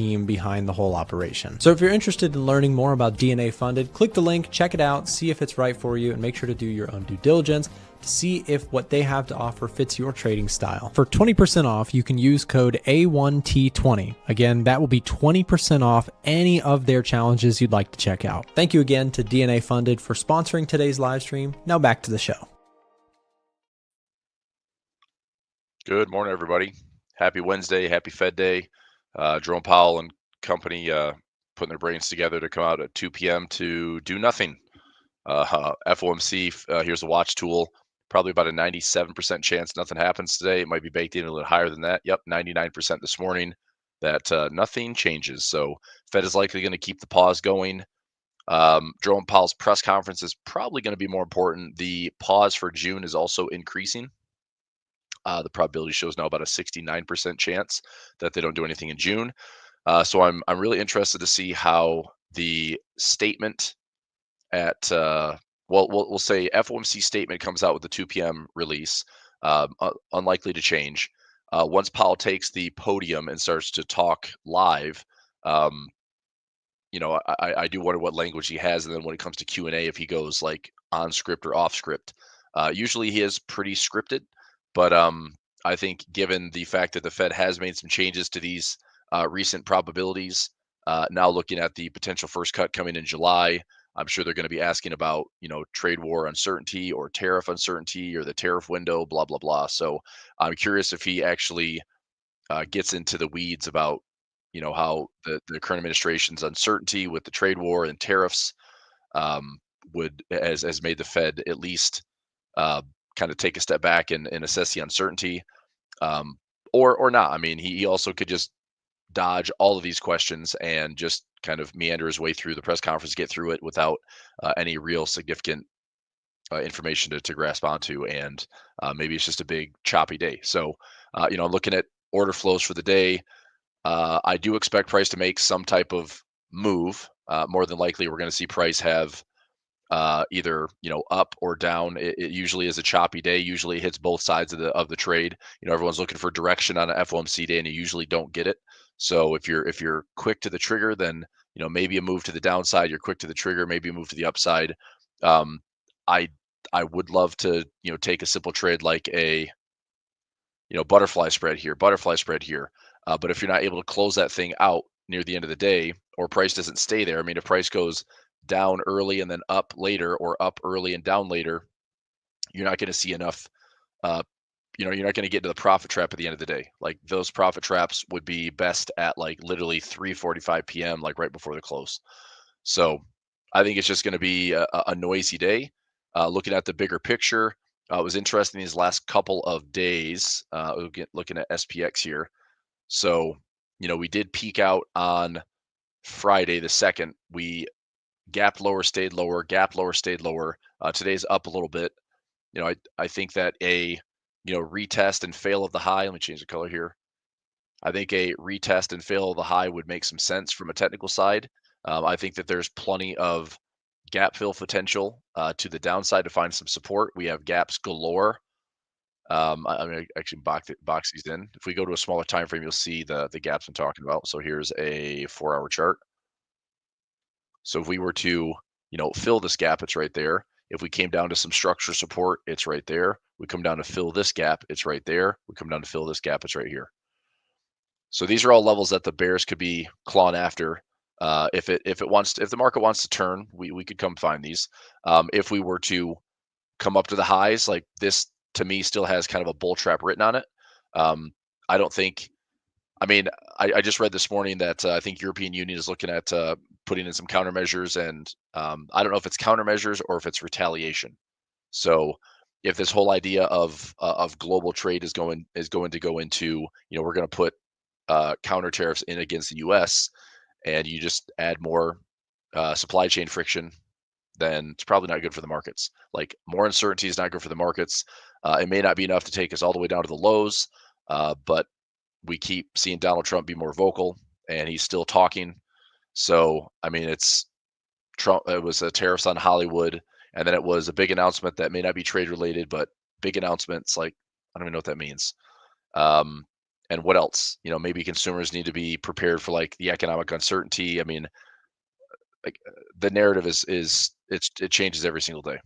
team behind the whole operation. So if you're interested in learning more about DNA Funded, click the link, check it out, see if it's right for you, and make sure to do your own due diligence to see if what they have to offer fits your trading style. For 20% off, you can use code A1T20. Again, that will be 20% off any of their challenges you'd like to check out. Thank you again to DNA Funded for sponsoring today's live stream. Now back to the show. Good morning, everybody. Happy Wednesday, happy Fed Day. Jerome Powell and company putting their brains together to come out at 2 p.m. to do nothing. FOMC, here's a watch tool. Probably about a 97% chance nothing happens today. It might be baked in a little higher than that. Yep, 99% this morning that nothing changes. So Fed is likely going to keep the pause going. Jerome Powell's press conference is probably going to be more important. The pause for June is also increasing. The probability shows now about a 69% chance that they don't do anything in June. So I'm really interested to see how the statement at we'll say FOMC statement comes out with the 2 p.m. release, unlikely to change. Once Powell takes the podium and starts to talk live, I do wonder what language he has, and then when it comes to Q&A, if he goes like on script or off script. Usually he is pretty scripted, but I think given the fact that the Fed has made some changes to these recent probabilities, now looking at the potential first cut coming in July, I'm sure they're going to be asking about, trade war uncertainty or tariff uncertainty or the tariff window, blah, blah, blah. So I'm curious if he actually gets into the weeds about, how the current administration's uncertainty with the trade war and tariffs has made the Fed at least kind of take a step back and assess the uncertainty, or not. I mean, he also could just dodge all of these questions and just kind of meander his way through the press conference, get through it without any real significant information to grasp onto. And maybe it's just a big choppy day. So, I'm looking at order flows for the day. I do expect price to make some type of move. More than likely, we're going to see price have either up or down. It usually is a choppy day. Usually it hits both sides of the trade. Everyone's looking for direction on an FOMC day, and you usually don't get it. So if you're quick to the trigger, then maybe a move to the downside. You're quick to the trigger, maybe a move to the upside. I would love to take a simple trade like a butterfly spread here. But if you're not able to close that thing out near the end of the day, or price doesn't stay there, I mean, if price goes down early and then up later, or up early and down later, you're not going to see enough. You're not going to get to the profit trap at the end of the day. Like, those profit traps would be best at like literally 3:45 p.m., like right before the close. So I think it's just going to be a noisy day. Looking at the bigger picture, it was interesting these last couple of days. Looking at SPX here. So, we did peak out on Friday the 2nd. We gapped lower, stayed lower, gapped lower, stayed lower. Today's up a little bit. I think that a retest and fail of the high. Let me change the color here. I think a retest and fail of the high would make some sense from a technical side. I think that there's plenty of gap fill potential to the downside to find some support. We have gaps galore. I'm going to actually box these in. If we go to a smaller time frame, you'll see the gaps I'm talking about. So here's a 4-hour chart. So if we were to, fill this gap, it's right there. If we came down to some structure support, it's right there. We come down to fill this gap, it's right there. We come down to fill this gap, it's right here. So these are all levels that the bears could be clawing after. If the market wants to turn, we could come find these. If we were to come up to the highs, like this, to me, still has kind of a bull trap written on it. I don't think. I mean, I just read this morning that I think European Union is looking at putting in some countermeasures, and I don't know if it's countermeasures or if it's retaliation. So if this whole idea of global trade is going to go into, we're going to put counter tariffs in against the U.S., and you just add more supply chain friction, then it's probably not good for the markets. Like, more uncertainty is not good for the markets. It may not be enough to take us all the way down to the lows, but we keep seeing Donald Trump be more vocal, and he's still talking. So, I mean, it's Trump. It was a tariffs on Hollywood, and then it was a big announcement that may not be trade related, but big announcements, like, I don't even know what that means. And what else? Maybe consumers need to be prepared for like the economic uncertainty. I mean, like the narrative it changes every single day.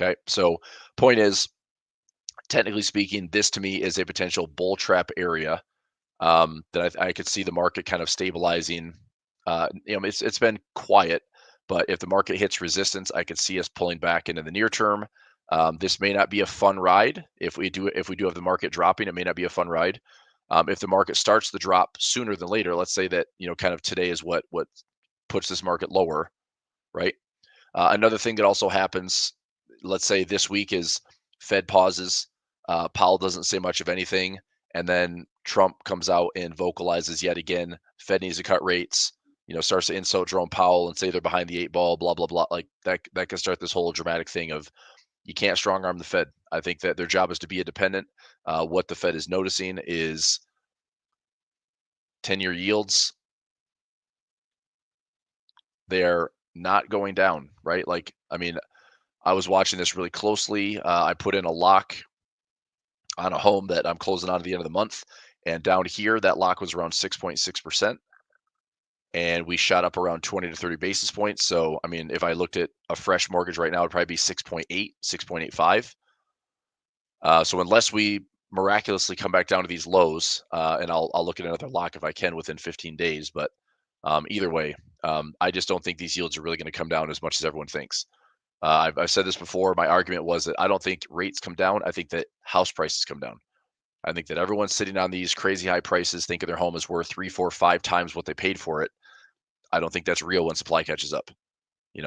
Okay. So point is, technically speaking, this to me is a potential bull trap area that I could see the market kind of stabilizing. It's been quiet, but if the market hits resistance, I could see us pulling back into the near term. This may not be a fun ride. If we do have the market dropping, it may not be a fun ride. If the market starts to drop sooner than later, let's say that kind of today is what puts this market lower, right? Another thing that also happens, let's say this week, is Fed pauses. Powell doesn't say much of anything, and then Trump comes out and vocalizes yet again. Fed needs to cut rates. Starts to insult Jerome Powell and say they're behind the eight ball. Blah blah blah. Like that. That can start this whole dramatic thing of you can't strong arm the Fed. I think that their job is to be independent. What the Fed is noticing is 10-year yields. They're not going down, right? Like, I mean, I was watching this really closely. I put in a lock on a home that I'm closing on at the end of the month. And down here, that lock was around 6.6%. And we shot up around 20 to 30 basis points. So, I mean, if I looked at a fresh mortgage right now, it'd probably be 6.8, 6.85. So unless we miraculously come back down to these lows, and I'll look at another lock if I can within 15 days. But either way, I just don't think these yields are really going to come down as much as everyone thinks. I've said this before. My argument was that I don't think rates come down. I think that house prices come down. I think that everyone's sitting on these crazy high prices, thinking their home is worth 3, 4, 5 times what they paid for it. I don't think that's real when supply catches up.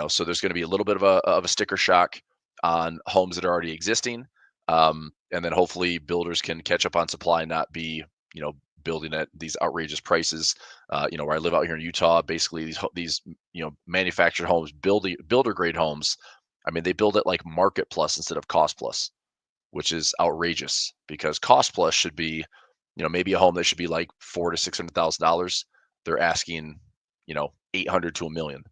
So there's going to be a little bit of a sticker shock on homes that are already existing, and then hopefully builders can catch up on supply and not be building at these outrageous prices. Where I live out here in Utah, basically these manufactured homes, builder grade homes. I mean, they build it like market plus instead of cost plus, which is outrageous because cost plus should be, maybe a home that should be like $400,000 to $600,000. They're asking, 800 to $1 million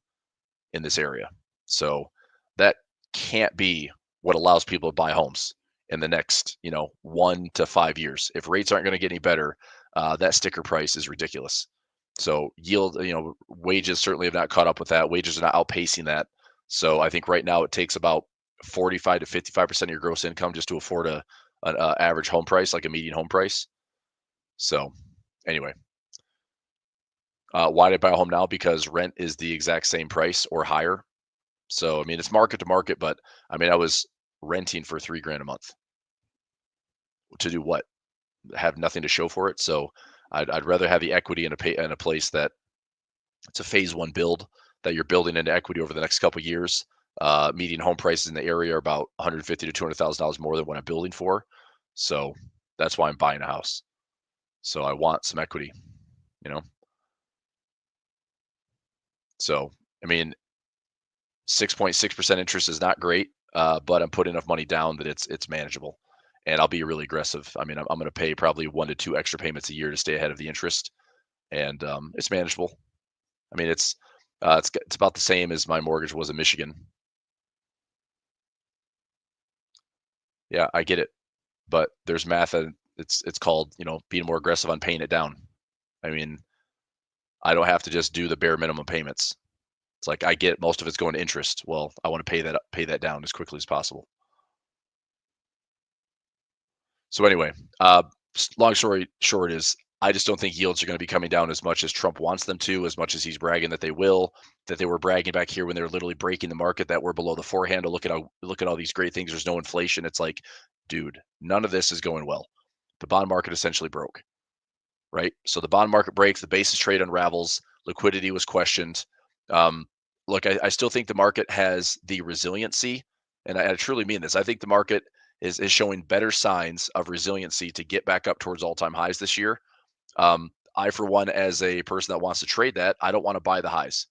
in this area. So that can't be what allows people to buy homes in the next, 1 to 5 years. If rates aren't going to get any better, that sticker price is ridiculous. So yield, wages certainly have not caught up with that. Wages are not outpacing that. So I think right now it takes about 45 to 55% of your gross income just to afford an average home price, like a median home price. So anyway, why did I buy a home now? Because rent is the exact same price or higher. So, I mean, it's market to market, but I mean, I was renting for $3,000 a month to do what? Have nothing to show for it. So I'd rather have the equity in a place that it's a phase one build that you're building into equity over the next couple of years. Median home prices in the area are about $150,000 to $200,000 more than what I'm building for. So that's why I'm buying a house. So I want some equity, you know? So, I mean, 6.6% interest is not great, but I'm putting enough money down that it's manageable, and I'll be really aggressive. I mean, I'm going to pay probably 1 to 2 extra payments a year to stay ahead of the interest, and it's manageable. I mean, it's about the same as my mortgage was in Michigan. Yeah, I get it, but there's math, and it's called being more aggressive on paying it down. I mean, I don't have to just do the bare minimum payments. It's like I get most of it's going to interest. Well, I want to pay that down as quickly as possible. So anyway, long story short is I just don't think yields are going to be coming down as much as Trump wants them to, as much as he's bragging that they will, that they were bragging back here when they were literally breaking the market that we're below the four handle. Look at all these great things. There's no inflation. It's like, dude, none of this is going well. The bond market essentially broke, right? So the bond market breaks, the basis trade unravels, liquidity was questioned. Look, I still think the market has the resiliency, and I truly mean this. I think the market is showing better signs of resiliency to get back up towards all-time highs this year. I, for one, as a person that wants to trade that, I don't want to buy the highs.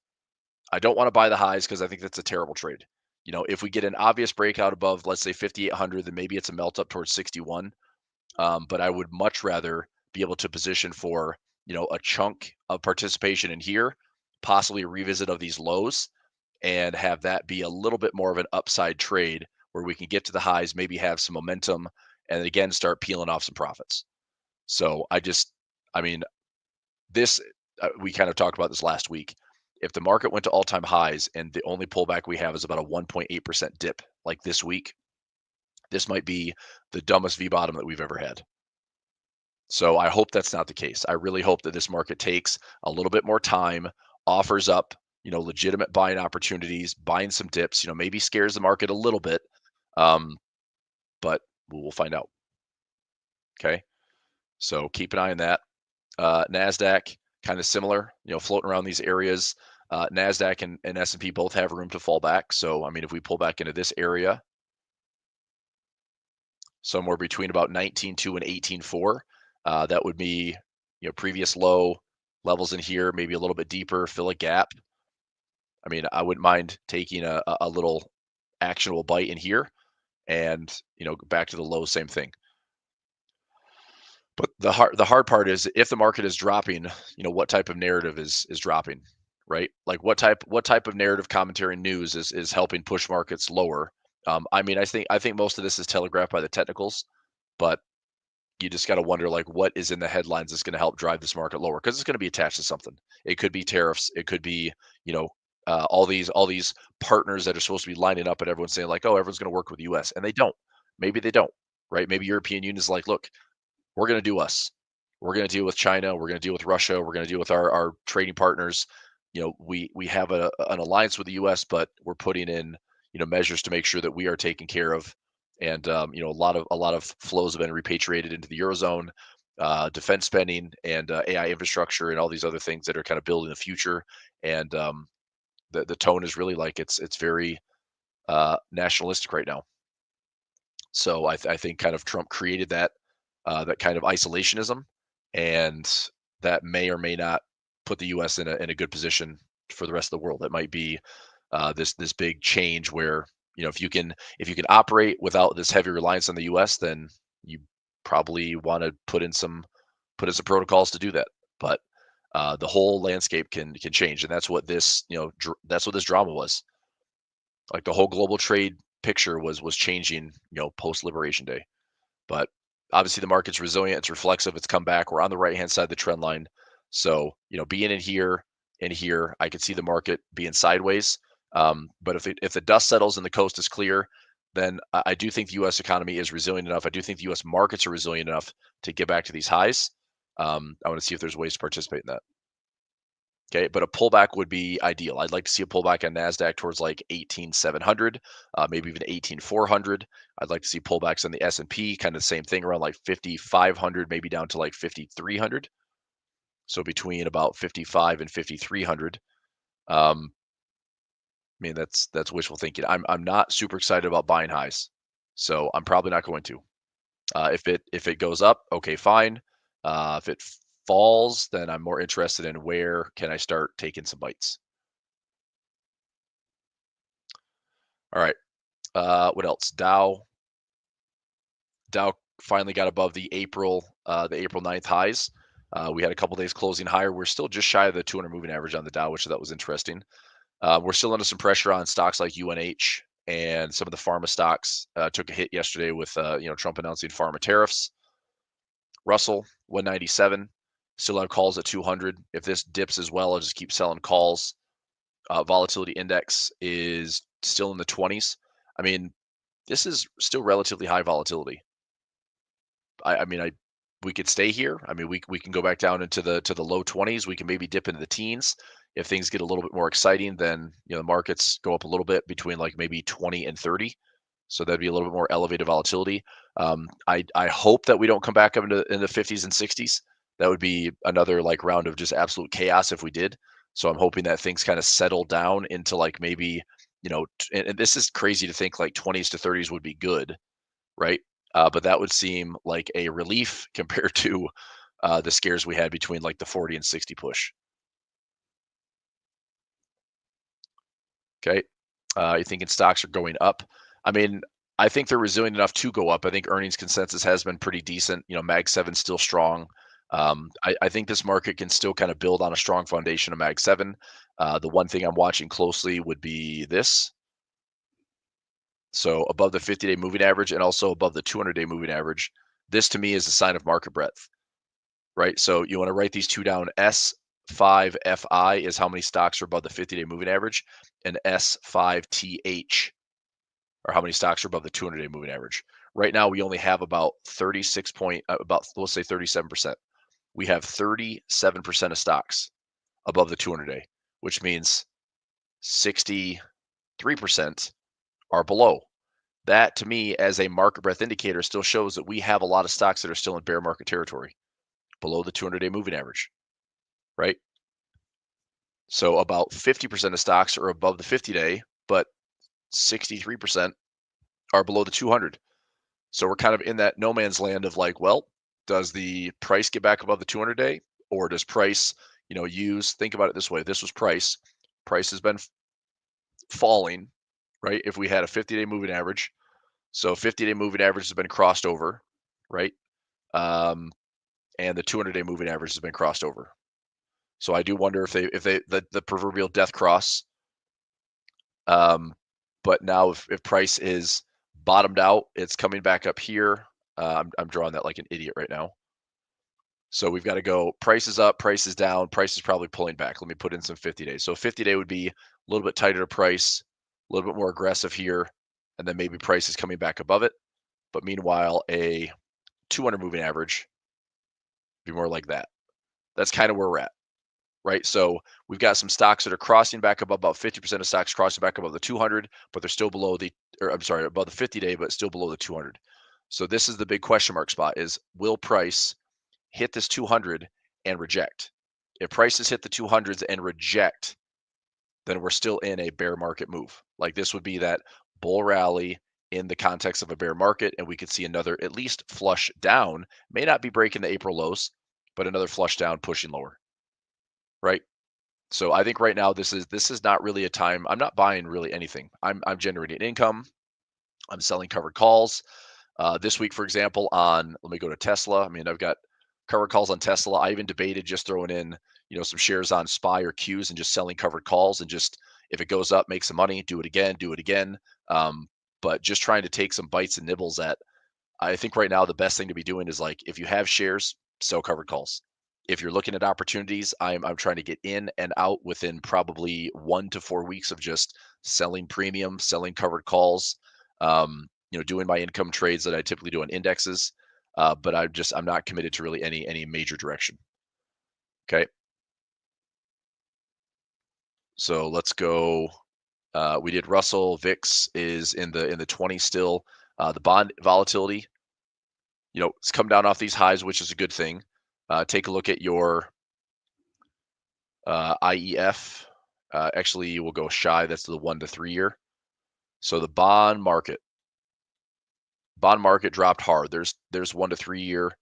I don't want to buy the highs because I think that's a terrible trade. If we get an obvious breakout above, let's say 5,800, then maybe it's a melt up towards 61. But I would much rather be able to position for, a chunk of participation in here, possibly a revisit of these lows, and have that be a little bit more of an upside trade where we can get to the highs, maybe have some momentum, and again, start peeling off some profits. So I mean, this we kind of talked about this last week. If the market went to all-time highs and the only pullback we have is about a 1.8% dip, like this week, this might be the dumbest V bottom that we've ever had. So I hope that's not the case. I really hope that this market takes a little bit more time, offers up, legitimate buying opportunities, buying some dips, maybe scares the market a little bit. Um, but we'll find out. Okay. So keep an eye on that. Nasdaq, kind of similar, floating around these areas. Nasdaq and S&P both have room to fall back. So I mean, if we pull back into this area, somewhere between about 19.2 and 18.4, that would be previous low levels in here, maybe a little bit deeper, fill a gap. I mean, I wouldn't mind taking a little actionable bite in here, and back to the low, same thing. But the hard part is if the market is dropping, what type of narrative is dropping, right? Like what type of narrative commentary news is helping push markets lower? I mean, I think most of this is telegraphed by the technicals, but you just got to wonder like what is in the headlines that's going to help drive this market lower because it's going to be attached to something. It could be tariffs. It could be all these partners that are supposed to be lining up and everyone's saying like, oh, everyone's going to work with the U.S. and they don't. Maybe they don't, right? Maybe European Union is like, look, we're going to do us. We're going to deal with China. We're going to deal with Russia. We're going to deal with our trading partners. We have an alliance with the U.S., but we're putting in measures to make sure that we are taken care of. And a lot of flows have been repatriated into the eurozone, defense spending and AI infrastructure and all these other things that are kind of building the future. And the tone is really like it's very nationalistic right now. So I think kind of Trump created that kind of isolationism, and that may or may not put the U.S. in a good position for the rest of the world. It might be this big change where if you can operate without this heavy reliance on the U.S., then you probably want to put in some protocols to do that. But the whole landscape can change, and that's what that's what this drama was. Like the whole global trade picture was changing, post Liberation Day. But obviously the market's resilient, it's reflexive, it's come back. We're on the right hand side of the trend line. So, being in here and here, I could see the market being sideways. But if the dust settles and the coast is clear, then I do think the U.S. economy is resilient enough. I do think the U.S. markets are resilient enough to get back to these highs. I want to see if there's ways to participate in that. Okay, but a pullback would be ideal. I'd like to see a pullback on Nasdaq towards like 18,700, maybe even 18,400. I'd like to see pullbacks on the S&P, kind of the same thing, around like 5,500, maybe down to like 5,300. So between about 55 and 5,300. I mean, that's wishful thinking. I'm not super excited about buying highs, so I'm probably not going to. If it goes up, okay, fine. If it falls, then I'm more interested in where can I start taking some bites. All right. What else? Dow finally got above the April 9th highs. We had a couple days closing higher. We're still just shy of the 200 moving average on the Dow, which that was interesting. We're still under some pressure on stocks like UNH and some of the pharma stocks. Took a hit yesterday with Trump announcing pharma tariffs. Russell 197. Still have calls at 200. If this dips as well, I'll just keep selling calls. Volatility index is still in the 20s. I mean, this is still relatively high volatility. We could stay here. I mean, we can go back down into the low 20s. We can maybe dip into the teens. If things get a little bit more exciting, then the markets go up a little bit between like maybe 20 and 30. So that'd be a little bit more elevated volatility. I hope that we don't come back up into in the 50s and 60s. That would be another like round of just absolute chaos if we did. So I'm hoping that things kind of settle down into like maybe, and this is crazy to think like 20s to 30s would be good, right? But that would seem like a relief compared to the scares we had between like the 40 and 60 push. Okay. You thinking stocks are going up? I mean, I think they're resilient enough to go up. I think earnings consensus has been pretty decent. Mag 7 still strong. I think this market can still kind of build on a strong foundation of Mag 7. The one thing I'm watching closely would be this. So above the 50-day moving average and also above the 200-day moving average. This to me is a sign of market breadth. right? So you want to write these two down. S5FI is how many stocks are above the 50-day moving average, and S5TH are how many stocks are above the 200-day moving average. Right now, we only have about 36 point, about let's say 37%. We have 37% of stocks above the 200-day, which means 63% are below. That, to me, as a market breadth indicator, still shows that we have a lot of stocks that are still in bear market territory, below the 200-day moving average, right? So about 50% of stocks are above the 50-day, but 63% are below the 200. So we're kind of in that no man's land of like, well, does the price get back above the 200-day, or does price, think about it this way. This was price. Price has been falling, right? If we had a 50-day moving average, so 50-day moving average has been crossed over, right? And the 200-day moving average has been crossed over. So I do wonder if the proverbial death cross. But now if price is bottomed out, it's coming back up here. I'm drawing that like an idiot right now. So we've got to go price is up, price is down, price is probably pulling back. Let me put in some 50 days. So 50-day would be a little bit tighter to price, a little bit more aggressive here, and then maybe price is coming back above it. But meanwhile, a 200 moving average be more like that. That's kind of where we're at, right? So we've got some stocks that are crossing back above, about 50% of stocks crossing back above the 200, but they're still below above the 50-day, but still below the 200. So this is the big question mark spot: is will price hit this 200 and reject? If prices hit the 200s and reject, then we're still in a bear market move. Like this would be that bull rally in the context of a bear market, and we could see another at least flush down. May not be breaking the April lows, but another flush down pushing lower, right? So I think right now this is not really a time. I'm not buying really anything. I'm generating income. I'm selling covered calls. This week, for example, let me go to Tesla. I mean, I've got covered calls on Tesla. I even debated just throwing in, some shares on SPY or Qs and just selling covered calls, and just if it goes up, make some money, do it again. But just trying to take some bites and nibbles at. I think right now the best thing to be doing is like if you have shares, sell covered calls. If you're looking at opportunities, I'm trying to get in and out within probably 1 to 4 weeks of just selling premium, selling covered calls, doing my income trades that I typically do on indexes. But I'm not committed to really any major direction. Okay. So let's go. We did Russell. VIX is in the 20 still. The bond volatility, it's come down off these highs, which is a good thing. Take a look at your IEF. Actually, we'll go shy. That's the 1 to 3 year. So the bond market dropped hard. There's 1 to 3 year.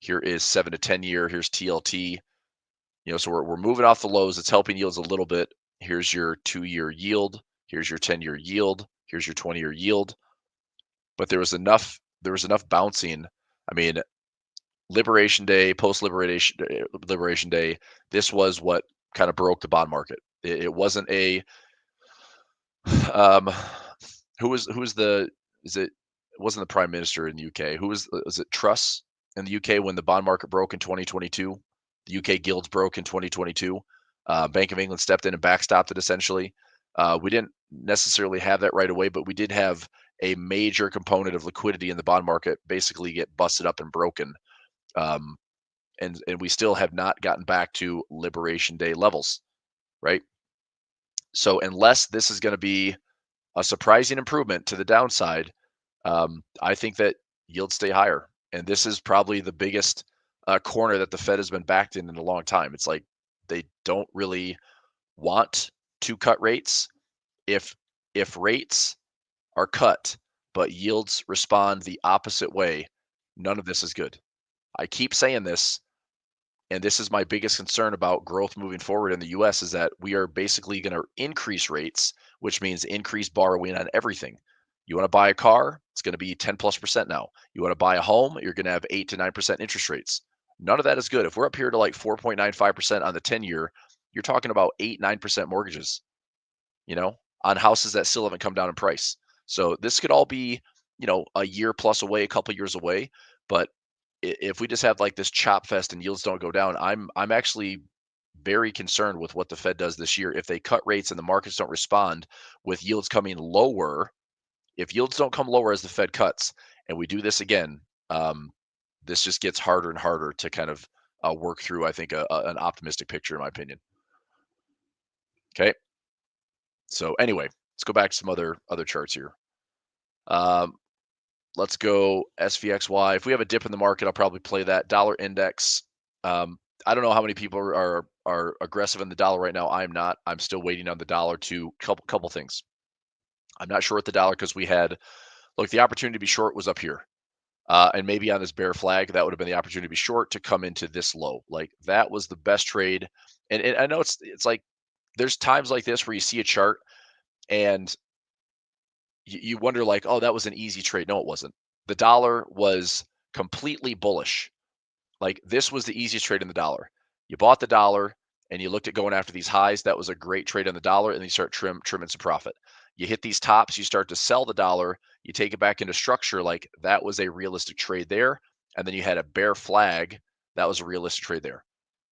Here is 7 to 10 year. Here's TLT. So we're moving off the lows. It's helping yields a little bit. Here's your 2-year yield. Here's your 10-year yield. Here's your 20-year yield. But there was enough bouncing. I mean, Liberation Day, Liberation Day, this was what kind of broke the bond market. It wasn't a who was the is it wasn't the prime minister in the UK. Was it Truss in the UK when the bond market broke in 2022? The UK gilts broke in 2022. Bank of England stepped in and backstopped it essentially. We didn't necessarily have that right away, but we did have a major component of liquidity in the bond market basically get busted up and broken. And we still have not gotten back to Liberation Day levels, right? So unless this is going to be a surprising improvement to the downside, I think that yields stay higher. And this is probably the biggest corner that the Fed has been backed in a long time. It's like they don't really want to cut rates. If rates are cut, but yields respond the opposite way, none of this is good. I keep saying this, and this is my biggest concern about growth moving forward in the US is that we are basically going to increase rates, which means increase borrowing on everything. You want to buy a car, it's going to be 10+% now. You want to buy a home, you're going to have 8 to 9% interest rates. None of that is good. If we're up here to like 4.95% on the 10-year, you're talking about 8-9% mortgages, on houses that still haven't come down in price. So this could all be, a year plus away, a couple years away, but if we just have like this chop fest and yields don't go down, I'm actually very concerned with what the Fed does this year. If they cut rates and the markets don't respond with yields coming lower, if yields don't come lower as the Fed cuts, and we do this again, this just gets harder and harder to kind of work through. I think an optimistic picture, in my opinion. Okay. So anyway, let's go back to some other charts here. Um, let's go SVXY. If we have a dip in the market, I'll probably play that dollar index. I don't know how many people are aggressive in the dollar right now. I'm not. I'm still waiting on the dollar to couple things. I'm not short the dollar because we had look, the opportunity to be short was up here. And maybe on this bear flag, that would have been the opportunity to be short to come into this low. Like that was the best trade. And I know it's like there's times like this where you see a chart and you wonder like, oh, that was an easy trade. No, it wasn't. The dollar was completely bullish. Like this was the easiest trade in the dollar. You bought the dollar and you looked at going after these highs. That was a great trade on the dollar, and then you start trimming some profit. You hit these tops, you start to sell the dollar, you take it back into structure. Like that was a realistic trade there. And then you had a bear flag. That was a realistic trade there.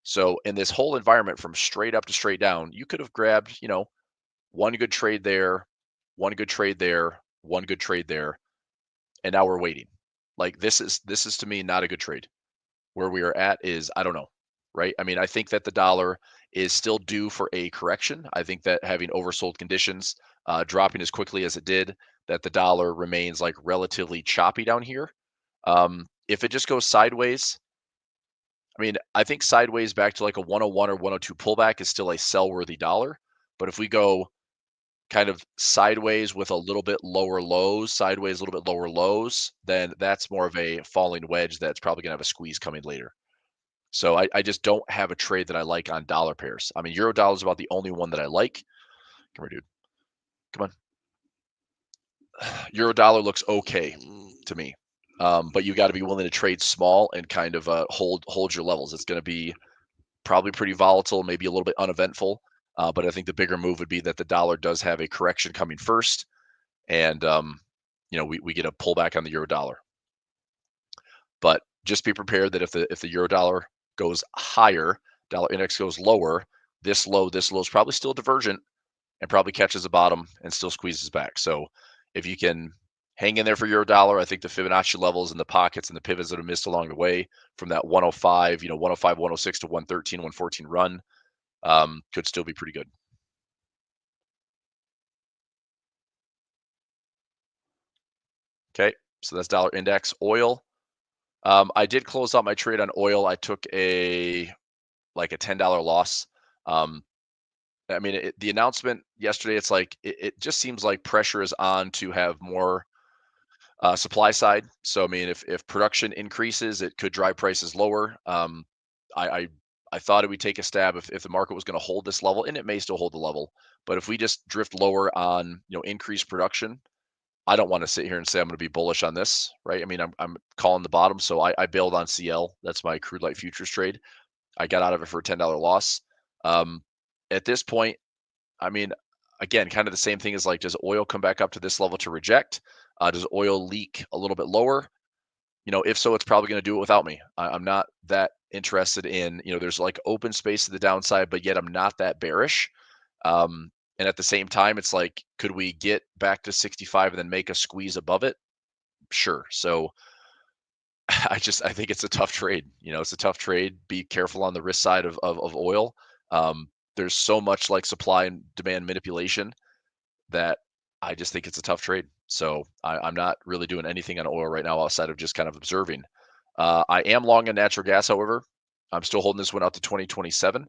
So in this whole environment from straight up to straight down, you could have grabbed, one good trade there, one good trade there, one good trade there, and now we're waiting. Like this is to me not a good trade. Where we are at is I don't know, right? I mean, I think that the dollar is still due for a correction. I think that having oversold conditions, dropping as quickly as it did, that the dollar remains like relatively choppy down here. If it just goes sideways, I mean, I think sideways back to like a 101 or 102 pullback is still a sell worthy dollar. But if we go kind of sideways with a little bit lower lows, sideways a little bit lower lows, then that's more of a falling wedge that's probably going to have a squeeze coming later. So I just don't have a trade that I like on dollar pairs. I mean, euro dollar is about the only one that I like. Come here, dude. Come on. Euro dollar looks okay to me. But you got to be willing to trade small and kind of hold your levels. It's going to be probably pretty volatile, maybe a little bit uneventful. But I think the bigger move would be that the dollar does have a correction coming first, and we get a pullback on the euro dollar. But just be prepared that if the euro dollar goes higher, dollar index goes lower, this low is probably still divergent and probably catches a bottom and still squeezes back. So if you can hang in there for euro dollar, I think the Fibonacci levels and the pockets and the pivots that are missed along the way from that 105, 105, 106 to 113, 114 run could still be pretty good. Okay, so that's dollar index. Oil. I did close out my trade on oil. I took a $10 loss. I mean, the announcement yesterday, it's like it just seems like pressure is on to have more supply side. So I mean, if production increases, it could drive prices lower. I thought it would take a stab if the market was going to hold this level, and it may still hold the level. But if we just drift lower on increased production, I don't want to sit here and say I'm going to be bullish on this, right? I mean, I'm calling the bottom, so I bailed on CL. That's my crude light futures trade. I got out of it for a $10 loss. At this point, I mean, again, kind of the same thing as like, does oil come back up to this level to reject? Does oil leak a little bit lower? If so, it's probably going to do it without me. I'm not that interested in, there's like open space to the downside, but yet I'm not that bearish. And at the same time, it's like, could we get back to 65 and then make a squeeze above it? Sure. So I think it's a tough trade. It's a tough trade. Be careful on the risk side of oil. There's so much like supply and demand manipulation that I just think it's a tough trade. So I'm not really doing anything on oil right now outside of just kind of observing. I am long on natural gas, however. I'm still holding this one out to 2027.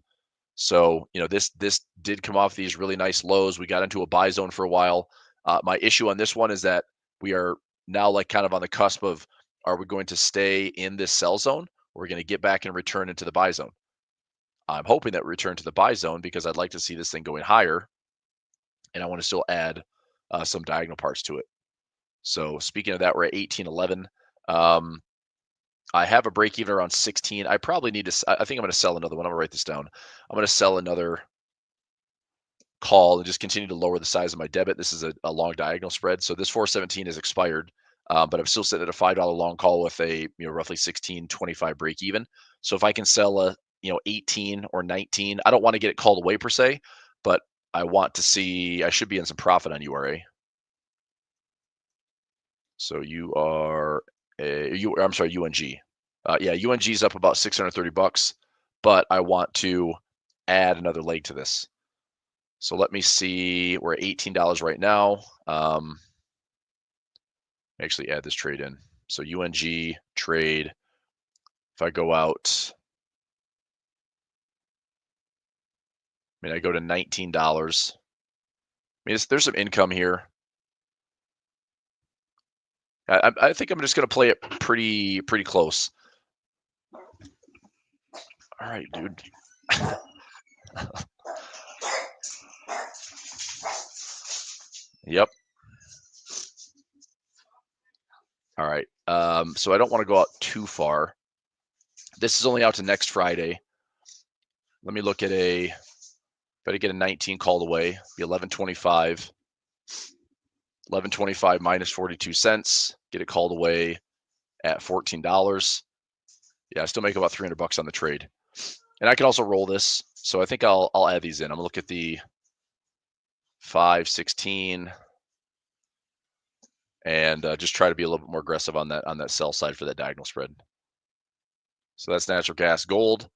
So, this did come off these really nice lows. We got into a buy zone for a while. My issue on this one is that we are now like kind of on the cusp of, are we going to stay in this sell zone? Or are we going to get back and return into the buy zone? I'm hoping that we return to the buy zone because I'd like to see this thing going higher. And I want to still add some diagonal parts to it. So speaking of that, we're at 1811. I have a break even around 16. I probably need to, I think I'm going to sell another one. I'm going to write this down. I'm going to sell another call and just continue to lower the size of my debit. This is a long diagonal spread. So this 417 is expired. but I'm still sitting at a $5 long call with a roughly 16.25 break even. So if I can sell a 18 or 19, I don't want to get it called away per se, but I want to see I should be in some profit on URA. So you are I'm sorry, UNG. Yeah, UNG's up about $630, but I want to add another leg to this. So let me see. We're at $18 right now. Actually add this trade in. So UNG trade. If I go out, I go to $19. There's some income here. I think I'm just going to play it pretty close. All right, dude. Yep. All right. So I don't want to go out too far. This is only out to next Friday. Let me look at if I get a 19 called away, be 11.25. 11.25 minus 42 cents. Get it called away at $14. Yeah, I still make about $300 on the trade. And I can also roll this. So I think I'll add these in. I'm gonna look at the 5.16 and just try to be a little bit more aggressive on that sell side for that diagonal spread. So that's natural gas. Gold,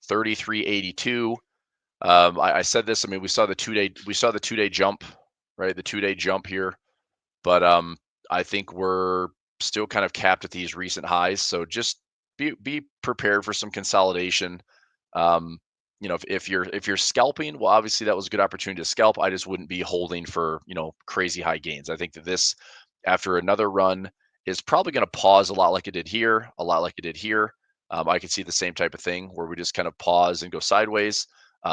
33.82. I said this. We saw the 2-day jump, right? The 2-day jump here, but I think we're still kind of capped at these recent highs. So just be prepared for some consolidation. If you're scalping, well, obviously that was a good opportunity to scalp. I just wouldn't be holding for crazy high gains. I think that this, after another run, is probably going to pause a lot like it did here, a lot like it did here. I could see the same type of thing where we just kind of pause and go sideways.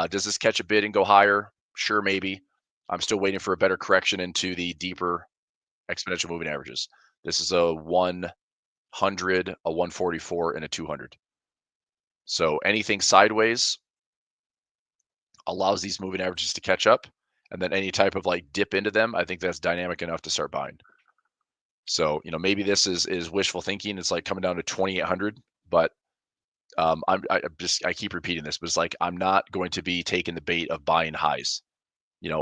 Does this catch a bid and go higher? Sure, maybe. I'm still waiting for a better correction into the deeper exponential moving averages. This is a 100, a 144, and a 200. So anything sideways allows these moving averages to catch up, and then any type of dip into them, I think that's dynamic enough to start buying. So maybe this is wishful thinking. It's like coming down to 2,800, but I keep repeating this, but it's I'm not going to be taking the bait of buying highs.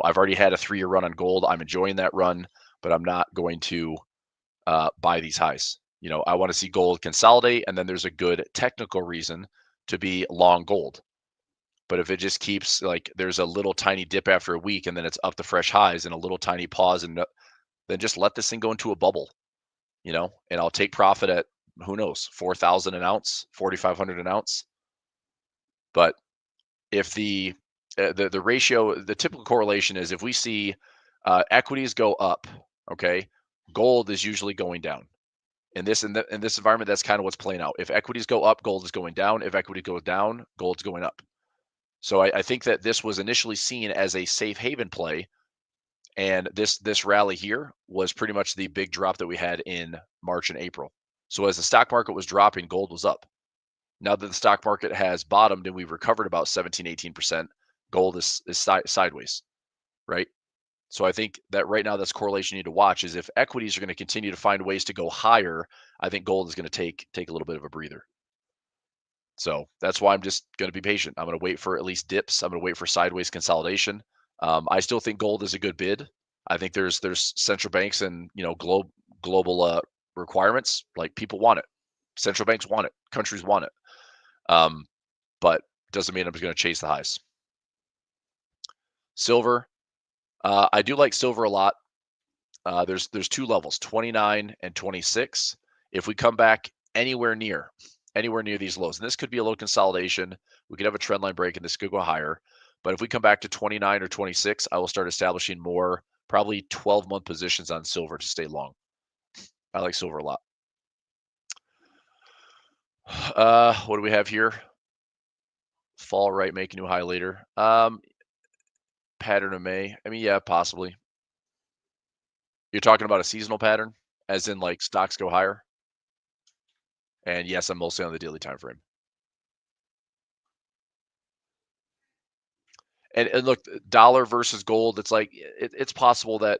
I've already had a 3-year run on gold. I'm enjoying that run, but I'm not going to buy these highs. I want to see gold consolidate, and then there's a good technical reason to be long gold. But if it just keeps there's a little tiny dip after a week, and then it's up to fresh highs and a little tiny pause, and then just let this thing go into a bubble, and I'll take profit at, who knows, 4,000 an ounce, 4,500 an ounce. But if the ratio, the typical correlation is if we see equities go up, okay, gold is usually going down. In this environment, that's kind of what's playing out. If equities go up, gold is going down. If equity goes down, gold's going up. So I think that this was initially seen as a safe haven play, and this rally here was pretty much the big drop that we had in March and April. So as the stock market was dropping, gold was up. Now that the stock market has bottomed and we've recovered about 17, 18%, gold is sideways, right? So I think that right now that's correlation you need to watch is if equities are going to continue to find ways to go higher, I think gold is going to take a little bit of a breather. So that's why I'm just going to be patient. I'm going to wait for at least dips. I'm going to wait for sideways consolidation. I still think gold is a good bid. I think there's central banks and global requirements. People want it. Central banks want it. Countries want it. But doesn't mean I'm just going to chase the highs. Silver. I do like silver a lot. There's 2 levels, 29 and 26. If we come back anywhere near these lows, and this could be a little consolidation, we could have a trend line break and this could go higher. But if we come back to 29 or 26, I will start establishing more, probably 12-month positions on silver to stay long. I like silver a lot. What do we have here? Fall right, make a new high later. Pattern of May. Yeah, possibly. You're talking about a seasonal pattern, as in stocks go higher? And yes, I'm mostly on the daily time frame. And look, dollar versus gold, it's it's possible that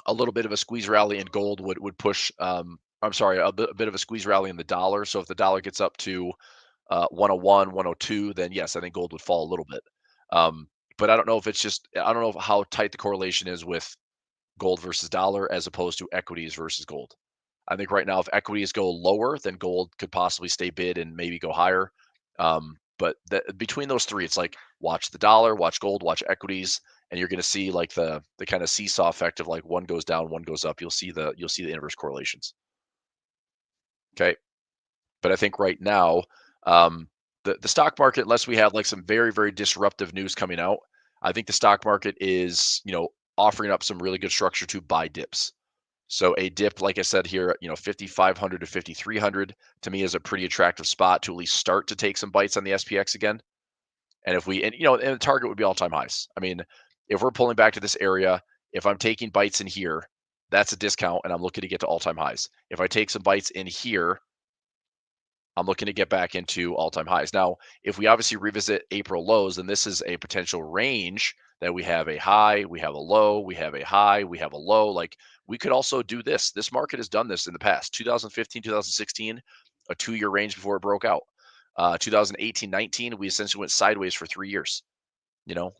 a little bit of a squeeze rally in gold would push. I'm sorry, a bit of a squeeze rally in the dollar. So if the dollar gets up to 101, 102, then yes, I think gold would fall a little bit. But I don't know if it's just I don't know how tight the correlation is with gold versus dollar as opposed to equities versus gold. I think right now, if equities go lower, then gold could possibly stay bid and maybe go higher. But between those three, it's like watch the dollar, watch gold, watch equities, and you're going to see like the kind of seesaw effect of like one goes down, one goes up. You'll see the inverse correlations. Okay, but I think right now, the stock market, unless we have like some very very disruptive news coming out, I think the stock market is offering up some really good structure to buy dips. So a dip, like I said here, 5,500 to 5,300 to me is a pretty attractive spot to at least start to take some bites on the SPX again. And if we, and and the target would be all-time highs. I mean, if we're pulling back to this area, if I'm taking bites in here, that's a discount, and I'm looking to get to all-time highs. If I take some bites in here, I'm looking to get back into all-time highs. Now, if we obviously revisit April lows, then this is a potential range that we have a high, we have a low, we have a high, we have a low. Like we could also do this. This market has done this in the past. 2015, 2016, a 2-year range before it broke out. 2018, 19, we essentially went sideways for 3 years.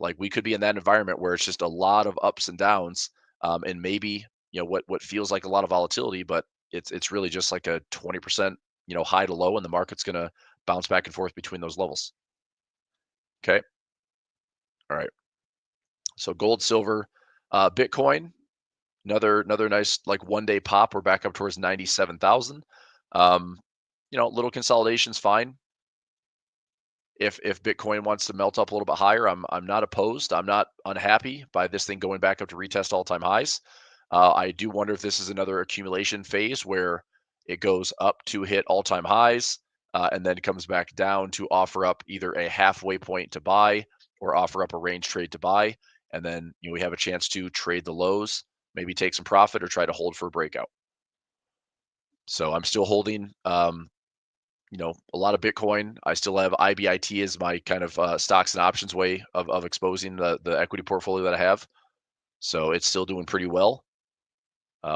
Like we could be in that environment where it's just a lot of ups and downs, and maybe what feels like a lot of volatility, but it's really just like a 20% high to low, and the market's going to bounce back and forth between those levels. Okay. All right. So gold, silver, Bitcoin, another nice like 1-day pop. We're back up towards 97,000. Little consolidation's fine. If Bitcoin wants to melt up a little bit higher, I'm not opposed. I'm not unhappy by this thing going back up to retest all-time highs. I do wonder if this is another accumulation phase where it goes up to hit all-time highs, and then comes back down to offer up either a halfway point to buy or offer up a range trade to buy. And then we have a chance to trade the lows, maybe take some profit or try to hold for a breakout. So I'm still holding, a lot of Bitcoin. I still have IBIT as my kind of stocks and options way of exposing the equity portfolio that I have. So it's still doing pretty well.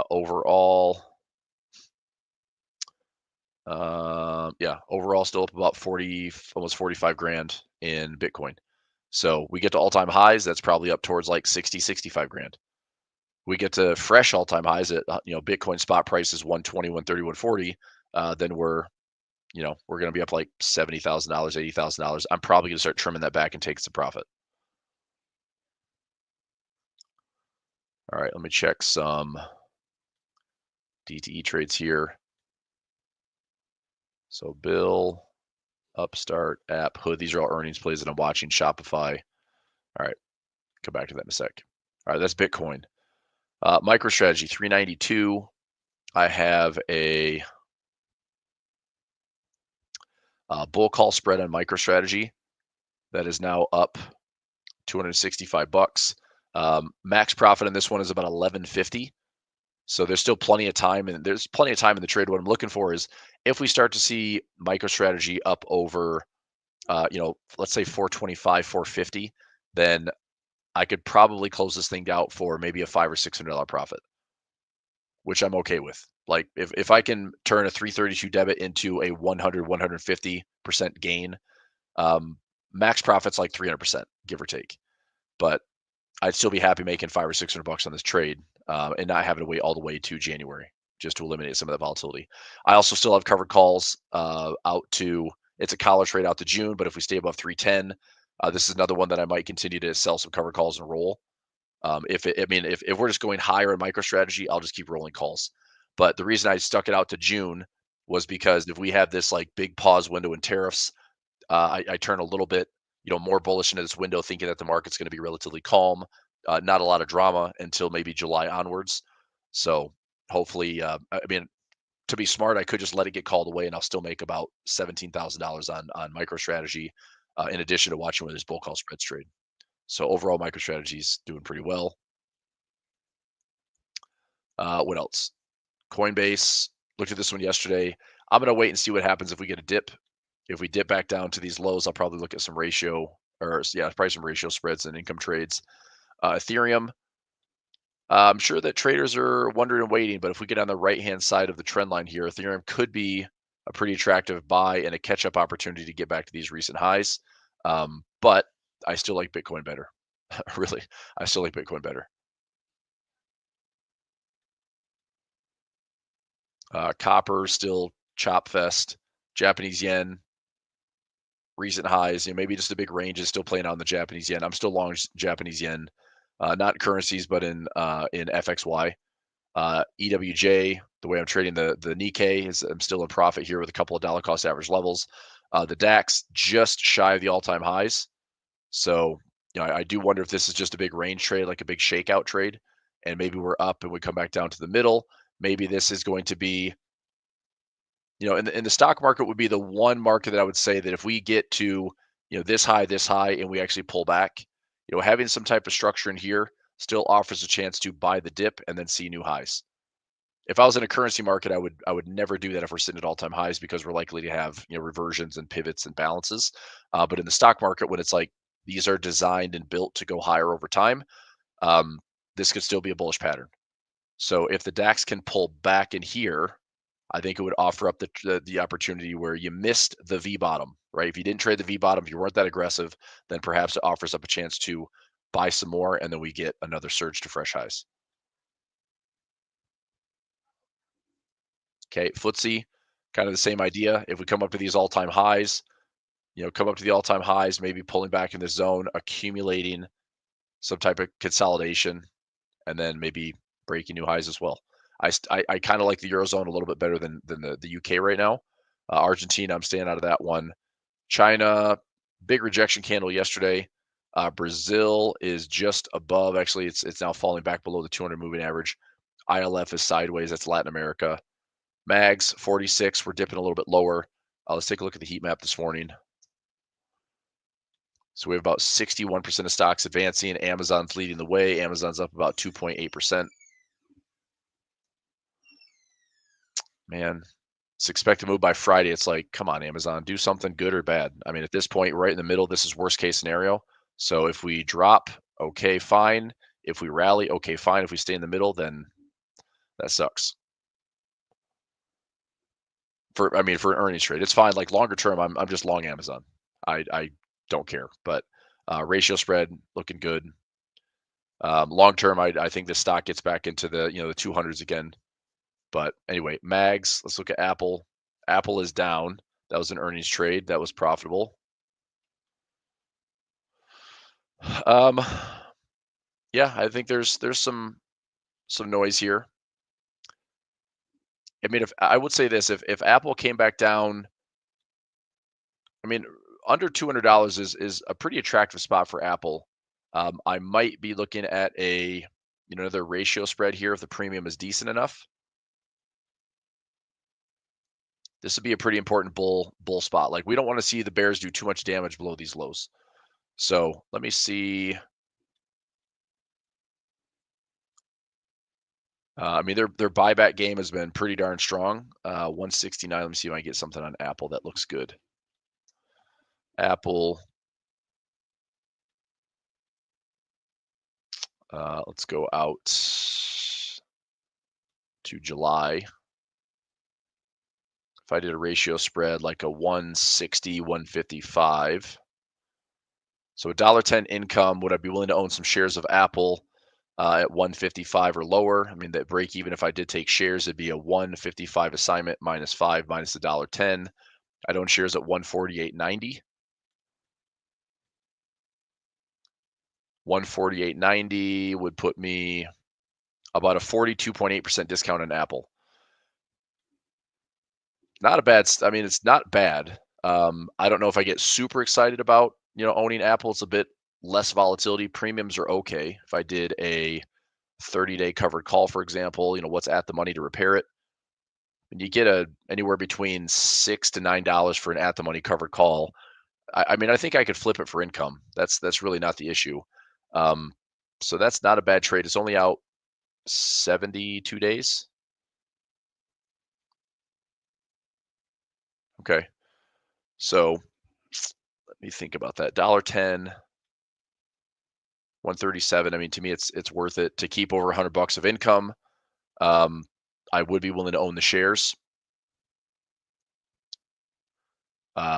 Overall, overall still up about 40, almost 45 grand in Bitcoin. So we get to all-time highs, that's probably up towards like 60, 65 grand. We get to fresh all-time highs at, Bitcoin spot price is 120, 130, 140. Then we're going to be up like $70,000, $80,000. I'm probably going to start trimming that back and take some profit. All right, let me check some DTE trades here. So Bill, Upstart, App, Hood. These are all earnings plays that I'm watching. Shopify. All right, come back to that in a sec. All right, that's Bitcoin. MicroStrategy 392. I have a bull call spread on MicroStrategy that is now up $265. Max profit on this one is about 1150. So there's still plenty of time, and there's plenty of time in the trade. What I'm looking for is if we start to see MicroStrategy up over, let's say 425, 450, then I could probably close this thing out for maybe a $500 or $600 profit, which I'm okay with. Like if I can turn a 332 debit into a 100, 150% gain, max profit's like 300%, give or take. But I'd still be happy making $500 or $600 on this trade, and not having to wait all the way to January just to eliminate some of that volatility. I also still have covered calls out to, it's a collar trade out to June, but if we stay above 310, this is another one that I might continue to sell some covered calls and roll. If we're just going higher in MicroStrategy, I'll just keep rolling calls. But the reason I stuck it out to June was because if we have this like big pause window in tariffs, I turn a little bit more bullish into this window, thinking that the market's going to be relatively calm, not a lot of drama until maybe July onwards. So hopefully, to be smart, I could just let it get called away, and I'll still make about $17,000 on MicroStrategy, in addition to watching where this bull call spreads trade. So overall, MicroStrategy is doing pretty well. What else? Coinbase. Looked at this one yesterday. I'm going to wait and see what happens if we get a dip. If we dip back down to these lows, I'll probably look at some price and ratio spreads and income trades. Ethereum, I'm sure that traders are wondering and waiting, but if we get on the right-hand side of the trend line here, Ethereum could be a pretty attractive buy and a catch-up opportunity to get back to these recent highs. But I still like Bitcoin better. Really, I still like Bitcoin better. Copper still chop fest. Japanese yen, recent highs. Maybe just a big range is still playing out in the Japanese yen. I'm still long Japanese yen, not in currencies, but in FXY. EWJ, the way I'm trading the Nikkei is I'm still in profit here with a couple of dollar cost average levels. The DAX just shy of the all-time highs. So, I do wonder if this is just a big range trade, like a big shakeout trade, and maybe we're up and we come back down to the middle. Maybe this is going to be, in the stock market would be the one market that I would say that if we get to, this high, and we actually pull back, having some type of structure in here still offers a chance to buy the dip and then see new highs. If I was in a currency market, I would never do that if we're sitting at all-time highs because we're likely to have, reversions and pivots and balances. But in the stock market, when it's like these are designed and built to go higher over time, um, this could still be a bullish pattern. So if the DAX can pull back in here, I think it would offer up the opportunity where you missed the V bottom, right? If you didn't trade the V bottom, if you weren't that aggressive, then perhaps it offers up a chance to buy some more, and then we get another surge to fresh highs. Okay, FTSE, kind of the same idea. If we come up to these all-time highs, come up to the all-time highs, maybe pulling back in this zone, accumulating some type of consolidation, and then maybe breaking new highs as well. I kind of like the Eurozone a little bit better than the UK right now. Argentina, I'm staying out of that one. China, big rejection candle yesterday. Brazil is just above. Actually, it's now falling back below the 200 moving average. ILF is sideways. That's Latin America. Mags 46. We're dipping a little bit lower. Let's take a look at the heat map this morning. So we have about 61% of stocks advancing. Amazon's leading the way. Amazon's up about 2.8%. Man, it's expected to move by Friday. It's like, come on, Amazon, do something good or bad. I mean, at this point, right in the middle, this is worst case scenario. So if we drop, okay, fine. If we rally, okay, fine. If we stay in the middle, then that sucks. For an earnings trade, it's fine. Like longer term, I'm just long Amazon. I don't care, but ratio spread looking good. Long term, I think this stock gets back into the the 200s again. But anyway, Mags. Let's look at Apple. Apple is down. That was an earnings trade. That was profitable. Um, yeah, I think there's some noise here. I mean, if I would say this, if Apple came back down, I mean, under $200 is a pretty attractive spot for Apple. I might be looking at another ratio spread here if the premium is decent enough. This would be a pretty important bull spot. Like we don't want to see the bears do too much damage below these lows. So let me see. I mean, their buyback game has been pretty darn strong. 169. Let me see if I can get something on Apple that looks good. Apple. Let's go out to July. If I did a ratio spread like a 160, 155. So $1.10 income, would I be willing to own some shares of Apple at 155 or lower? I mean, that break even, if I did take shares, it'd be a 155 assignment minus 5 minus $1.10. I'd own shares at 148.90. 148.90 would put me about a 42.8% discount on Apple. Not a bad. I mean, it's not bad. I don't know if I get super excited about owning Apple. It's a bit less volatility. Premiums are okay. If I did a 30-day covered call, for example, what's at the money to repair it, and you get anywhere between $6 to $9 for an at the money covered call. I mean, I think I could flip it for income. That's really not the issue. So that's not a bad trade. It's only out 72 days. Okay. So let me think about that. $1.10. 137. I mean, to me, it's worth it to keep over $100 of income. I would be willing to own the shares.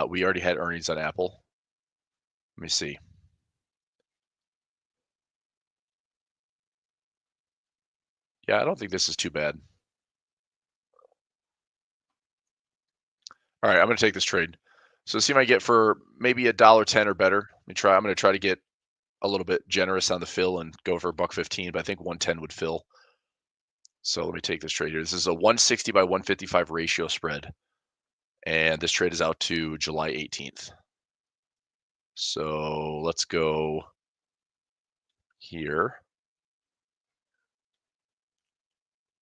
We already had earnings on Apple. Let me see. Yeah, I don't think this is too bad. All right, I'm going to take this trade. So see if I get for maybe $1.10 or better. Let me try. I'm going to try to get a little bit generous on the fill and go for $1.15, but I think 110 would fill. So let me take this trade here. This is a 160 by 155 ratio spread, and this trade is out to July 18th. So let's go here.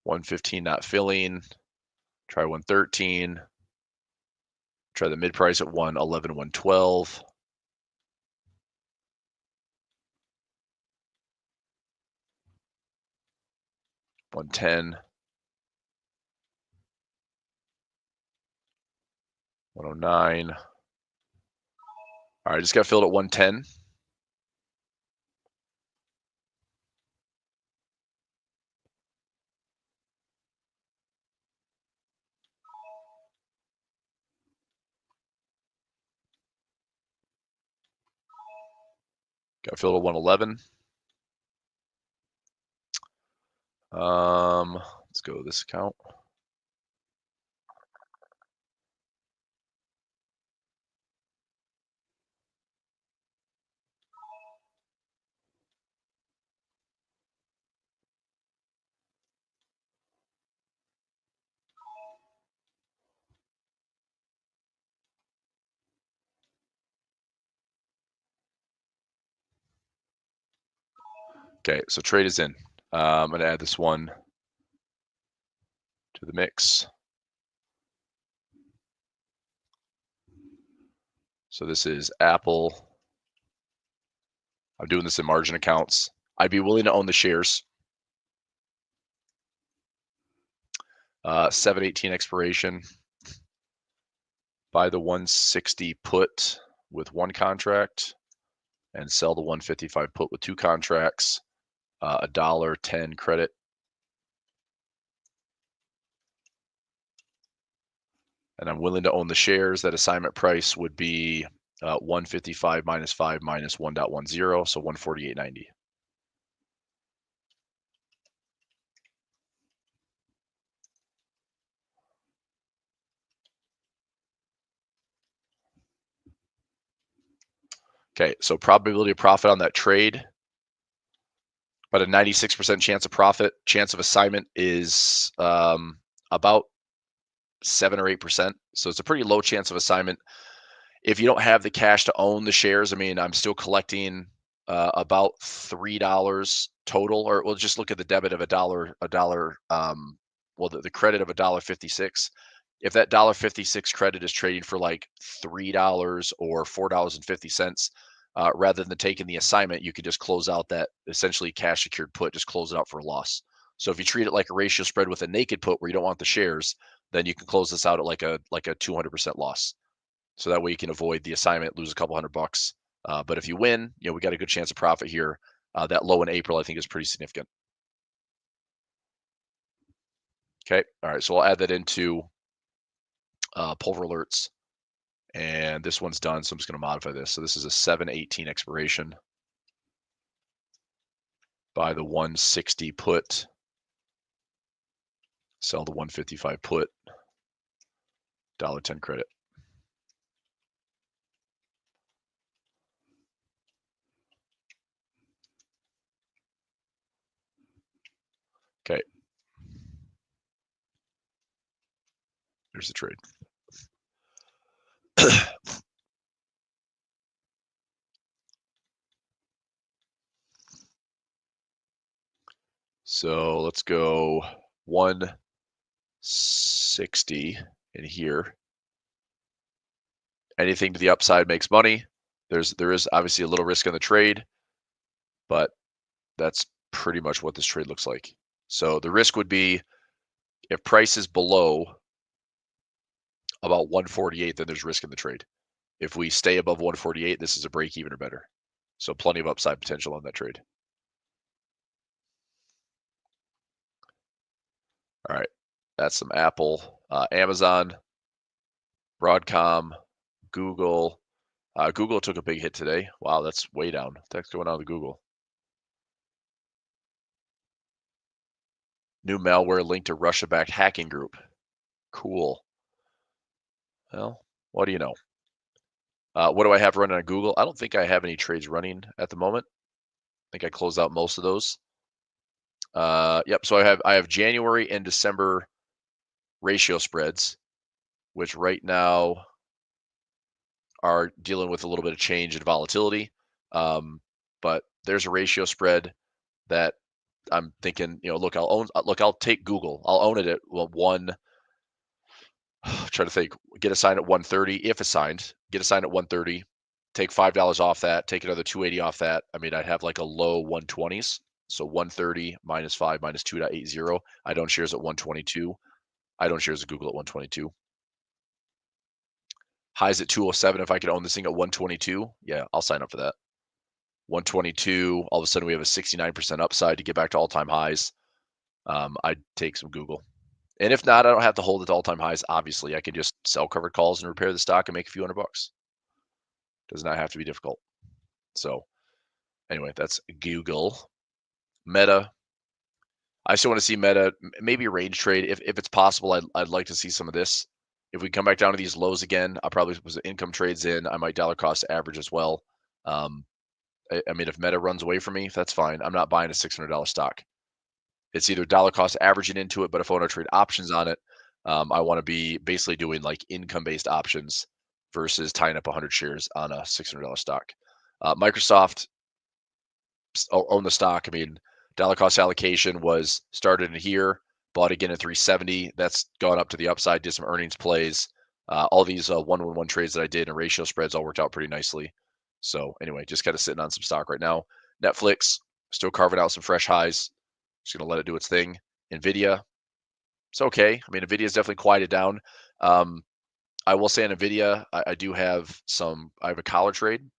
115 not filling. Try 113. Try the mid price at 111, 112. 110. 109. All right, just got filled at 110. Got filled at 111. Let's go to this account. Okay, so trade is in. I'm going to add this one to the mix. So this is Apple. I'm doing this in margin accounts. I'd be willing to own the shares. 7/18 expiration. Buy the 160 put with one contract and sell the 155 put with two contracts. $1.10 credit. And I'm willing to own the shares. That assignment price would be 155 minus 5 minus 1.10, so 148.90. Okay, so probability of profit on that trade, about a 96% chance of profit. Chance of assignment is about 7 or 8%. So it's a pretty low chance of assignment. If you don't have the cash to own the shares, I mean, I'm still collecting about $3 total, or we'll just look at the debit of the credit of $1.56. If that $1.56 credit is trading for like $3 or $4.50, rather than taking the assignment, you could just close out that essentially cash secured put, just close it out for a loss. So if you treat it like a ratio spread with a naked put where you don't want the shares, then you can close this out at like a 200% loss. So that way you can avoid the assignment, lose a couple $100. But if you win, we got a good chance of profit here. That low in April, I think, is pretty significant. Okay. All right. So I'll add that into Pulver alerts. And this one's done. So I'm just going to modify this. So this is a 7/18 expiration. Buy the 160 put. Sell the 155 put. $1.10 credit. Okay. There's the trade. So let's go 160 in here. Anything to the upside makes money. There is obviously a little risk on the trade, but that's pretty much what this trade looks like. So the risk would be if price is below about 148, then there's risk in the trade. If we stay above 148, this is a break even or better. So plenty of upside potential on that trade. All right, that's some Apple, Amazon, Broadcom, Google. Google took a big hit today. Wow, that's way down. What the heck's going on with Google? New malware linked to Russia-backed hacking group. Cool. Well, what do you know? What do I have running on Google? I don't think I have any trades running at the moment. I think I closed out most of those. Yep. So I have January and December ratio spreads, which right now are dealing with a little bit of change and volatility. But there's a ratio spread that I'm thinking, look, I'll take Google. I'll own it at one. Try to think, get assigned at 130 if assigned, get assigned at 130, take $5 off that, take another 280 off that. I mean, I'd have like a low 120s. So 130 minus 5 minus 2.80. I don't shares at 122. I don't shares at Google at 122. Highs at 207. If I could own this thing at 122, yeah, I'll sign up for that. 122, all of a sudden we have a 69% upside to get back to all-time highs. I'd take some Google. And if not, I don't have to hold it to all-time highs. Obviously, I can just sell covered calls and repair the stock and make a few $100. Does not have to be difficult. So anyway, that's Google. Meta. I still want to see Meta, maybe a range trade. If it's possible, I'd like to see some of this. If we come back down to these lows again, I'll probably put income trades in. I might dollar cost average as well. I mean, if Meta runs away from me, that's fine. I'm not buying a $600 stock. It's either dollar cost averaging into it, but if I want to trade options on it, I want to be basically doing like income-based options versus tying up 100 shares on a $600 stock. Microsoft own the stock. I mean, dollar cost allocation was started in here, bought again at 370. That's gone up to the upside. Did some earnings plays. All these 1-1-1 trades that I did and ratio spreads all worked out pretty nicely. So anyway, just kind of sitting on some stock right now. Netflix still carving out some fresh highs. Just gonna let it do its thing. Nvidia, it's okay. I mean, Nvidia's definitely quieted down. I will say on Nvidia, I do have some. I have a collar trade.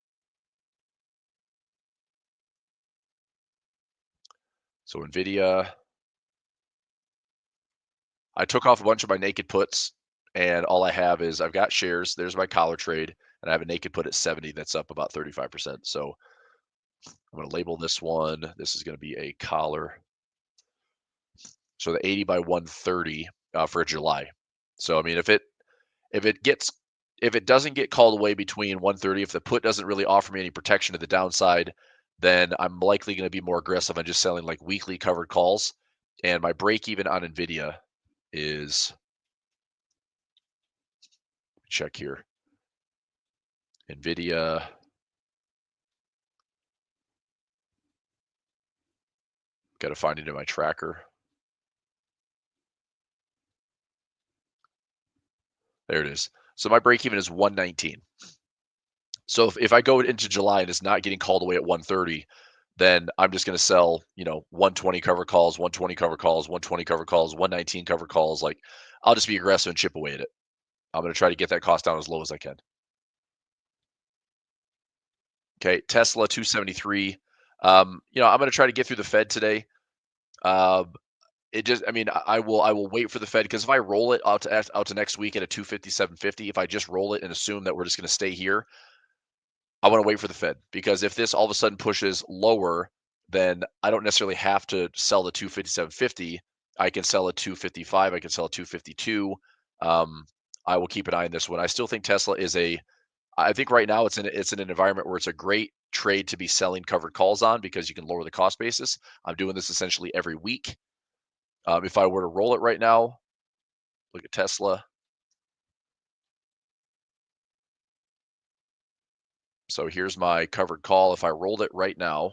So Nvidia, I took off a bunch of my naked puts, and all I have is I've got shares. There's my collar trade, and I have a naked put at 70. That's up about 35%. So I'm going to label this one. This is going to be a collar. So the 80 by 130 for July. So I mean, if it doesn't get called away between 130, if the put doesn't really offer me any protection to the downside, then I'm likely going to be more aggressive on just selling like weekly covered calls. And my break even on Nvidia is, check here. Nvidia. Got to find it in my tracker. There it is. So my break even is 119. So if I go into July and it's not getting called away at 130, then I'm just going to sell, 120 cover calls, 120 cover calls, 120 cover calls, 119 cover calls. Like I'll just be aggressive and chip away at it. I'm going to try to get that cost down as low as I can. Okay, Tesla 273. I'm going to try to get through the Fed today. I will wait for the Fed because if I roll it out to next week at a 257.50, if I just roll it and assume that we're just going to stay here, I want to wait for the Fed because if this all of a sudden pushes lower, then I don't necessarily have to sell the 257.50. I can sell a 255. I can sell a 252. I will keep an eye on this one. I still think Tesla is I think right now it's in an environment where it's a great trade to be selling covered calls on because you can lower the cost basis. I'm doing this essentially every week. If I were to roll it right now, look at Tesla. So here's my covered call. If I rolled it right now,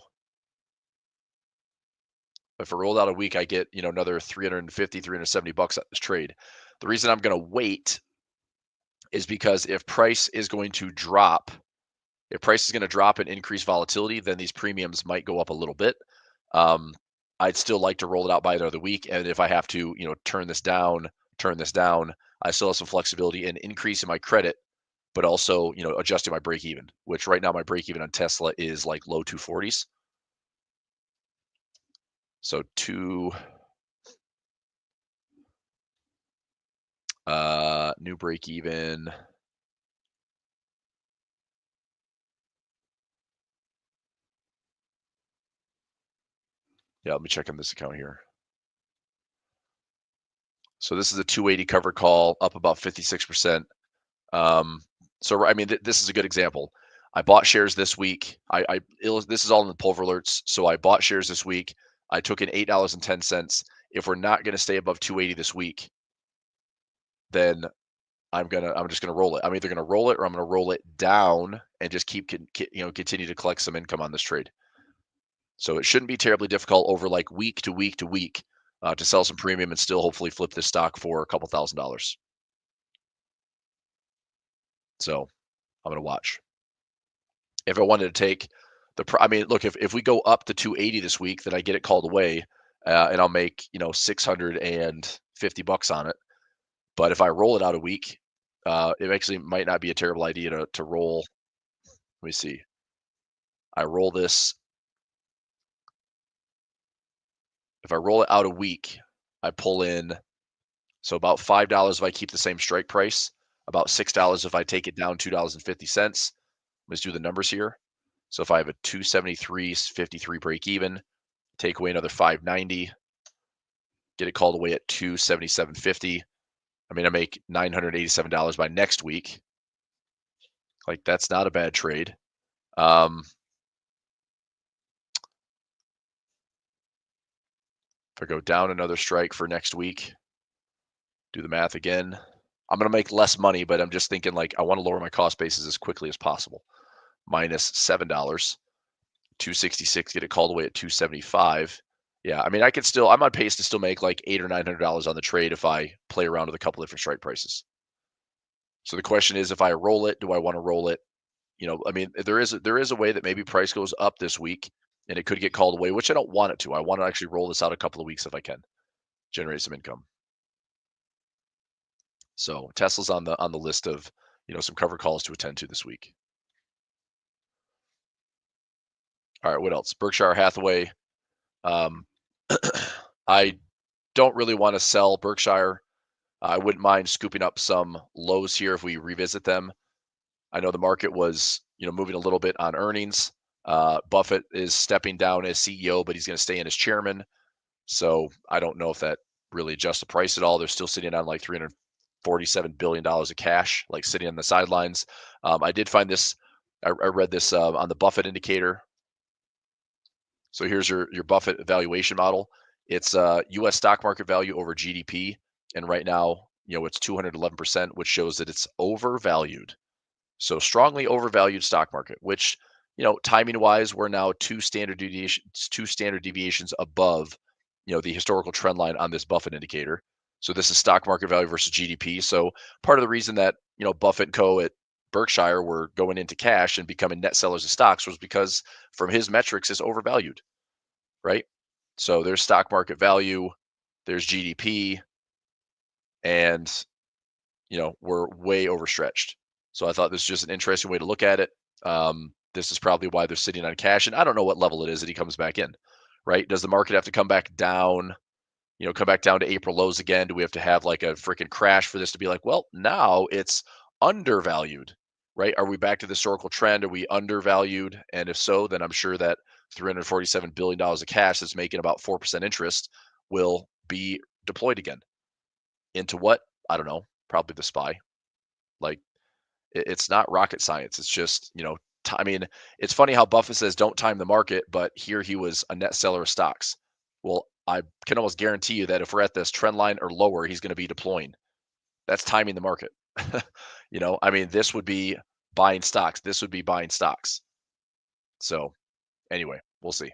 if I rolled out a week, I get, another 350, 370 bucks at this trade. The reason I'm going to wait is because if price is going to drop and increase volatility, then these premiums might go up a little bit. I'd still like to roll it out by another week. And if I have to, turn this down, I still have some flexibility in increasing my credit, but also, adjusting my break even, which right now my break even on Tesla is like low 240s. So New break even. Yeah, let me check on this account here. So this is a 280 covered call, up about 56%. So I mean, this is a good example. I bought shares this week. This is all in the Pulver alerts. So I bought shares this week. I took in $8.10. If we're not going to stay above 280 this week, then I'm just gonna roll it. I'm either gonna roll it or I'm gonna roll it down and just continue to collect some income on this trade. So it shouldn't be terribly difficult over like week to week to week to sell some premium and still hopefully flip this stock for a couple $1,000s. So I'm gonna watch. If I wanted to take I mean, look, if we go up to 280 this week, then I get it called away, and I'll make $650 on it. But if I roll it out a week, it actually might not be a terrible idea to roll. Let me see. I roll this. If I roll it out a week, I pull in about $5 if I keep the same strike price, about $6 if I take it down $2.50. Let's do the numbers here. So if I have a 273.53 break even, take away another 590, get it called away at 277.50. I mean, I make $987 by next week. Like, that's not a bad trade. If I go down another strike for next week, do the math again. I'm going to make less money, but I'm just thinking like I want to lower my cost basis as quickly as possible. Minus $7, 266, get it called away at 275. Yeah, I mean, I'm on pace to still make like $800 or $900 on the trade if I play around with a couple different strike prices. So the question is, if I roll it, do I want to roll it? I mean, there is a way that maybe price goes up this week and it could get called away, which I don't want it to. I want to actually roll this out a couple of weeks if I can, generate some income. So Tesla's on the list of some cover calls to attend to this week. All right, what else? Berkshire Hathaway. I don't really want to sell Berkshire. I wouldn't mind scooping up some lows here if we revisit them. I know the market was moving a little bit on earnings. Buffett is stepping down as CEO, but he's going to stay in as chairman. So I don't know if that really adjusts the price at all. They're still sitting on like $347 billion of cash, like sitting on the sidelines. I did find this. I read this on the Buffett indicator. So here's your Buffett evaluation model. It's U.S. stock market value over GDP, and right now, it's 211%, which shows that it's overvalued. So strongly overvalued stock market, which timing wise, we're now two standard deviations above the historical trend line on this Buffett indicator. So this is stock market value versus GDP. So part of the reason that Buffett and Co. at Berkshire were going into cash and becoming net sellers of stocks was because from his metrics is overvalued, right? So there's stock market value, there's GDP, and we're way overstretched. So I thought this was just an interesting way to look at it. This is probably why they're sitting on cash, and I don't know what level it is that he comes back in, right? Does the market have to come back down? Come back down to April lows again? Do we have to have like a freaking crash for this to be like, well, now it's undervalued, right? Are we back to the historical trend? Are we undervalued? And if so, then I'm sure that $347 billion of cash that's making about 4% interest will be deployed again. Into what? I don't know. Probably the SPY. Like, it's not rocket science. It's just, I mean, it's funny how Buffett says don't time the market, but here he was a net seller of stocks. Well, I can almost guarantee you that if we're at this trend line or lower, he's going to be deploying. That's timing the market. I mean, this would be buying stocks. This would be buying stocks. So anyway, we'll see.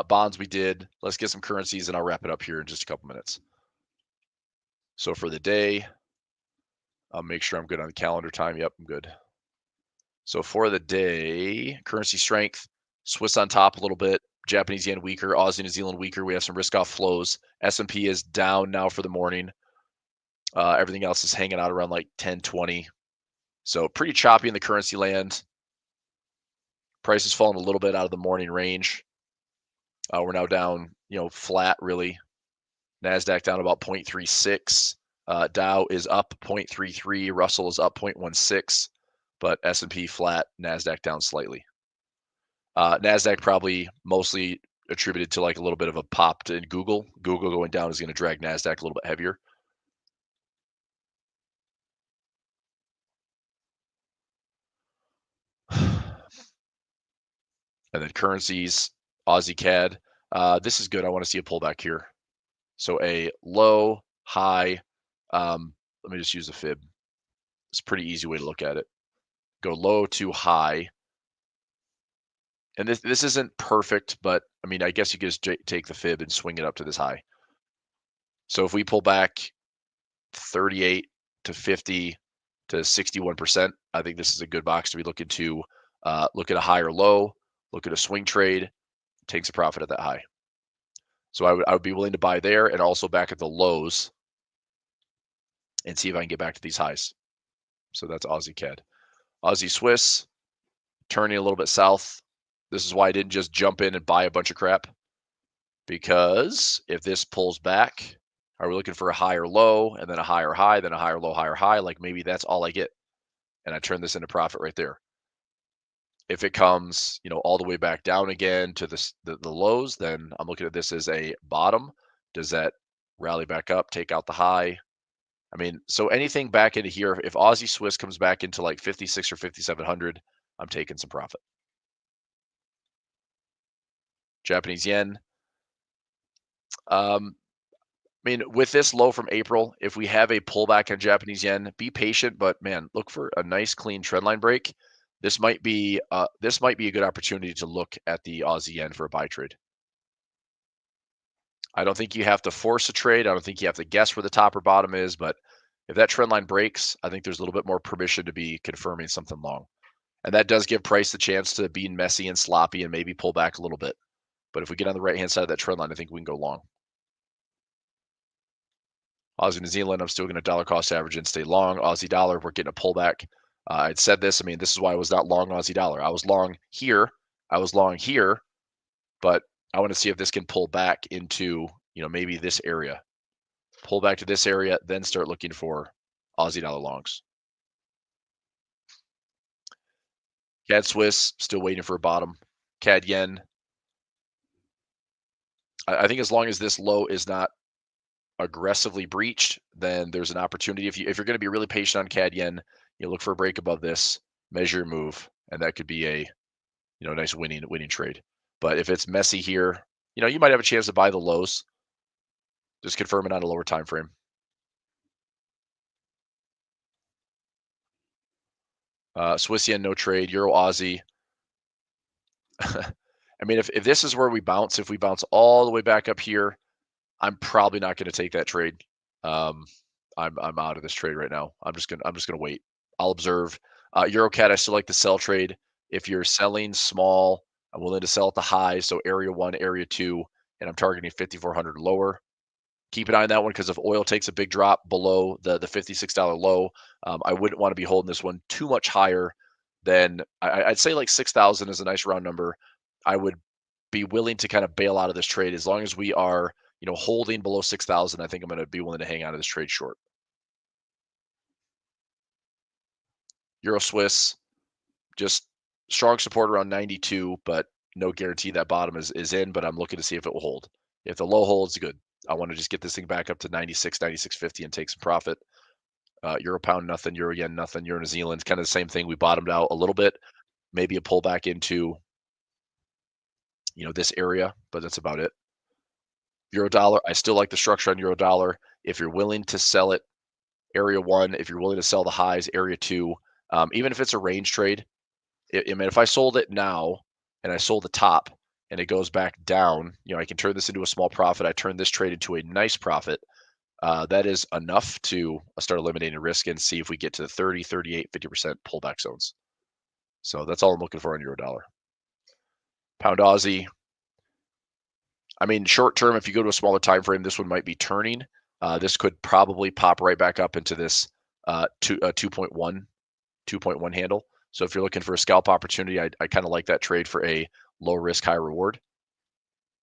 Bonds we did. Let's get some currencies and I'll wrap it up here in just a couple minutes. So for the day, I'll make sure I'm good on the calendar time. Yep, I'm good. So for the day, currency strength, Swiss on top a little bit, Japanese yen weaker, Aussie New Zealand weaker. We have some risk off flows. S&P is down now for the morning. Everything else is hanging out around like 10-20. So pretty choppy in the currency land. Price has fallen a little bit out of the morning range. We're now down, flat really. Nasdaq down about 0.36. Dow is up 0.33. Russell is up 0.16, but S&P flat. Nasdaq down slightly. Nasdaq probably mostly attributed to like a little bit of a pop in Google. Google going down is going to drag Nasdaq a little bit heavier. And then currencies, Aussie CAD. This is good. I want to see a pullback here. So a low, high. Let me just use a fib. It's a pretty easy way to look at it. Go low to high. And this isn't perfect, but I mean, I guess you could just take the fib and swing it up to this high. So if we pull back 38 to 50 to 61%, I think this is a good box to be looking to look at a high or low, look at a swing trade, takes a profit at that high. So I would be willing to buy there and also back at the lows and see if I can get back to these highs. So that's Aussie CAD. Aussie Swiss, turning a little bit south. This is why I didn't just jump in and buy a bunch of crap. Because if this pulls back, are we looking for a higher low and then a higher high, then a higher low, higher high? Like maybe that's all I get. And I turn this into profit right there. If it comes, all the way back down again to the lows, then I'm looking at this as a bottom. Does that rally back up, take out the high? I mean, so anything back into here, if Aussie Swiss comes back into like 56 or 5,700, I'm taking some profit. Japanese yen. I mean, with this low from April, if we have a pullback on Japanese yen, be patient, but man, look for a nice clean trendline break. This might be a good opportunity to look at the Aussie yen for a buy trade. I don't think you have to force a trade. I don't think you have to guess where the top or bottom is, but if that trend line breaks, I think there's a little bit more permission to be confirming something long. And that does give price the chance to be messy and sloppy and maybe pull back a little bit. But if we get on the right-hand side of that trend line, I think we can go long. Aussie New Zealand, I'm still going to dollar cost average and stay long. Aussie dollar, we're getting a pullback. I'd said this. I mean, this is why I was not long Aussie dollar. I was long here. I was long here. But I want to see if this can pull back into, maybe this area. Pull back to this area, then start looking for Aussie dollar longs. CAD Swiss, still waiting for a bottom. CAD yen. I think as long as this low is not aggressively breached, then there's an opportunity. If you're going to be really patient on CAD yen, look for a break above this, measure your move, and that could be a nice winning trade. But if it's messy here, you might have a chance to buy the lows. Just confirm it on a lower time frame. Swiss yen, no trade. Euro Aussie. I mean, if this is where we bounce, if we bounce all the way back up here, I'm probably not going to take that trade. I'm out of this trade right now. I'm just gonna wait. I'll observe. Euro CAD, I still like the sell trade. If you're selling small, I'm willing to sell at the high. So area 1, area 2, and I'm targeting 5,400 lower. Keep an eye on that one because if oil takes a big drop below the $56 low, I wouldn't want to be holding this one too much higher than I'd say like 6,000 is a nice round number. I would be willing to kind of bail out of this trade as long as we are, holding below 6,000. I think I'm going to be willing to hang out of this trade short. Euro Swiss, just strong support around 92, but no guarantee that bottom is in. But I'm looking to see if it will hold. If the low holds, good. I want to just get this thing back up to 96, 96.50 and take some profit. Euro pound, nothing. Euro yen, nothing. Euro New Zealand, kind of the same thing. We bottomed out a little bit. Maybe a pullback into, this area, but that's about it. Euro dollar, I still like the structure on euro dollar. If you're willing to sell it, area 1. If you're willing to sell the highs, area 2. Even if it's a range trade, I mean, if I sold it now and I sold the top and it goes back down, I can turn this into a small profit. I turn this trade into a nice profit. That is enough to start eliminating risk and see if we get to the 30, 38, 50% pullback zones. So that's all I'm looking for on euro dollar. Pound Aussie. I mean, short term, if you go to a smaller time frame, this one might be turning. This could probably pop right back up into this 2.1 handle. So if you're looking for a scalp opportunity, I kind of like that trade for a low risk, high reward.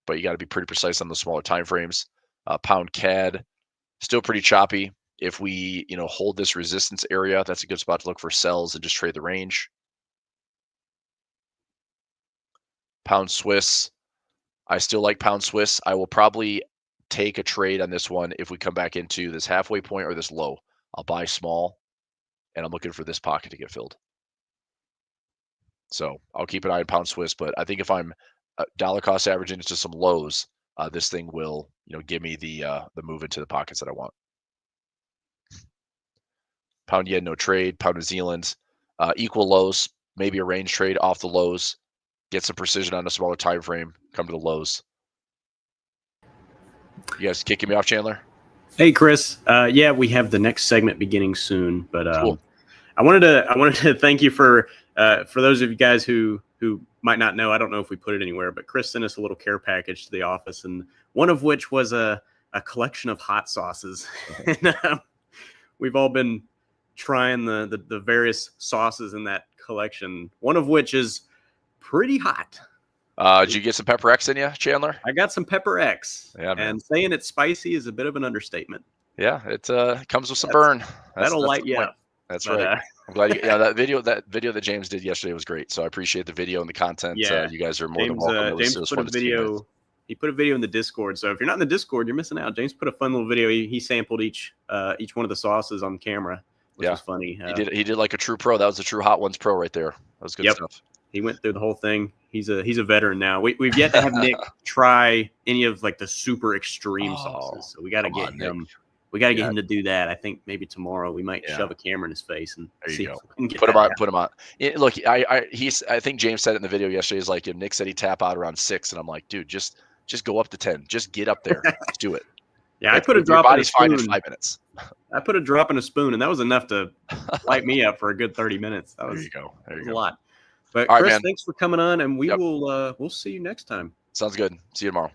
But you got to be pretty precise on the smaller time frames. Pound CAD, still pretty choppy. If we, hold this resistance area, that's a good spot to look for sells and just trade the range. Pound Swiss, I still like Pound Swiss. I will probably take a trade on this one if we come back into this halfway point or this low. I'll buy small, and I'm looking for this pocket to get filled. So I'll keep an eye on Pound Swiss, but I think if I'm dollar cost averaging into some lows, this thing will, give me the move into the pockets that I want. Pound yen, no trade. Pound New Zealand, equal lows, maybe a range trade off the lows. Get some precision on a smaller time frame. Come to the lows. You guys kicking me off, Chandler? Hey, Chris. Yeah, we have the next segment beginning soon, but Cool. I wanted to thank you for those of you guys who might not know. I don't know if we put it anywhere, but Chris sent us a little care package to the office, and one of which was a collection of hot sauces. And we've all been trying the various sauces in that collection. One of which is pretty hot. Did you get some Pepper X in you, Chandler? I got some Pepper X. Yeah, man. And saying it's spicy is a bit of an understatement. Yeah, it comes with some burn. That'll light you up. That's right. I'm glad. That video that James did yesterday was great. So I appreciate the video and the content. Yeah, you guys are more than welcome. James put a video. He put a video in the Discord. So if you're not in the Discord, you're missing out. James put a fun little video. He sampled each one of the sauces on camera, which was funny. He did like a true pro. That was a true Hot Ones pro right there. That was good stuff. He went through the whole thing. He's a veteran now. We've yet to have Nick try any of like the super extreme sauces. So we got to get him. Nick. We got to get him to do that. I think maybe tomorrow we might shove a camera in his face and see if we can get put him on. Look, I think James said it in the video yesterday. He's like, Nick said he tap out around 6, and I'm like, dude, just go up to 10. Just get up there. Let's do it. Yeah, I put a drop in a spoon. Fine in 5 minutes. I put a drop in a spoon, and that was enough to light me up for a good 30 minutes. That was, there you go. There you go. A lot. But all Chris, right, thanks for coming on, and we'll see you next time. Sounds good. See you tomorrow.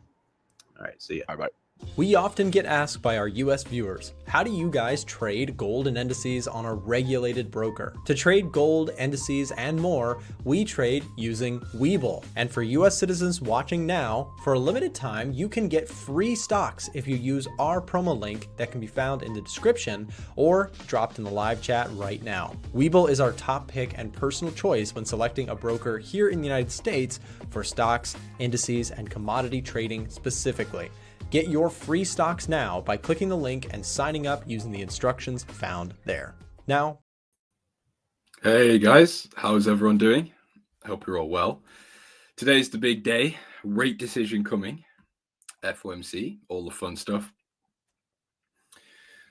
All right, see you. All right, bye. We often get asked by our US viewers, how do you guys trade gold and indices on a regulated broker? To trade gold, indices, and more, we trade using Webull. And for US citizens watching now, for a limited time, you can get free stocks if you use our promo link that can be found in the description or dropped in the live chat right now. Webull is our top pick and personal choice when selecting a broker here in the United States for stocks, indices, and commodity trading specifically. Get your free stocks now by clicking the link and signing up using the instructions found there. Now, hey guys, how's everyone doing? I hope you're all well. Today's the big day. Rate decision coming. FOMC, all the fun stuff.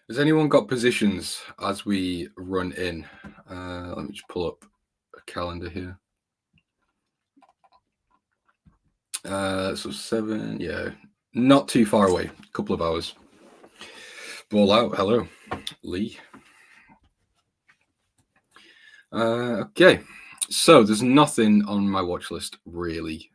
Has anyone got positions as we run in? Let me just pull up a calendar here. So 7, yeah. Not too far away, a couple of hours. Ball out, hello, Lee. Okay, so there's nothing on my watch list really.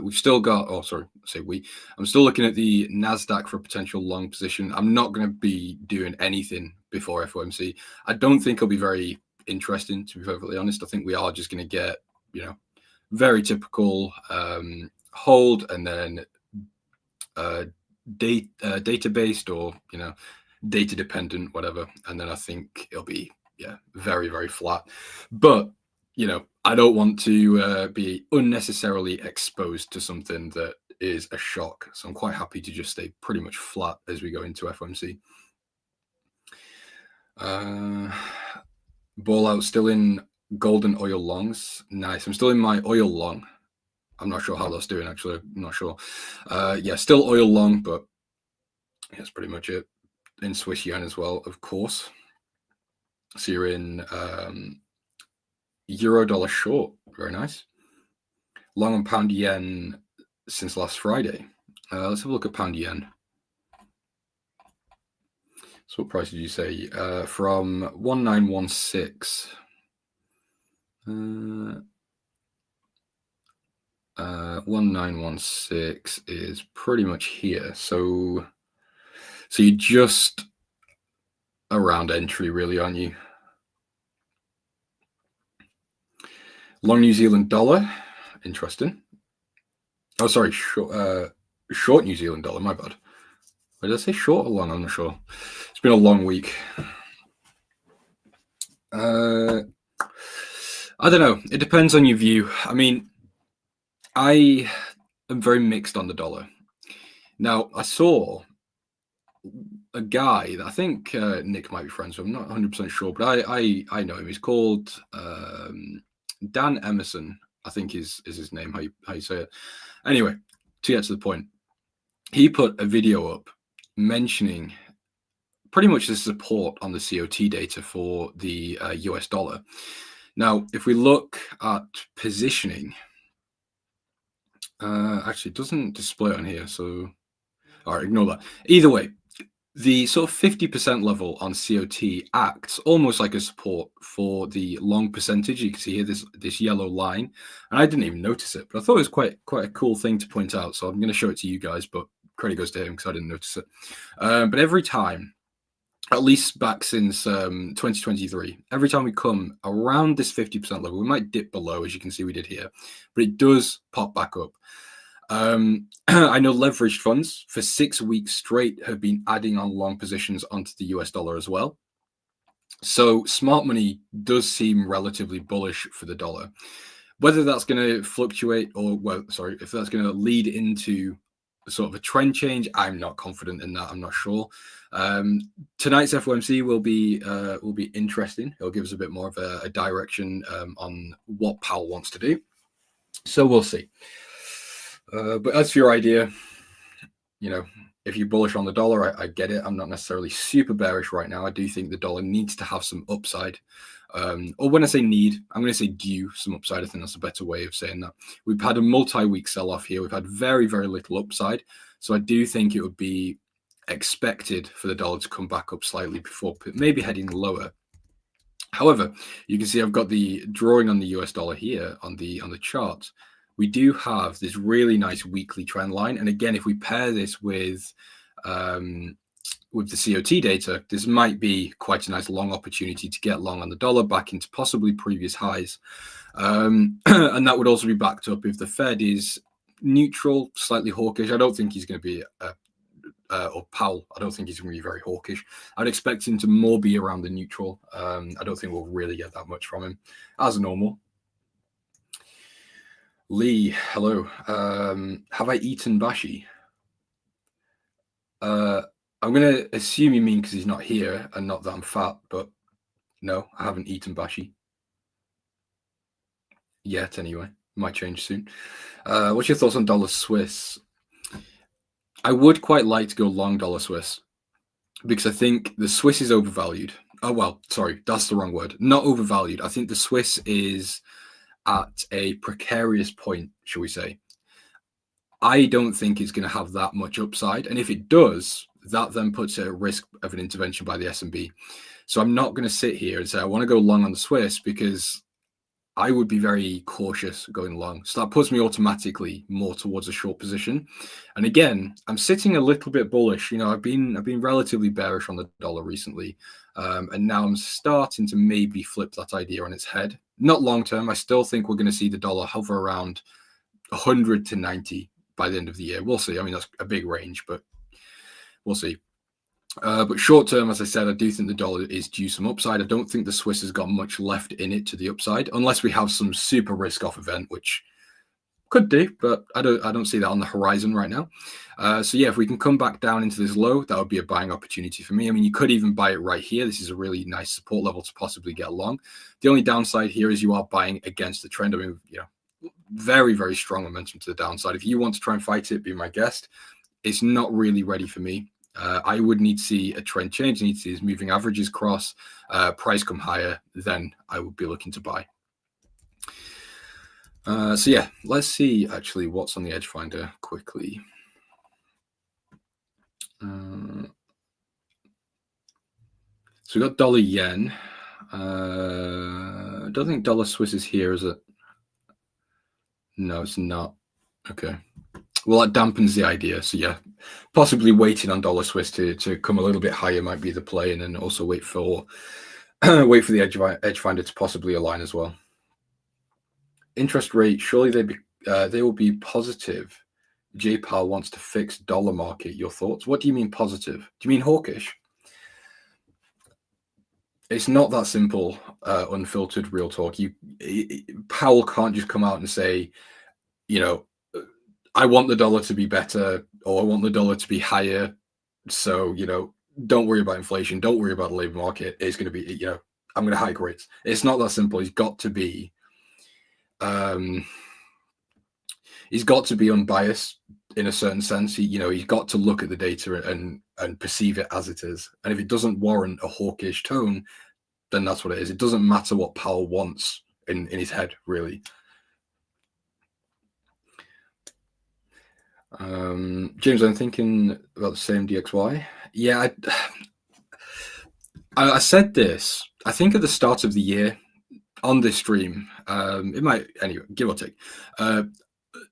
We've still got, I'm still looking at the Nasdaq for a potential long position. I'm not going to be doing anything before FOMC. I don't think it'll be very interesting, to be perfectly honest. I think we are just going to get, very typical hold and then data-based or data dependent, whatever, and then I think it'll be very, very flat. But I don't want to be unnecessarily exposed to something that is a shock, so I'm quite happy to just stay pretty much flat as we go into FOMC. Ball out, still in golden oil longs. Nice. I'm still in my oil long. I'm not sure how that's doing, actually. I'm not sure. Still oil long, but that's pretty much it. In Swiss yen as well, of course. So you're in euro dollar short. Very nice. Long on pound yen since last Friday. Let's have a look at pound yen. So what price did you say? From 1916. 1916 is pretty much here. So you're just around entry, really, aren't you? Long New Zealand dollar, interesting. Oh, sorry, short New Zealand dollar. My bad. Did I say short or long? I'm not sure. It's been a long week. I don't know. It depends on your view. I mean, I am very mixed on the dollar. Now, I saw a guy that I think Nick might be friends with. I'm not 100% sure, but I know him. He's called Dan Emerson, I think is his name, how you say it. Anyway, to get to the point, he put a video up mentioning pretty much the support on the COT data for the US dollar. Now, if we look at positioning, actually, it doesn't display on here, so all right, ignore that. Either way, the sort of 50% level on COT acts almost like a support for the long percentage. You can see here this yellow line, and I didn't even notice it, but I thought it was quite a cool thing to point out. So I'm going to show it to you guys, but credit goes to him because I didn't notice it. But every time, at least back since 2023, every time we come around this 50% level, we might dip below, as you can see we did here, but it does pop back up. I know leveraged funds for 6 weeks straight have been adding on long positions onto the US dollar as well. So smart money does seem relatively bullish for the dollar. Whether that's going to fluctuate or, if that's going to lead into sort of a trend change, I'm not confident in that. I'm not sure. Tonight's FOMC will be interesting. It'll give us a bit more of a direction on what Powell wants to do. So we'll see. But as for your idea, if you're bullish on the dollar, I get it. I'm not necessarily super bearish right now. I do think the dollar needs to have some upside. Or when I say need, I'm going to say due some upside. I think that's a better way of saying that. We've had a multi-week sell-off here. We've had very, very little upside. So I do think it would be expected for the dollar to come back up slightly before maybe heading lower. However, you can see I've got the drawing on the US dollar here on the chart. We do have this really nice weekly trend line. And again, if we pair this with the COT data, this might be quite a nice long opportunity to get long on the dollar back into possibly previous highs. And that would also be backed up if the Fed is neutral, slightly hawkish. I don't think he's going to be, or Powell, I don't think he's going to be very hawkish. I'd expect him to more be around the neutral. I don't think we'll really get that much from him as normal. Lee, hello. Have I eaten Bashi? I'm going to assume you mean because he's not here and not that I'm fat, but no, I haven't eaten Bashi. Yet, anyway. Might change soon. What's your thoughts on dollar Swiss? I would quite like to go long dollar Swiss because I think the Swiss is overvalued. Oh, well, sorry, that's the wrong word. Not overvalued. I think the Swiss is at a precarious point, shall we say. I don't think it's going to have that much upside. And if it does, that then puts it at risk of an intervention by the S&B. So I'm not going to sit here and say, I want to go long on the Swiss because I would be very cautious going long. So that puts me automatically more towards a short position. And again, I'm sitting a little bit bullish. I've been relatively bearish on the dollar recently. And now I'm starting to maybe flip that idea on its head. Not long term. I still think we're going to see the dollar hover around 100 to 90 by the end of the year. We'll see. I mean, that's a big range, but we'll see. But short term, as I said, I do think the dollar is due some upside. I don't think the Swiss has got much left in it to the upside, unless we have some super risk-off event, which could do, but I don't see that on the horizon right now. So yeah, if we can come back down into this low, that would be a buying opportunity for me. I mean, you could even buy it right here. This is a really nice support level to possibly get long. The only downside here is you are buying against the trend. I mean, very, very strong momentum to the downside. If you want to try and fight it, be my guest. It's not really ready for me. I would need to see a trend change. I need to see his moving averages cross, price come higher, then I would be looking to buy. So yeah, let's see actually what's on the Edge Finder quickly. So we got dollar yen. I don't think dollar Swiss is here, is it? No, it's not. Okay. Well, that dampens the idea. So yeah, possibly waiting on dollar Swiss to come a little bit higher might be the play, and then also wait for the Edge Finder to possibly align as well. Interest rate, surely they will be positive Jay Powell wants to fix dollar market. Your thoughts? What do you mean positive? Do you mean hawkish? It's not that simple, unfiltered real talk. Powell can't just come out and say, you know, I want the dollar to be better, or I want the dollar to be higher. So, you know, don't worry about inflation. Don't worry about the labor market. It's going to be, you know, I'm going to hike rates. It's not that simple. He's got to be unbiased in a certain sense. He's got to look at the data and perceive it as it is. And if it doesn't warrant a hawkish tone, then that's what it is. It doesn't matter what Powell wants in his head, really. James, I'm thinking about the same DXY. Yeah, I said this, I think at the start of the year on this stream. It might, anyway, give or take.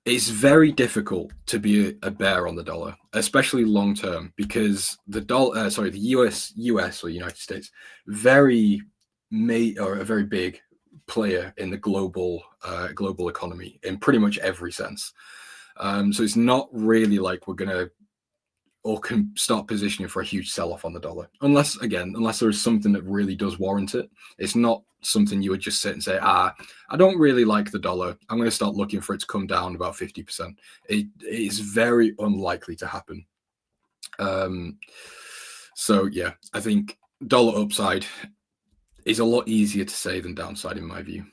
It's very difficult to be a bear on the dollar, especially long term, because the US or United States, a very big player in the global economy in pretty much every sense. So it's not really like we're gonna or can start positioning for a huge sell-off on the dollar, unless there is something that really does warrant it. It's not something you would just sit and say, I don't really like the dollar, I'm going to start looking for it to come down about 50%. It is very unlikely to happen. So yeah, I think dollar upside is a lot easier to say than downside in my view.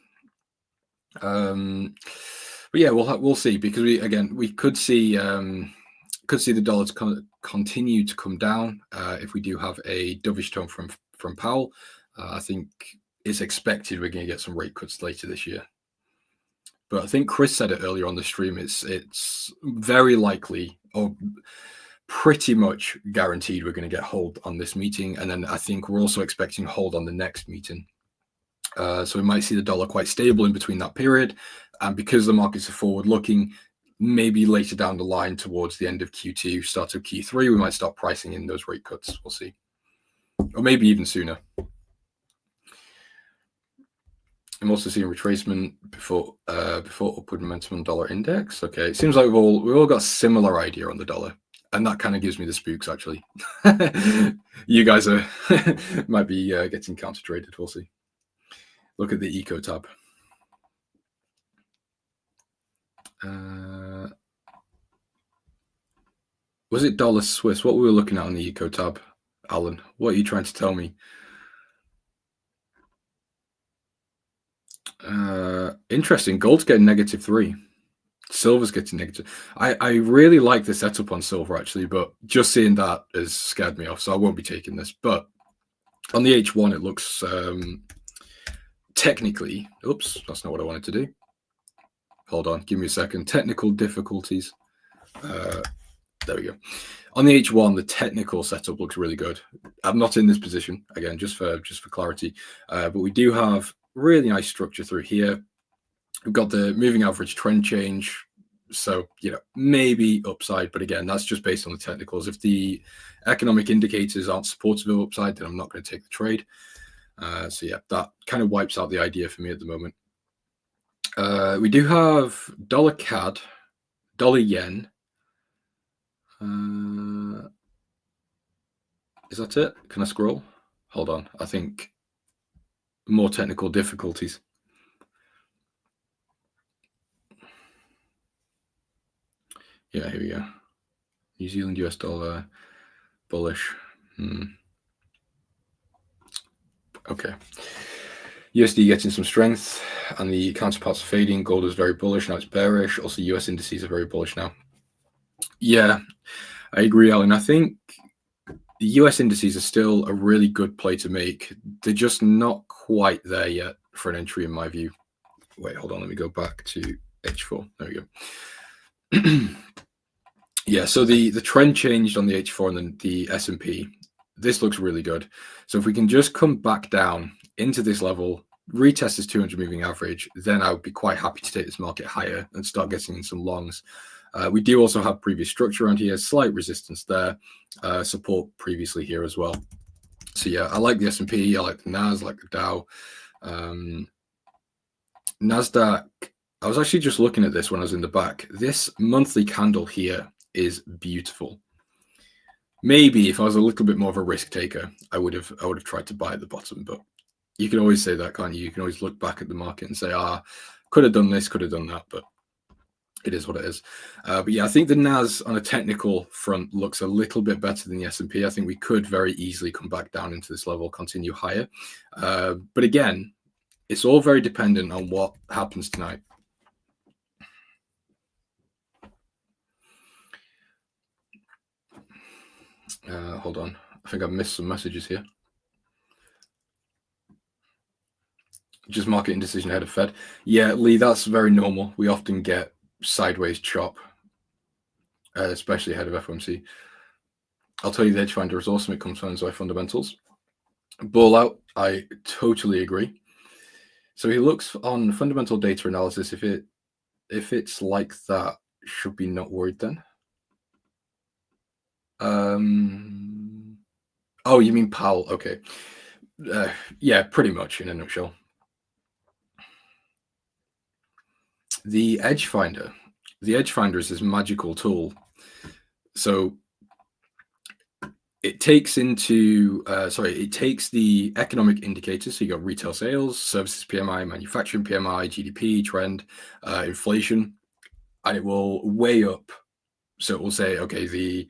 But yeah, we'll see, because we could see the dollar to continue to come down if we do have a dovish tone from Powell. I think it's expected we're going to get some rate cuts later this year. But I think Chris said it earlier on the stream. It's very likely, or pretty much guaranteed, we're going to get hold on this meeting, and then I think we're also expecting hold on the next meeting. So we might see the dollar quite stable in between that period, and because the markets are forward-looking, maybe later down the line towards the end of Q2, start of Q3, we might start pricing in those rate cuts. We'll see, or maybe even sooner. I'm also seeing retracement before upward momentum on dollar index. Okay, it seems like we've all got a similar idea on the dollar, and that kind of gives me the spooks actually. You guys are might be getting counter traded. We'll see. Look at the eco tab. Was it dollar Swiss? What we were looking at on the eco tab, Alan? What are you trying to tell me? Interesting. Gold's getting -3. Silver's getting negative. I really like the setup on silver actually, but just seeing that has scared me off, so I won't be taking this. But on the H1, it looks technically. Oops, that's not what I wanted to do. Hold on, give me a second. Technical difficulties. There we go. On the H1, the technical setup looks really good. I'm not in this position again, just for clarity, but we do have really nice structure through here. We've got the moving average trend change, so maybe upside, but again, that's just based on the technicals. If the economic indicators aren't supportive of upside, then I'm not going to take the trade. So yeah, that kind of wipes out the idea for me at the moment. We do have dollar CAD, dollar yen. Is that it? Can I scroll? Hold on. I think more technical difficulties. Yeah, here we go. New Zealand US dollar bullish. Okay. USD getting some strength, and the counterparts are fading. Gold is very bullish now; it's bearish. Also, US indices are very bullish now. Yeah, I agree, Alan. I think the US indices are still a really good play to make. They're just not quite there yet for an entry, in my view. Wait, hold on. Let me go back to H4. There we go. Yeah, so the trend changed on the H4 and then the S&P. This looks really good. So if we can just come back down into this level, retest this 200 moving average, then I would be quite happy to take this market higher and start getting in some longs. We do also have previous structure around here, slight resistance there, support previously here as well. So yeah, I like the S&P, I like the NAS, I like the Dow. Nasdaq, I was actually just looking at this when I was in the back. This monthly candle here is beautiful. Maybe if I was a little bit more of a risk taker, I would have tried to buy at the bottom, but you can always say that, can't you? You can always look back at the market and say, could have done this, could have done that, but it is what it is. But yeah, I think the NAS on a technical front looks a little bit better than the S&P. I think we could very easily come back down into this level, continue higher. But again, it's all very dependent on what happens tonight. Hold on. I think I've missed some messages here. Just market indecision ahead of Fed. Yeah, Lee, that's very normal. We often get sideways chop, especially ahead of FOMC. I'll tell you the edge finder is awesome. It confirms by fundamentals. Ball out, I totally agree. So he looks on fundamental data analysis. If it's like that, should be not worried then. Oh, you mean Powell? Okay. Yeah, pretty much in a nutshell. The edge finder is this magical tool. So it takes it takes the economic indicators. So you got retail sales, services PMI, manufacturing PMI, GDP trend, inflation, and it will weigh up. So it will say, okay, the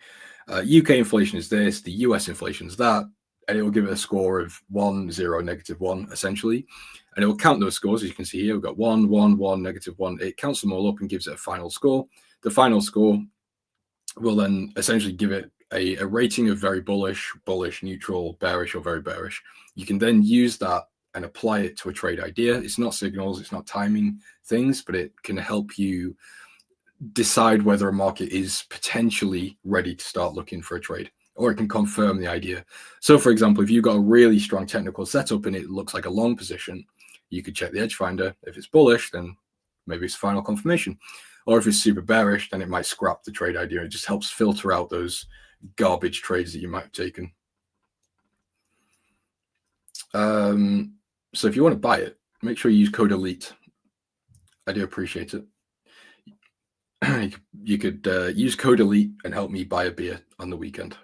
UK inflation is this, the US inflation is that, and it will give it a score of 1, 0, -1, essentially. And it will count those scores. As you can see here, we've got 1, 1, 1, -1. It counts them all up and gives it a final score. The final score will then essentially give it a rating of very bullish, neutral, bearish, or very bearish. You can then use that and apply it to a trade idea. It's not signals, it's not timing things, but it can help you decide whether a market is potentially ready to start looking for a trade, or it can confirm the idea. So for example, if you've got a really strong technical setup and it looks like a long position, you could check the edge finder. If it's bullish, then maybe it's final confirmation. Or if it's super bearish, then it might scrap the trade idea. It just helps filter out those garbage trades that you might have taken. So if you want to buy it, make sure you use code ELITE. I do appreciate it. You could use code ELITE and help me buy a beer on the weekend.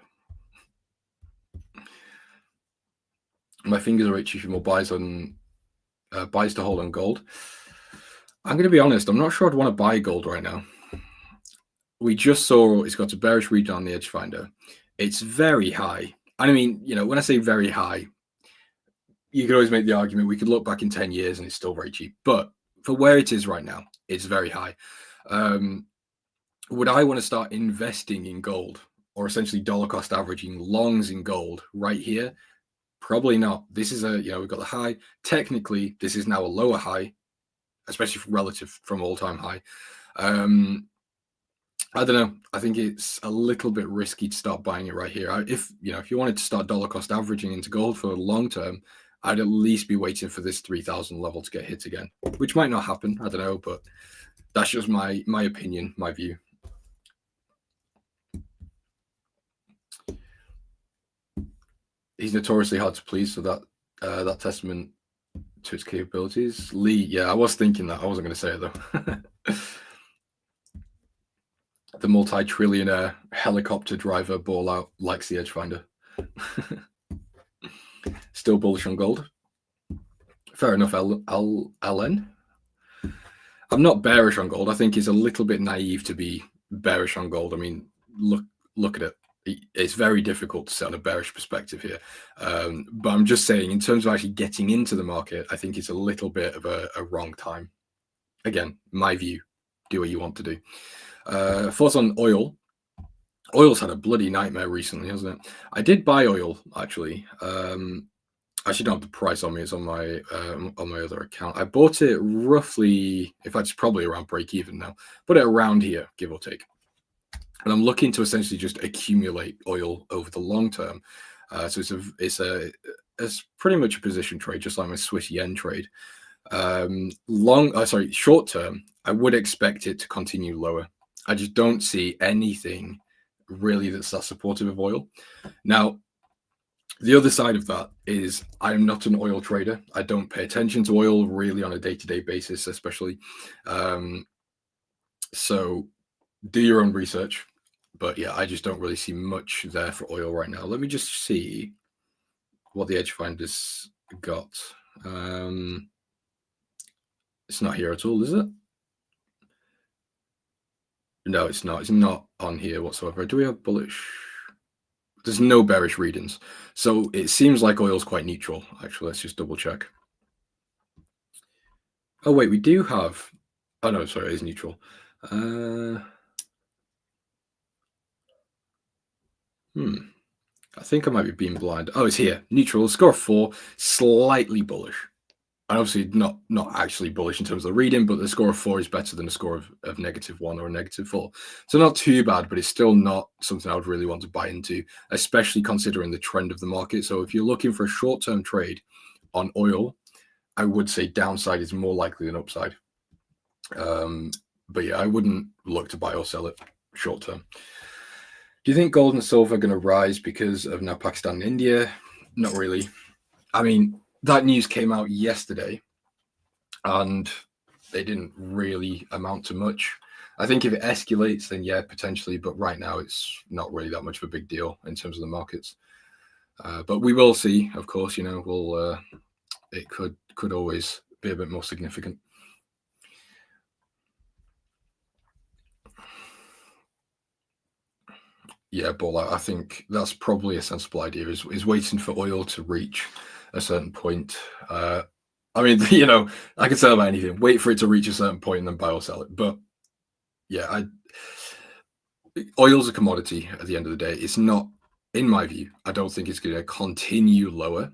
My fingers are itchy for more buys on buys to hold on gold. I'm going to be honest, I'm not sure I'd want to buy gold right now. We just saw it's got a bearish region on the edge finder. It's very high. I mean, you know, when I say very high, you could always make the argument we could look back in 10 years and it's still very cheap. But for where it is right now, it's very high. Would I want to start investing in gold, or essentially dollar cost averaging longs in gold right here? Probably not. This is we've got the high. Technically, this is now a lower high, especially relative from all-time high. I don't know. I think it's a little bit risky to start buying it right here. If you wanted to start dollar cost averaging into gold for the long term, I'd at least be waiting for this 3,000 level to get hit again, which might not happen. I don't know, but that's just my opinion, my view. He's notoriously hard to please, so that testament to its capabilities. Lee, yeah, I was thinking that. I wasn't going to say it though. The multi-trillionaire helicopter driver ball out likes the edge finder. Still bullish on gold. Fair enough, LN. I'm not bearish on gold. I think it's a little bit naive to be bearish on gold. I mean, look at it. It's very difficult to set on a bearish perspective here. But I'm just saying, in terms of actually getting into the market, I think it's a little bit of a wrong time. Again, my view. Do what you want to do. Thoughts on oil. Oil's had a bloody nightmare recently, hasn't it? I did buy oil, actually. I actually don't have the price on me. It's on my other account. I bought it roughly, in fact, it's probably around break even now. Put it around here, give or take. And I'm looking to essentially just accumulate oil over the long term. So it's pretty much a position trade, just like my Swiss yen trade. Short term, I would expect it to continue lower. I just don't see anything really that's that supportive of oil. Now, The other side of that is I'm not an oil trader. I don't pay attention to oil really on a day-to-day basis, especially. So do your own research. But yeah, I just don't really see much there for oil right now. Let me just see what the edge finders got. It's not here at all, is it? No, it's not. It's not on here whatsoever. Do we have bullish? There's no bearish readings. So it seems like oil's quite neutral. Actually, let's just double check. Oh, wait, we do have... Oh, no, sorry, it is neutral. I think I might be being blind. Oh, it's here. Neutral, score of 4, slightly bullish. And obviously not actually bullish in terms of the reading, but the score of 4 is better than a score of -1 or a -4. So not too bad, but it's still not something I would really want to buy into, especially considering the trend of the market. So if you're looking for a short-term trade on oil, I would say downside is more likely than upside. But yeah, I wouldn't look to buy or sell it short-term. Do you think gold and silver are going to rise because of now Pakistan and India? Not really. I mean, that news came out yesterday and they didn't really amount to much. I think if it escalates, then yeah, potentially. But right now, it's not really that much of a big deal in terms of the markets. But we will see, of course, you know, it could always be a bit more significant. Yeah, but I think that's probably a sensible idea, is waiting for oil to reach a certain point. I mean, you know, I can say about anything. Wait for it to reach a certain point and then buy or sell it. But yeah, oil's a commodity at the end of the day. It's not, in my view, I don't think it's going to continue lower.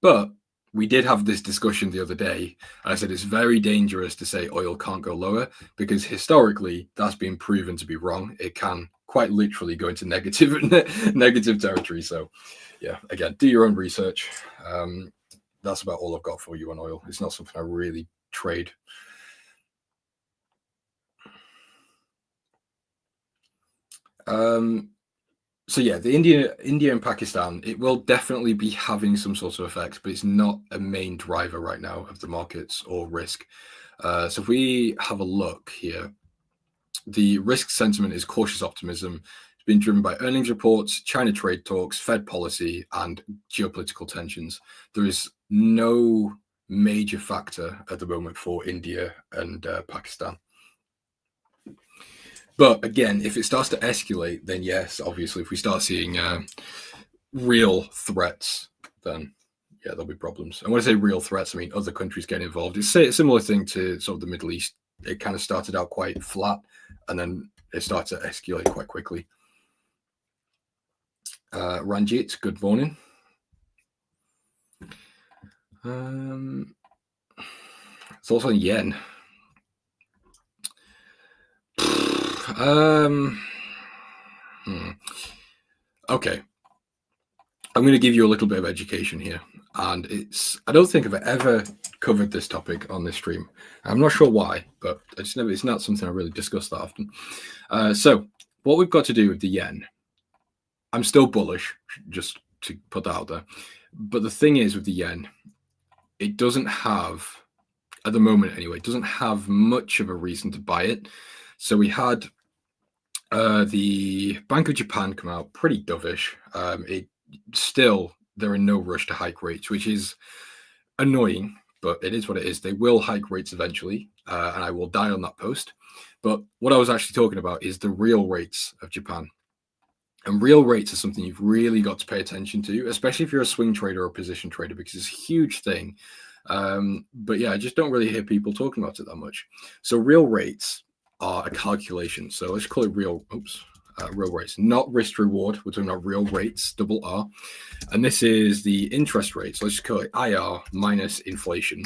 But we did have this discussion the other day, and I said it's very dangerous to say oil can't go lower because historically that's been proven to be wrong. It can quite literally go into negative territory. So yeah, again, do your own research. That's about all I've got for you on oil. It's not something I really trade. So yeah, the India and Pakistan, it will definitely be having some sort of effects, but it's not a main driver right now of the markets or risk. So if we have a look here, the risk sentiment is cautious optimism. It's been driven by earnings reports, China trade talks, Fed policy, and geopolitical tensions. There is no major factor at the moment for India and Pakistan. But again, if it starts to escalate, then yes, obviously, if we start seeing real threats, then yeah, there'll be problems. And when I say real threats, I mean other countries getting involved. It's a similar thing to sort of the Middle East. It kind of started out quite flat, and then it started to escalate quite quickly. Ranjit, good morning. Thoughts on yen? Okay. I'm going to give you a little bit of education here. And I don't think I've ever covered this topic on this stream. I'm not sure why, but it's not something I really discuss that often. So what we've got to do with the yen, I'm still bullish, just to put that out there. But the thing is with the yen, it doesn't have, at the moment anyway, it doesn't have much of a reason to buy it. So we had the Bank of Japan come out pretty dovish. They're in no rush to hike rates, which is annoying, but it is what it is. They will hike rates eventually, and I will die on that post. But what I was actually talking about is the real rates of Japan. And real rates are something you've really got to pay attention to, especially if you're a swing trader or a position trader, because it's a huge thing. But yeah, I just don't really hear people talking about it that much. So real rates are a calculation. So let's call it real rates, not risk reward. We're talking about real rates, double R. And this is the interest rate. So let's just call it IR minus inflation.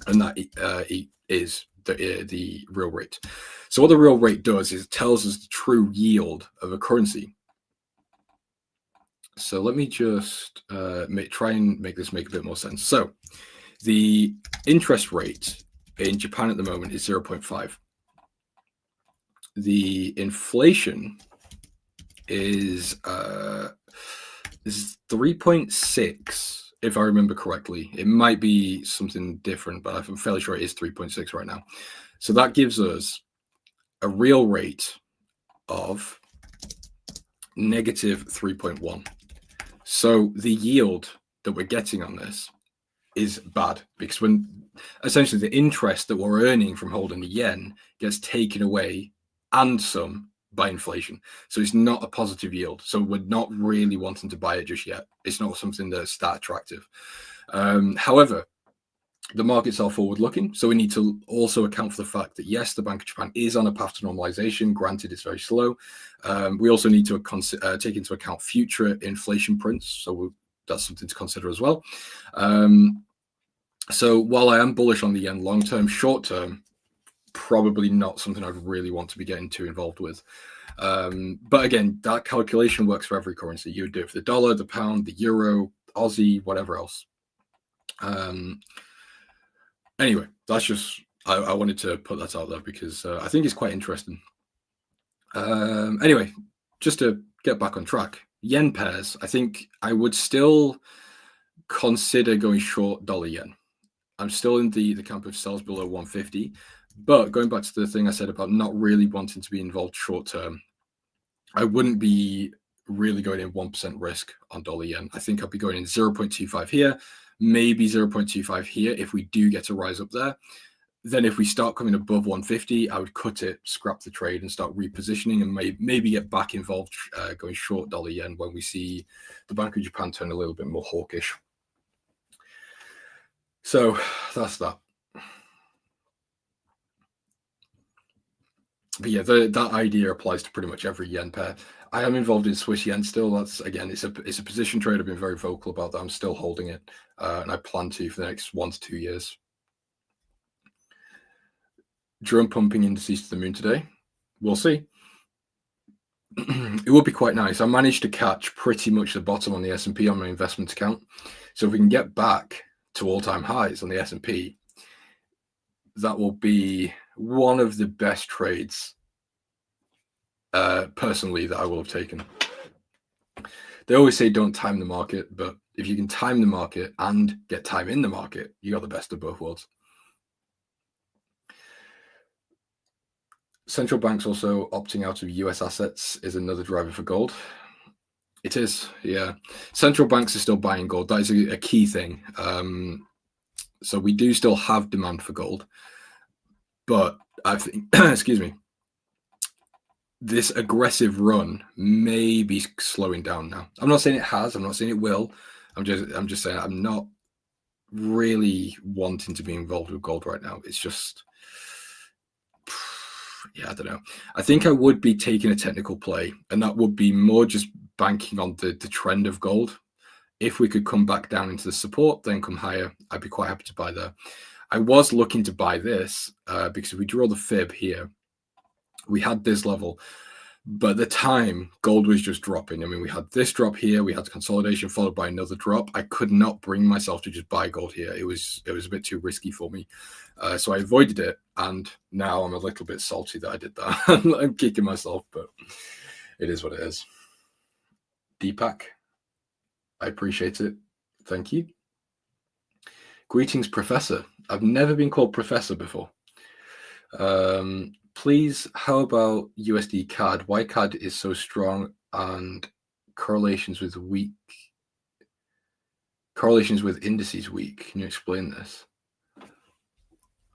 And that is the real rate. So what the real rate does is it tells us the true yield of a currency. So let me just try and make this make a bit more sense. So the interest rate in Japan at the moment is 0.5. The inflation is is 3.6, if I remember correctly. It might be something different, but I'm fairly sure it is 3.6 right now. So that gives us a real rate of negative 3.1. So the yield that we're getting on this is bad, because when essentially the interest that we're earning from holding the yen gets taken away and some by inflation. So it's not a positive yield. So we're not really wanting to buy it just yet. It's not something that's that attractive. However, the markets are forward looking. So we need to also account for the fact that, yes, the Bank of Japan is on a path to normalization. Granted, it's very slow. We also need to take into account future inflation prints. So that's something to consider as well. So while I am bullish on the yen long term, short term, probably not something I'd really want to be getting too involved with. But again, that calculation works for every currency. You would do it for the dollar, the pound, the euro, Aussie, whatever else. Anyway, that's just, I wanted to put that out there because I think it's quite interesting. Anyway, just to get back on track, yen pairs, I think I would still consider going short dollar yen. I'm still in the camp of sells below 150, but going back to the thing I said about not really wanting to be involved short term, I wouldn't be really going in 1% risk on dollar yen. I think I'd be going in 0.25 here, maybe 0.25 here if we do get a rise up there. Then if we start coming above 150, I would cut it, scrap the trade, and start repositioning, and maybe get back involved going short dollar yen when we see the Bank of Japan turn a little bit more hawkish. So that's that. But yeah, that idea applies to pretty much every yen pair. I am involved in Swiss yen still. That's, again, it's a position trade. I've been very vocal about that. I'm still holding it, and I plan to for the next 1 to 2 years. Drone pumping indices to the moon today. We'll see. It would be quite nice. I managed to catch pretty much the bottom on the S&P on my investment account. So if we can get back to all-time highs on the S&P, that will be one of the best trades personally that I will have taken. They always say don't time the market, but if you can time the market and get time in the market, you got the best of both worlds. Central banks also opting out of US assets is another driver for gold. It is, yeah. Central banks are still buying gold. That is a key thing. So we do still have demand for gold, but I think, excuse me, this aggressive run may be slowing down now. I'm not saying it has. I'm not saying it will. I'm just saying I'm not really wanting to be involved with gold right now. It's just, yeah, I don't know. I think I would be taking a technical play, and that would be more just banking on the trend of gold. If we could come back down into the support, then come higher, I'd be quite happy to buy there. I was looking to buy this because if we draw the fib here, we had this level, but at the time, gold was just dropping. I mean, we had this drop here, we had consolidation followed by another drop. I could not bring myself to just buy gold here. It was a bit too risky for me. So I avoided it, and now I'm a little bit salty that I did that. I'm kicking myself, but it is what it is. Deepak, I appreciate it. Thank you. Greetings, Professor. I've never been called Professor before. Please, how about USD CAD? Why CAD is so strong and correlations with indices weak? Can you explain this?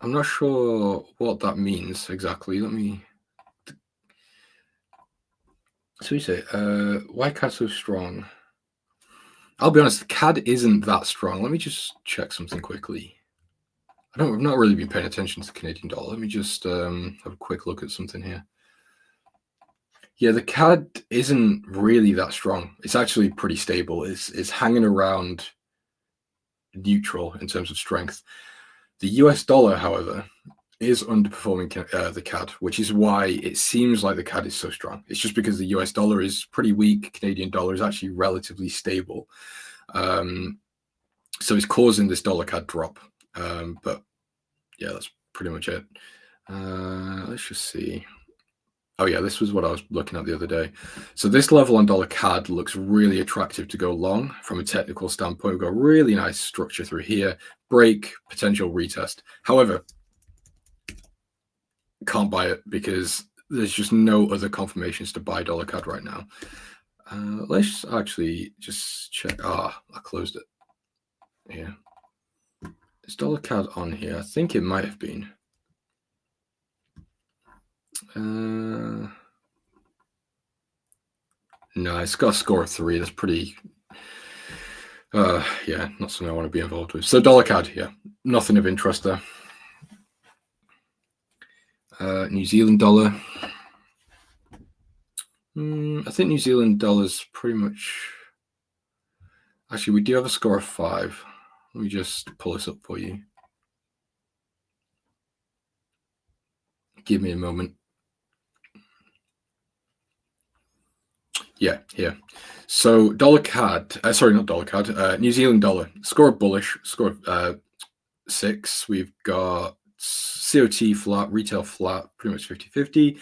I'm not sure what that means exactly. Let me. So you say, why CAD so strong? I'll be honest, CAD isn't that strong. Let me just check something quickly. I've not really been paying attention to the Canadian dollar. Let me just have a quick look at something here. Yeah, the CAD isn't really that strong. It's actually pretty stable. It's hanging around neutral in terms of strength. The US dollar, however, is underperforming the CAD, which is why it seems like the CAD is so strong. It's just because the US dollar is pretty weak. Canadian dollar is actually relatively stable. So it's causing this dollar CAD drop. But yeah, that's pretty much it. Let's just see. Oh yeah, this was what I was looking at the other day. So this level on dollar CAD looks really attractive to go long from a technical standpoint. We've got really nice structure through here, break, potential retest. However, can't buy it because there's just no other confirmations to buy dollar CAD right now. Let's actually just check. I closed it. Yeah. Is dollar CAD on here? I think it might have been. No, it's got a score of 3. That's pretty. Yeah, not something I want to be involved with. So dollar CAD, yeah, nothing of interest there. New Zealand dollar. I think New Zealand dollar's pretty much. Actually, we do have a score of 5. Let me just pull this up for you. Give me a moment. Yeah, here. So dollar CAD, sorry, not dollar CAD, New Zealand dollar, score of bullish, score of 6. We've got COT flat, retail flat, pretty much 50-50.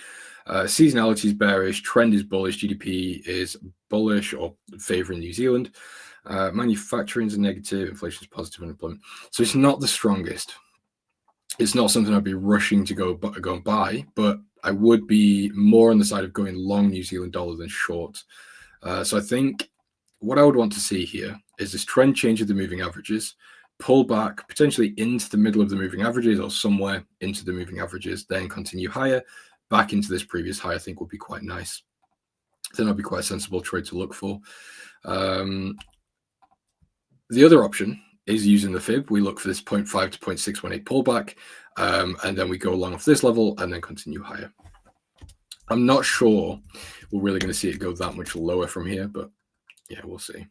Seasonality is bearish, trend is bullish, GDP is bullish or favoring New Zealand. Manufacturing is negative, inflation is positive, unemployment. So it's not the strongest. It's not something I'd be rushing to go and buy, but I would be more on the side of going long New Zealand dollar than short. So I think what I would want to see here is this trend change of the moving averages, pull back potentially into the middle of the moving averages or somewhere into the moving averages, then continue higher, back into this previous high, I think would be quite nice. Then that'd be quite a sensible trade to look for. The other option is using the fib. We look for this 0.5 to 0.618 pullback, and then we go along off this level and then continue higher. I'm not sure we're really going to see it go that much lower from here, but yeah, we'll see.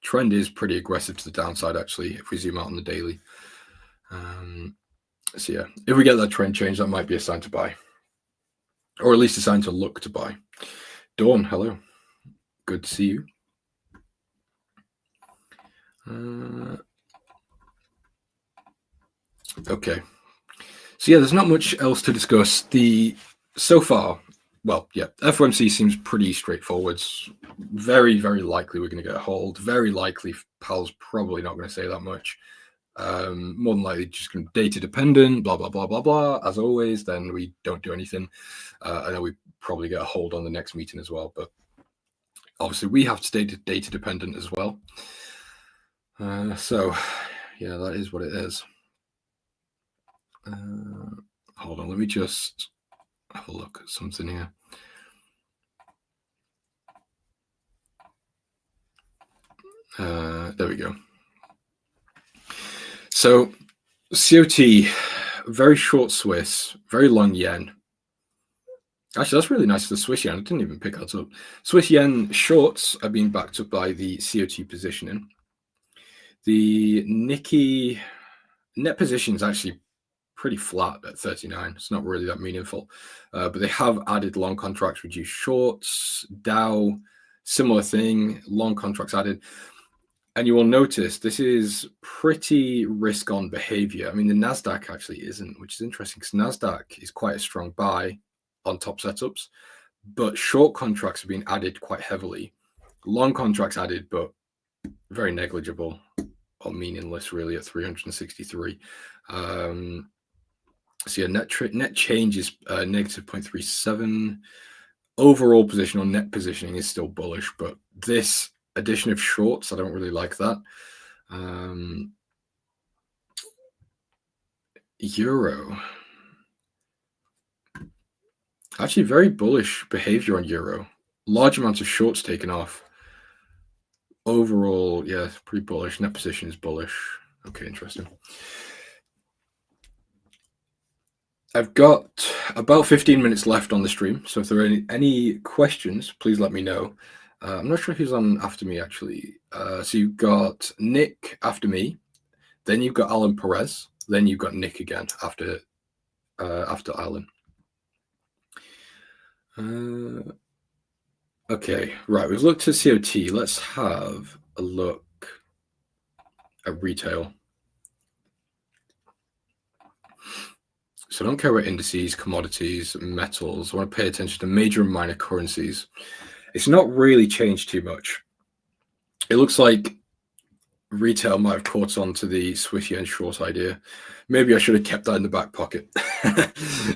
Trend is pretty aggressive to the downside, actually, if we zoom out on the daily. So yeah, if we get that trend change, that might be a sign to buy, or at least a sign to look to buy. Dawn, hello. Good to see you. Okay, so yeah, there's not much else to discuss. So far, well, yeah, FOMC seems pretty straightforward. Very, very likely we're going to get a hold. Very likely Powell's probably not going to say that much. More than likely just going to data dependent, blah, blah, blah, blah, blah. As always, then we don't do anything. I know we probably get a hold on the next meeting as well, but obviously we have to stay data dependent as well. So yeah, that is what it is. Hold on, let me just have a look at something here. There we go. So COT, very short Swiss, very long yen. Actually, that's really nice for the Swiss yen. I didn't even pick that up. Swiss yen shorts are being backed up by the COT positioning. The Nikkei net position is actually pretty flat at 39. It's not really that meaningful, but they have added long contracts, reduced shorts. Dow, similar thing, long contracts added. And you will notice this is pretty risk-on behavior. I mean, the Nasdaq actually isn't, which is interesting because Nasdaq is quite a strong buy on top setups, but short contracts are being added quite heavily. Long contracts added, but very negligible or meaningless really at 363. So yeah, net change is negative 0.37. Overall position or net positioning is still bullish, but this addition of shorts, I don't really like that. Euro. Actually, very bullish behavior on euro. Large amounts of shorts taken off. Overall, yeah, pretty bullish. Net position is bullish. Okay, interesting. I've got about 15 minutes left on the stream, so if there are any questions, please let me know. I'm not sure who's on after me, actually. So you've got Nick after me, then you've got Alan Perez, then you've got Nick again after Alan. Okay, right, we've looked at COT. Let's have a look at retail. So I don't care about indices, commodities, metals. I want to pay attention to major and minor currencies. It's not really changed too much. It looks like retail might have caught on to the Swiss yen short idea. Maybe I should have kept that in the back pocket.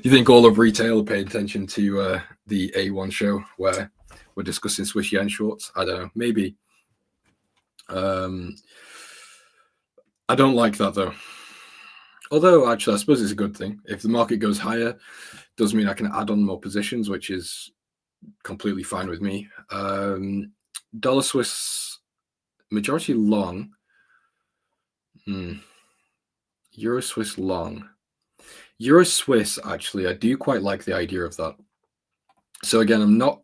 You think all of retail paid attention to the A1 show where we're discussing Swiss yen shorts? I don't know. Maybe. I don't like that though. Although actually, I suppose it's a good thing. If the market goes higher, does mean I can add on more positions, which is completely fine with me. Dollar Swiss majority long. Euro Swiss long. Euro Swiss, actually, I do quite like the idea of that. So again, I'm not.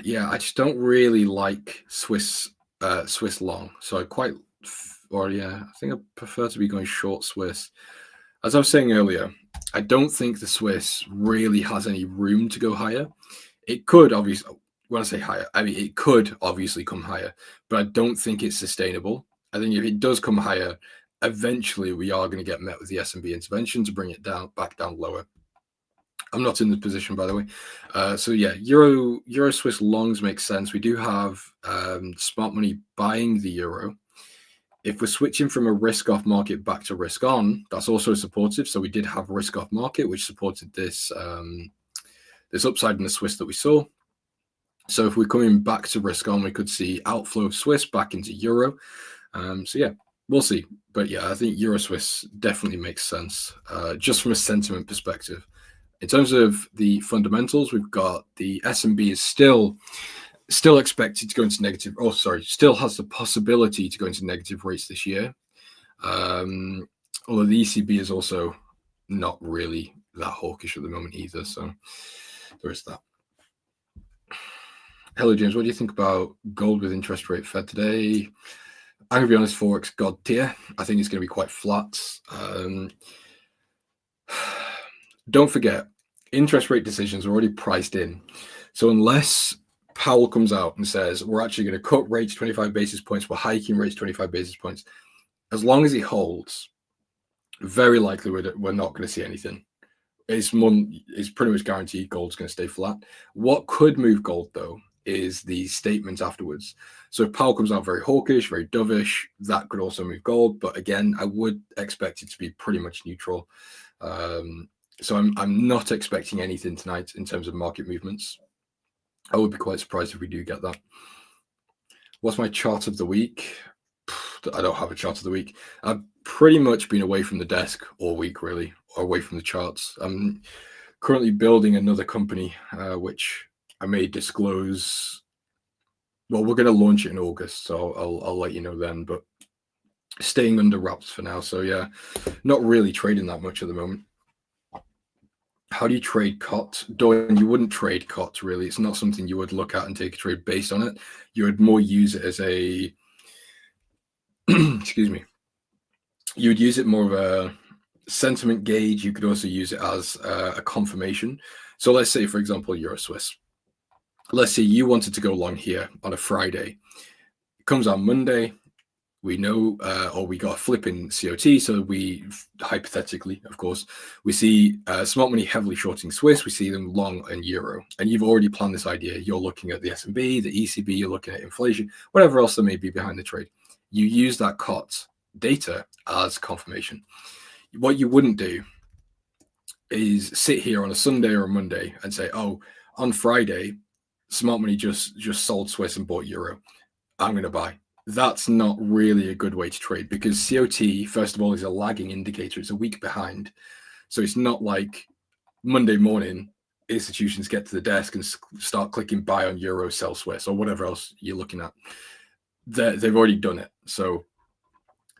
Yeah, I just don't really like Swiss long. So I quite, or yeah, I think I prefer to be going short Swiss. As I was saying earlier, I don't think the Swiss really has any room to go higher. It could obviously, when I say higher, I mean it could obviously come higher, but I don't think it's sustainable. I think if it does come higher, eventually we are going to get met with the S&B intervention to bring it down, back down lower. I'm not in the position, by the way. So yeah, Euro Swiss longs make sense. We do have smart money buying the euro. If we're switching from a risk-off market back to risk-on, that's also supportive. So we did have a risk-off market, which supported this this upside in the Swiss that we saw. So if we're coming back to risk-on, we could see outflow of Swiss back into euro. So yeah, we'll see. But yeah, I think Euro Swiss definitely makes sense, just from a sentiment perspective. In terms of the fundamentals, we've got the S&B is still expected to go into negative. Oh, sorry, still has the possibility to go into negative rates this year. Although the ECB is also not really that hawkish at the moment either. So there is that. Hello, James. What do you think about gold with interest rate Fed today? I'm going to be honest, FOREX God tier. I think it's going to be quite flat. Don't forget, interest rate decisions are already priced in. So unless Powell comes out and says, we're actually going to cut rates 25 basis points, we're hiking rates 25 basis points, as long as he holds, very likely we're not going to see anything. It's pretty much guaranteed gold's going to stay flat. What could move gold, though, is the statement afterwards. So if Powell comes out very hawkish, very dovish, that could also move gold. But again, I would expect it to be pretty much neutral. So I'm not expecting anything tonight in terms of market movements. I would be quite surprised if we do get that. What's my chart of the week? I don't have a chart of the week. I've pretty much been away from the desk all week, really, or away from the charts. I'm currently building another company, which I may disclose. Well, we're going to launch it in August, so I'll let you know then, but staying under wraps for now. So yeah, not really trading that much at the moment. How do you trade COT? Dorian, you wouldn't trade COT, really. It's not something you would look at and take a trade based on it. You would more use it as a, excuse me, you would use it more of a sentiment gauge. You could also use it as a confirmation. So let's say, for example, Euro Swiss. Let's say you wanted to go long here on a Friday. It comes on Monday. We know, or we got a flip in COT. So we, hypothetically, of course, we see smart money heavily shorting Swiss. We see them long in euro. And you've already planned this idea. You're looking at the S&B, the ECB, you're looking at inflation, whatever else there may be behind the trade. You use that COT data as confirmation. What you wouldn't do is sit here on a Sunday or a Monday and say, oh, on Friday, smart money just sold Swiss and bought euro. I'm going to buy. That's not really a good way to trade because COT, first of all, is a lagging indicator. It's a week behind. So it's not like Monday morning institutions get to the desk and start clicking buy on euro, sell Swiss, or whatever else you're looking at. They've already done it. So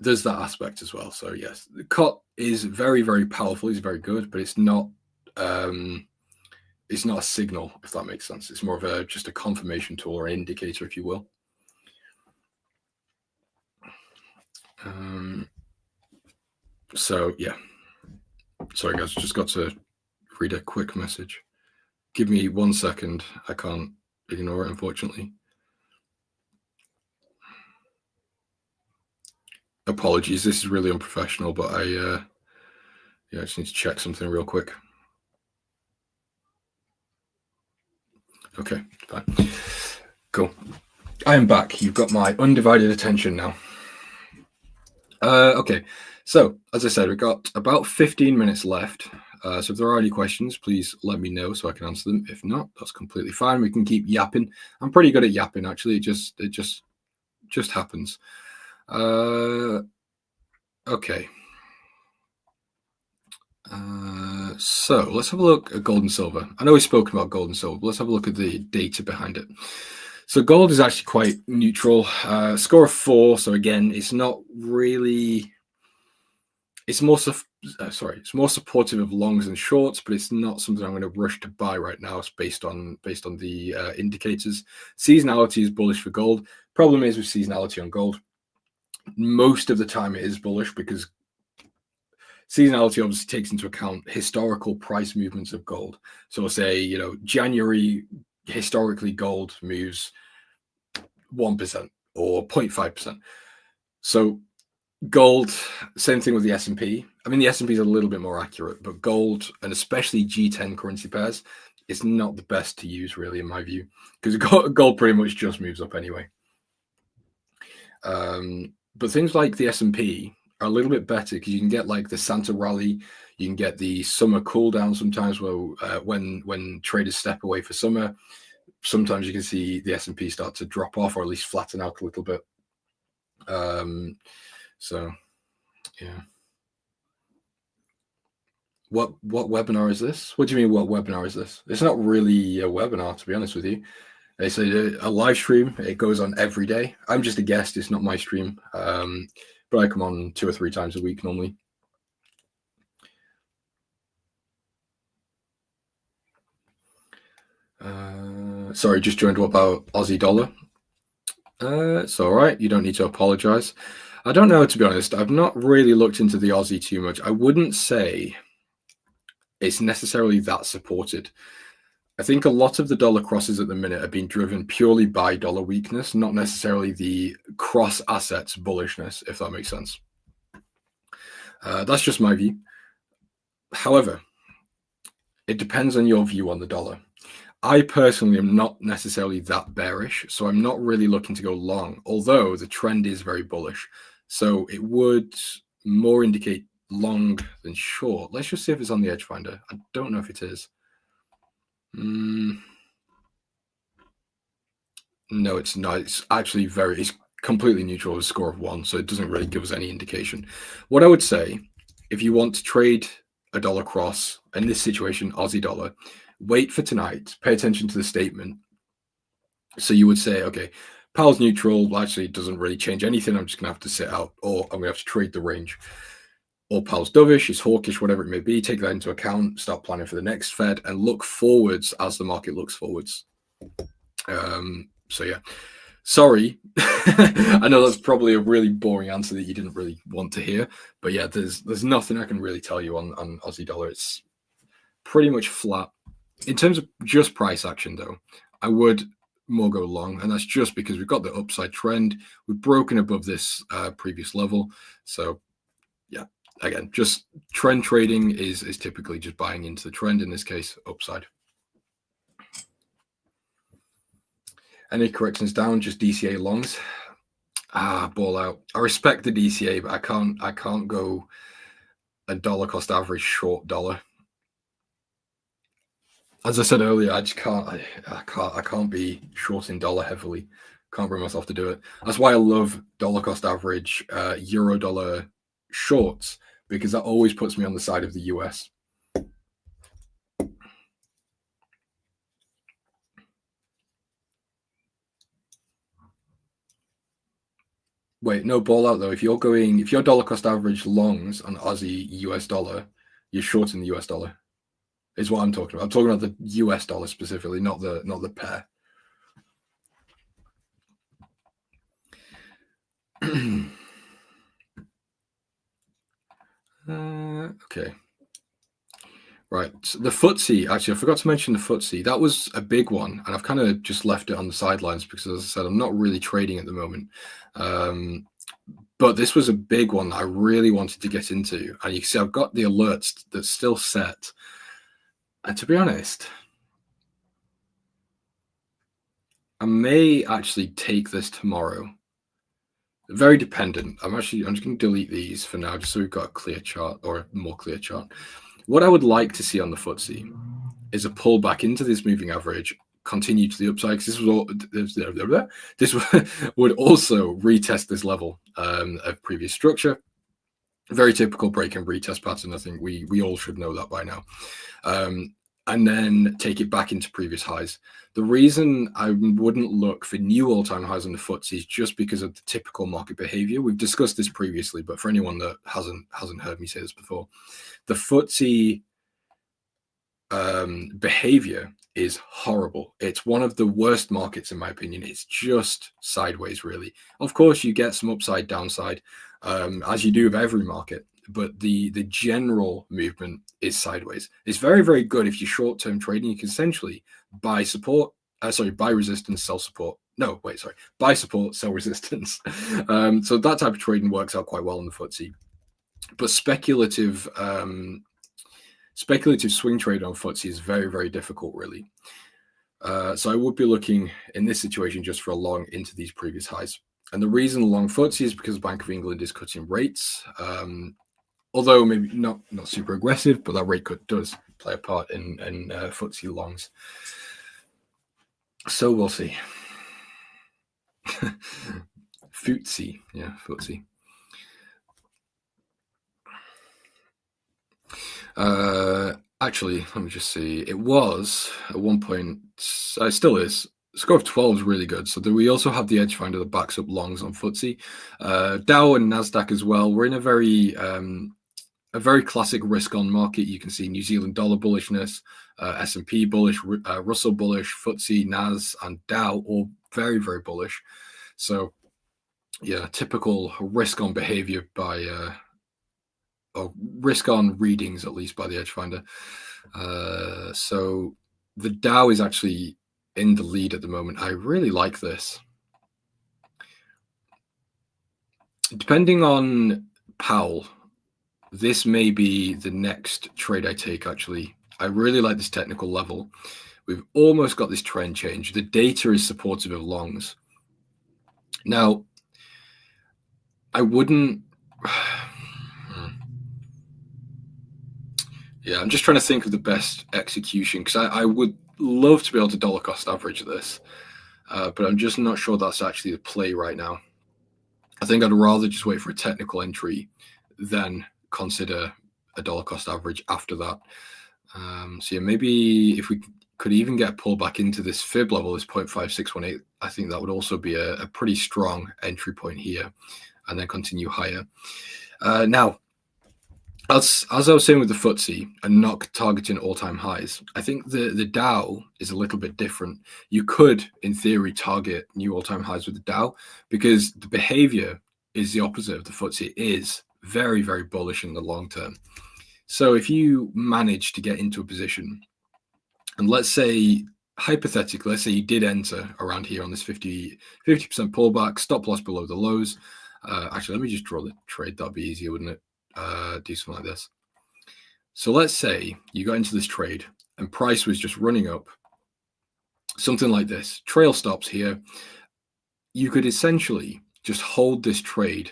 there's that aspect as well. So yes, the COT is very, very powerful. It's very good, but it's not a signal, if that makes sense. It's more of just a confirmation tool or an indicator, if you will. So yeah, sorry guys, just got to read a quick message. Give me 1 second. I can't ignore it, unfortunately. Apologies, this is really unprofessional, but Yeah, I just need to check something real quick. Okay, fine. Cool. I am back. You've got my undivided attention now. Okay, so as I said, we've got about 15 minutes left. So if there are any questions, please let me know so I can answer them. If not, that's completely fine. We can keep yapping. I'm pretty good at yapping, actually. It just happens. Okay. So let's have a look at gold and silver. I know we've spoken about gold and silver, but let's have a look at the data behind it. So gold is actually quite neutral. Score of 4. So again, it's not really. It's more supportive of longs and shorts, but it's not something I'm going to rush to buy right now. It's based on the indicators. Seasonality is bullish for gold. Problem is with seasonality on gold, most of the time it is bullish because seasonality obviously takes into account historical price movements of gold. So we'll say, January, historically gold moves 1% or 0.5%. So gold, same thing with the S&P. I mean, the S&P is a little bit more accurate, but gold, and especially G10 currency pairs, is not the best to use, really, in my view, because gold pretty much just moves up anyway. But things like the S&P are a little bit better because you can get like the Santa rally, you can get the summer cool down sometimes where when traders step away for summer, sometimes you can see the S&P start to drop off or at least flatten out a little bit. So yeah. What webinar is this? What do you mean, what webinar is this? It's not really a webinar, to be honest with you. It's a live stream. It goes on every day. I'm just a guest. It's not my stream. But I come on 2 or 3 times a week normally. Sorry, just joined. What about Aussie dollar? It's all right. You don't need to apologize. I don't know, to be honest. I've not really looked into the Aussie too much. I wouldn't say it's necessarily that supported. I think a lot of the dollar crosses at the minute are being driven purely by dollar weakness, not necessarily the cross assets bullishness, if that makes sense. That's just my view. However, it depends on your view on the dollar. I personally am not necessarily that bearish, so I'm not really looking to go long, although the trend is very bullish. So it would more indicate long than short. Let's just see if it's on the edge finder. I don't know if it is. No, it's not. It's actually it's completely neutral with a score of 1, so it doesn't really give us any indication. What I would say, if you want to trade a dollar cross, in this situation, Aussie dollar, wait for tonight, pay attention to the statement. So you would say, okay, Powell's neutral, actually it doesn't really change anything. I'm just going to have to sit out, or I'm going to have to trade the range. Or Powell's dovish, is hawkish, whatever it may be. Take that into account, start planning for the next Fed, and look forwards as the market looks forwards. So yeah, sorry. I know that's probably a really boring answer that you didn't really want to hear, but yeah, there's nothing I can really tell you on Aussie dollar. It's pretty much flat. In terms of just price action, though, I would more go long, and that's just because we've got the upside trend. We've broken above this previous level, so yeah. Again, just trend trading is typically just buying into the trend, in this case, upside. Any corrections down, just DCA longs. Ball out. I respect the DCA, but I can't go a dollar cost average short dollar. As I said earlier, I just can't. I can't be shorting dollar heavily. Can't bring myself to do it. That's why I love dollar cost average euro dollar shorts, because that always puts me on the side of the US. Wait, no, ball out though. If you're dollar cost average longs on Aussie US dollar, you're shorting the US dollar. Is what I'm talking about. I'm talking about the US dollar specifically, not the pair. Okay. Right. So the FTSE, actually, I forgot to mention the FTSE. That was a big one, and I've kind of just left it on the sidelines because, as I said, I'm not really trading at the moment. But this was a big one that I really wanted to get into. And you can see I've got the alerts that's still set. And to be honest, I may actually take this tomorrow. Very dependent. I'm just going to delete these for now, just so we've got a clear chart, or a more clear chart. What I would like to see on the FTSE is a pullback into this moving average, continue to the upside, because this would also retest this level of previous structure. Very typical break and retest pattern. I think we all should know that by now. And then take it back into previous highs. The reason I wouldn't look for new all-time highs on the FTSE is just because of the typical market behavior. We've discussed this previously, but for anyone that hasn't heard me say this before, the FTSE behavior is horrible. It's one of the worst markets, in my opinion. It's just sideways, really. Of course, you get some upside, downside, as you do with every market. But the general movement is sideways. It's very, very good if you're short-term trading. You can essentially buy support, buy resistance, sell support. No, wait, sorry, buy support, sell resistance. So that type of trading works out quite well in the FTSE. But speculative swing trade on FTSE is very, very difficult, really. So I would be looking in this situation just for a long into these previous highs. And the reason long FTSE is because Bank of England is cutting rates. Although maybe not super aggressive, but that rate cut does play a part in FTSE longs. So we'll see. FTSE, yeah, FTSE. Actually, let me just see. It was at one point, it still is. Score of 12 is really good. So we also have the edge finder that backs up longs on FTSE. Dow and Nasdaq as well. We're in a very classic risk-on market. You can see New Zealand dollar bullishness, S&P bullish, Russell bullish, FTSE, Nas, and Dow all very, very bullish. So, yeah, typical risk-on behavior by, or risk-on readings, at least by the edge finder. So the Dow is actually in the lead at the moment. I really like this. Depending on Powell, this may be the next trade I take, actually. I really like this technical level. We've almost got this trend change. The data is supportive of longs. Now, I wouldn't... Yeah, I'm just trying to think of the best execution, because I would love to be able to dollar cost average this, but I'm just not sure that's actually the play right now. I think I'd rather just wait for a technical entry than consider a dollar cost average after that. So yeah, maybe if we could even get a pullback into this fib level, this 0.5618, I think that would also be a pretty strong entry point here, and then continue higher. Now, as I was saying with the FTSE and not targeting all-time highs, I think the Dow is a little bit different. You could, in theory, target new all-time highs with the Dow, because the behavior is the opposite of the FTSE. It is very, very bullish in the long term. So if you manage to get into a position, and let's say, hypothetically, let's say you did enter around here on this 50% pullback, stop loss below the lows. Actually, let me just draw the trade. That'd be easier, wouldn't it? Do something like this. So let's say you got into this trade and price was just running up, something like this, trail stops here. You could essentially just hold this trade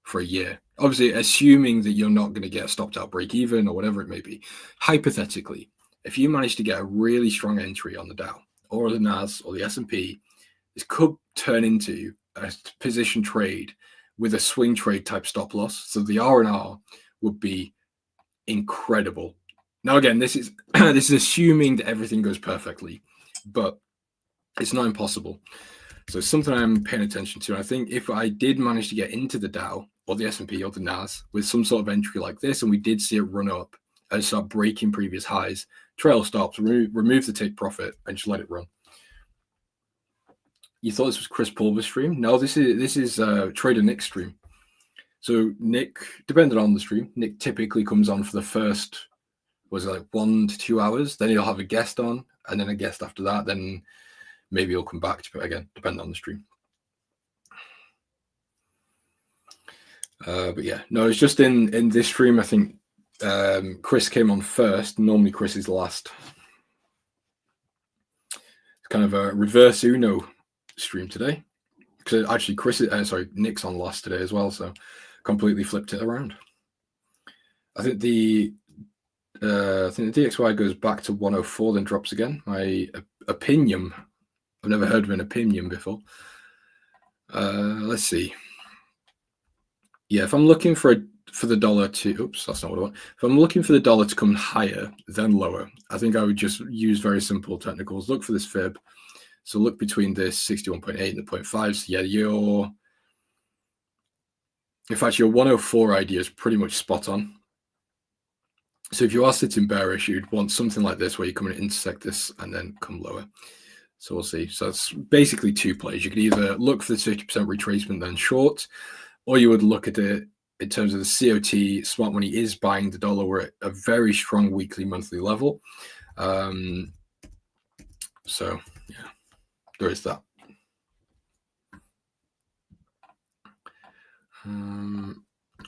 for a year, obviously assuming that you're not going to get stopped out break even or whatever it may be. Hypothetically, if you manage to get a really strong entry on the Dow or the Nas or the S&P, this could turn into a position trade with a swing trade type stop loss. So the R&R would be incredible. Now, again, this is assuming that everything goes perfectly, but it's not impossible. So it's something I'm paying attention to. I think if I did manage to get into the Dow or the S&P or the Nas with some sort of entry like this, and we did see it run up and start breaking previous highs, trail stops, remove the take profit, and just let it run. You thought this was Chris Pulver's stream? No, this is Trader Nick's stream. So Nick, depending on the stream, Nick typically comes on for the first, was it like 1 to 2 hours? Then he'll have a guest on, and then a guest after that. Then maybe he'll come back to it again, depending on the stream. But yeah, no, it's just in this stream. I think Chris came on first. Normally Chris is last. It's kind of a reverse Uno stream today. Because actually Nick's on last today as well, so completely flipped it around. I think the DXY goes back to 104, then drops again. My opinion, I've never heard of an opinion before. Let's see. Yeah, if I'm looking for the dollar to, oops, that's not what I want. If I'm looking for the dollar to come higher than lower, I think I would just use very simple technicals. Look for this fib. So look between this 61.8 and the 0.5. So yeah, in fact, your 104 idea is pretty much spot on. So if you are sitting bearish, you'd want something like this where you come and intersect this and then come lower. So we'll see. So it's basically two plays. You could either look for the 50% retracement, then short, or you would look at it in terms of the COT. Smart money is buying the dollar. We're at a very strong weekly, monthly level. So yeah. There is that.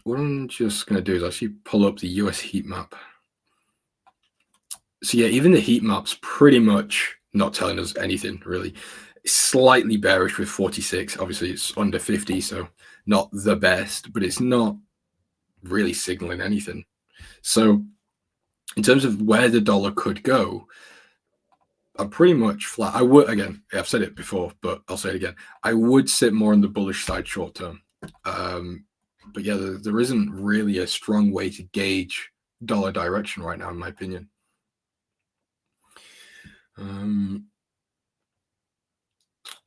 What I'm just going to do is actually pull up the US heat map. So yeah, even the heat map's pretty much not telling us anything, really. It's slightly bearish with 46. Obviously, it's under 50, so not the best, but it's not really signaling anything. So in terms of where the dollar could go, I'm pretty much flat. I would, again, I've said it before, but I'll say it again. I would sit more on the bullish side short term. But yeah, there isn't really a strong way to gauge dollar direction right now, in my opinion.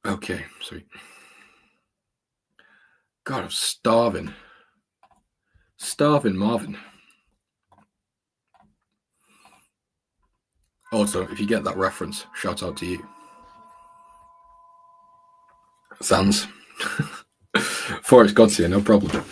Okay, sweet. God, I'm starving. Starving Marvin. Also, if you get that reference, shout out to you. Sans. FOREX God's here, no problem.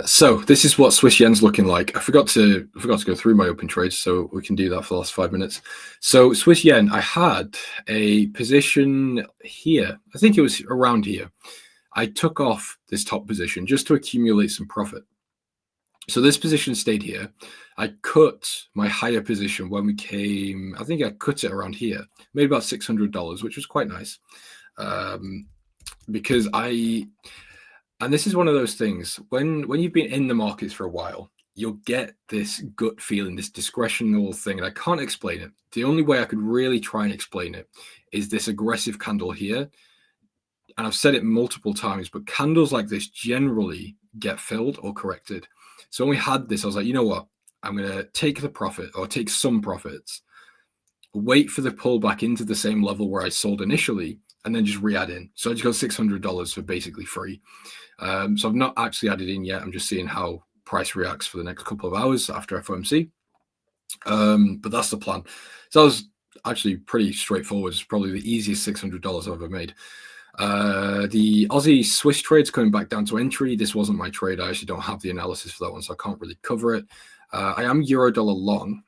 So this is what Swiss yen's looking like. I forgot to go through my open trades, so we can do that for the last 5 minutes. So Swiss yen, I had a position here. I think it was around here. I took off this top position just to accumulate some profit. So this position stayed here. I cut my higher position when we came, I think I cut it around here, made about $600, which was quite nice. Because and this is one of those things, when you've been in the markets for a while, you'll get this gut feeling, this discretional thing, and I can't explain it. The only way I could really try and explain it is this aggressive candle here. And I've said it multiple times, but candles like this generally get filled or corrected. So when we had this, I was like, you know what? I'm going to take the profit or take some profits, wait for the pullback into the same level where I sold initially, and then just re-add in. So I just got $600 for basically free. So I've not actually added in yet. I'm just seeing how price reacts for the next couple of hours after FOMC. But that's the plan. So that was actually pretty straightforward. It's probably the easiest $600 I've ever made. The Aussie Swiss trade's coming back down to entry. This wasn't my trade. I actually don't have the analysis for that one, so I can't really cover it. I am euro dollar long.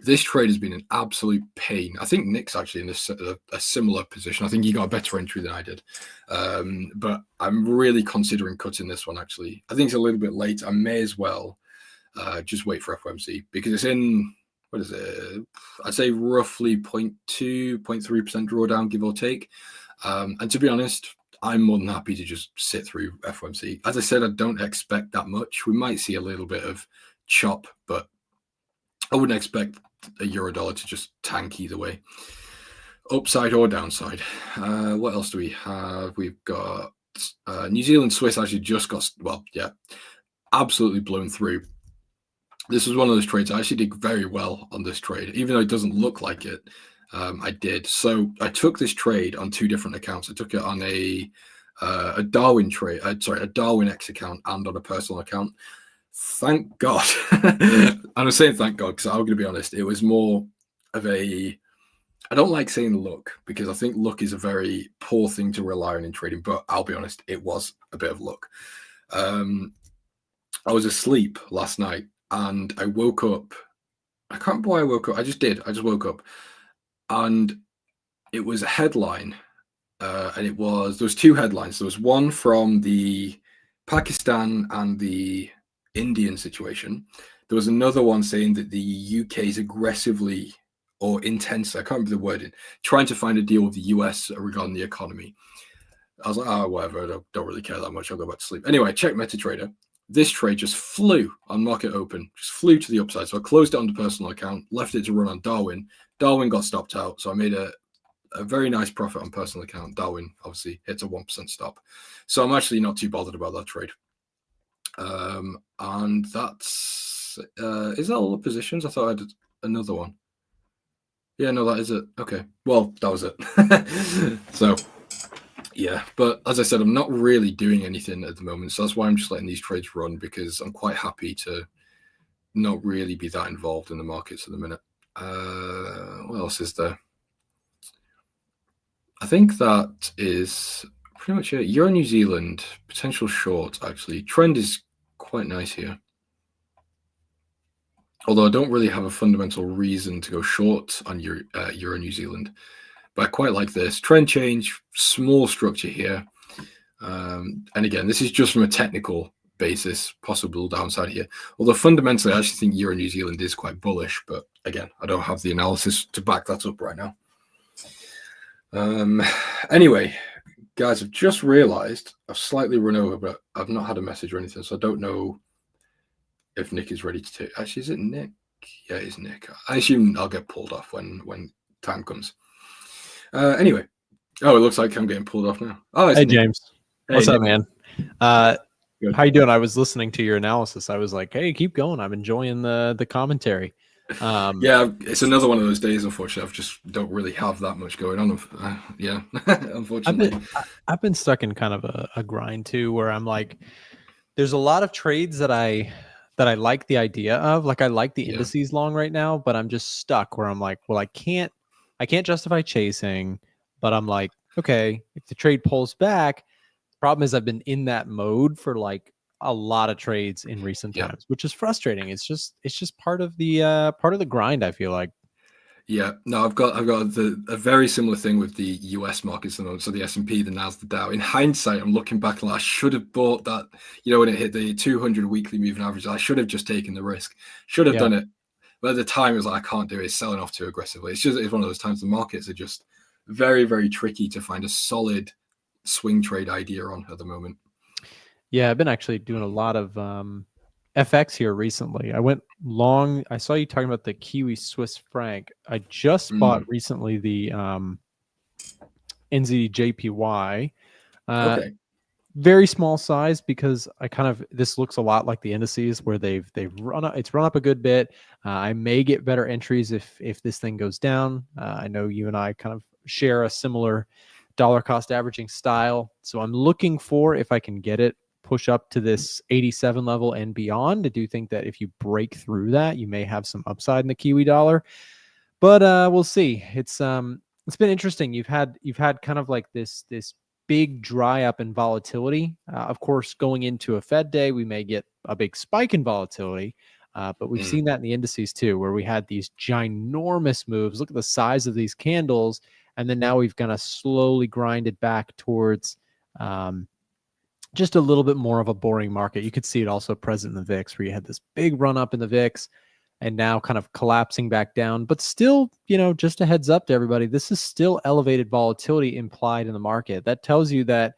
This trade has been an absolute pain. I think Nick's actually in a similar position. I think he got a better entry than I did. But I'm really considering cutting this one, actually. I think it's a little bit late. I may as well just wait for FOMC because it's in, what is it? I'd say roughly 0.2, 0.3% drawdown, give or take. And to be honest, I'm more than happy to just sit through FOMC. As I said, I don't expect that much. We might see a little bit of chop, but I wouldn't expect a euro dollar to just tank either way, upside or downside. What else do we have? We've got New Zealand Swiss actually just got, well, yeah, absolutely blown through. This was one of those trades. I actually did very well on this trade, even though it doesn't look like it. I did. So I took this trade on two different accounts. I took it on a Darwin trade, a Darwin X account and on a personal account. Thank God. And I'm saying thank God because I'm going to be honest, it was more of a, I don't like saying luck because I think luck is a very poor thing to rely on in trading, but I'll be honest, it was a bit of luck. I was asleep last night and I woke up. I can't remember why I woke up. I just woke up and it was a headline and there was two headlines. There was one from the Pakistan and the Indian situation. There was another one saying that the UK is aggressively or intensely, I can't remember the wording, trying to find a deal with the US regarding the economy. I was like, oh, whatever, I don't really care that much. I'll go back to sleep. Anyway, I checked MetaTrader. This trade just flew on market open, just flew to the upside. So I closed it on the personal account, left it to run on Darwin. Darwin got stopped out. So I made a very nice profit on personal account. Darwin obviously hits a 1% stop. So I'm actually not too bothered about that trade. And that's, is that all the positions? I thought I had another one. Yeah, no, that is it. Okay. Well, that was it. So, yeah. But as I said, I'm not really doing anything at the moment. So that's why I'm just letting these trades run, because I'm quite happy to not really be that involved in the markets at the minute. What else is there? I think that is pretty much it. Euro New Zealand, potential short, actually. Trend is quite nice here. Although I don't really have a fundamental reason to go short on Euro New Zealand. But I quite like this. Trend change, small structure here. And again, this is just from a technical basis, possible downside here. Although fundamentally, I actually think Euro New Zealand is quite bullish. But again, I don't have the analysis to back that up right now. Anyway, guys, I've just realized I've slightly run over, but I've not had a message or anything, so I don't know if Nick is ready to take. Actually, is it Nick? Yeah, it is Nick. I assume I'll get pulled off when time comes. Anyway, it looks like I'm getting pulled off now. Oh, it's Hey, Nick. James. Hey, What's up, Nick. man? Good. How you doing? I was listening to your analysis. I was like, hey, keep going. I'm enjoying the commentary. Yeah, it's another one of those days. Unfortunately, I just don't really have that much going on. Yeah, unfortunately, I've been stuck in kind of a grind too, where I'm like, there's a lot of trades that I like the idea of. Like I like the indices long right now, but I'm just stuck where I'm like, well, I can't justify chasing, but I'm like, okay, if the trade pulls back, problem is I've been in that mode for like a lot of trades in recent times, which is frustrating. It's just part of the grind, I feel like. Yeah, no, I've got a very similar thing with the US markets at the moment. So the S&P, the Nasdaq, the Dow. In hindsight, I'm looking back and I should have bought that, when it hit the 200 weekly moving average. I should have just taken the risk. Should have done it. But at the time, it was like, I can't do it. It's selling off too aggressively. It's one of those times the markets are just very, very tricky to find a solid swing trade idea on at the moment. Yeah, I've been actually doing a lot of FX here recently. I went long. I saw you talking about the Kiwi Swiss franc. I just bought recently the NZJPY. Okay. Very small size because this looks a lot like the indices where they've run up. It's run up a good bit. I may get better entries if this thing goes down. I know you and I kind of share a similar dollar cost averaging style, so I'm looking for if I can get it push up to this 87 level and beyond. I do think that if you break through that, you may have some upside in the Kiwi dollar, but we'll see. It's been interesting. You've had kind of like this big dry up in volatility. Of course, going into a Fed day, we may get a big spike in volatility, but we've seen that in the indices too, where we had these ginormous moves. Look at the size of these candles, and then now we've kind of slowly grinded back towards just a little bit more of a boring market. You could see it also present in the VIX, where you had this big run up in the VIX and now kind of collapsing back down. But still, just a heads up to everybody, this is still elevated volatility implied in the market. That tells you that,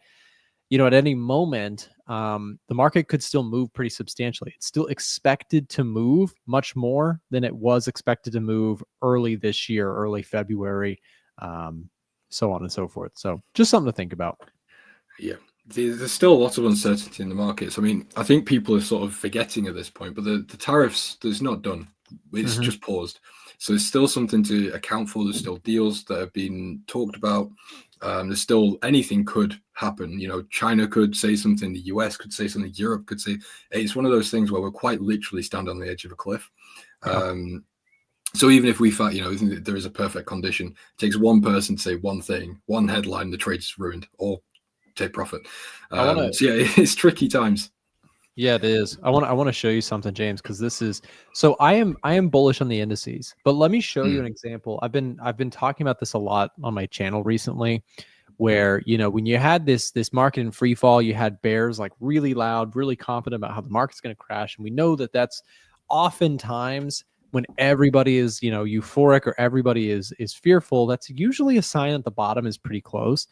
at any moment, the market could still move pretty substantially. It's still expected to move much more than it was expected to move early this year, early February, so on and so forth. So just something to think about. Yeah. There's still a lot of uncertainty in the markets. I mean, I think people are sort of forgetting at this point, but the tariffs, it's not done. It's just paused. So there's still something to account for. There's still deals that have been talked about. There's still anything could happen. China could say something, the US could say something, Europe could say. It's one of those things where we're quite literally stand on the edge of a cliff. So even if we find, there is a perfect condition, it takes one person to say one thing, one headline, the trade's ruined, or take profit. So yeah, it's tricky times. Yeah, it is. I want to show you something, James, because this is so I am bullish on the indices, but let me show you an example. I've been talking about this a lot on my channel recently, where, you know, when you had this market in free fall, you had bears like really loud, really confident about how the market's going to crash. And we know that that's oftentimes when everybody is, you know, euphoric or everybody is fearful, that's usually a sign that the bottom is pretty close.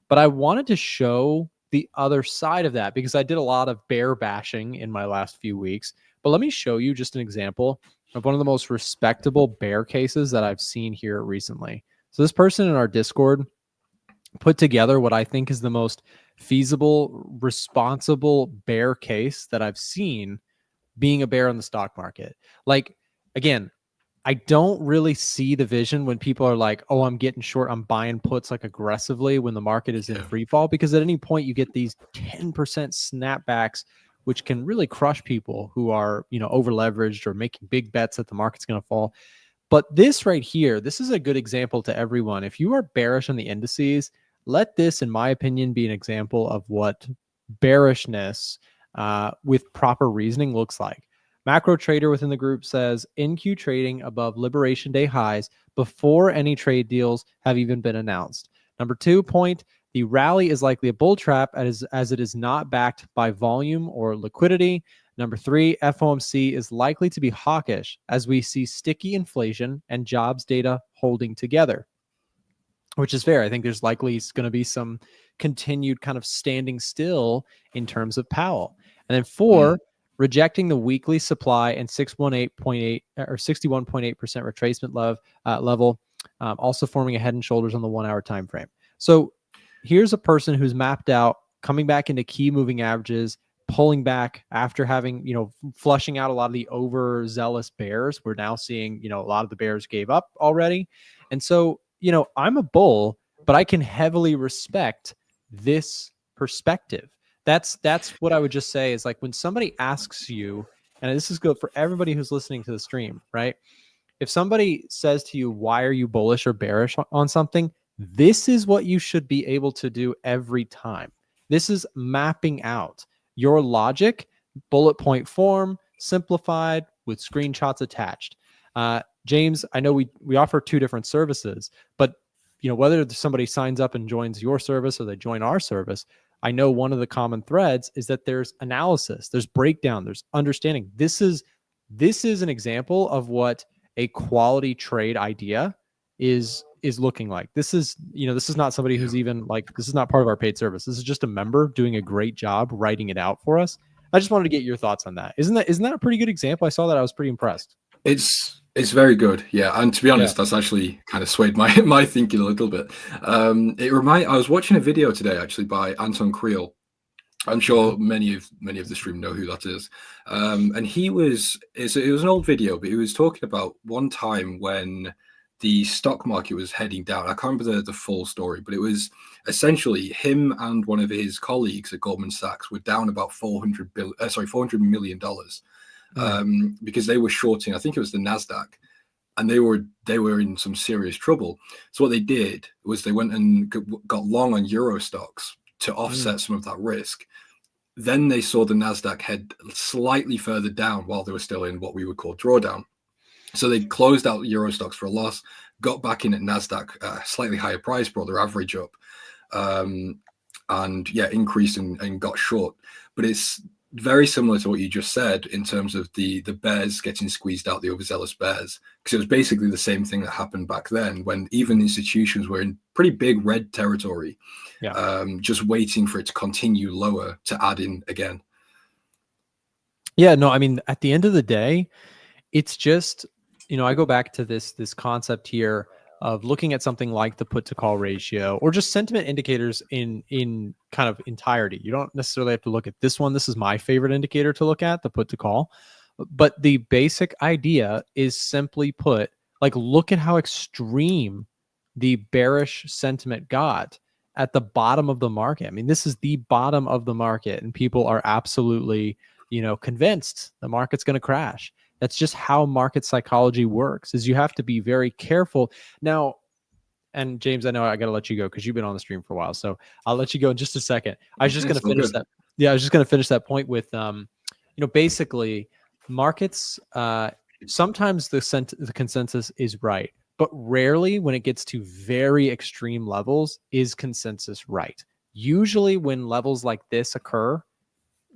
But I wanted to show the other side of that because I did a lot of bear bashing in my last few weeks. But let me show you just an example of one of the most respectable bear cases that I've seen here recently. So this person in our Discord put together what I think is the most feasible, responsible bear case that I've seen being a bear in the stock market. Like, again, I don't really see the vision when people are like, oh, I'm getting short, I'm buying puts like aggressively when the market is in free fall, because at any point you get these 10% snapbacks, which can really crush people who are, you know, over leveraged or making big bets that the market's going to fall. But this right here, this is a good example to everyone. If you are bearish on the indices, let this, in my opinion, be an example of what bearishness with proper reasoning looks like. Macro trader within the group says NQ trading above Liberation Day highs before any trade deals have even been announced. Number 2 point, the rally is likely a bull trap as it is not backed by volume or liquidity. Number 3, FOMC is likely to be hawkish as we see sticky inflation and jobs data holding together, which is fair. I think there's likely going to be some continued kind of standing still in terms of Powell. And then 4, rejecting the weekly supply and 61.8% retracement level, also forming a head and shoulders on the 1 hour time frame. So here's a person who's mapped out, coming back into key moving averages, pulling back after having, you know, flushing out a lot of the overzealous bears. We're now seeing, you know, a lot of the bears gave up already. And so, you know, I'm a bull, but I can heavily respect this perspective. That's what I would just say is, like, when somebody asks you, and this is good for everybody who's listening to the stream, right? If somebody says to you, why are you bullish or bearish on something? This is what you should be able to do every time. This is mapping out your logic, bullet point form, simplified with screenshots attached. James, I know we offer 2 different services, but, you know, whether somebody signs up and joins your service or they join our service, I know one of the common threads is that there's analysis, there's breakdown, there's understanding. This is an example of what a quality trade idea is looking like. This is, you know, this is not somebody who's even like, this is not part of our paid service. This is just a member doing a great job writing it out for us. I just wanted to get your thoughts on that. Isn't that a pretty good example? I saw that. I was pretty impressed. It's very good, yeah. And to be honest, that's actually kind of swayed my thinking a little bit. I was watching a video today actually by Anton Kriel. I'm sure many of the stream know who that is. And it was an old video, but he was talking about one time when the stock market was heading down. I can't remember the full story, but it was essentially him and one of his colleagues at Goldman Sachs were down about $400 million. Because they were shorting, I think it was the Nasdaq, and they were in some serious trouble. So what they did was they went and got long on Euro stocks to offset some of that risk. Then they saw the Nasdaq head slightly further down while they were still in what we would call drawdown. So they closed out Euro stocks for a loss, got back in at Nasdaq, slightly higher price, brought their average up, and increased and got short. But it's very similar to what you just said in terms of the bears getting squeezed out, the overzealous bears, because it was basically the same thing that happened back then when even institutions were in pretty big red territory, just waiting for it to continue lower to add in again. Yeah, no, I mean, at the end of the day, it's just, you know, I go back to this concept here of looking at something like the put to call ratio or just sentiment indicators in kind of entirety. You don't necessarily have to look at this one. This is my favorite indicator to look at, the put to call. But the basic idea is simply put, like, look at how extreme the bearish sentiment got at the bottom of the market. I mean, this is the bottom of the market and people are absolutely, you know, convinced the market's going to crash. That's just how market psychology works, is you have to be very careful. Now, and James, I know I got to let you go because you've been on the stream for a while. So I'll let you go in just a second. I was just going to finish that. Yeah, I was just going to finish that point with, you know, basically markets, sometimes the consensus is right, but rarely when it gets to very extreme levels is consensus right. Usually when levels like this occur,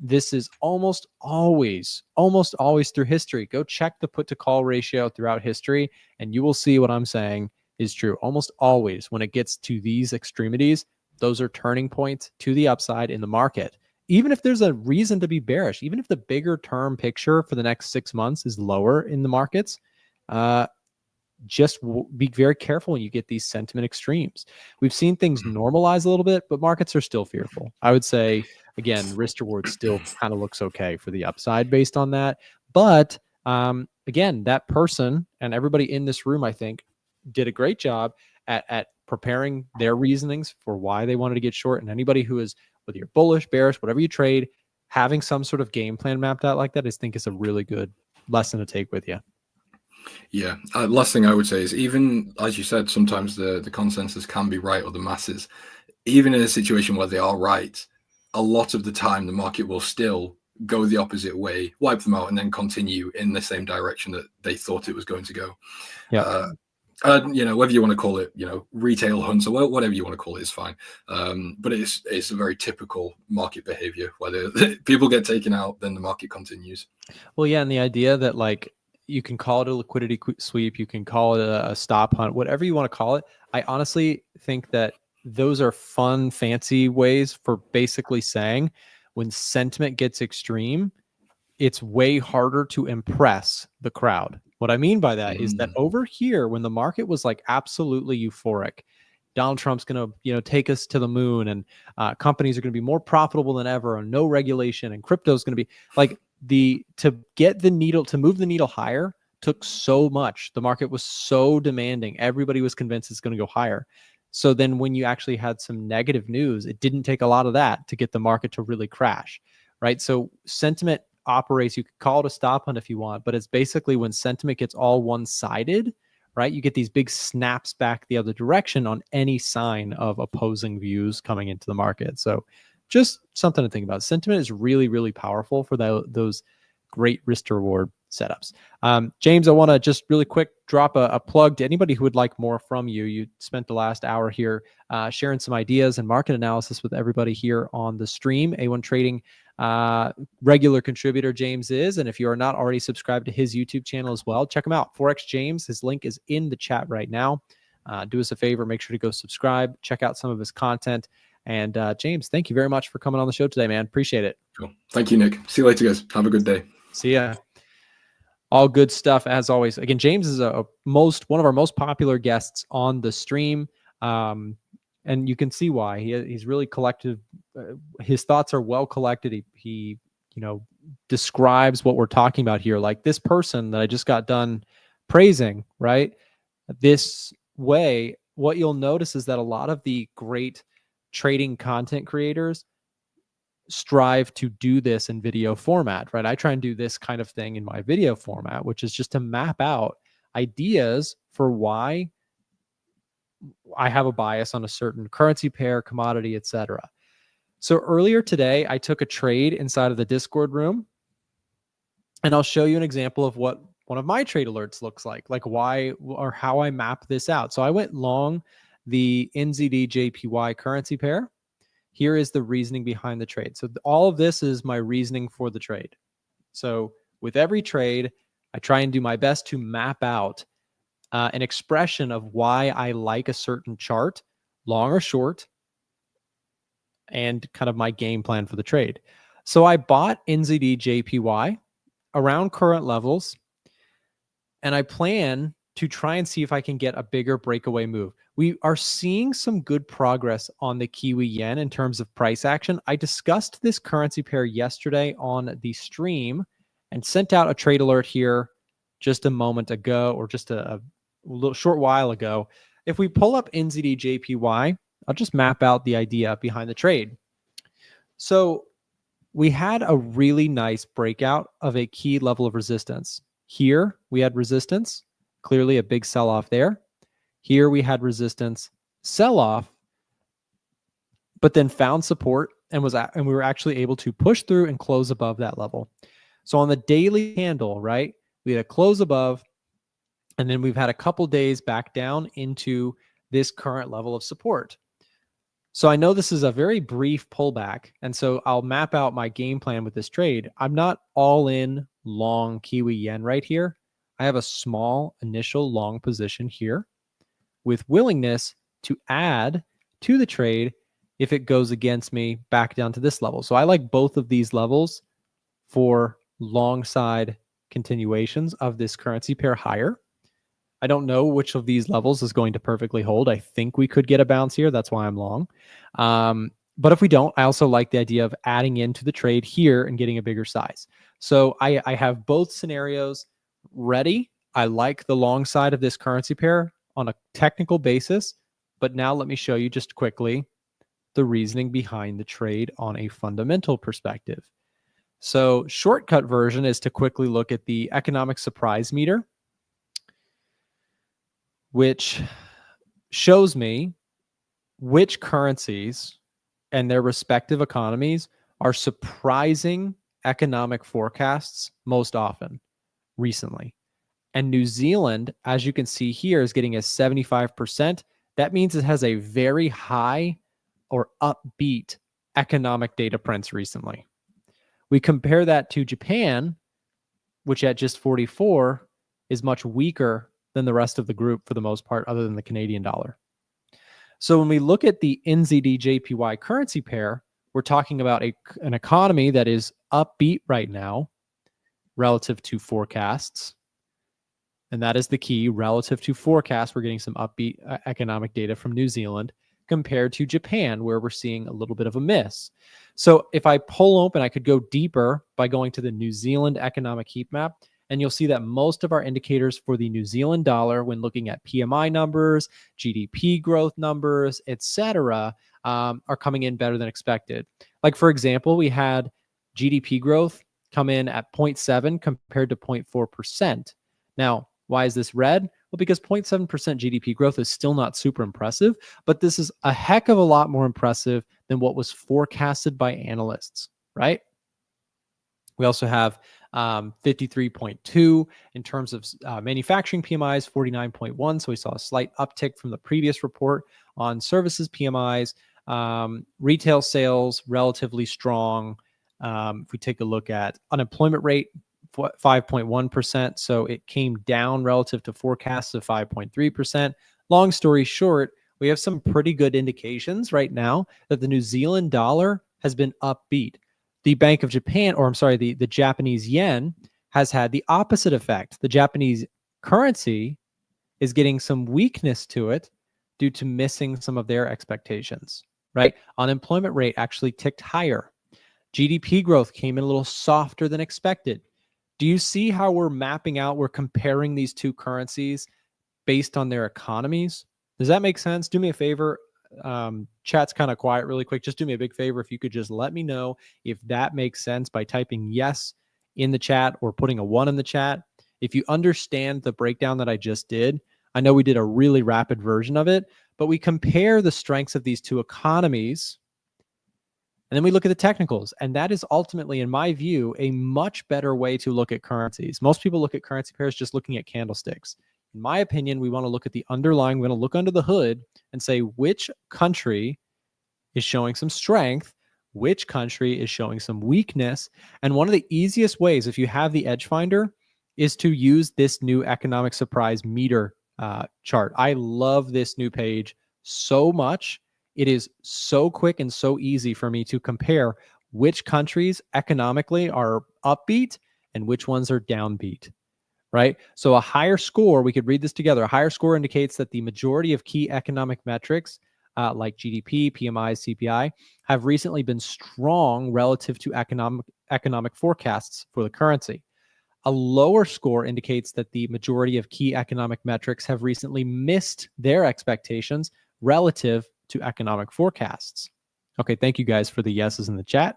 this is almost always through history. Go check the put to call ratio throughout history, and you will see what I'm saying is true. Almost always when it gets to these extremities, those are turning points to the upside in the market. Even if there's a reason to be bearish, even if the bigger term picture for the next 6 months is lower in the markets, just be very careful when you get these sentiment extremes. We've seen things normalize a little bit, but markets are still fearful. I would say, again, risk reward still kind of looks okay for the upside based on that. But again, that person and everybody in this room, I think, did a great job at preparing their reasonings for why they wanted to get short. And anybody who is, whether you're bullish, bearish, whatever you trade, having some sort of game plan mapped out like that, I think is a really good lesson to take with you. Yeah. Last thing I would say is, even as you said, sometimes the consensus can be right, or the masses. Even in a situation where they are right, a lot of the time the market will still go the opposite way, wipe them out, and then continue in the same direction that they thought it was going to go. Yeah. Whether you want to call it, retail hunts or whatever you want to call it is fine. But it's a very typical market behavior, whether people get taken out, then the market continues. Well, yeah. And the idea that, like, you can call it a liquidity sweep, you can call it a stop hunt, whatever you want to call it. I honestly think that those are fun, fancy ways for basically saying when sentiment gets extreme, it's way harder to impress the crowd. What I mean by that is that over here, when the market was like absolutely euphoric, Donald Trump's going to, take us to the moon, and companies are going to be more profitable than ever, and no regulation, and crypto is going to be like, to move the needle higher took so much. The market was so demanding. Everybody was convinced it's going to go higher. So then when you actually had some negative news, it didn't take a lot of that to get the market to really crash, right? So sentiment operates, you could call it a stop hunt if you want, but it's basically when sentiment gets all one-sided, right? You get these big snaps back the other direction on any sign of opposing views coming into the market. So just something to think about. Sentiment is really, really powerful for those great risk to reward setups. James, I want to just really quick drop a plug to anybody who would like more from you. You spent the last hour here sharing some ideas and market analysis with everybody here on the stream. A1 Trading regular contributor James is, and if you are not already subscribed to his YouTube channel as well, check him out. FOREX James, his link is in the chat right now. Do us a favor, make sure to go subscribe, check out some of his content. And James, thank you very much for coming on the show today, man. Appreciate it. Cool. Thank you, Nick. See you later, guys. Have a good day. See ya. All good stuff as always. Again, James is one of our most popular guests on the stream, and you can see why. He's really collected. His thoughts are well collected. He describes what we're talking about here, like this person that I just got done praising. Right, this way. What you'll notice is that a lot of the great trading content creators strive to do this in video format, right? I try and do this kind of thing in my video format, which is just to map out ideas for why I have a bias on a certain currency pair, commodity, etc. So earlier today, I took a trade inside of the Discord room, and I'll show you an example of what one of my trade alerts looks like why or how I map this out. So I went long the NZD JPY currency pair. Here is the reasoning behind the trade. So all of this is my reasoning for the trade. So with every trade, I try and do my best to map out an expression of why I like a certain chart, long or short, and kind of my game plan for the trade. So I bought NZD JPY around current levels, and I plan to try and see if I can get a bigger breakaway move. We are seeing some good progress on the Kiwi yen in terms of price action. I discussed this currency pair yesterday on the stream and sent out a trade alert here just a moment ago, or just a little short while ago. If we pull up NZD JPY, I'll just map out the idea behind the trade. So we had a really nice breakout of a key level of resistance. Here we had resistance, clearly a big sell-off there. Here we had resistance, sell-off, but then found support and we were actually able to push through and close above that level. So on the daily candle, right, we had a close above, And then we've had a couple days back down into this current level of support. So I know this is a very brief pullback. And so I'll map out my game plan with this trade. I'm not all in long Kiwi yen right here. I have a small initial long position here with willingness to add to the trade if it goes against me back down to this level. So I like both of these levels for long side continuations of this currency pair higher. I don't know which of these levels is going to perfectly hold. I think we could get a bounce here. That's why I'm long. But if we don't, I also like the idea of adding into the trade here and getting a bigger size. So I have both scenarios ready. I like the long side of this currency pair on a technical basis. But now let me show you just quickly the reasoning behind the trade on a fundamental perspective. So shortcut version is to quickly look at the economic surprise meter, which shows me which currencies and their respective economies are surprising economic forecasts most often recently. And New Zealand, as you can see here, is getting a 75%. That means it has a very high or upbeat economic data prints recently. We compare that to Japan, which at just 44 is much weaker than the rest of the group for the most part, other than the Canadian dollar. So when we look at the NZD JPY currency pair, we're talking about an economy that is upbeat right now relative to forecasts. And that is the key. Relative to forecasts, we're getting some upbeat economic data from New Zealand compared to Japan, where we're seeing a little bit of a miss. So if I pull open, I could go deeper by going to the New Zealand economic heat map. And you'll see that most of our indicators for the New Zealand dollar, when looking at PMI numbers, GDP growth numbers, etc., are coming in better than expected. Like, for example, we had GDP growth come in at 0.7 compared to 0.4%. Now, why is this red? Well, because 0.7% GDP growth is still not super impressive, but this is a heck of a lot more impressive than what was forecasted by analysts, right? We also have 53.2 in terms of manufacturing PMIs, 49.1. So we saw a slight uptick from the previous report on services PMIs. Retail sales, relatively strong. If we take a look at unemployment rate, 5.1%. So it came down relative to forecasts of 5.3%. Long story short, we have some pretty good indications right now that the New Zealand dollar has been upbeat. The Bank of Japan, or I'm sorry, the Japanese yen has had the opposite effect. The Japanese currency is getting some weakness to it due to missing some of their expectations, right? Unemployment rate actually ticked higher. GDP growth came in a little softer than expected. Do you see how we're mapping out, we're comparing these two currencies based on their economies? Does that make sense? Do me a favor. Chat's kind of quiet really quick. Just do me a big favor. If you could just let me know if that makes sense by typing yes in the chat or putting a 1 in the chat. If you understand the breakdown that I just did, I know we did a really rapid version of it, but we compare the strengths of these two economies. And then we look at the technicals, and that is ultimately, in my view, a much better way to look at currencies. Most people look at currency pairs just looking at candlesticks. In my opinion, we want to look at the underlying, we want to look under the hood and say which country is showing some strength, which country is showing some weakness. And one of the easiest ways, if you have the Edge Finder, is to use this new economic surprise meter chart. I love this new page so much. It is so quick and so easy for me to compare which countries economically are upbeat and which ones are downbeat, right? So a higher score, we could read this together. A higher score indicates that the majority of key economic metrics like GDP, PMI, CPI have recently been strong relative to economic forecasts for the currency. A lower score indicates that the majority of key economic metrics have recently missed their expectations relative to economic forecasts. Okay, thank you guys for the yeses in the chat.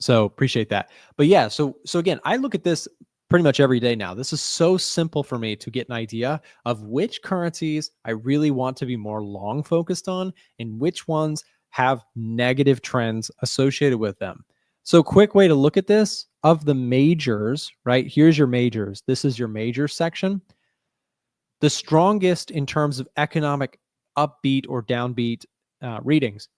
So appreciate that. But yeah, so again, I look at this pretty much every day now. This is so simple for me to get an idea of which currencies I really want to be more long focused on and which ones have negative trends associated with them. So quick way to look at this, of the majors, right? Here's your majors. This is your major section. The strongest in terms of economic upbeat or downbeat readings.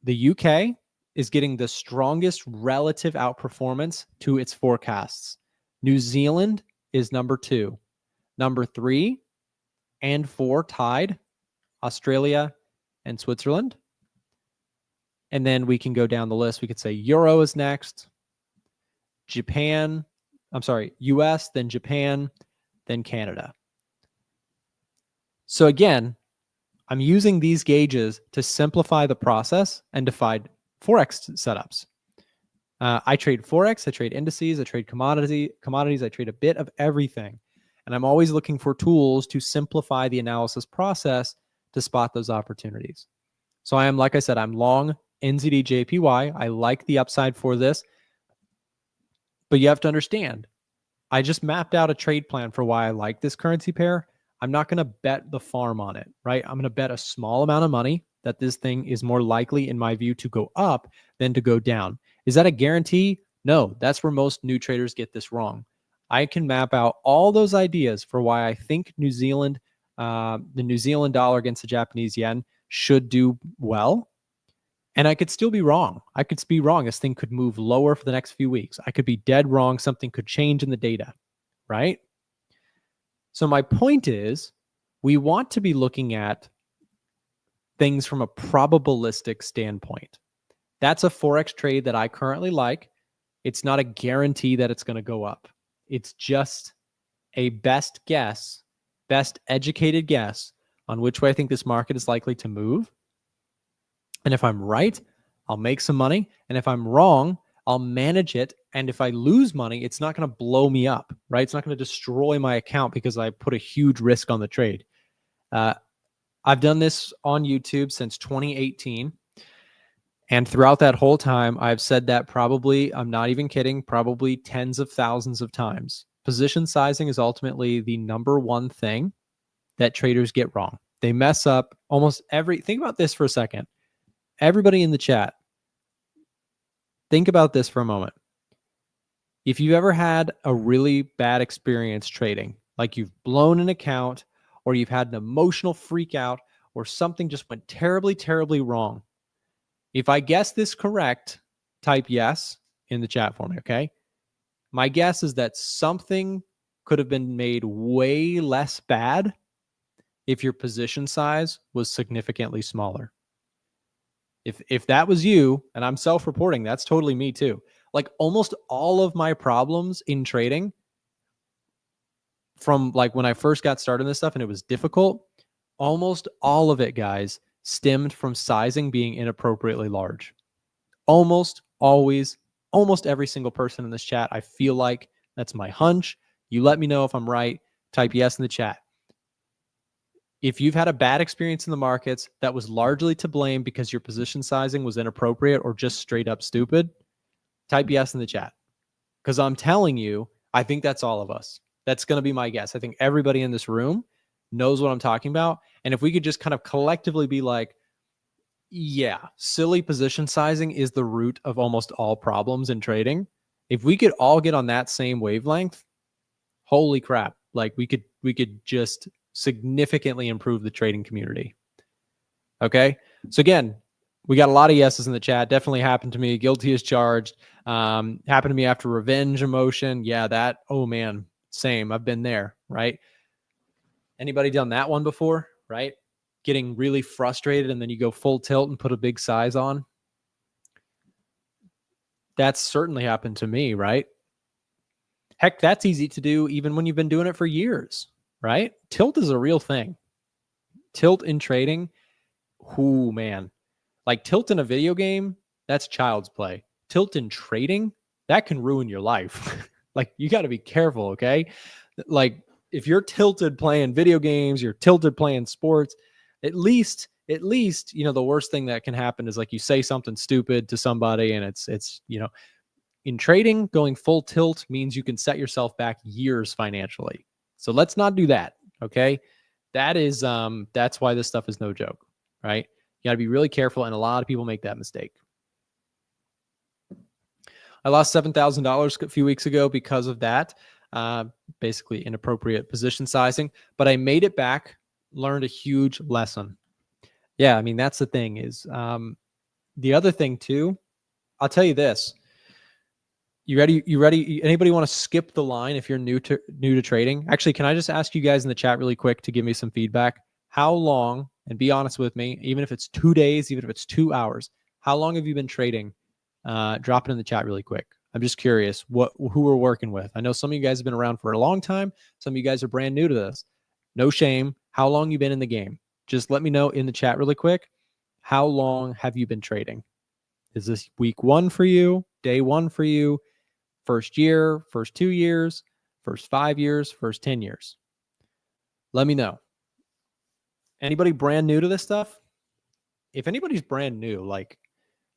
The UK is getting the strongest relative outperformance to its forecasts. New Zealand is number 2. Number 3 and 4 tied, Australia and Switzerland. And then we can go down the list. We could say Euro is next. US, then Japan, then Canada. So again, I'm using these gauges to simplify the process and define Forex setups. I trade Forex, I trade indices, I trade commodities, I trade a bit of everything. And I'm always looking for tools to simplify the analysis process to spot those opportunities. So I am, like I said, I'm long NZD-JPY. I like the upside for this. But you have to understand, I just mapped out a trade plan for why I like this currency pair. I'm not going to bet the farm on it, right? I'm going to bet a small amount of money that this thing is more likely, in my view, to go up than to go down. Is that a guarantee? No, that's where most new traders get this wrong. I can map out all those ideas for why I think New Zealand, the New Zealand dollar against the Japanese yen should do well. And I could still be wrong. I could be wrong. This thing could move lower for the next few weeks. I could be dead wrong. Something could change in the data, right? So my point is, we want to be looking at things from a probabilistic standpoint. That's a Forex trade that I currently like. It's not a guarantee that it's going to go up. It's just a best guess, best educated guess on which way I think this market is likely to move. And if I'm right, I'll make some money. And if I'm wrong, I'll manage it. And if I lose money, it's not going to blow me up, right? It's not going to destroy my account because I put a huge risk on the trade. I've done this on YouTube since 2018. And throughout that whole time, I've said that probably, I'm not even kidding, probably tens of thousands of times. Position sizing is ultimately the number one thing that traders get wrong. They mess up almost every, think about this for a second. Everybody in the chat, think about this for a moment. If you've ever had a really bad experience trading, like you've blown an account or you've had an emotional freak out or something just went terribly, terribly wrong. If I guess this correct, type yes in the chat for me, okay? My guess is that something could have been made way less bad if your position size was significantly smaller. If that was you, and I'm self-reporting, that's totally me too. Like almost all of my problems in trading from like when I first got started in this stuff and it was difficult, almost all of it, guys, stemmed from sizing being inappropriately large. Almost always, almost every single person in this chat, I feel like that's my hunch. You let me know if I'm right. Type yes in the chat. If you've had a bad experience in the markets that was largely to blame because your position sizing was inappropriate or just straight up stupid, type yes in the chat. Because I'm telling you, I think that's all of us. That's going to be my guess. I think everybody in this room knows what I'm talking about. And if we could just kind of collectively be like, yeah, silly position sizing is the root of almost all problems in trading. If we could all get on that same wavelength, holy crap. Like we could just significantly improve the trading community. Okay. So again, we got a lot of yeses in the chat. Definitely happened to me. Guilty as charged. Happened to me after revenge emotion. Yeah, that, oh man, same. I've been there, right? Anybody done that one before, right? Getting really frustrated and then you go full tilt and put a big size on. That's certainly happened to me, right? Heck, that's easy to do even when you've been doing it for years, right? Tilt is a real thing. Tilt in trading, ooh, man. Like tilt in a video game, that's child's play. Tilt in trading, that can ruin your life. Like you got to be careful, okay? Like if you're tilted playing video games, you're tilted playing sports, at least, you know, the worst thing that can happen is like you say something stupid to somebody and it's, you know, in trading, going full tilt means you can set yourself back years financially. So let's not do that. Okay. That is, that's why this stuff is no joke, right? You got to be really careful. And a lot of people make that mistake. I lost $7,000 a few weeks ago because of that. Basically inappropriate position sizing, but I made it back, learned a huge lesson. Yeah, I mean, that's the thing is the other thing too. I'll tell you this. You ready? You ready? Anybody want to skip the line if you're new to trading? Actually, can I just ask you guys in the chat really quick to give me some feedback? How long, and be honest with me, even if it's 2 days, even if it's 2 hours, how long have you been trading? Drop it in the chat really quick. I'm just curious who we're working with. I know some of you guys have been around for a long time. Some of you guys are brand new to this. No shame. How long you been in the game? Just let me know in the chat really quick. How long have you been trading? Is this week 1 for you? Day 1 for you? First year, first 2 years, first 5 years, first 10 years. Let me know. Anybody brand new to this stuff? If anybody's brand new, like,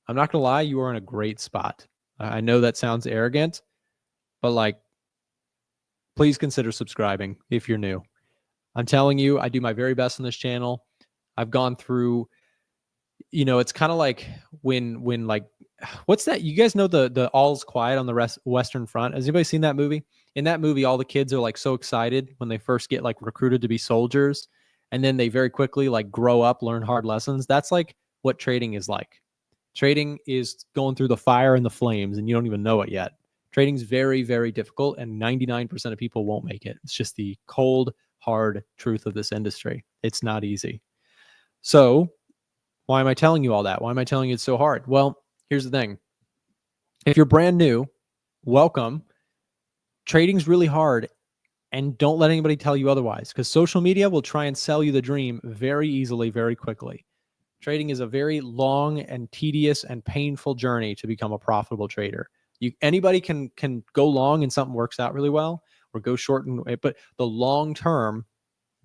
I'm not going to lie, you are in a great spot. I know that sounds arrogant, but like, please consider subscribing if you're new. I'm telling you, I do my very best on this channel. I've gone through, it's kind of like when like, what's that? You guys know the All's Quiet on the Western Front? Has anybody seen that movie? In that movie, all the kids are like so excited when they first get like recruited to be soldiers, and then they very quickly like grow up, learn hard lessons. That's like what trading is like. Trading is going through the fire and the flames, and you don't even know it yet. Trading is very, very difficult, and 99% of people won't make it. It's just the cold, hard truth of this industry. It's not easy. So why am I telling you all that? Why am I telling you it's so hard? Well, here's the thing. If you're brand new, welcome. Trading's really hard, and don't let anybody tell you otherwise, because social media will try and sell you the dream very easily, very quickly. Trading is a very long and tedious and painful journey to become a profitable trader. Anybody can go long and something works out really well, or go short, but the long term,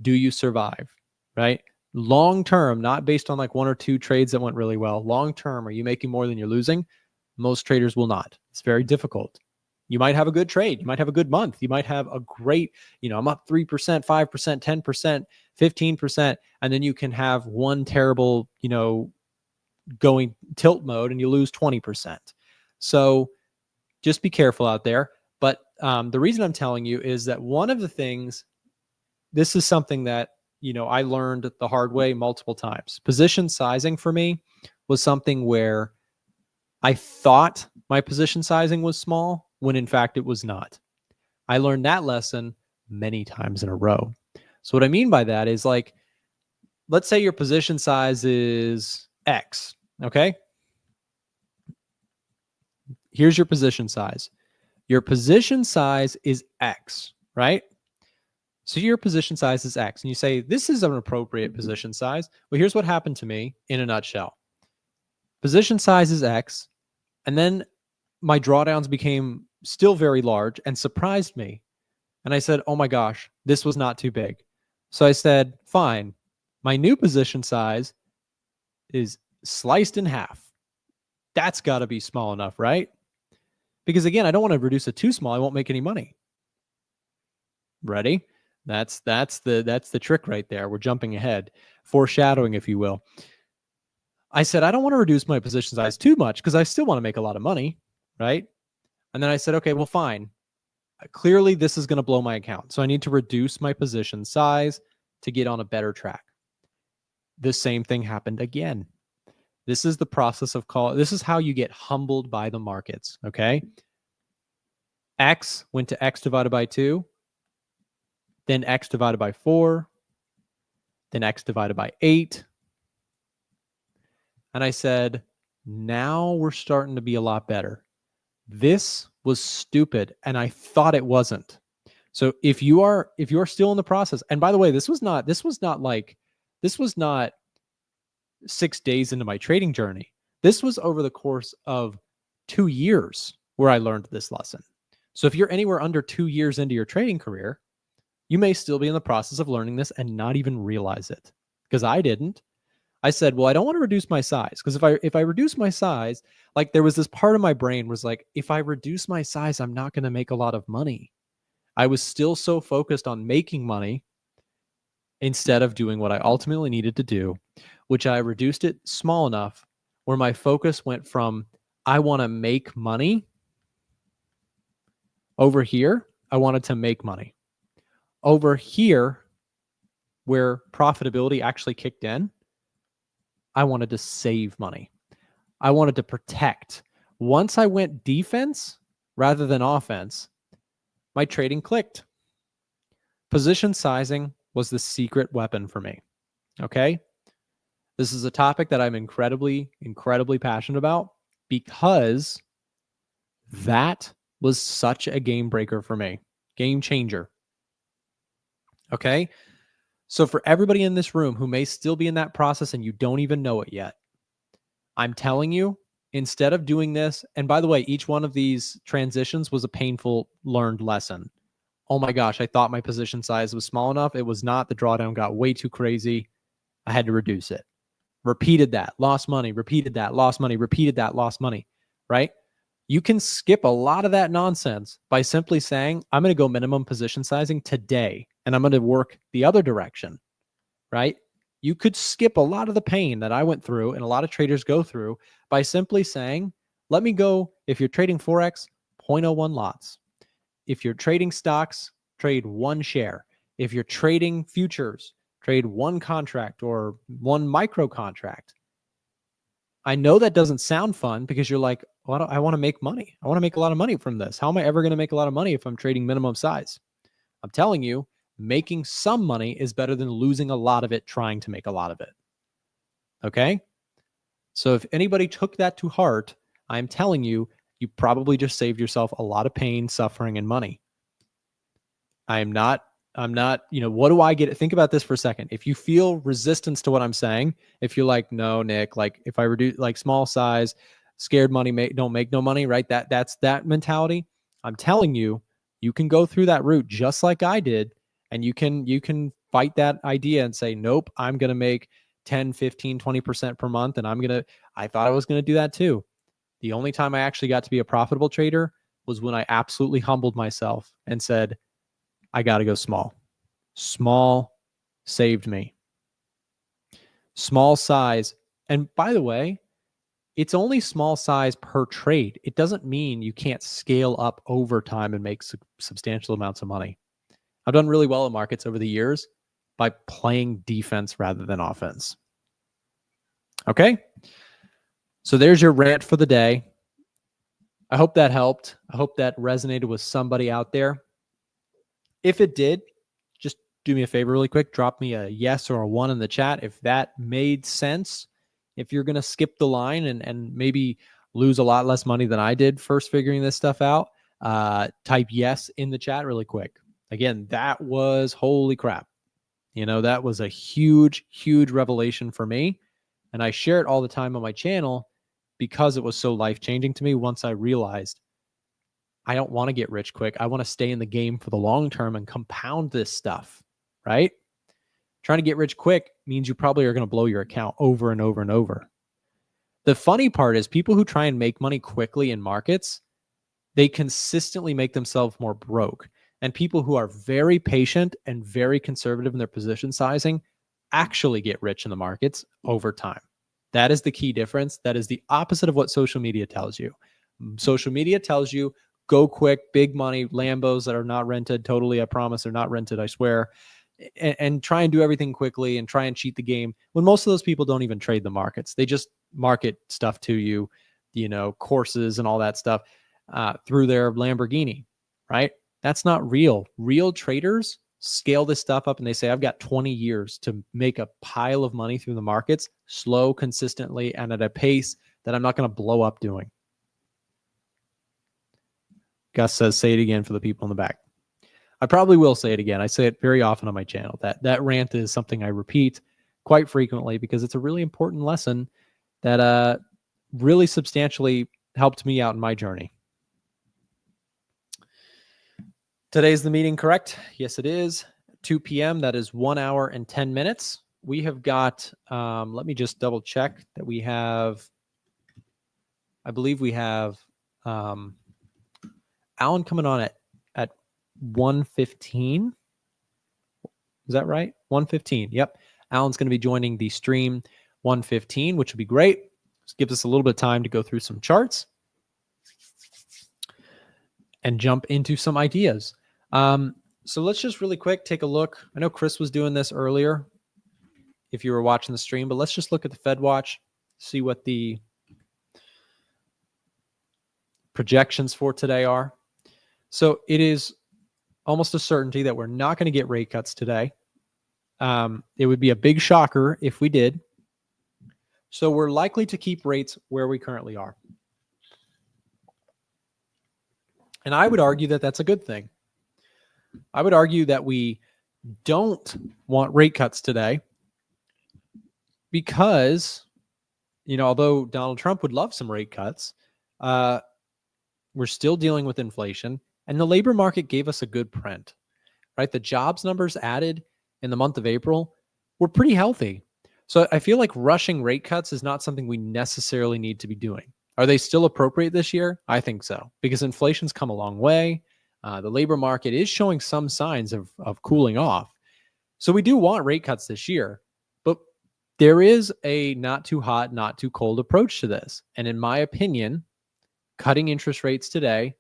do you survive, right? Long term, not based on like 1 or 2 trades that went really well. Long term, are you making more than you're losing? Most traders will not. It's very difficult. You might have a good trade. You might have a good month. You might have a great, I'm up 3%, 5%, 10%, 15%. And then you can have one terrible, going tilt mode and you lose 20%. So just be careful out there. But the reason I'm telling you is that one of the things, this is something that, I learned the hard way multiple times. Position sizing for me was something where I thought my position sizing was small when in fact it was not. I learned that lesson many times in a row. So what I mean by that is, like, let's say your position size is X, okay? Here's your position size. Your position size is X, right? So your position size is X, and you say, this is an appropriate position size. Well, here's what happened to me in a nutshell. Position size is X, and then my drawdowns became still very large and surprised me. And I said, oh my gosh, this was not too big. So I said, fine, my new position size is sliced in half. That's got to be small enough, right? Because again, I don't want to reduce it too small. I won't make any money. Ready? That's the trick right there. We're jumping ahead, foreshadowing, if you will. I said, I don't want to reduce my position size too much because I still want to make a lot of money, right? And then I said, okay, well, fine. Clearly, this is going to blow my account. So I need to reduce my position size to get on a better track. The same thing happened again. This is the process of this is how you get humbled by the markets, okay? X went to X divided by 2, then X divided by 4, then X divided by 8. And I said, now we're starting to be a lot better. This was stupid, and I thought it wasn't. So if you are still in the process, and by the way, this was not 6 days into my trading journey. This was over the course of 2 years where I learned this lesson. So if you're anywhere under 2 years into your trading career, you may still be in the process of learning this and not even realize it, because I didn't. I said, well, I don't want to reduce my size, because if I reduce my size, like, there was this part of my brain was like, if I reduce my size, I'm not going to make a lot of money. I was still so focused on making money instead of doing what I ultimately needed to do, which I reduced it small enough where my focus went from, I want to make money, Over here, I wanted to make money. Over here, where profitability actually kicked in, I wanted to save money. I wanted to protect. Once I went defense rather than offense, my trading clicked. Position sizing was the secret weapon for me. Okay? This is a topic that I'm incredibly, incredibly passionate about because that was such a game breaker for me. Game changer. Okay? So for everybody in this room who may still be in that process and you don't even know it yet, I'm telling you, instead of doing this, and by the way, each one of these transitions was a painful learned lesson. Oh my gosh, I thought my position size was small enough. It was not. The drawdown got way too crazy. I had to reduce it. Repeated that, lost money, repeated that, lost money, repeated that, lost money, right? You can skip a lot of that nonsense by simply saying, I'm going to go minimum position sizing today, and I'm going to work the other direction, right? You could skip a lot of the pain that I went through and a lot of traders go through by simply saying, let me go, if you're trading Forex, 0.01 lots. If you're trading stocks, trade one share. If you're trading futures, trade one contract or one micro contract. I know that doesn't sound fun because you're like, well, I want to make money. I want to make a lot of money from this. How am I ever going to make a lot of money if I'm trading minimum size? I'm telling you, making some money is better than losing a lot of it trying to make a lot of it. Okay? So if anybody took that to heart, I'm telling you, you probably just saved yourself a lot of pain, suffering, and money. I'm not, what do I get? Think about this for a second. If you feel resistance to what I'm saying, if you're like, no, Nick, like if I reduce like small size, scared money, don't make no money, right? That's that mentality. I'm telling you, you can go through that route just like I did. And you can fight that idea and say, nope, I'm going to make 10, 15, 20% per month. And I thought I was going to do that too. The only time I actually got to be a profitable trader was when I absolutely humbled myself and said, I got to go small. Small saved me. Small size. And by the way, it's only small size per trade. It doesn't mean you can't scale up over time and make substantial amounts of money. I've done really well in markets over the years by playing defense rather than offense. Okay? So there's your rant for the day. I hope that helped. I hope that resonated with somebody out there. If it did, just do me a favor really quick. Drop me a yes or a 1 in the chat if that made sense. If you're going to skip the line and maybe lose a lot less money than I did first figuring this stuff out, type yes in the chat really quick. Again, that was holy crap. That was a huge, huge revelation for me. And I share it all the time on my channel because it was so life-changing to me once I realized I don't want to get rich quick. I want to stay in the game for the long term and compound this stuff, right? Trying to get rich quick means you probably are going to blow your account over and over and over. The funny part is people who try and make money quickly in markets, they consistently make themselves more broke. And people who are very patient and very conservative in their position sizing actually get rich in the markets over time. That is the key difference. That is the opposite of what social media tells you. Social media tells you, go quick, big money, Lambos that are not rented. Totally, I promise they're not rented, I swear. And try and do everything quickly and try and cheat the game when most of those people don't even trade the markets. They just market stuff to you, courses and all that stuff through their Lamborghini, right? That's not real. Real traders scale this stuff up and they say, I've got 20 years to make a pile of money through the markets, slow, consistently, and at a pace that I'm not going to blow up doing. Gus says, say it again for the people in the back. I probably will say it again. I say it very often on my channel. That rant is something I repeat quite frequently because it's a really important lesson that really substantially helped me out in my journey. Today's the meeting, correct? Yes, it is. 2 p.m. That is 1 hour and 10 minutes. We have got, let me just double check that we have, I believe we have Alan coming on at 1:15. Is that right? 1:15. Yep. Alan's going to be joining the stream 1:15, which will be great. This gives us a little bit of time to go through some charts. and jump into some ideas. So let's just really quick take a look. I know Chris was doing this earlier if you were watching the stream, but let's just look at the Fed watch, see what the projections for today are. So it is almost a certainty that we're not going to get rate cuts today. It would be a big shocker if we did. So we're likely to keep rates where we currently are. And I would argue that that's a good thing. I would argue that we don't want rate cuts today because, although Donald Trump would love some rate cuts, we're still dealing with inflation, and the labor market gave us a good print, right? The jobs numbers added in the month of April were pretty healthy. So I feel like rushing rate cuts is not something we necessarily need to be doing. Are they still appropriate this year? I think so, because inflation's come a long way. The labor market is showing some signs of cooling off. So we do want rate cuts this year, but there is a not too hot, not too cold approach to this. And in my opinion, cutting interest rates today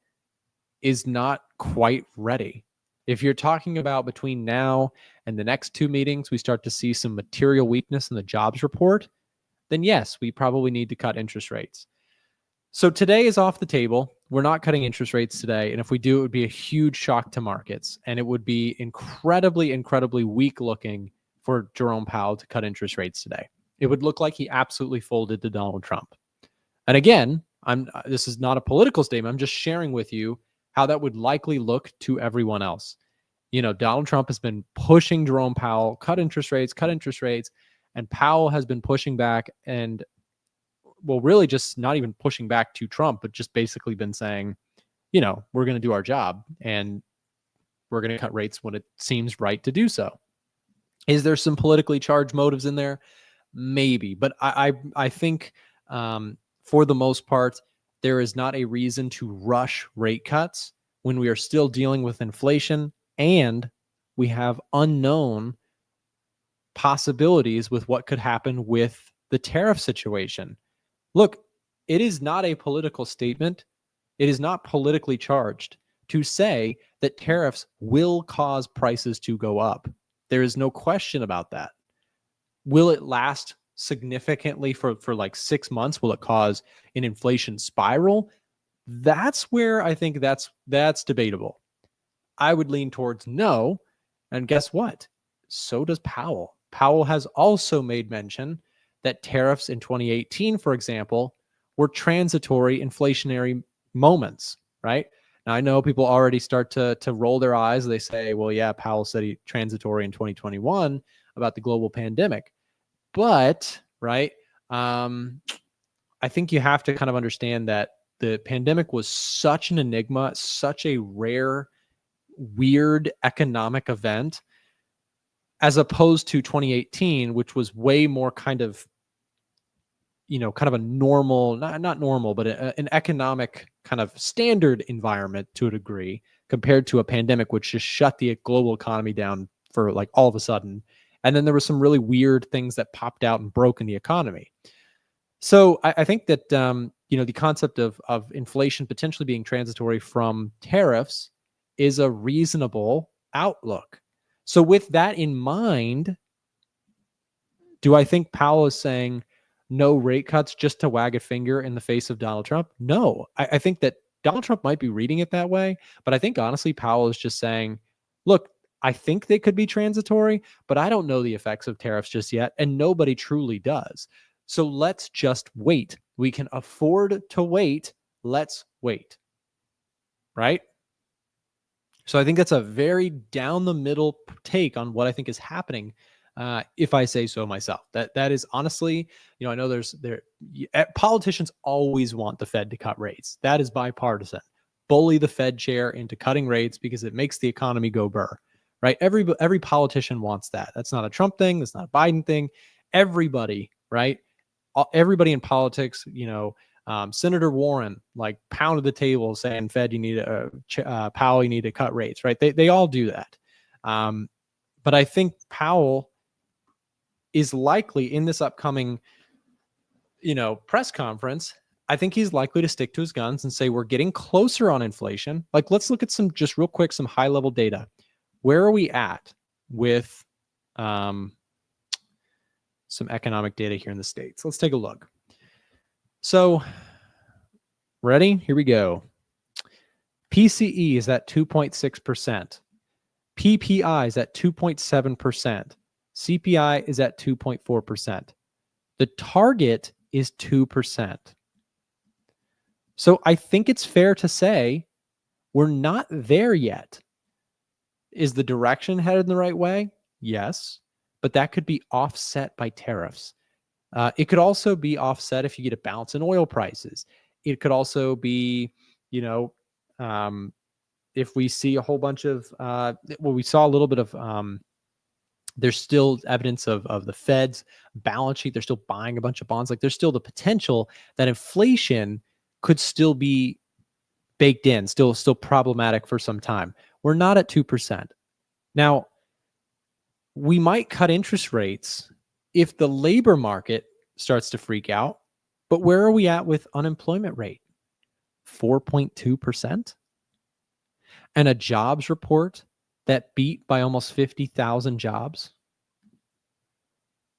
is not quite ready. If you're talking about between now and the next two meetings, we start to see some material weakness in the jobs report, then yes, we probably need to cut interest rates. So today is off the table. We're not cutting interest rates today. And if we do, it would be a huge shock to markets. And it would be incredibly, incredibly weak looking for Jerome Powell to cut interest rates today. It would look like he absolutely folded to Donald Trump. And again, this is not a political statement. I'm just sharing with you how that would likely look to everyone else. Donald Trump has been pushing Jerome Powell, cut interest rates, and Powell has been pushing back and, well, really just not even pushing back to Trump, but just basically been saying, we're going to do our job and we're going to cut rates when it seems right to do so. Is there some politically charged motives in there? Maybe, but I think for the most part, there is not a reason to rush rate cuts when we are still dealing with inflation and we have unknown possibilities with what could happen with the tariff situation. Look, it is not a political statement. It is not politically charged to say that tariffs will cause prices to go up. There is no question about that. Will it last significantly for like 6 months? Will it cause an inflation spiral? That's where I think that's debatable. I would lean towards no. And guess what? So does Powell. Powell has also made mention that tariffs in 2018, for example, were transitory inflationary moments, right? Now, I know people already start to roll their eyes. They say, well, yeah, Powell said he transitory in 2021 about the global pandemic. But, right, I think you have to kind of understand that the pandemic was such an enigma, such a rare, weird economic event, as opposed to 2018, which was way more kind of a normal, not normal, but an economic kind of standard environment to a degree, compared to a pandemic, which just shut the global economy down for like all of a sudden. And then there were some really weird things that popped out and broke in the economy. So I think that, the concept of inflation potentially being transitory from tariffs is a reasonable outlook. So with that in mind, do I think Powell is saying no rate cuts just to wag a finger in the face of Donald Trump? No, I think that Donald Trump might be reading it that way, but I think honestly, Powell is just saying, look, I think they could be transitory, but I don't know the effects of tariffs just yet, and nobody truly does. So let's just wait. We can afford to wait. Let's wait. Right? So I think that's a very down the middle take on what I think is happening, if I say so myself. That is honestly, I know politicians always want the Fed to cut rates. That is bipartisan. Bully the Fed chair into cutting rates because it makes the economy go burr. Right? Every politician wants that. That's not a Trump thing. That's not a Biden thing. Everybody, right? Everybody in politics, Senator Warren like pounded the table saying, Fed, you need Powell, you need to cut rates, right? They all do that. But I think Powell is likely in this upcoming, press conference I think he's likely to stick to his guns and say we're getting closer on inflation. Like, let's look at some, just real quick, some high level data. Where are we at with some economic data here in the States? Let's take a look. So, ready? Here we go. PCE is at 2.6%. PPI is at 2.7%. CPI is at 2.4%. The target is 2%. So I think it's fair to say we're not there yet. Is the direction headed in the right way? Yes, but that could be offset by tariffs. It could also be offset if you get a bounce in oil prices. It could also be, if we see a whole bunch of, we saw a little bit of, there's still evidence of the Fed's balance sheet. They're still buying a bunch of bonds. Like, there's still the potential that inflation could still be baked in, still problematic for some time. We're not at 2%. Now, we might cut interest rates if the labor market starts to freak out. But where are we at with unemployment rate? 4.2%. And a jobs report that beat by almost 50,000 jobs.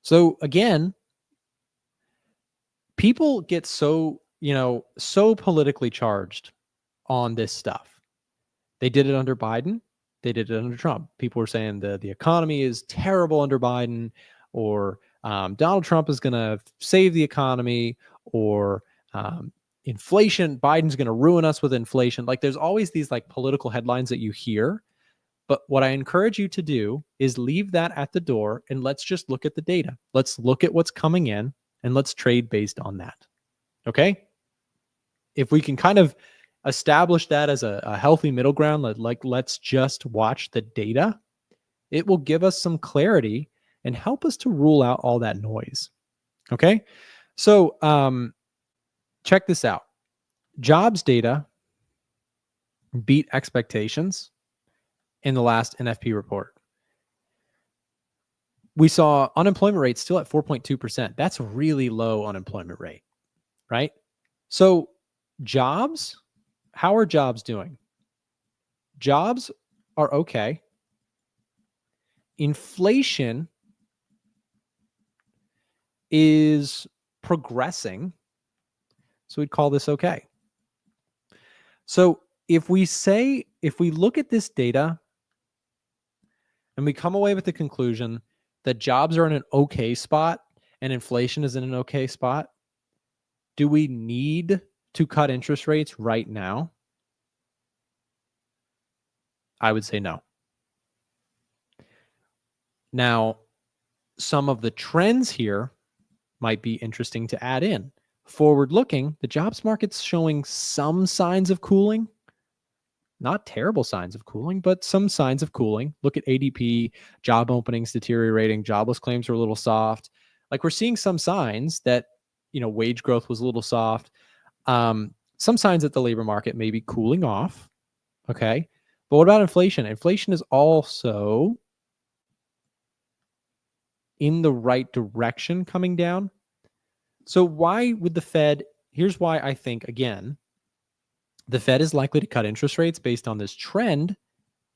So again, people get so politically charged on this stuff. They did it under Biden. They did it under Trump. People were saying the economy is terrible under Biden, or Donald Trump is going to save the economy, or inflation, Biden's going to ruin us with inflation. Like, there's always these like political headlines that you hear. But what I encourage you to do is leave that at the door and let's just look at the data. Let's look at what's coming in and let's trade based on that. Okay? If we can kind of establish that as a healthy middle ground, let's just watch the data, it will give us some clarity and help us to rule out all that noise. Okay? So check this out. Jobs data beat expectations in the last NFP report. We saw unemployment rate still at 4.2%. That's a really low unemployment rate, right? So jobs, how are jobs doing? Jobs are okay. Inflation is progressing. So we'd call this okay. So if we look at this data and we come away with the conclusion that jobs are in an okay spot and inflation is in an okay spot, do we need to cut interest rates right now? I would say no. Now, some of the trends here might be interesting to add in. Forward looking, the jobs market's showing some signs of cooling. Not terrible signs of cooling, but some signs of cooling. Look at ADP, job openings deteriorating, jobless claims are a little soft. Like, we're seeing some signs that, wage growth was a little soft. Some signs that the labor market may be cooling off. Okay. But what about inflation? Inflation is also in the right direction coming down. So why would the Fed, here's why I think, again, the Fed is likely to cut interest rates based on this trend.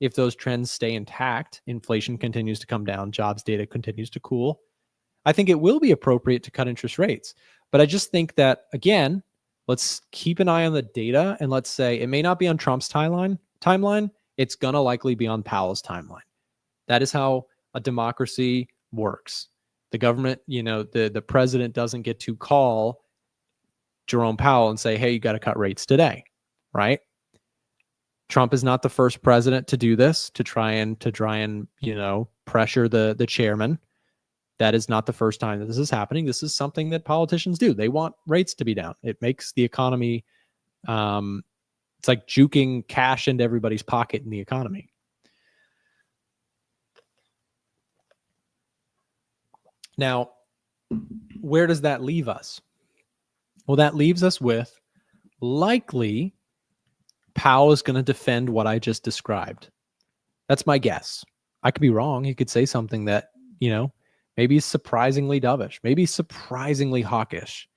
If those trends stay intact, inflation continues to come down, jobs data continues to cool, I think it will be appropriate to cut interest rates. But I just think that, again, let's keep an eye on the data and let's say it may not be on Trump's timeline. It's going to likely be on Powell's timeline. That is how a democracy works. The government, the president doesn't get to call Jerome Powell and say, hey, you got to cut rates today. Right? Trump is not the first president to do this, to try and pressure the chairman. That is not the first time that this is happening. This is something that politicians do. They want rates to be down. It makes the economy, it's like juking cash into everybody's pocket in the economy. Now, where does that leave us? Well, that leaves us with likely Powell is going to defend what I just described. That's my guess. I could be wrong. He could say something that, maybe is surprisingly dovish, maybe surprisingly hawkish.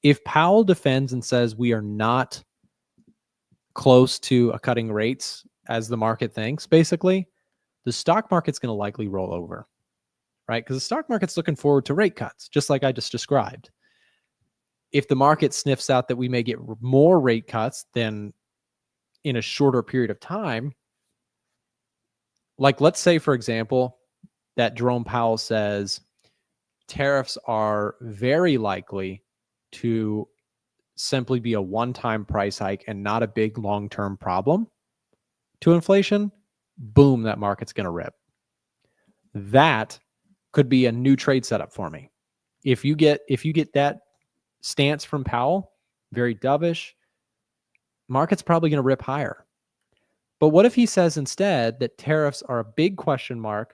If Powell defends and says we are not close to a cutting rates as the market thinks, basically, the stock market's going to likely roll over, right? Because the stock market's looking forward to rate cuts, just like I just described. If the market sniffs out that we may get more rate cuts than in a shorter period of time, like let's say, for example, that Jerome Powell says tariffs are very likely to simply be a one-time price hike and not a big long-term problem to inflation, boom, that market's going to rip. That could be a new trade setup for me. If you get that stance from Powell, very dovish, market's probably going to rip higher. But what if he says instead that tariffs are a big question mark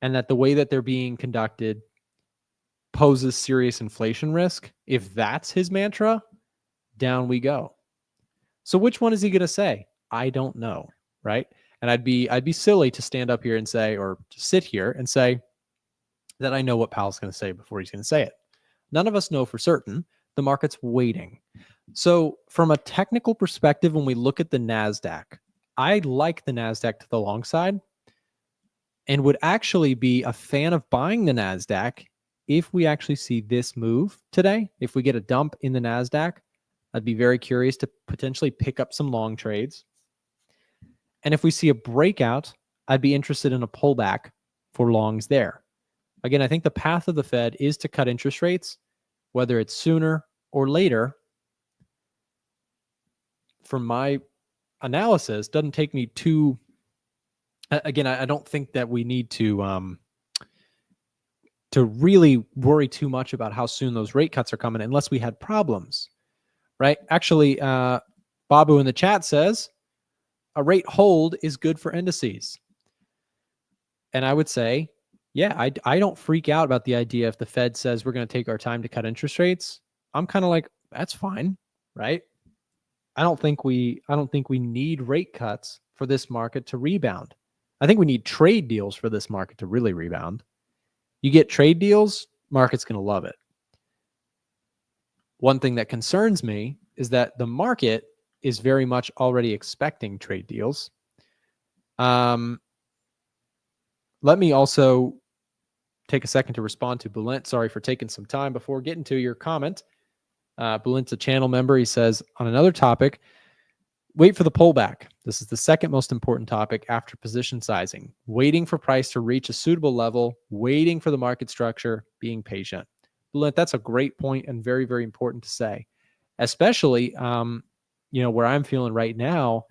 and that the way that they're being conducted poses serious inflation risk? If that's his mantra, down we go. So which one is he going to say? I don't know, right? And I'd be silly to stand up here and say, or to sit here and say that I know what Powell's going to say before he's going to say it. None of us know for certain. The market's waiting. So from a technical perspective, when we look at the Nasdaq, I like the Nasdaq to the long side and would actually be a fan of buying the Nasdaq if we actually see this move today. If we get a dump in the Nasdaq, I'd be very curious to potentially pick up some long trades. And if we see a breakout, I'd be interested in a pullback for longs there. Again, I think the path of the Fed is to cut interest rates, whether it's sooner or later. From my analysis, doesn't take me too. Again, I don't think that we need to really worry too much about how soon those rate cuts are coming, unless we had problems, right? Actually, Babu in the chat says a rate hold is good for indices, and I would say, yeah, I don't freak out about the idea if the Fed says we're going to take our time to cut interest rates. I'm kind of like, that's fine, right? I don't think we need rate cuts for this market to rebound. I think we need trade deals for this market to really rebound. You get trade deals, market's going to love it. One thing that concerns me is that the market is very much already expecting trade deals. Let me also take a second to respond to Bulent. Sorry for taking some time before getting to your comment. Bulent's a channel member. He says, on another topic, wait for the pullback. This is the second most important topic after position sizing. Waiting for price to reach a suitable level, waiting for the market structure, being patient. Bulent, that's a great point and very, very important to say. Especially, where I'm feeling right now,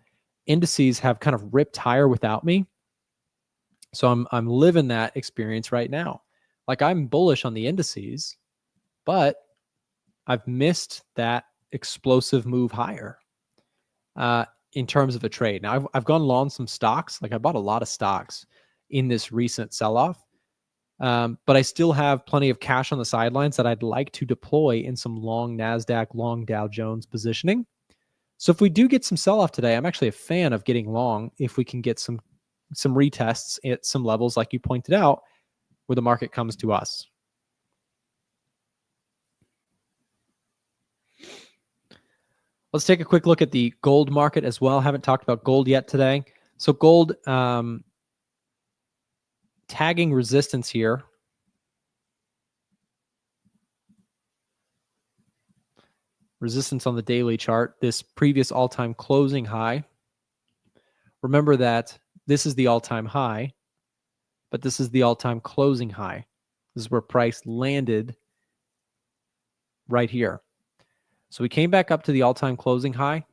indices have kind of ripped higher without me. So I'm living that experience right now. Like, I'm bullish on the indices, but I've missed that explosive move higher in terms of a trade. Now, I've gone long some stocks. Like, I bought a lot of stocks in this recent sell-off, but I still have plenty of cash on the sidelines that I'd like to deploy in some long NASDAQ, long Dow Jones positioning. So if we do get some sell-off today, I'm actually a fan of getting long if we can get some retests at some levels, like you pointed out, where the market comes to us. Let's take a quick look at the gold market as well. Haven't talked about gold yet today. So gold tagging resistance here. Resistance on the daily chart, this previous all-time closing high. Remember that this is the all-time high, but this is the all-time closing high. This is where price landed right here. So we came back up to the all-time closing high.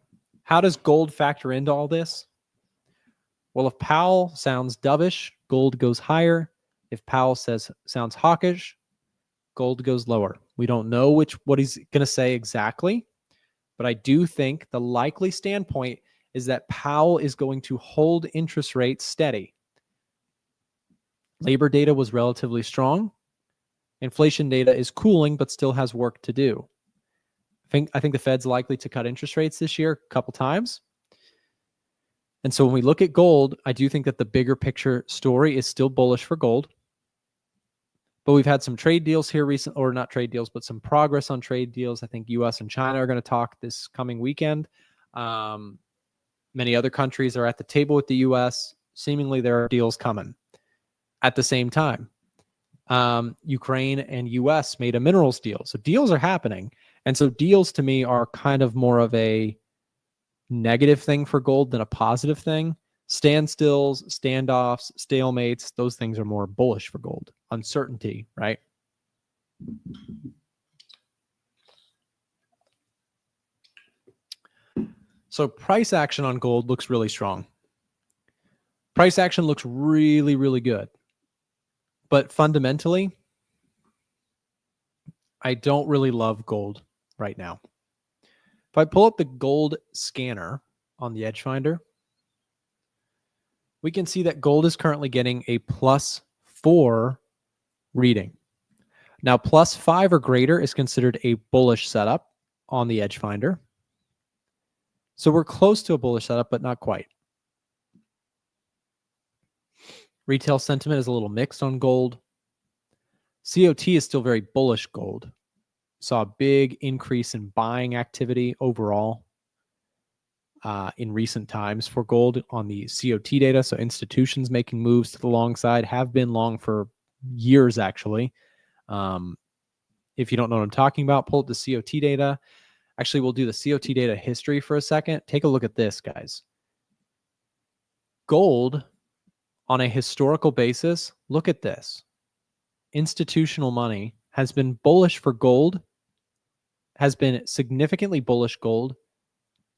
How does gold factor into all this? Well, if Powell sounds dovish, gold goes higher. If Powell sounds hawkish, gold goes lower. We don't know what he's going to say exactly, but I do think the likely standpoint is that Powell is going to hold interest rates steady. Labor data was relatively strong. Inflation data is cooling, but still has work to do. I think the Fed's likely to cut interest rates this year a couple times. And so when we look at gold, I do think that the bigger picture story is still bullish for gold. But we've had some trade deals here recently, or not trade deals, but some progress on trade deals. I think US and China are going to talk this coming weekend. Many other countries are at the table with the US. Seemingly there are deals coming. At the same time, Ukraine and US made a minerals deal. So deals are happening. And so deals to me are kind of more of a negative thing for gold than a positive thing. Standstills, standoffs, stalemates, those things are more bullish for gold. Uncertainty, right? So price action on gold looks really strong. Price action looks really, really good. But fundamentally, I don't really love gold right now. If I pull up the gold scanner on the Edge Finder, we can see that gold is currently getting a +4 reading. Now, +5 or greater is considered a bullish setup on the Edge Finder. So we're close to a bullish setup, but not quite. Retail sentiment is a little mixed on gold. COT is still very bullish gold. Saw a big increase in buying activity overall in recent times for gold on the COT data. So institutions making moves to the long side have been long for years, actually. If you don't know what I'm talking about, pull up the COT data. Actually, we'll do the COT data history for a second. Take a look at this, guys. Gold on a historical basis, look at this. Institutional money has been bullish for gold, has been significantly bullish gold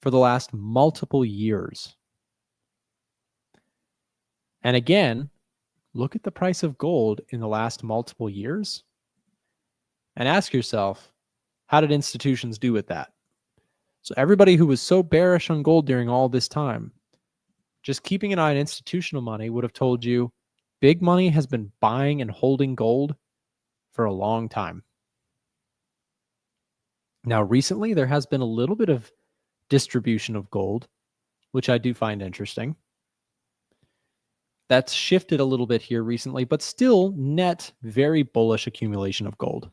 for the last multiple years. And again, look at the price of gold in the last multiple years and ask yourself, how did institutions do with that? So everybody who was so bearish on gold during all this time, just keeping an eye on institutional money would have told you big money has been buying and holding gold for a long time. Now, recently, there has been a little bit of distribution of gold, which I do find interesting. That's shifted a little bit here recently, but still net very bullish accumulation of gold.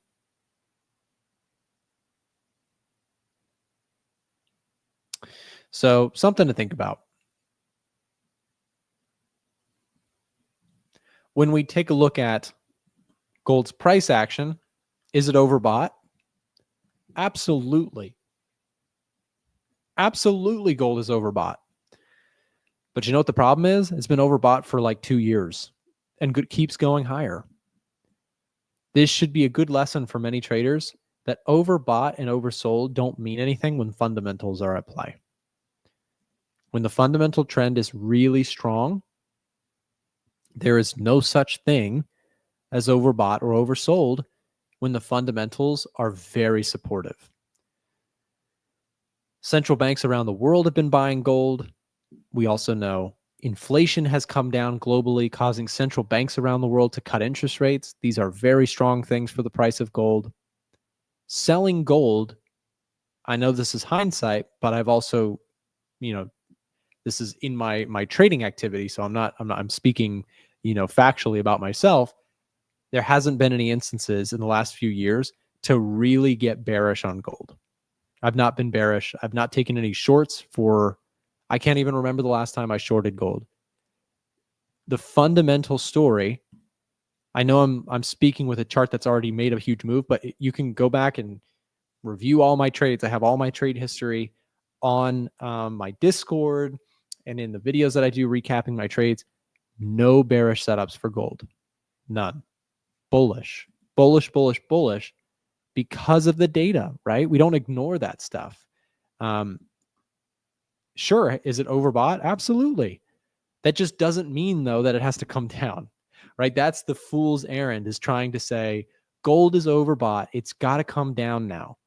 So something to think about. When we take a look at gold's price action, is it overbought? Absolutely. Absolutely, gold is overbought. But you know what the problem is? It's been overbought for like 2 years and keeps going higher. This should be a good lesson for many traders that overbought and oversold don't mean anything when fundamentals are at play. When the fundamental trend is really strong, there is no such thing as overbought or oversold when the fundamentals are very supportive. Central banks around the world have been buying gold. We also know inflation has come down globally, causing central banks around the world to cut interest rates. These are very strong things for the price of gold. Selling gold, I know this is hindsight, but I've also, this is in my trading activity, so I'm speaking, factually about myself. There hasn't been any instances in the last few years to really get bearish on gold. I've not been bearish. I've not taken any shorts I can't even remember the last time I shorted gold. The fundamental story, I know I'm speaking with a chart that's already made a huge move, but you can go back and review all my trades. I have all my trade history on my Discord and in the videos that I do recapping my trades. No bearish setups for gold. None. Bullish, bullish, bullish, bullish because of the data, right? We don't ignore that stuff. Sure, is it overbought? Absolutely. That just doesn't mean, though, that it has to come down, right? That's the fool's errand, is trying to say gold is overbought. It's got to come down now.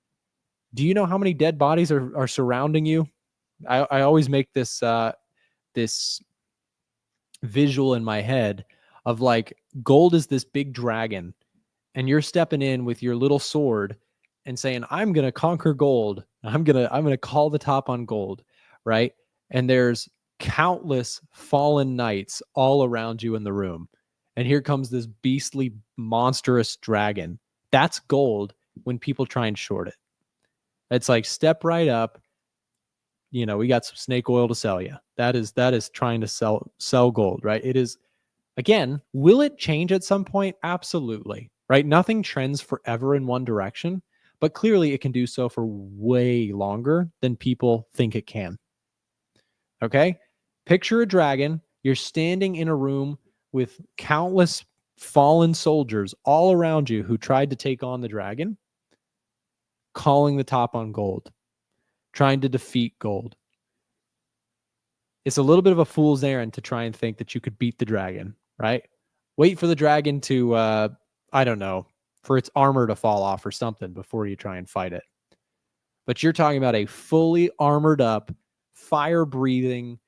Do you know how many dead bodies are surrounding you? I always make this this visual in my head of like gold is this big dragon and you're stepping in with your little sword and saying, I'm going to conquer gold. I'm going to call the top on gold, right? And there's countless fallen knights all around you in the room. and here comes this beastly, monstrous dragon. That's gold when people try and short it. It's like, step right up. You know, we got some snake oil to sell you. That is trying to sell gold, right? It is, again, will it change at some point? Absolutely, right? Nothing trends forever in one direction, but clearly it can do so for way longer than people think it can. Okay? Picture a dragon. You're standing in a room with countless fallen soldiers all around you who tried to take on the dragon, calling the top on gold, trying to defeat gold. It's a little bit of a fool's errand to try and think that you could beat the dragon, right? Wait for the dragon to, I don't know, for its armor to fall off or something before you try and fight it. But you're talking about a fully armored up, fire-breathing,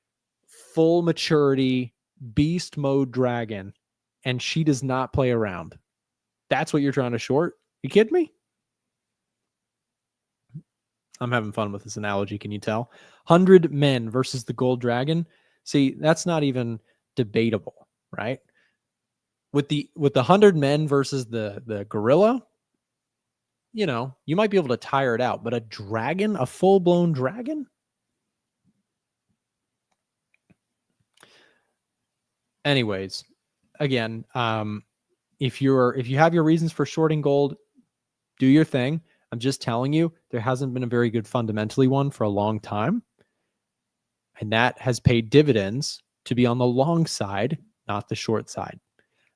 full maturity, beast mode dragon, and she does not play around. That's what you're trying to short? You kidding me? I'm having fun with this analogy, can you tell? 100 men versus the gold dragon. See, that's not even debatable, right? With the 100 men versus the gorilla, you know, you might be able to tire it out, but a dragon, a full-blown dragon? Anyways, again, if you have your reasons for shorting gold, do your thing. I'm just telling you, there hasn't been a very good fundamentally one for a long time. And that has paid dividends to be on the long side, not the short side.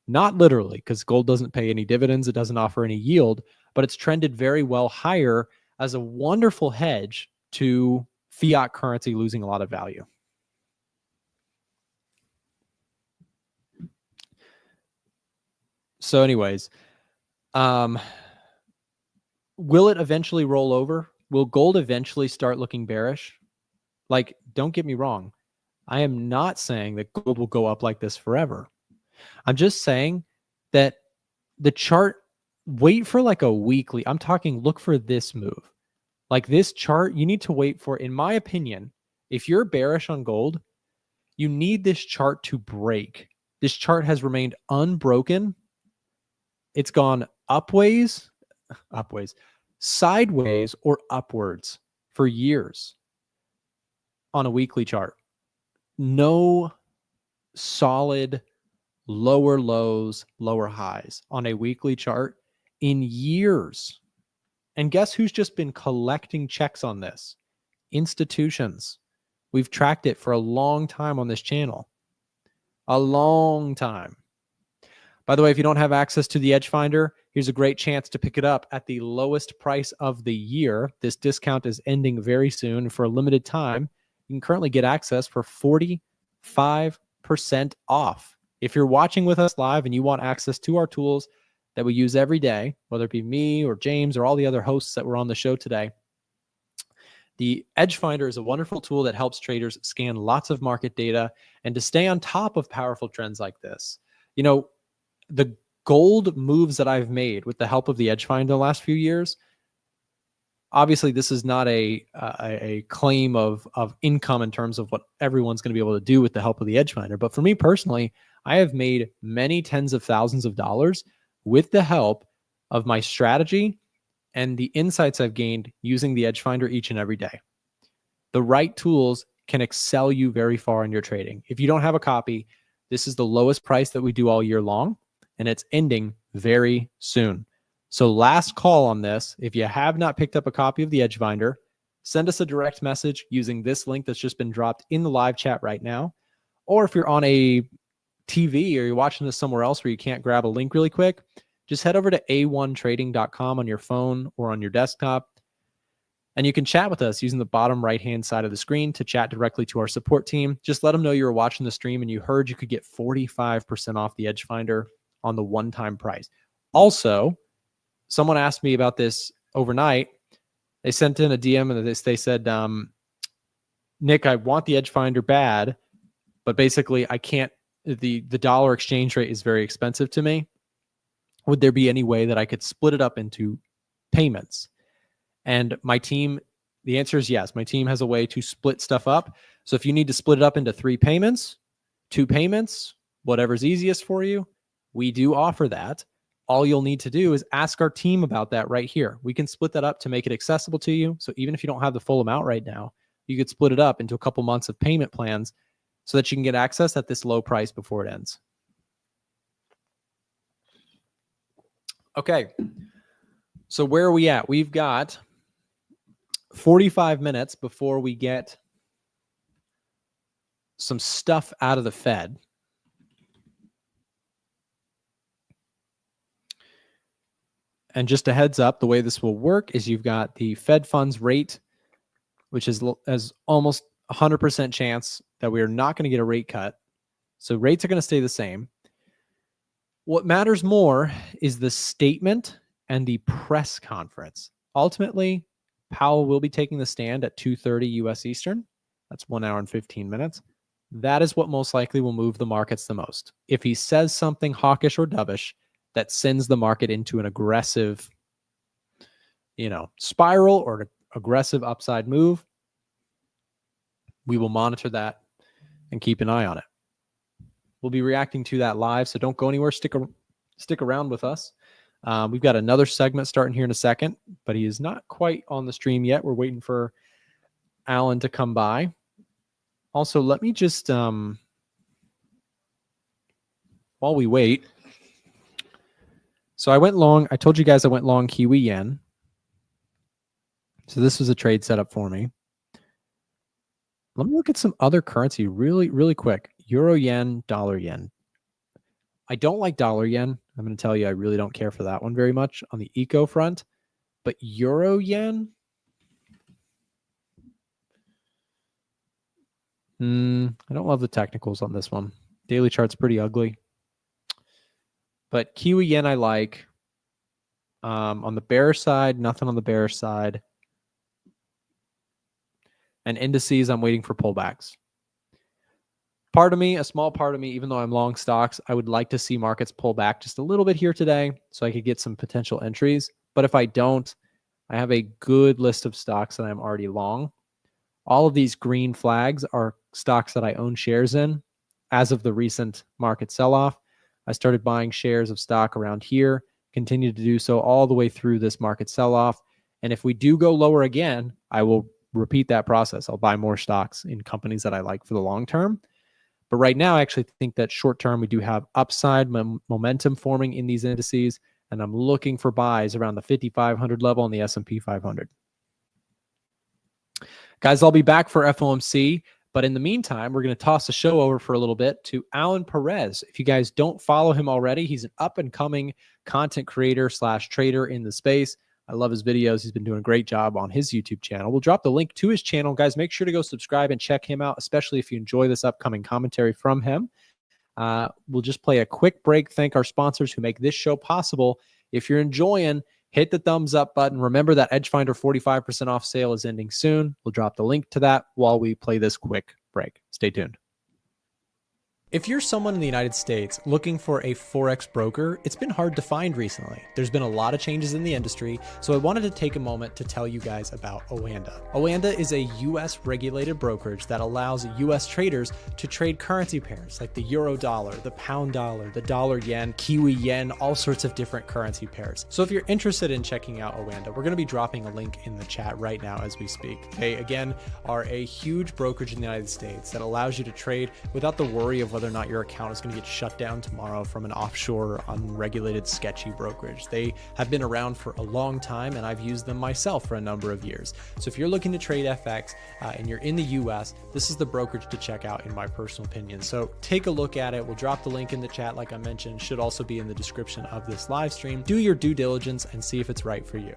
Not literally, because gold doesn't pay any dividends. It doesn't offer any yield, but it's trended very well higher as a wonderful hedge to fiat currency losing a lot of value. So anyways, will it eventually roll over? Will gold eventually start looking bearish? Like, don't get me wrong. I am not saying that gold will go up like this forever. I'm just saying that the chart, wait for like a weekly. I'm talking, look for this move. Like this chart, you need to wait for, in my opinion, if you're bearish on gold, you need this chart to break. This chart has remained unbroken. It's gone upways, sideways, or upwards for years on a weekly chart. No solid lower lows, lower highs on a weekly chart in years. And guess who's just been collecting checks on this? Institutions. We've tracked it for a long time on this channel. A long time. By the way, if you don't have access to the Edge Finder, here's a great chance to pick it up at the lowest price of the year. This discount is ending very soon. For a limited time, you can currently get access for 45% off. If you're watching with us live and you want access to our tools that we use every day, whether it be me or James or all the other hosts that were on the show today, the Edge Finder is a wonderful tool that helps traders scan lots of market data and to stay on top of powerful trends like this. You know, the gold moves that I've made with the help of the Edge Finder the last few years, obviously this is not a claim of income in terms of what everyone's going to be able to do with the help of the Edge Finder. But for me personally, I have made many tens of thousands of dollars with the help of my strategy and the insights I've gained using the Edge Finder each and every day. The right tools can excel you very far in your trading. If you don't have a copy, this is the lowest price that we do all year long, and it's ending very soon. So last call on this. If you have not picked up a copy of the Edge Finder, send us a direct message using this link that's just been dropped in the live chat right now. Or if you're on a TV or you're watching this somewhere else where you can't grab a link really quick, just head over to a1trading.com on your phone or on your desktop, and you can chat with us using the bottom right-hand side of the screen to chat directly to our support team. Just let them know you were watching the stream and you heard you could get 45% off the Edge Finder on the one-time price. Also, someone asked me about this overnight. They sent in a DM and they said, Nick, I want the Edge Finder bad, but basically I can't, the dollar exchange rate is very expensive to me. Would there be any way that I could split it up into payments? And my team, the answer is yes. My team has a way to split stuff up. So if you need to split it up into 3 payments, 2 payments, whatever's easiest for you, We do offer that. All you'll need to do is ask our team about that right here. We can split that up to make it accessible to you. So even if you don't have the full amount right now, you could split it up into a couple months of payment plans so that you can get access at this low price before it ends. Okay. So where are we at? We've got 45 minutes before we get some stuff out of the Fed. And just a heads up, the way this will work is you've got the Fed funds rate, which is as almost 100% chance that we are not going to get a rate cut. So rates are going to stay the same. What matters more is the statement and the press conference. Ultimately, Powell will be taking the stand at 2:30 U.S. Eastern. That's 1 hour and 15 minutes. That is what most likely will move the markets the most. If he says something hawkish or dovish that sends the market into an aggressive, spiral or an aggressive upside move, we will monitor that and keep an eye on it. We'll be reacting to that live, so don't go anywhere. Stick around with us. We've got another segment starting here in a second, but he is not quite on the stream yet. We're waiting for Alan to come by. Also, let me just, while we wait. So I went long. I told you guys I went long Kiwi yen. So this was a trade setup for me. Let me look at some other currency really, really quick. Euro yen, dollar yen. I don't like dollar yen. I'm going to tell you, I really don't care for that one very much on the eco front. But euro yen, I don't love the technicals on this one. Daily chart's pretty ugly. But Kiwi yen I like. On the bearish side, nothing on the bearish side. And indices, I'm waiting for pullbacks. Part of me, a small part of me, even though I'm long stocks, I would like to see markets pull back just a little bit here today so I could get some potential entries. But if I don't, I have a good list of stocks that I'm already long. All of these green flags are stocks that I own shares in. As of the recent market sell-off, I started buying shares of stock around here, continue to do so all the way through this market sell-off. And if we do go lower again, I will repeat that process. I'll buy more stocks in companies that I like for the long term. But right now, I actually think that short term, we do have upside momentum forming in these indices. And I'm looking for buys around the 5,500 level on the S&P 500. Guys, I'll be back for FOMC. But in the meantime, we're going to toss the show over for a little bit to Alan Perez. If you guys don't follow him already, he's an up-and-coming content creator / trader in the space. I love his videos. He's been doing a great job on his YouTube channel. We'll drop the link to his channel. Guys, make sure to go subscribe and check him out, especially if you enjoy this upcoming commentary from him. We'll just play a quick break. Thank our sponsors who make this show possible. If you're enjoying, hit the thumbs up button. Remember that Edgefinder 45% off sale is ending soon. We'll drop the link to that while we play this quick break. Stay tuned. If you're someone in the United States looking for a Forex broker, it's been hard to find recently. There's been a lot of changes in the industry, so I wanted to take a moment to tell you guys about Oanda. Oanda is a US regulated brokerage that allows US traders to trade currency pairs like the euro dollar, the pound dollar, the dollar yen, Kiwi yen, all sorts of different currency pairs. So if you're interested in checking out Oanda, we're going to be dropping a link in the chat right now as we speak. They, again, are a huge brokerage in the United States that allows you to trade without the worry of whether or not your account is going to get shut down tomorrow from an offshore, unregulated, sketchy brokerage. They have been around for a long time, and I've used them myself for a number of years. So if you're looking to trade FX and you're in the US, this is the brokerage to check out in my personal opinion. So take a look at it. We'll drop the link in the chat, like I mentioned, should also be in the description of this live stream. Do your due diligence and see if it's right for you.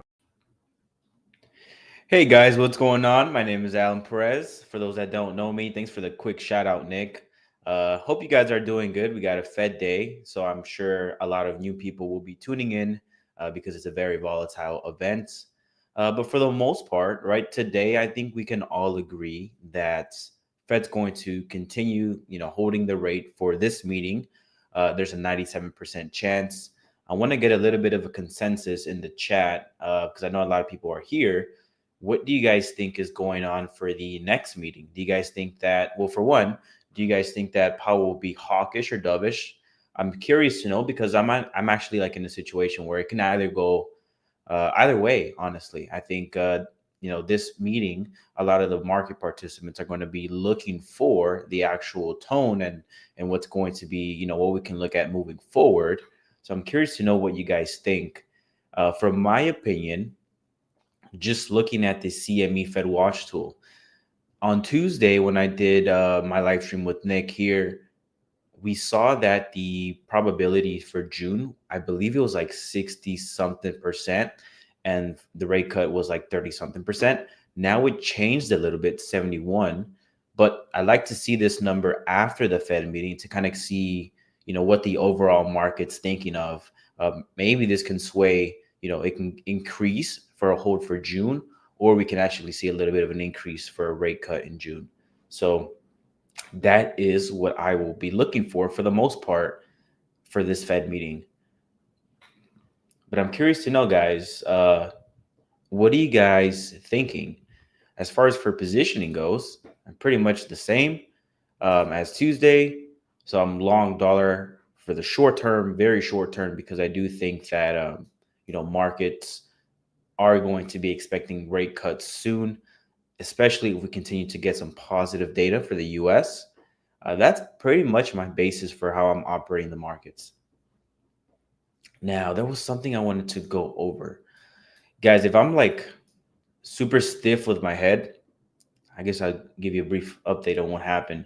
Hey guys, what's going on? My name is Alan Perez. For those that don't know me, thanks for the quick shout out, Nick. Hope you guys are doing good. We got a Fed day, so I'm sure a lot of new people will be tuning in because it's a very volatile event. But for the most part, right, today, I think we can all agree that Fed's going to continue, holding the rate for this meeting. There's a 97% chance. I want to get a little bit of a consensus in the chat because I know a lot of people are here. What do you guys think is going on for the next meeting? Do you guys think that, well, for one, do you guys think that Powell will be hawkish or dovish? I'm curious to know because I'm actually like in a situation where it can either go either way. Honestly, I think this meeting, a lot of the market participants are going to be looking for the actual tone and what's going to be what we can look at moving forward. So I'm curious to know what you guys think. From my opinion, just looking at the CME Fed Watch tool on Tuesday when I did my live stream with Nick here, we saw that the probability for June, I believe it was like 60 something percent, and the rate cut was like 30 something percent. Now it changed a little bit, 71. But I like to see this number after the Fed meeting to kind of see, what the overall market's thinking of. Maybe this can sway, it can increase for a hold for June, or we can actually see a little bit of an increase for a rate cut in June. So that is what I will be looking for the most part for this Fed meeting. But I'm curious to know, guys, what are you guys thinking? As far as for positioning goes, I'm pretty much the same as Tuesday. So I'm long dollar for the short term, very short term, because I do think that, markets are going to be expecting rate cuts soon, especially if we continue to get some positive data for the US. That's pretty much my basis for how I'm operating the markets. Now, there was something I wanted to go over. Guys, if I'm like super stiff with my head, I guess I'll give you a brief update on what happened.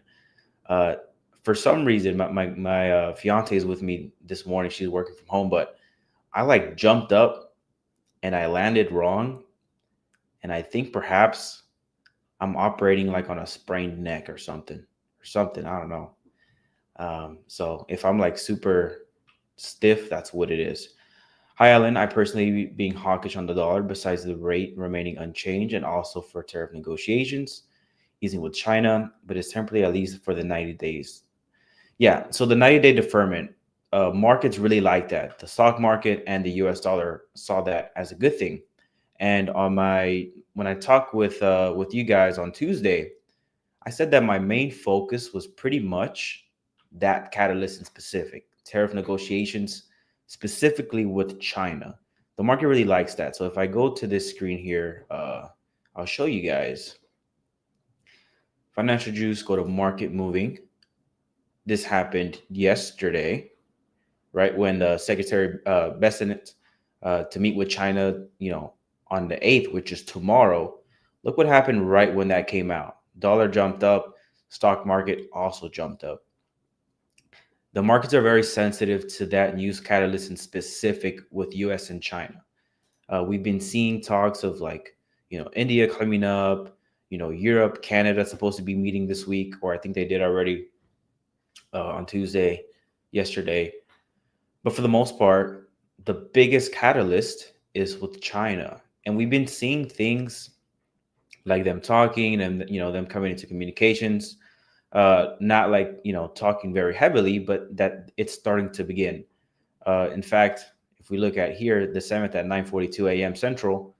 For some reason, my fiance is with me this morning. She's working from home, but I like jumped up and I landed wrong. And I think perhaps I'm operating like on a sprained neck or something. I don't know. So if I'm like super stiff, that's what it is. Hi, Alan. I personally being hawkish on the dollar besides the rate remaining unchanged and also for tariff negotiations easing with China, but it's temporarily at least for the 90 days. Yeah, so the 90-day deferment, markets really like that. The stock market and the US dollar saw that as a good thing. And when I talked with you guys on Tuesday, I said that my main focus was pretty much that catalyst in specific, tariff negotiations, specifically with China. The market really likes that. So if I go to this screen here, I'll show you guys. Financial juice, go to market moving. This happened yesterday, right? When the Secretary Bessent to meet with China, on the 8th, which is tomorrow. Look what happened right when that came out. Dollar jumped up, stock market also jumped up. The markets are very sensitive to that news catalyst in specific with US and China. We've been seeing talks of like, India coming up, Europe, Canada supposed to be meeting this week, or I think they did already on Tuesday, yesterday. But for the most part, the biggest catalyst is with China. And we've been seeing things like them talking and, them coming into communications, not like, talking very heavily, but that it's starting to begin. In fact, if we look at here, the 7th at 9:42 a.m. Central,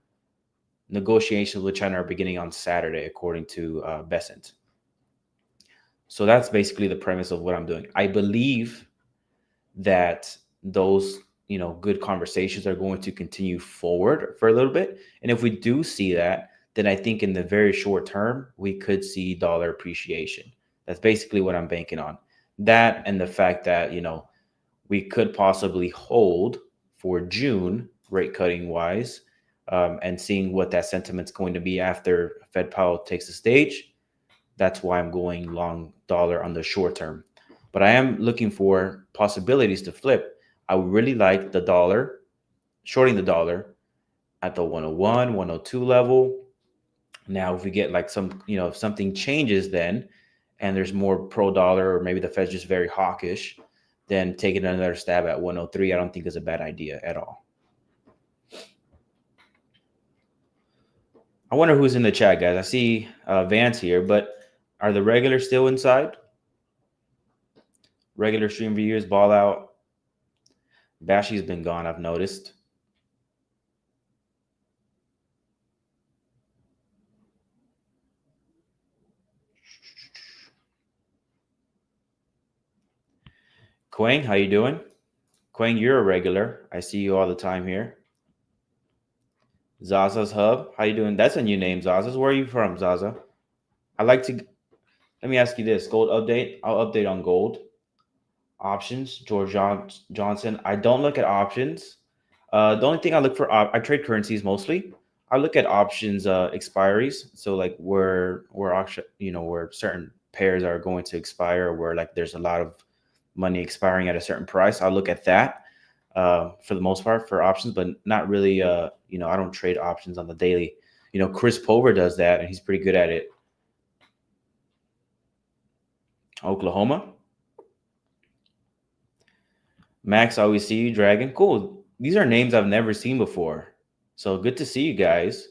negotiations with China are beginning on Saturday, according to Bessent. So that's basically the premise of what I'm doing. I believe that those, good conversations are going to continue forward for a little bit. And if we do see that, then I think in the very short term, we could see dollar appreciation. That's basically what I'm banking on. That and the fact that, we could possibly hold for June rate cutting wise, and seeing what that sentiment's going to be after Fed Powell takes the stage. That's why I'm going long dollar on the short term. But I am looking for possibilities to flip. I would really like the dollar, shorting the dollar at the 101, 102 level. Now, if we get like some, if something changes then, and there's more pro dollar, or maybe the Fed's just very hawkish, then taking another stab at 103, I don't think is a bad idea at all. I wonder who's in the chat, guys. I see Vance here, but are the regulars still inside? Regular stream viewers, ball out. Bashi's been gone, I've noticed. Quang, how you doing? Quang, you're a regular. I see you all the time here. Zaza's Hub, how you doing? That's a new name, Zaza's. Where are you from, Zaza? I like to. Let me ask you this: gold update. I'll update on gold options. George Johnson. I don't look at options. The only thing I look for, I trade currencies mostly. I look at options expiries. So like where auction, where certain pairs are going to expire, or where like there's a lot of money expiring at a certain price. I'll look at that for the most part for options, but not really. I don't trade options on the daily. Chris Pulver does that, and he's pretty good at it. Oklahoma. Max, always see you. Dragon. Cool. These are names I've never seen before. So good to see you guys.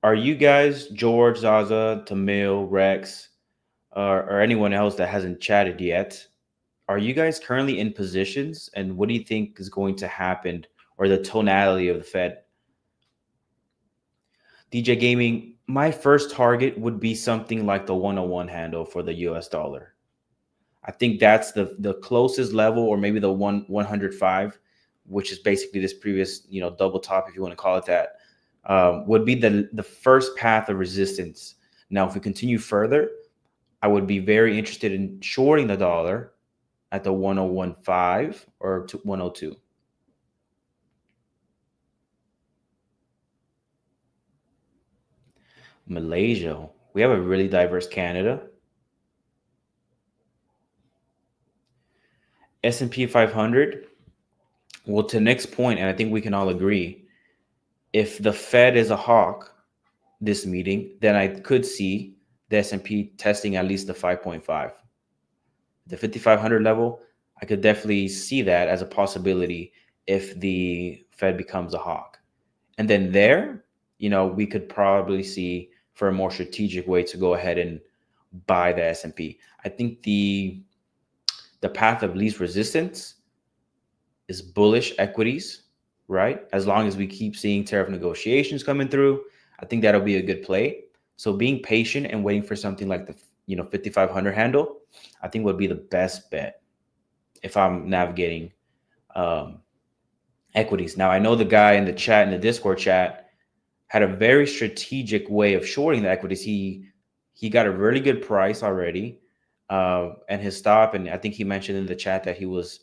Are you guys, George, Zaza, Tamil, Rex, or anyone else that hasn't chatted yet? Are you guys currently in positions? And what do you think is going to happen, or the tonality of the Fed? DJ Gaming, my first target would be something like the 101 handle for the US dollar. I think that's the closest level, or maybe the 105, which is basically this previous, double top, if you want to call it that, would be the first path of resistance. Now, if we continue further, I would be very interested in shorting the dollar at the 101.5 or 102. Malaysia. We have a really diverse Canada. S&P 500. Well, to Nick's point, and I think we can all agree, if the Fed is a hawk this meeting, then I could see the S&P testing at least the 5.5. The 5,500 level, I could definitely see that as a possibility if the Fed becomes a hawk. And then there, we could probably see for a more strategic way to go ahead and buy the S&P. I think the path of least resistance is bullish equities, right? As long as we keep seeing tariff negotiations coming through, I think that'll be a good play. So being patient and waiting for something like the 5,500 handle, I think would be the best bet if I'm navigating equities. Now, I know the guy in the chat, in the Discord chat, had a very strategic way of shorting the equities. He got a really good price already, and his stop. And I think he mentioned in the chat that he was,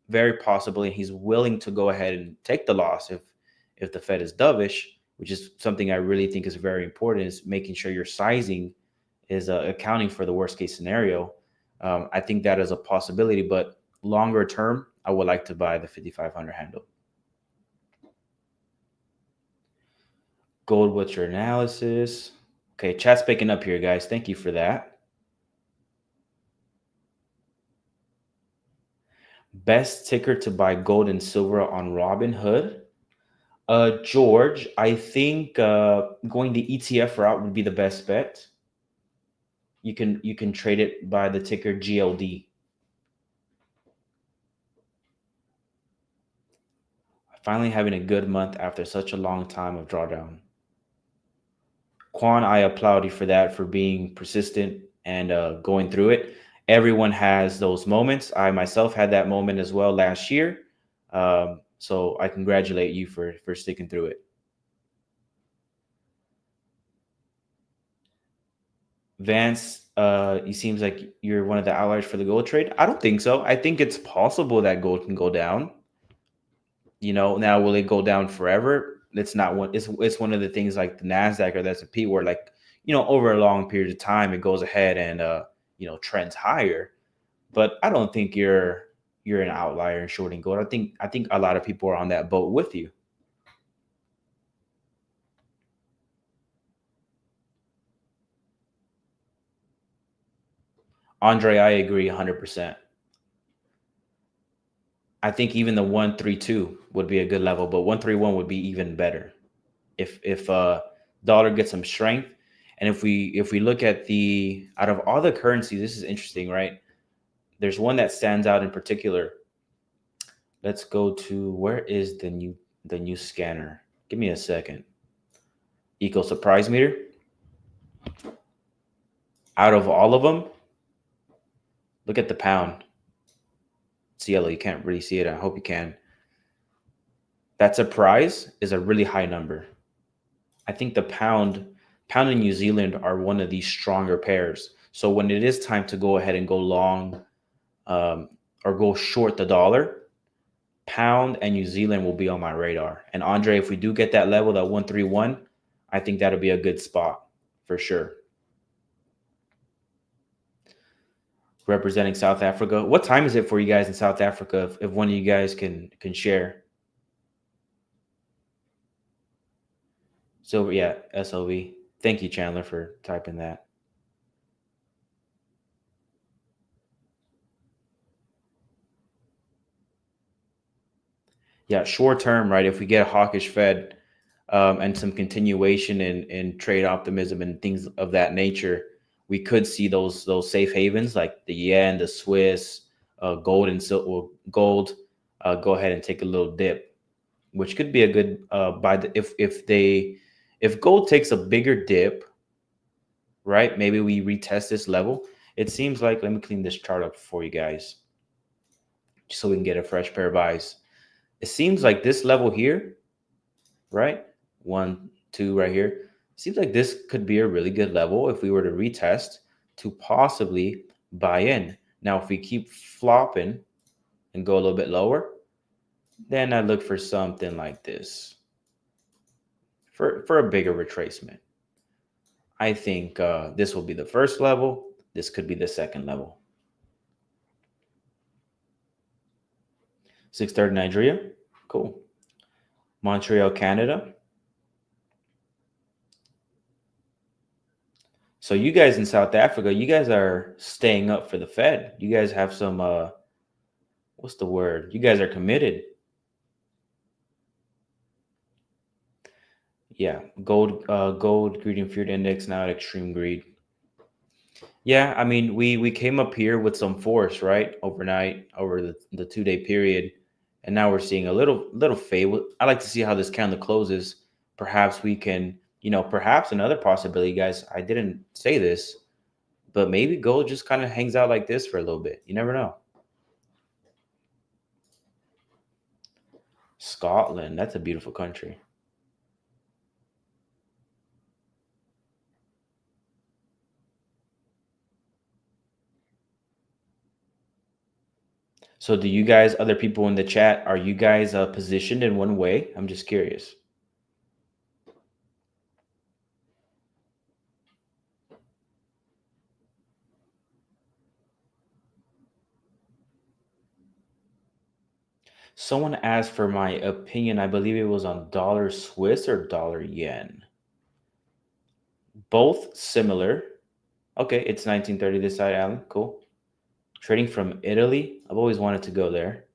very possibly he's willing to go ahead and take the loss if the Fed is dovish, which is something I really think is very important, is making sure your sizing is accounting for the worst case scenario. I think that is a possibility, but longer term, I would like to buy the 5,500 handle. Gold, what's your analysis? Okay, chat's picking up here, guys. Thank you for that. Best ticker to buy gold and silver on Robinhood. George, I think going the ETF route would be the best bet. You can trade it by the ticker GLD. Finally having a good month after such a long time of drawdown. Quan, I applaud you for that, for being persistent and going through it. Everyone has those moments. I myself had that moment as well last year. So I congratulate you for sticking through it. Vance, it seems like you're one of the outliers for the gold trade. I don't think so. I think it's possible that gold can go down. Now will it go down forever? It's not one. It's one of the things like the Nasdaq or the S&P where, like, over a long period of time it goes ahead and trends higher. But I don't think you're an outlier in shorting gold. I think a lot of people are on that boat with you. Andre, I agree 100%. I think even the 132 would be a good level, but 131 would be even better if dollar gets some strength. And if we look at out of all the currencies, this is interesting, right? There's one that stands out in particular. Let's go to, where is the new scanner? Give me a second. Eco surprise meter. Out of all of them, look at the pound. Cielo, you can't really see it. I hope you can. That surprise is a really high number. I think the pound and New Zealand are one of these stronger pairs. So when it is time to go ahead and go long or go short the dollar, pound and New Zealand will be on my radar. And Andre, if we do get that level, that 131, I think that'll be a good spot for sure. Representing South Africa. What time is it for you guys in South Africa? If one of you guys can share. So yeah, SLV. Thank you, Chandler, for typing that. Yeah, short term, right? If we get a hawkish Fed and some continuation in trade optimism and things of that nature, we could see those safe havens like the yen, the Swiss, gold and silver. Gold go ahead and take a little dip, which could be a good buy. If gold takes a bigger dip, right? Maybe we retest this level. It seems like, let me clean this chart up for you guys, so we can get a fresh pair of eyes. It seems like this level here, right? 1, 2 right here. Seems like this could be a really good level if we were to retest to possibly buy in. Now, if we keep flopping and go a little bit lower, then I look for something like this for a bigger retracement. I think this will be the first level. This could be the second level. 630 Nigeria. Cool. Montreal, Canada. So you guys in South Africa, you guys are staying up for the Fed. You guys have some, what's the word? You guys are committed. Yeah, gold greed and fear index now at extreme greed. Yeah, I mean, we came up here with some force, right? Overnight, over the 2-day period. And now we're seeing a little fade. I like to see how this candle closes. Perhaps we can, perhaps another possibility, guys. I didn't say this, but maybe gold just kind of hangs out like this for a little bit. You never know. Scotland, that's a beautiful country. So do you guys, other people in the chat, are you guys positioned in one way? I'm just curious. Someone asked for my opinion. I believe it was on dollar Swiss or dollar yen. Both similar. Okay, it's 1930 this side, Alan. Cool. Trading from Italy. I've always wanted to go there.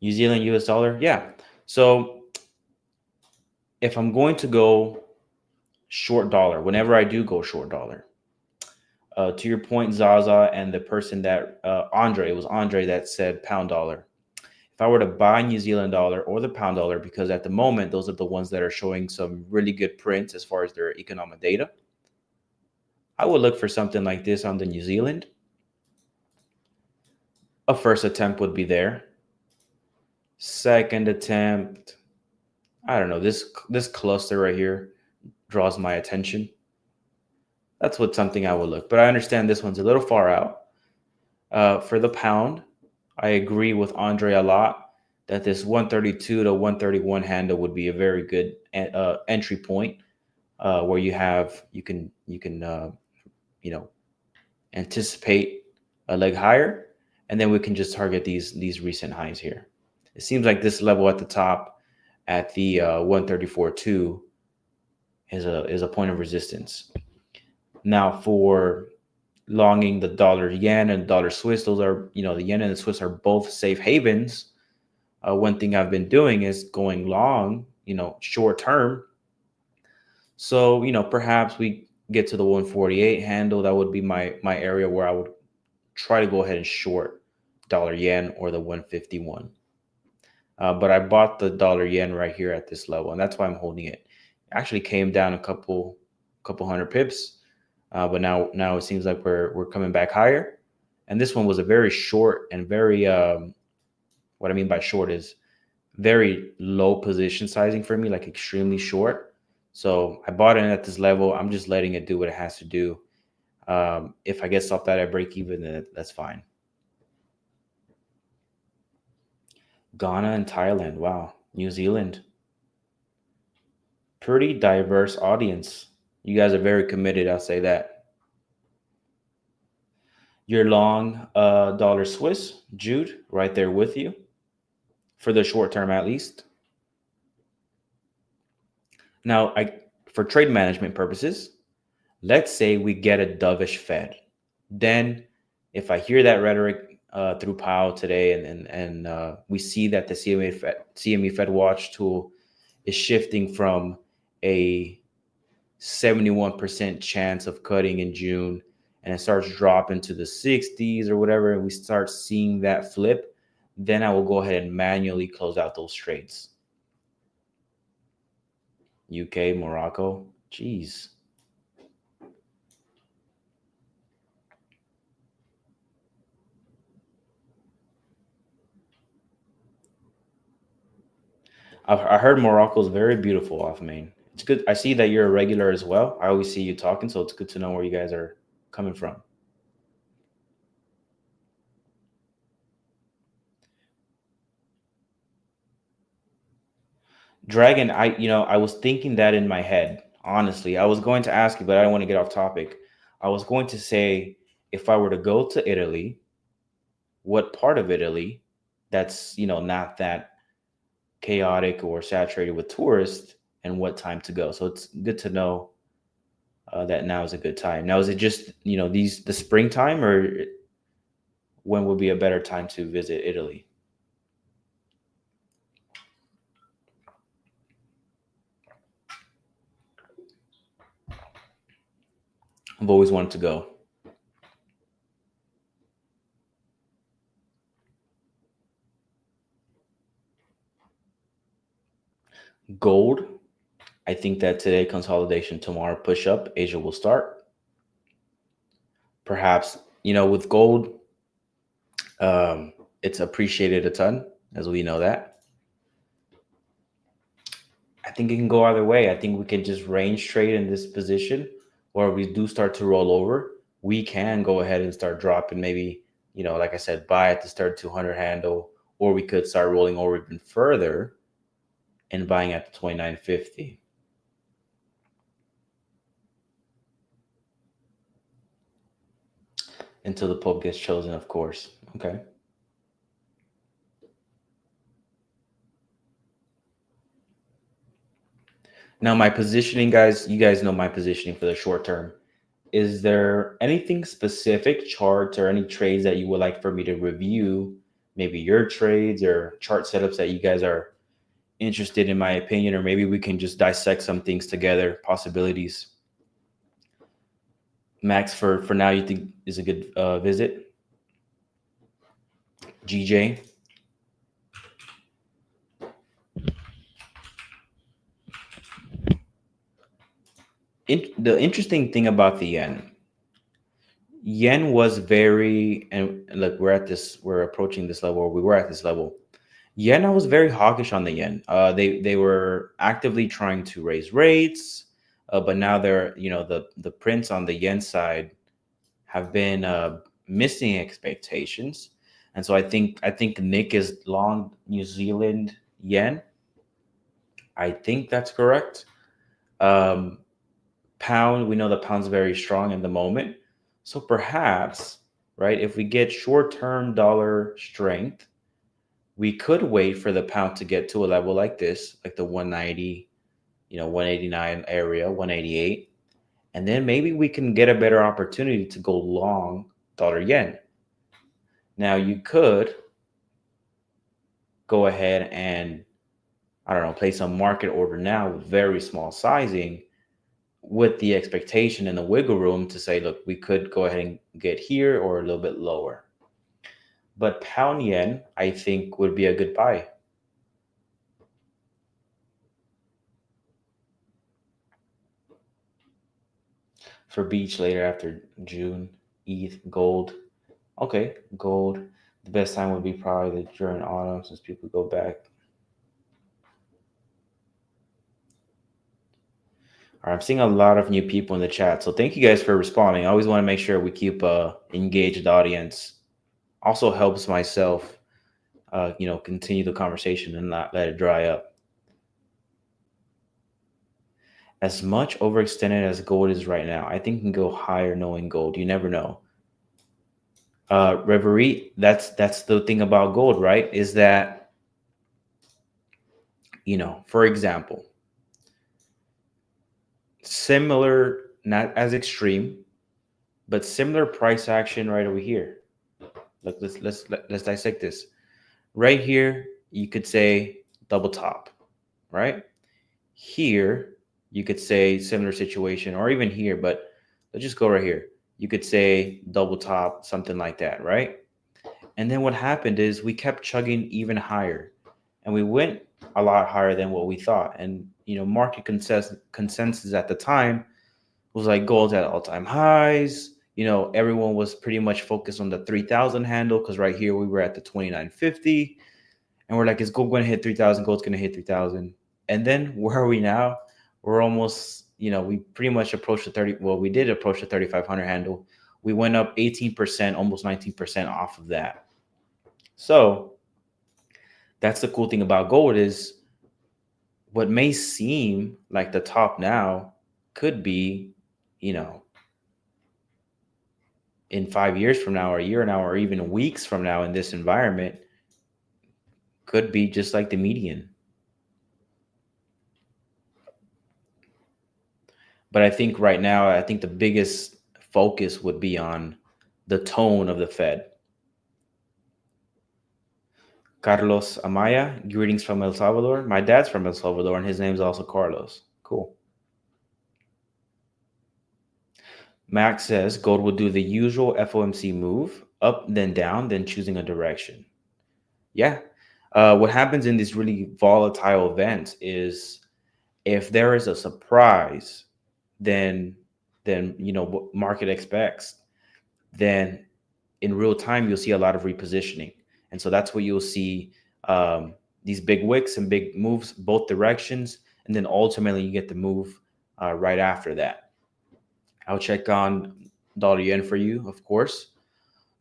New Zealand, US dollar. Yeah. So if I'm going to go short dollar, whenever I do go short dollar, to your point, Zaza, and the person that, Andre, it was Andre that said pound dollar. If I were to buy New Zealand dollar or the pound dollar, because at the moment, those are the ones that are showing some really good prints as far as their economic data, I would look for something like this on the New Zealand. A first attempt would be there. Second attempt, I don't know, this cluster right here draws my attention. That's something I would look. But I understand this one's a little far out. For the pound, I agree with Andre a lot that this 132 to 131 handle would be a very good entry point where you can anticipate a leg higher, and then we can just target these recent highs here. It seems like this level at the top at the 134.2 is a point of resistance. Now for longing the dollar yen and dollar Swiss, those are, the yen and the Swiss are both safe havens. One thing I've been doing is going long, short term. So, perhaps we get to the 148 handle. That would be my area where I would try to go ahead and short dollar yen or the 151. But I bought the dollar yen right here at this level, and that's why I'm holding it. Actually came down a couple hundred pips. But now it seems like we're coming back higher. And this one was a very short and very what I mean by short is very low position sizing for me, like extremely short. So I bought in at this level. I'm just letting it do what it has to do. If I get stopped out at break even, then that's fine. Ghana and Thailand. Wow. New Zealand. Pretty diverse audience. You guys are very committed. I'll say that. You're long dollar Swiss, Jude, right there with you for the short term at least. Now, for trade management purposes, let's say we get a dovish Fed. Then if I hear that rhetoric through Powell today and we see that the CME Fed Watch tool is shifting from a 71% chance of cutting in June and it starts dropping to the 60s or whatever, and we start seeing that flip, then I will go ahead and manually close out those trades. UK, Morocco, geez. I heard Morocco is very beautiful off main. It's good. I see that you're a regular as well. I always see you talking, so it's good to know where you guys are coming from. Dragon, I was thinking that in my head. Honestly, I was going to ask you, but I don't want to get off topic. I was going to say, if I were to go to Italy, what part of Italy that's, not that chaotic or saturated with tourists, and what time to go. So it's good to know that now is a good time. Now, is it just, the springtime, or when would be a better time to visit Italy? I've always wanted to go. Gold, I think that today consolidation, tomorrow push up, Asia will start. Perhaps, with gold, it's appreciated a ton, as we know that. I think it can go either way. I think we can just range trade in this position, or if we do start to roll over, we can go ahead and start dropping, maybe, like I said, buy at the start 200 handle, or we could start rolling over even further and buying at the 29.50. Until the Pope gets chosen, of course. Okay. Now, my positioning, guys, you guys know my positioning for the short term. Is there anything specific, charts or any trades that you would like for me to review? Maybe your trades or chart setups that you guys are interested in my opinion, or maybe we can just dissect some things together, possibilities. Max, for now, you think is a good visit? GJ? The interesting thing about the yen was very, and look, we're approaching this level, or we were at this level. Yen, I was very hawkish on the yen. They were actively trying to raise rates, but now they're, the prints on the yen side have been missing expectations, and so I think Nick is long New Zealand yen. I think that's correct. Pound, we know the pound's very strong in the moment, so perhaps, right, if we get short-term dollar strength, we could wait for the pound to get to a level like this, like the 190, 189 area, 188. And then maybe we can get a better opportunity to go long dollar yen. Now, you could go ahead and, I don't know, place a market order now with very small sizing, with the expectation and the wiggle room to say, look, we could go ahead and get here or a little bit lower. But pound yen, I think, would be a good buy. for beach later after June. ETH, gold. Okay, gold. The best time would be probably during autumn since people go back. All right, I'm seeing a lot of new people in the chat, so thank you guys for responding. I always want to make sure we keep engaged audience. Also helps myself, continue the conversation and not let it dry up. As much overextended as gold is right now, I think it can go higher knowing gold. You never know. Reverie, that's the thing about gold, right? Is that, for example, similar, not as extreme, but similar price action right over here. Look, let's dissect this. Right here, you could say double top, right? Here, you could say similar situation, or even here, but let's just go right here. You could say double top, something like that, right? And then what happened is we kept chugging even higher, and we went a lot higher than what we thought. And market consensus at the time was like gold's at all-time highs. Everyone was pretty much focused on the 3,000 handle because right here we were at the 2950, and we're like, is gold going to hit 3,000? Gold's going to hit 3,000. And then where are we now? We're almost, we pretty much approached the 30. Well, we did approach the 3,500 handle. We went up 18%, almost 19% off of that. So that's the cool thing about gold is what may seem like the top now could be, in 5 years from now, or a year now, or even weeks from now in this environment, could be just like the median. But I think right now, the biggest focus would be on the tone of the Fed. Carlos Amaya, greetings from El Salvador. My dad's from El Salvador, and his name's also Carlos. Cool. Max says gold will do the usual FOMC move, up, then down, then choosing a direction. Yeah. What happens in these really volatile events is if there is a surprise, then what market expects, then in real time, you'll see a lot of repositioning. And so that's what you'll see, these big wicks and big moves, both directions. And then ultimately you get the move right after that. I'll check on dollar yen for you, of course.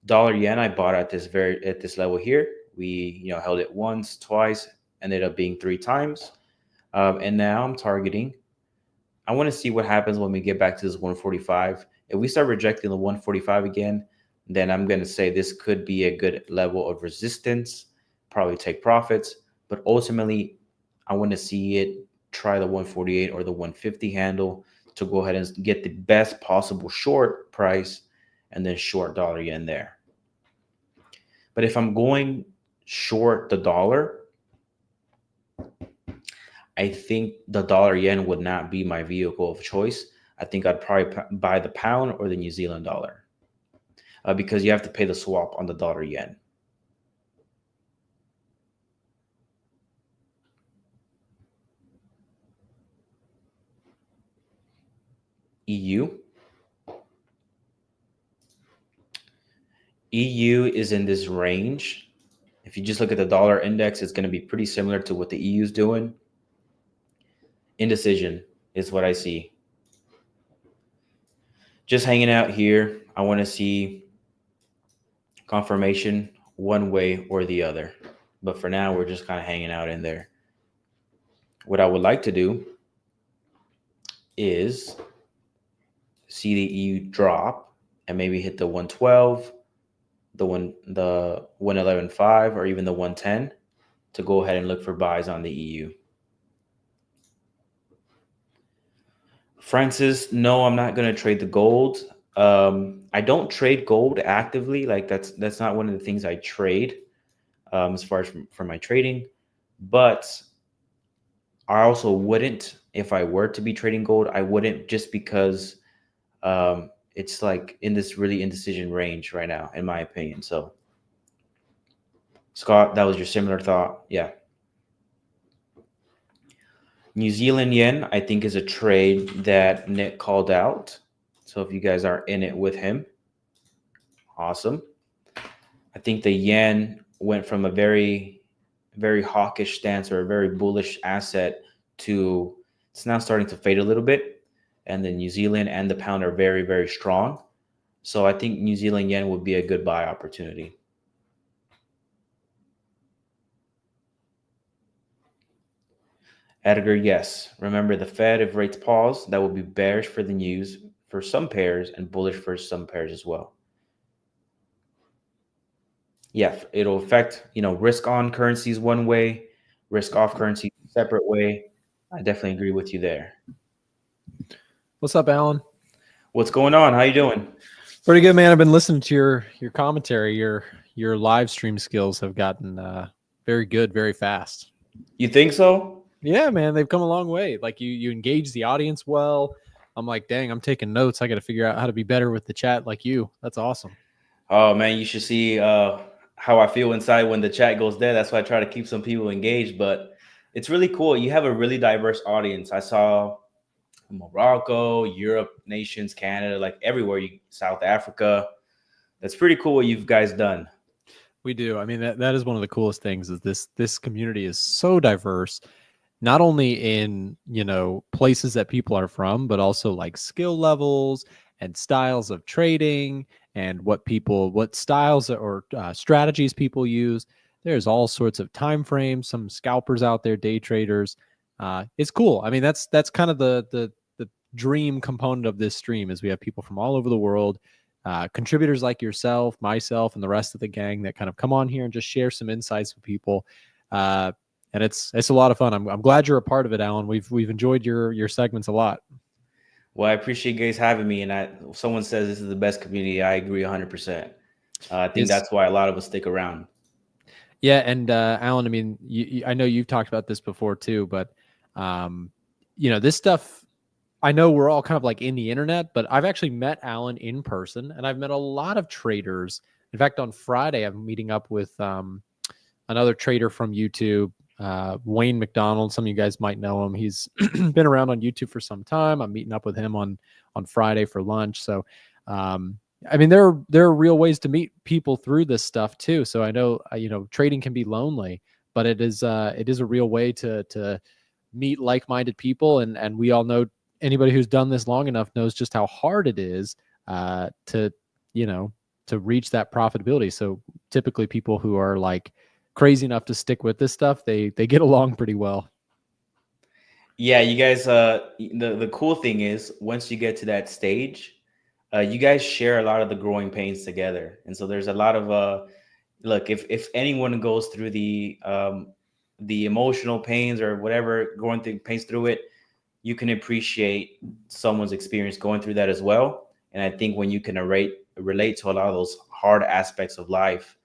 Dollar yen, I bought at this level here. We held it once, twice, ended up being 3 times. And now I'm targeting. I want to see what happens when we get back to this 145. If we start rejecting the 145 again, then I'm going to say this could be a good level of resistance, probably take profits. But ultimately, I want to see it try the 148 or the 150 handle to go ahead and get the best possible short price and then short dollar yen there. But if I'm going short the dollar, I think the dollar yen would not be my vehicle of choice. I think I'd probably buy the pound or the New Zealand dollar because you have to pay the swap on the dollar yen. EU. EU is in this range. If you just look at the dollar index, it's going to be pretty similar to what the EU is doing. Indecision is what I see. Just hanging out here. I want to see confirmation one way or the other. But for now, we're just kind of hanging out in there. What I would like to do is see the EU drop and maybe hit the 112, the 111.5, or even the 110 to go ahead and look for buys on the EU. Francis, no, I'm not going to trade the gold. I don't trade gold actively. Like that's not one of the things I trade as far as for my trading. But I also wouldn't, if I were to be trading gold, I wouldn't just because it's like in this really indecision range right now, in my opinion. So, Scott, that was your similar thought. Yeah. New Zealand yen, I think, is a trade that Nick called out. So if you guys are in it with him, awesome. I think the yen went from a very, very hawkish stance or a very bullish asset to it's now starting to fade a little bit. And the New Zealand and the pound are very, very strong. So I think New Zealand yen would be a good buy opportunity. Edgar, yes. Remember the Fed, if rates pause, that will be bearish for the news for some pairs and bullish for some pairs as well. Yeah, it'll affect, risk on currencies one way, risk off currencies separate way. I definitely agree with you there. What's up, Alan? What's going on? How you doing? Pretty good, man. I've been listening to your commentary. Your live stream skills have gotten very good, very fast. You think so? Yeah, man, they've come a long way. Like you engage the audience well. I'm like, dang, I'm taking notes. I got to figure out how to be better with the chat like you. That's awesome. Oh man, you should see how I feel inside when the chat goes dead. That's why I try to keep some people engaged. But it's really cool. You have a really diverse audience. I saw Morocco, Europe, nations, Canada, like everywhere. South Africa. That's pretty cool what you've guys done. We do. I mean, that is one of the coolest things is this community is so diverse, not only in, places that people are from, but also like skill levels and styles of trading and what styles or strategies people use. There's all sorts of time frames, some scalpers out there, day traders. It's cool. I mean, that's kind of the dream component of this stream is we have people from all over the world, contributors like yourself, myself, and the rest of the gang that kind of come on here and just share some insights with people. And it's a lot of fun. I'm glad you're a part of it, Alan. We've enjoyed your segments a lot. Well, I appreciate you guys having me. And someone says this is the best community. I agree 100%. I think that's why a lot of us stick around. Yeah, and Alan, I mean, I know you've talked about this before too, but this stuff. I know we're all kind of like in the internet, but I've actually met Alan in person, and I've met a lot of traders. In fact, on Friday, I'm meeting up with another trader from YouTube, Wayne McDonald. Some of you guys might know him. He's been around on YouTube for some time. I'm meeting up with him on Friday for lunch. So, I mean, there are real ways to meet people through this stuff too. So I know, trading can be lonely, but it is a real way to meet like-minded people. And we all know anybody who's done this long enough knows just how hard it is to reach that profitability. So typically people who are like crazy enough to stick with this stuff, they get along pretty well. Yeah, you guys, the cool thing is once you get to that stage, you guys share a lot of the growing pains together. And so there's a lot of look, if anyone goes through the emotional pains or whatever, going through pains through it, you can appreciate someone's experience going through that as well. And I think when you can relate to a lot of those hard aspects of life,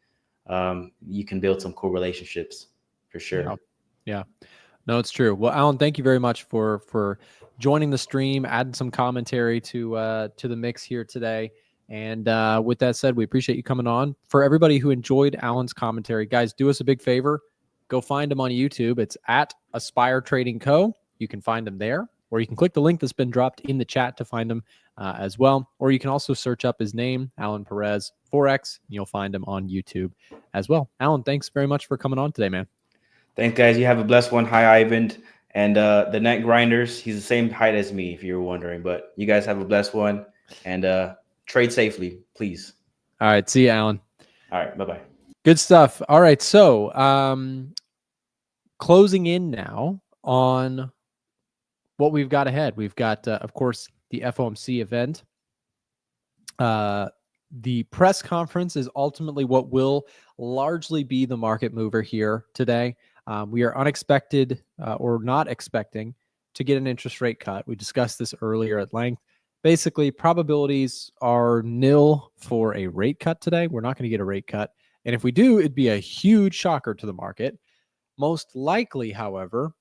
you can build some cool relationships for sure. Yeah. No, it's true. Well, Alan, thank you very much for joining the stream, adding some commentary to the mix here today. And with that said, we appreciate you coming on. For everybody who enjoyed Alan's commentary, guys, do us a big favor. Go find him on YouTube. It's at Aspire Trading Co. You can find him there, or you can click the link that's been dropped in the chat to find him as well. Or you can also search up his name, Alan Perez FOREX, and you'll find him on YouTube as well. Alan, thanks very much for coming on today, man. Thanks, guys. You have a blessed one. Hi, Ivan. And the Net Grinders, he's the same height as me, if you were wondering. But you guys have a blessed one. And trade safely, please. All right. See you, Alan. All right. Bye-bye. Good stuff. All right. So closing in now on what we've got ahead. We've got, of course, the FOMC event. The press conference is ultimately what will largely be the market mover here today. We are unexpected or not expecting to get an interest rate cut. We discussed this earlier at length. Basically, probabilities are nil for a rate cut today. We're not going to get a rate cut. And if we do, it'd be a huge shocker to the market. Most likely, however,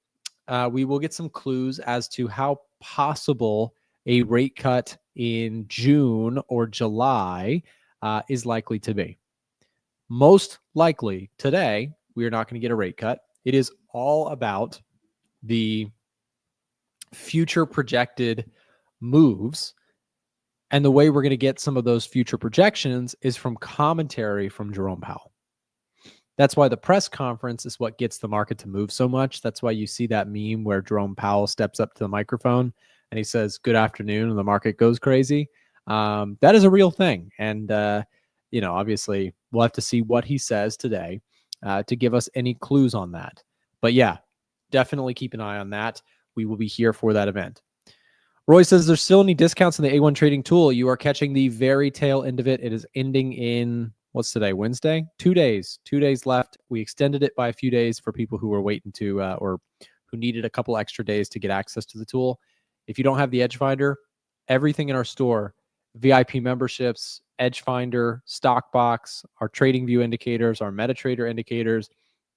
we will get some clues as to how possible a rate cut in June or July is likely to be. Most likely today, we are not going to get a rate cut. It is all about the future projected moves And the way we're going to get some of those future projections is from commentary from Jerome Powell. That's why the press conference is what gets the market to move so much. That's why you see that meme where Jerome Powell steps up to the microphone and he says, "Good afternoon," and the market goes crazy. That is a real thing. And, obviously we'll have to see what he says today to give us any clues on that. But yeah, definitely keep an eye on that. We will be here for that event. Roy says, there's still any discounts in the A1 trading tool. You are catching the very tail end of it. It is ending in, what's today, Wednesday? 2 days. 2 days left. We extended it by a few days for people who were waiting to, or who needed a couple extra days to get access to the tool. If you don't have the Edge Finder, everything in our store, VIP memberships, Edge Finder, Stock Box, our Trading View indicators, our MetaTrader indicators,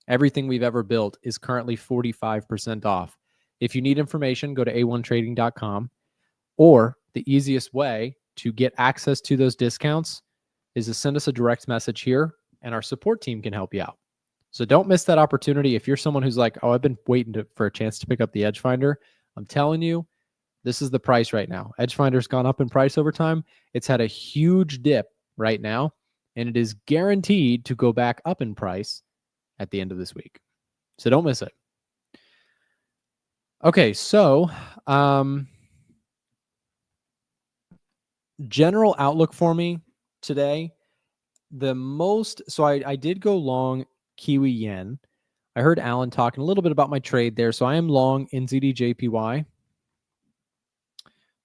everything we've ever built is currently 45% off. If you need information, go to a1trading.com, or the easiest way to get access to those discounts is to send us a direct message here and our support team can help you out. So don't miss that opportunity. If you're someone who's like, oh, I've been waiting for a chance to pick up the Edge Finder, I'm telling you, this is the price right now. Edge Finder's gone up in price over time. It's had a huge dip right now, and it is guaranteed to go back up in price at the end of this week. So don't miss it. Okay, so general outlook for me today. So I did go long Kiwi Yen. I heard Alan talking a little bit about my trade there. So I am long NZD JPY.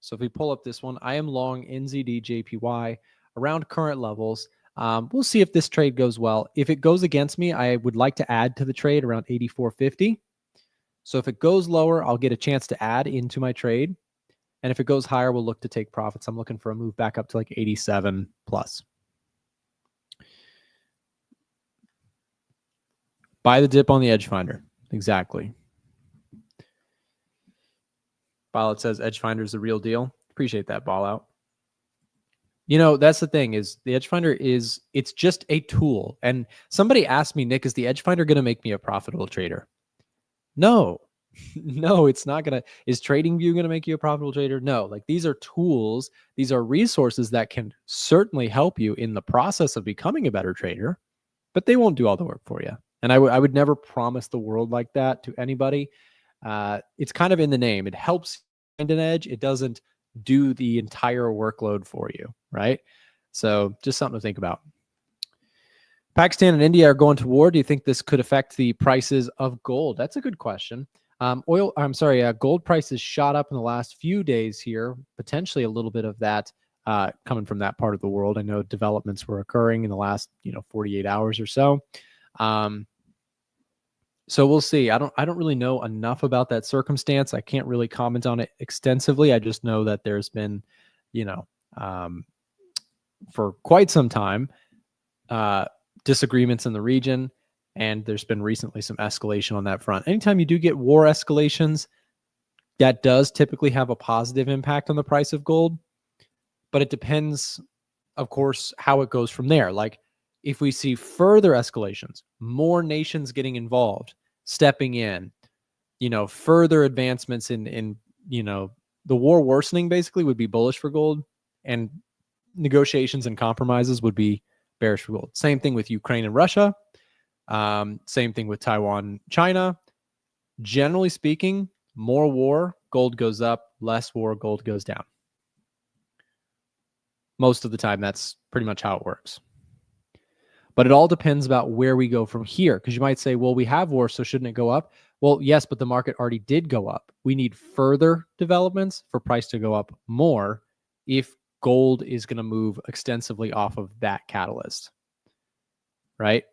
So if we pull up this one, I am long NZD JPY around current levels. We'll see if this trade goes well. If it goes against me, I would like to add to the trade around 84.50. So if it goes lower, I'll get a chance to add into my trade. And if it goes higher, we'll look to take profits. I'm looking for a move back up to like 87 plus. Buy the dip on the Edge Finder. Exactly. Ballout says Edge Finder is the real deal. Appreciate that, Ballout. That's the thing is the Edge Finder it's just a tool. And somebody asked me, Nick, is the Edge Finder going to make me a profitable trader? No, it's not going to. Is TradingView going to make you a profitable trader? No, like these are tools. These are resources that can certainly help you in the process of becoming a better trader, but they won't do all the work for you. And I would never promise the world like that to anybody. It's kind of in the name. It helps find an edge. It doesn't do the entire workload for you, right? So just something to think about. Pakistan and India are going to war. Do you think this could affect the prices of gold? That's a good question. Gold prices shot up in the last few days here. Potentially a little bit of that coming from that part of the world. I know developments were occurring in the last 48 hours or so. So we'll see. I don't really know enough about that circumstance. I can't really comment on it extensively. I just know that there's been, for quite some time, disagreements in the region, and there's been recently some escalation on that front. Anytime you do get war escalations, that does typically have a positive impact on the price of gold, but it depends, of course, how it goes from there. Like if we see further escalations, more nations getting involved, stepping in, further advancements in the war worsening basically would be bullish for gold, and negotiations and compromises would be bearish for gold. Same thing with Ukraine and Russia. Same thing with Taiwan, China. Generally speaking, more war, gold goes up. Less war, gold goes down. Most of the time, that's pretty much how it works. But it all depends about where we go from here. Because you might say, well, we have war, so shouldn't it go up? Well, yes, but the market already did go up. We need further developments for price to go up more if gold is going to move extensively off of that catalyst, right?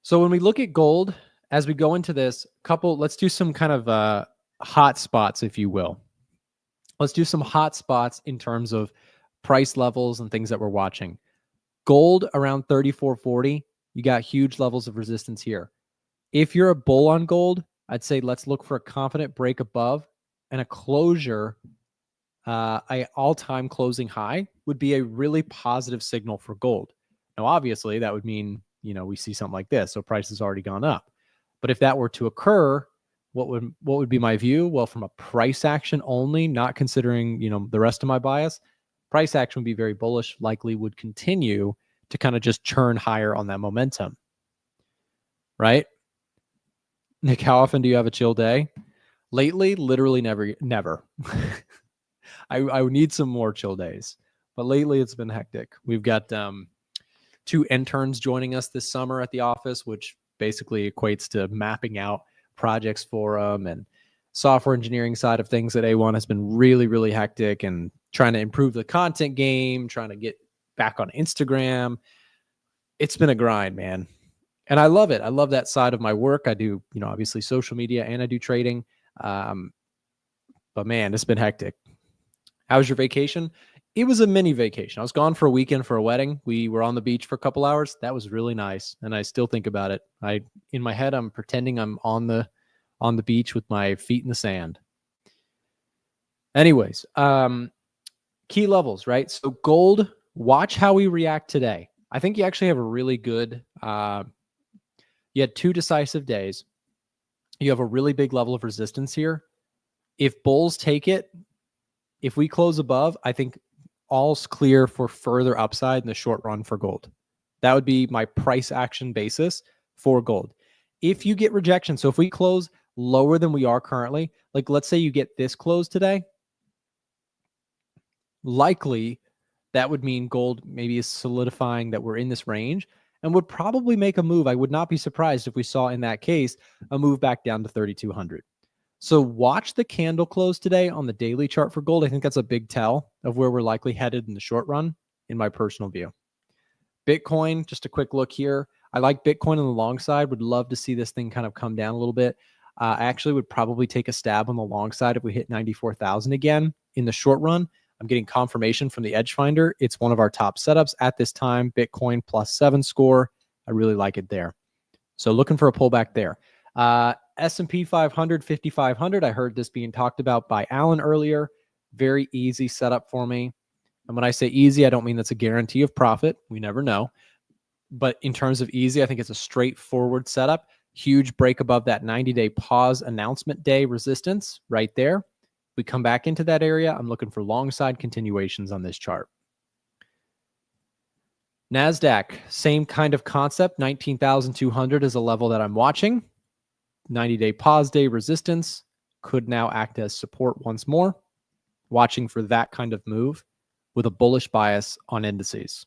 So when we look at gold, as we go into this let's do some kind of hot spots, if you will. Let's do some hot spots in terms of price levels and things that we're watching. Gold around 34.40. You got huge levels of resistance here. If you're a bull on gold, I'd say let's look for a confident break above, and a closure, a all-time closing high would be a really positive signal for gold. Now, obviously, that would mean, we see something like this. So price has already gone up. But if that were to occur, what would be my view? Well, from a price action only, not considering, the rest of my bias, price action would be very bullish, likely would continue to kind of just churn higher on that momentum. Right? Nick, how often do you have a chill day? Lately, literally never. I would need some more chill days, but lately it's been hectic. We've got 2 interns joining us this summer at the office, which basically equates to mapping out projects for them, and software engineering side of things at A1 has been really, really hectic, and trying to improve the content game, trying to get back on Instagram. It's been a grind, man. And I love it. I love that side of my work. I do, obviously social media, and I do trading. But man, it's been hectic. How was your vacation? It was a mini vacation. I was gone for a weekend for a wedding. We were on the beach for a couple hours. That was really nice. And I still think about it. In my head, I'm pretending I'm on the beach with my feet in the sand. Anyways, key levels, right? So gold, watch how we react today. I think you actually have a really good, you had 2 decisive days. You have a really big level of resistance here. If bulls take it, if we close above, I think all's clear for further upside in the short run for gold. That would be my price action basis for gold. If you get rejection, so if we close lower than we are currently, like let's say you get this close today, likely that would mean gold maybe is solidifying that we're in this range and would probably make a move. I would not be surprised if we saw in that case a move back down to 3,200. So watch the candle close today on the daily chart for gold. I think that's a big tell of where we're likely headed in the short run, in my personal view. Bitcoin, just a quick look here. I like Bitcoin on the long side. Would love to see this thing kind of come down a little bit. I actually would probably take a stab on the long side if we hit 94,000 again. In the short run, I'm getting confirmation from the Edge Finder. It's one of our top setups at this time. Bitcoin +7 score. I really like it there. So looking for a pullback there. S&P 500, 5,500. I heard this being talked about by Alan earlier. Very easy setup for me. And when I say easy, I don't mean that's a guarantee of profit. We never know. But in terms of easy, I think it's a straightforward setup. Huge break above that 90-day pause announcement day resistance right there. We come back into that area. I'm looking for long side continuations on this chart. Nasdaq, same kind of concept. 19,200 is a level that I'm watching. 90-day pause day resistance could now act as support once more. Watching for that kind of move with a bullish bias on indices.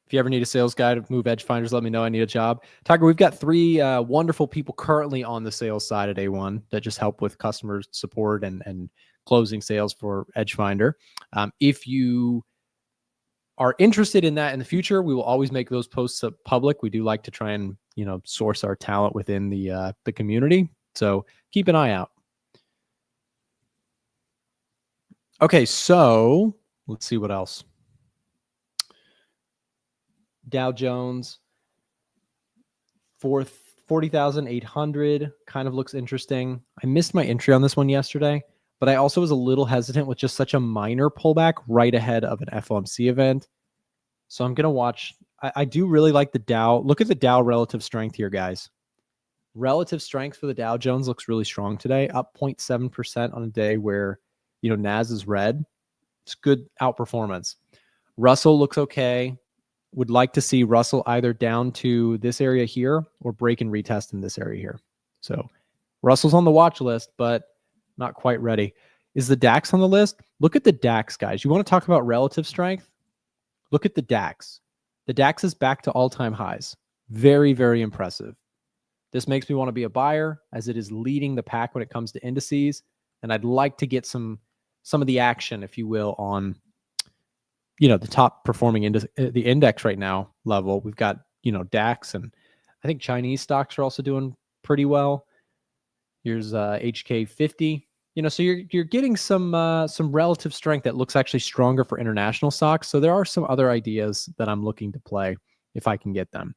If you ever need a sales guy to move Edge Finders, let me know. I need a job. Tiger, we've got 3 wonderful people currently on the sales side at A1 that just help with customer support and closing sales for Edge Finder. If you are interested in that in the future, we will always make those posts public. We do like to try and source our talent within the community. So keep an eye out. Okay, so let's see what else. Dow Jones, 40,800 kind of looks interesting. I missed my entry on this one yesterday, but I also was a little hesitant with just such a minor pullback right ahead of an FOMC event. So I'm going to watch. I do really like the Dow. Look at the Dow relative strength here, guys. Relative strength for the Dow Jones looks really strong today, up 0.7% on a day where, Nas is red. It's good outperformance. Russell looks okay. Would like to see Russell either down to this area here or break and retest in this area here. So Russell's on the watch list, but not quite ready. Is the DAX on the list? Look at the DAX, guys. You want to talk about relative strength? Look at the DAX. The DAX is back to all-time highs. Very, very impressive. This makes me want to be a buyer as it is leading the pack when it comes to indices. And I'd like to get some of the action, if you will, on the top performing the index right now level. We've got, DAX, and I think Chinese stocks are also doing pretty well. Here's HK 50. So you're getting some relative strength that looks actually stronger for international stocks. So there are some other ideas that I'm looking to play if I can get them.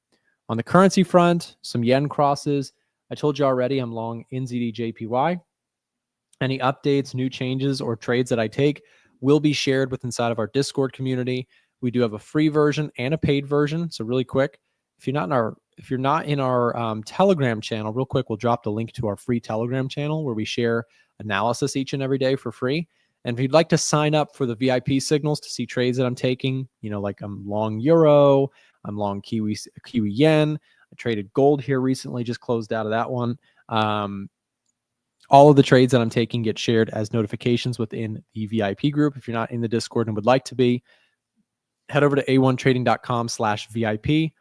On the currency front, some yen crosses. I told you already I'm long NZD JPY. Any updates, new changes, or trades that I take will be shared with inside of our Discord community. We do have a free version and a paid version. So really quick, if you're not in our Telegram channel, real quick, we'll drop the link to our free Telegram channel where we share analysis each and every day for free. And if you'd like to sign up for the VIP signals to see trades that I'm taking, like I'm long euro, I'm long Kiwi yen. I traded gold here recently, just closed out of that one. All of the trades that I'm taking get shared as notifications within the VIP group. If you're not in the Discord and would like to be, head over to a1trading.com/VIP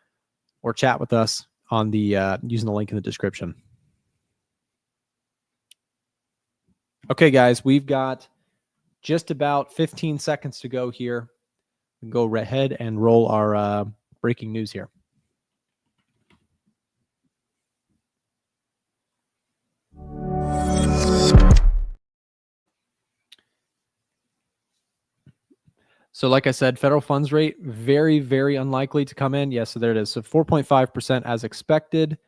or chat with us on the using the link in the description. Okay, guys, we've got just about 15 seconds to go here. We can go ahead and roll our breaking news here. So like I said, federal funds rate, very, very unlikely to come in. Yes, so there it is. So 4.5% as expected.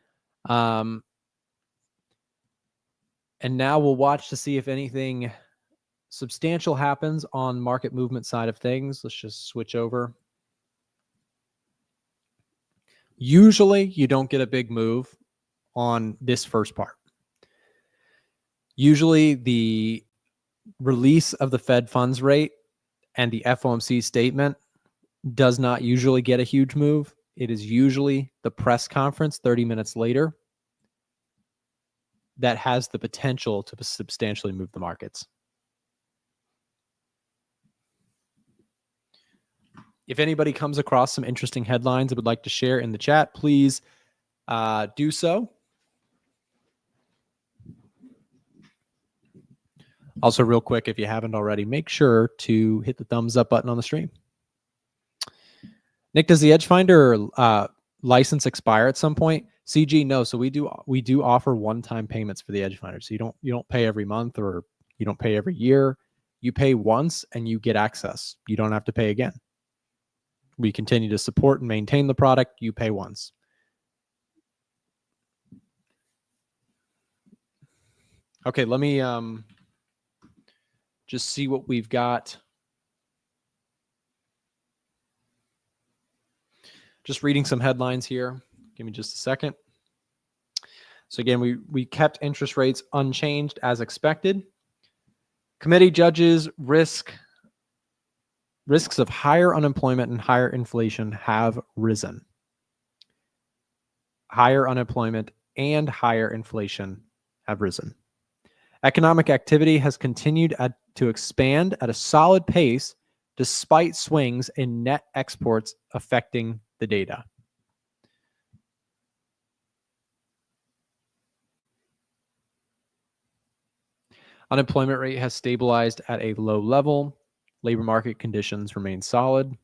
And now we'll watch to see if anything substantial happens on market movement side of things. Let's just switch over. Usually you don't get a big move on this first part. Usually the release of the Fed funds rate and the FOMC statement does not usually get a huge move. It is usually the press conference 30 minutes later that has the potential to substantially move the markets. If anybody comes across some interesting headlines and would like to share in the chat, please do so. Also, real quick, if you haven't already, make sure to hit the thumbs up button on the stream. Nick, does the Edge Finder license expire at some point? CG, no. So we do offer one-time payments for the Edge Finder. So you don't pay every month or you don't pay every year. You pay once and you get access. You don't have to pay again. We continue to support and maintain the product. You pay once. Okay, let me just see what we've got. Just reading some headlines here. Give me just a second. So again, we kept interest rates unchanged as expected. Committee judges risks of higher unemployment and higher inflation have risen. Higher unemployment and higher inflation have risen. Economic activity has continued to expand at a solid pace despite swings in net exports affecting the data. Unemployment rate has stabilized at a low level. Labor market conditions remain solid.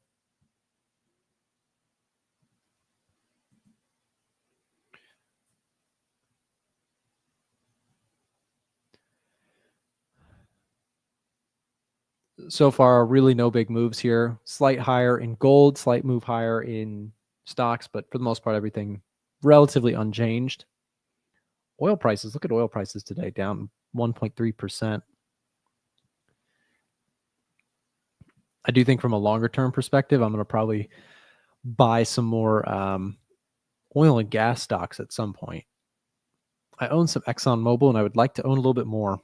So far, really no big moves here. Slight higher in gold, slight move higher in stocks, but for the most part, everything relatively unchanged. Oil prices, look at oil prices today, down 1.3%. I do think from a longer term perspective, I'm going to probably buy some more oil and gas stocks at some point. I own some ExxonMobil and I would like to own a little bit more.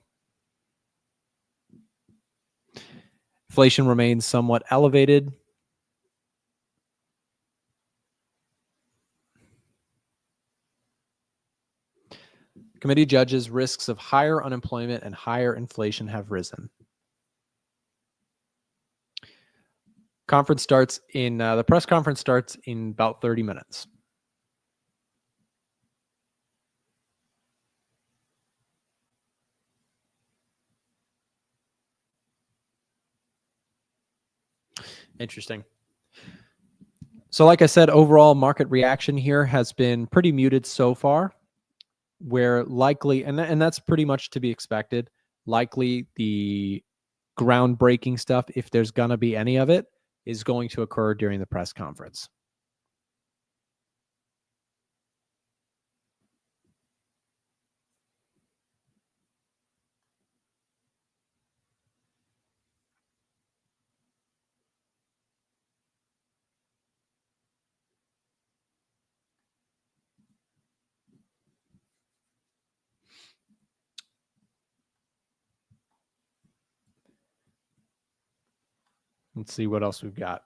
Inflation remains somewhat elevated. Committee judges risks of higher unemployment and higher inflation have risen. Conference starts in the press conference starts in about 30 minutes. Interesting. So like I said, overall market reaction here has been pretty muted so far, where likely, and that's pretty much to be expected, likely the groundbreaking stuff, if there's going to be any of it, is going to occur during the press conference. Let's see what else we've got.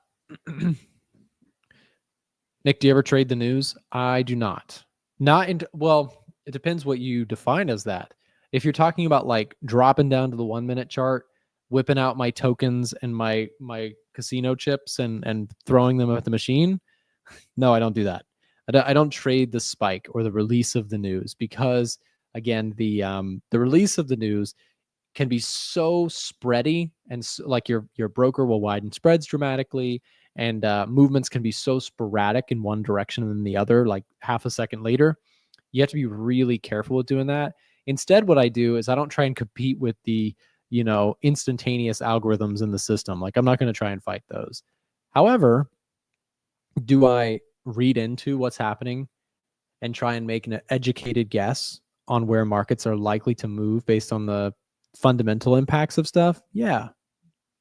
Nick, do you ever trade the news? I do not. Not in, well, it depends what you define as that. If you're talking about like dropping down to the 1 minute chart, whipping out my tokens and my casino chips and throwing them at the machine, no, I don't do that. I don't trade the spike or the release of the news because again, the release of the news can be so spready and like your broker will widen spreads dramatically and movements can be so sporadic in one direction than the other, like half a second later. You have to be really careful with doing that. Instead, what I do is I don't try and compete with the, instantaneous algorithms in the system. Like I'm not going to try and fight those. However, do I read into what's happening and try and make an educated guess on where markets are likely to move based on the fundamental impacts of stuff? Yeah,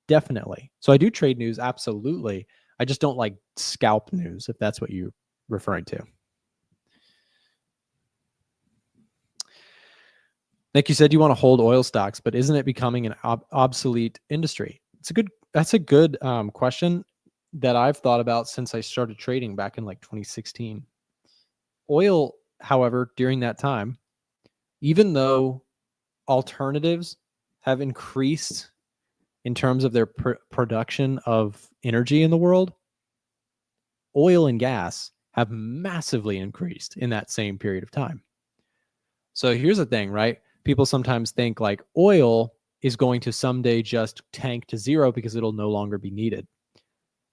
definitely. So I do trade news, absolutely. I just don't like scalp news, if that's what you're referring to. Nick, you said you want to hold oil stocks, but isn't it becoming an obsolete industry? That's a good question that I've thought about since I started trading back in like 2016. Oil, however, during that time, even though alternatives have increased in terms of their production of energy in the world, oil and gas have massively increased in that same period of time. So here's the thing, right? People sometimes think like oil is going to someday just tank to zero because it'll no longer be needed.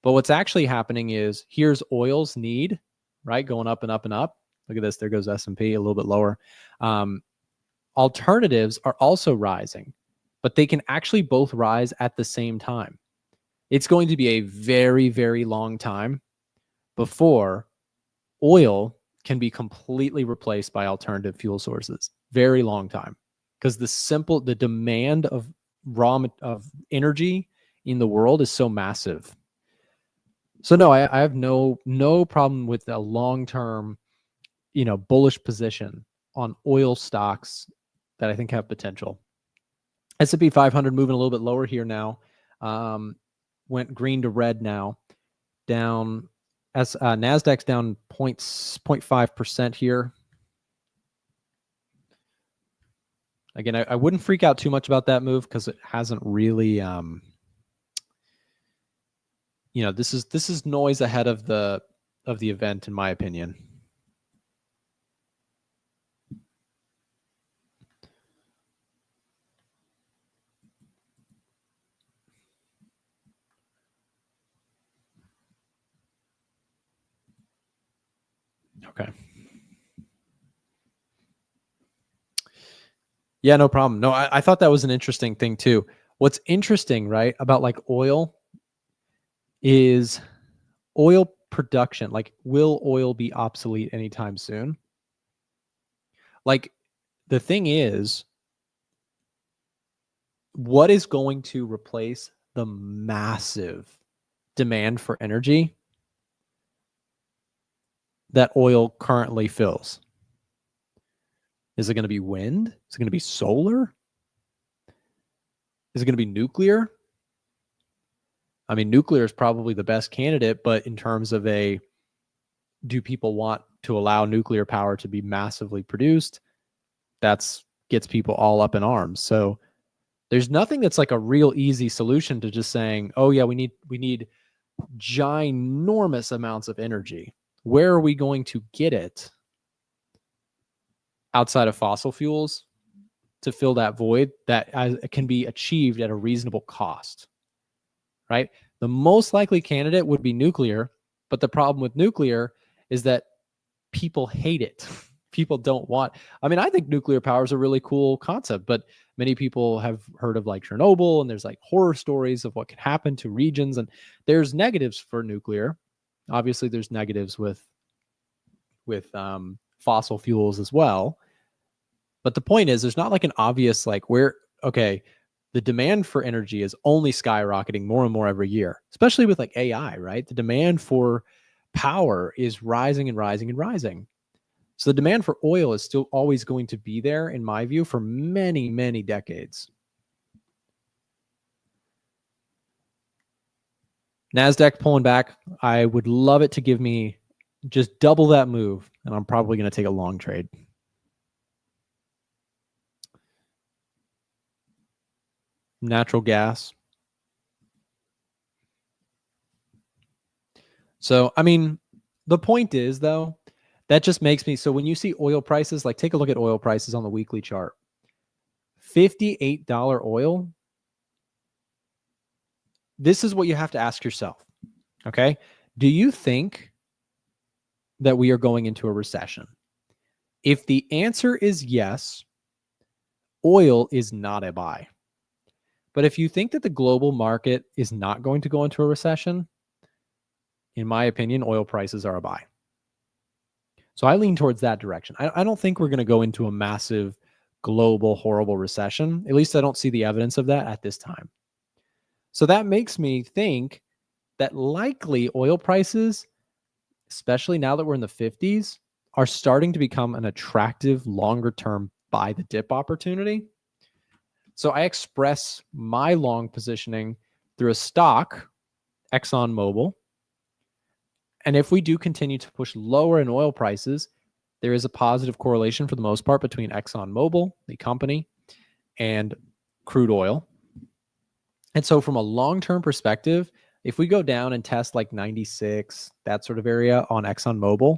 But what's actually happening is here's oil's need, right? Going up and up and up. Look at this. There goes S&P a little bit lower. Alternatives are also rising, but they can actually both rise at the same time. It's going to be a very, very long time before oil can be completely replaced by alternative fuel sources. Very long time. Because the demand of of energy in the world is so massive. So no, I have no problem with a long-term, bullish position on oil stocks that I think have potential. S&P 500 moving a little bit lower here now. Went green to red now. Down as Nasdaq's down 0.5% here. Again, I wouldn't freak out too much about that move because it hasn't really, this is noise ahead of the event, in my opinion. Okay. Yeah, no problem. No, I thought that was an interesting thing too. What's interesting, right, about like oil is oil production. Like, will oil be obsolete anytime soon? Like, the thing is, what is going to replace the massive demand for energy that oil currently fills? Is it going to be wind? Is it going to be solar? Is it going to be nuclear? I mean, nuclear is probably the best candidate, but in terms of do people want to allow nuclear power to be massively produced? That's gets people all up in arms. So there's nothing that's like a real easy solution to just saying, oh yeah, we need ginormous amounts of energy. Where are we going to get it outside of fossil fuels to fill that void that can be achieved at a reasonable cost, right? The most likely candidate would be nuclear, but the problem with nuclear is that people hate it. People don't want, I think nuclear power is a really cool concept, but many people have heard of like Chernobyl, and there's like horror stories of what can happen to regions, and there's negatives for nuclear. Obviously there's negatives with fossil fuels as well. But the point is, there's not like an obvious, like the demand for energy is only skyrocketing more and more every year, especially with like AI, right? The demand for power is rising and rising and rising. So the demand for oil is still always going to be there, in my view, for many, many decades. Nasdaq pulling back. I would love it to give me just double that move, and I'm probably going to take a long trade. Natural gas. So, I mean, the point is, though, that just makes me, so when you see oil prices, like take a look at oil prices on the weekly chart. $58 oil. This is what you have to ask yourself. Okay. Do you think that we are going into a recession? If the answer is yes, oil is not a buy. But if you think that the global market is not going to go into a recession, in my opinion, oil prices are a buy. So I lean towards that direction. I don't think we're going to go into a massive global horrible recession. At least I don't see the evidence of that at this time. So that makes me think that likely oil prices, especially now that we're in the 50s, are starting to become an attractive longer term buy the dip opportunity. So I express my long positioning through a stock, ExxonMobil. And if we do continue to push lower in oil prices, there is a positive correlation for the most part between ExxonMobil, the company, and crude oil. And so from a long-term perspective, if we go down and test like 96, that sort of area on ExxonMobil,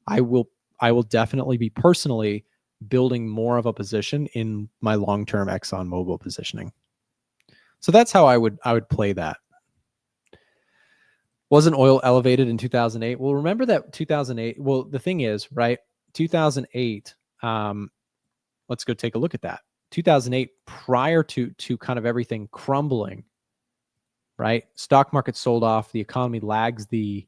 I will definitely be personally building more of a position in my long-term ExxonMobil positioning. So that's how I would play that. Wasn't oil elevated in 2008? Well, remember that 2008. Well, the thing is, right? 2008. Let's go take a look at that. 2008, prior to kind of everything crumbling, right? Stock market sold off. The economy lags the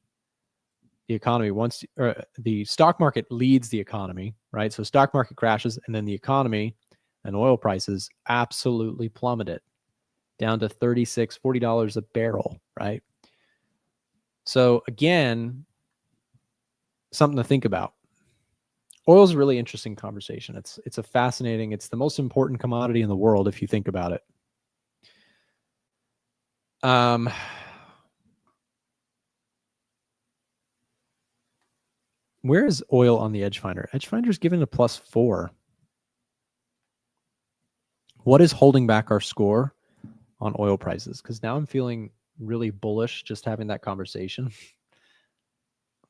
economy once, or the stock market leads the economy, right? So stock market crashes, and then the economy and oil prices absolutely plummeted down to $36, $40 a barrel, right? So again, something to think about. Oil is a really interesting conversation. It's a fascinating, it's the most important commodity in the world if you think about it. Where is oil on the Edge Finder? Edge Finder is given a +4. What is holding back our score on oil prices? Because now I'm feeling really bullish just having that conversation.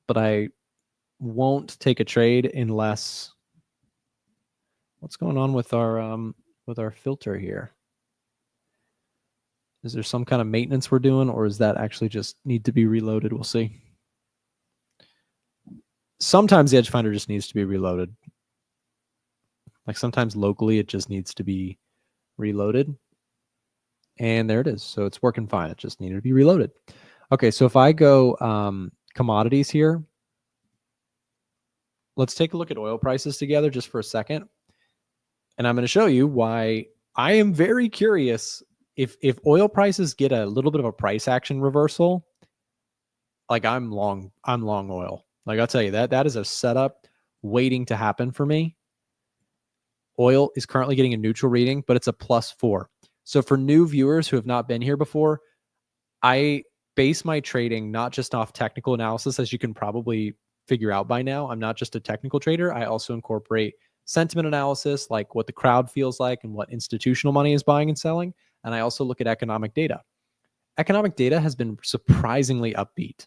But I won't take a trade unless, what's going on with our filter here? Is there some kind of maintenance we're doing, or is that actually just need to be reloaded? We'll see. Sometimes the Edge Finder just needs to be reloaded. Like sometimes locally it just needs to be reloaded. And there it is. So it's working fine. It just needed to be reloaded. Okay, so if I go commodities here, let's take a look at oil prices together just for a second. And I'm going to show you why I am very curious if oil prices get a little bit of a price action reversal. Like I'm long oil. Like I'll tell you that is a setup waiting to happen for me. Oil is currently getting a neutral reading, but it's a +4. So for new viewers who have not been here before, I base my trading not just off technical analysis, as you can probably figure out by now. I'm not just a technical trader. I also incorporate sentiment analysis, like what the crowd feels like and what institutional money is buying and selling. And I also look at economic data. Economic data has been surprisingly upbeat.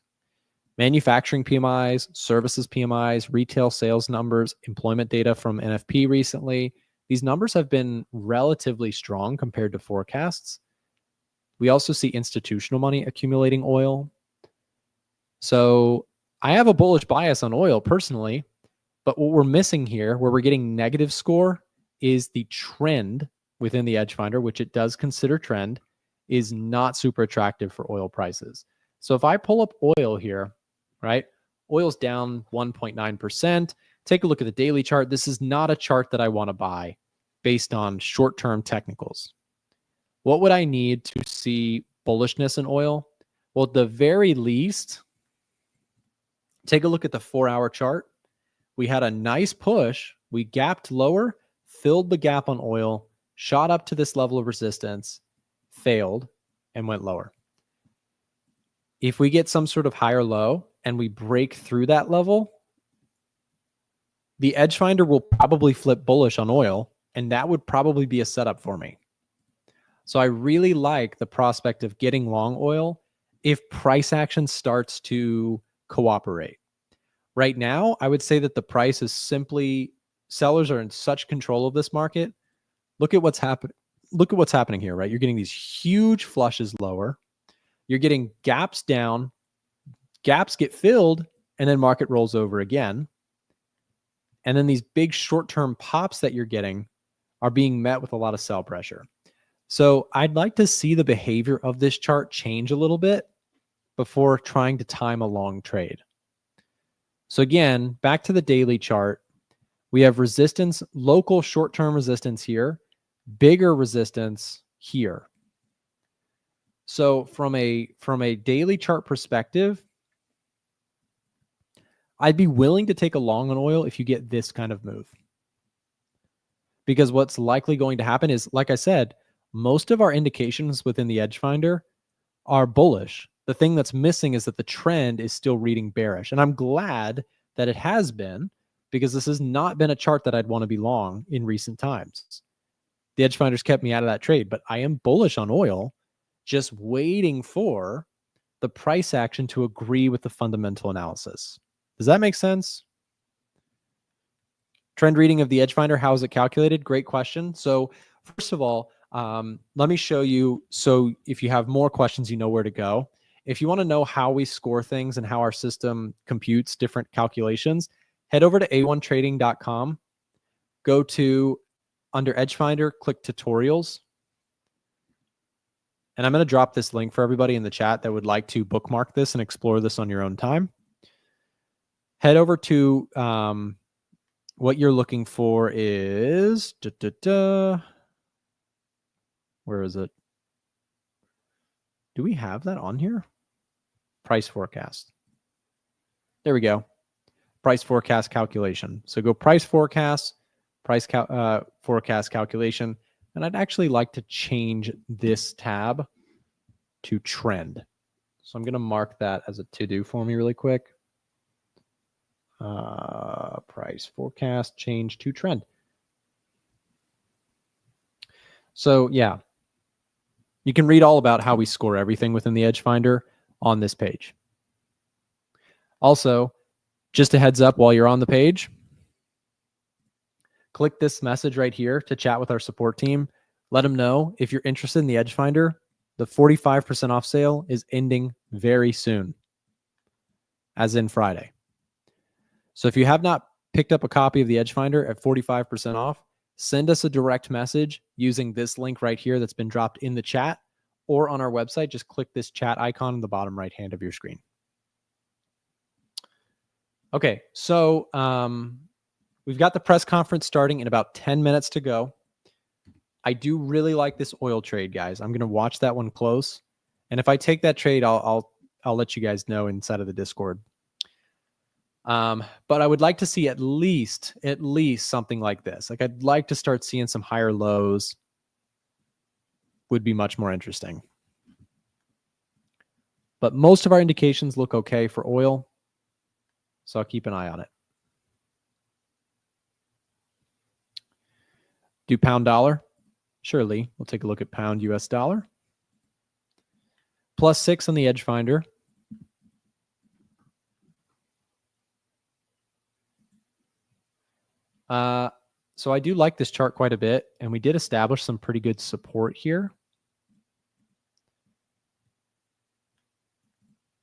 Manufacturing PMIs, services PMIs, retail sales numbers, employment data from NFP recently. These numbers have been relatively strong compared to forecasts. We also see institutional money accumulating oil. So I have a bullish bias on oil personally, but what we're missing here, where we're getting negative score, is the trend within the Edge Finder, which it does consider trend, is not super attractive for oil prices. So if I pull up oil here, right, oil's down 1.9%. Take a look at the daily chart. This is not a chart that I want to buy based on short-term technicals. What would I need to see bullishness in oil? Well, at the very least, take a look at the 4-hour chart. We had a nice push. We gapped lower, filled the gap on oil, shot up to this level of resistance, failed, and went lower. If we get some sort of higher low and we break through that level, the edge finder will probably flip bullish on oil, and that would probably be a setup for me. So I really like the prospect of getting long oil if price action starts to cooperate. Right now, I would say that the price is simply, sellers are in such control of this market. Look at what's happening. Look at what's happening here, right? You're getting these huge flushes lower. You're getting gaps down. Gaps get filled, and then market rolls over again. And then these big short-term pops that you're getting are being met with a lot of sell pressure. So I'd like to see the behavior of this chart change a little bit before trying to time a long trade. So again, back to the daily chart, we have resistance, local short-term resistance here, bigger resistance here. So from a daily chart perspective, I'd be willing to take a long on oil if you get this kind of move. Because what's likely going to happen is, like I said, most of our indications within the edge finder are bullish. The thing that's missing is that the trend is still reading bearish. And I'm glad that it has been, because this has not been a chart that I'd want to be long in recent times. The edge finders kept me out of that trade, but I am bullish on oil, just waiting for the price action to agree with the fundamental analysis. Does that make sense? Trend reading of the edge finder, how is it calculated? Great question. So first of all, let me show you. So if you have more questions, you know where to go. If you want to know how we score things and how our system computes different calculations, head over to a1trading.com, go to under edge finder, click tutorials. And I'm going to drop this link for everybody in the chat that would like to bookmark this and explore this on your own time. Head over to what you're looking for is, where is it? Do we have that on here? Price forecast. There we go. Price forecast calculation. So go price forecast, forecast calculation. And I'd actually like to change this tab to trend. So I'm going to mark that as a to-do for me really quick. Price forecast, change to trend. So yeah, you can read all about how we score everything within the edge finder on this page. Also, just a heads up while you're on the page, click this message right here to chat with our support team. Let them know if you're interested in the edge finder, the 45% off sale is ending very soon, as in Friday. So if you have not picked up a copy of the edge finder at 45% off, send us a direct message using this link right here that's been dropped in the chat, or on our website, just click this chat icon in the bottom right hand of your screen. Okay, so we've got the press conference starting in about 10 minutes to go. I do really like this oil trade, guys. I'm going to watch that one close. And if I take that trade, I'll let you guys know inside of the Discord. But I would like to see at least something like this. Like, I'd like to start seeing some higher lows. Would be much more interesting. But most of our indications look okay for oil, so I'll keep an eye on it. Do pound dollar? Surely. We'll take a look at pound US dollar. +6 on the edge finder. So I do like this chart quite a bit, and we did establish some pretty good support here.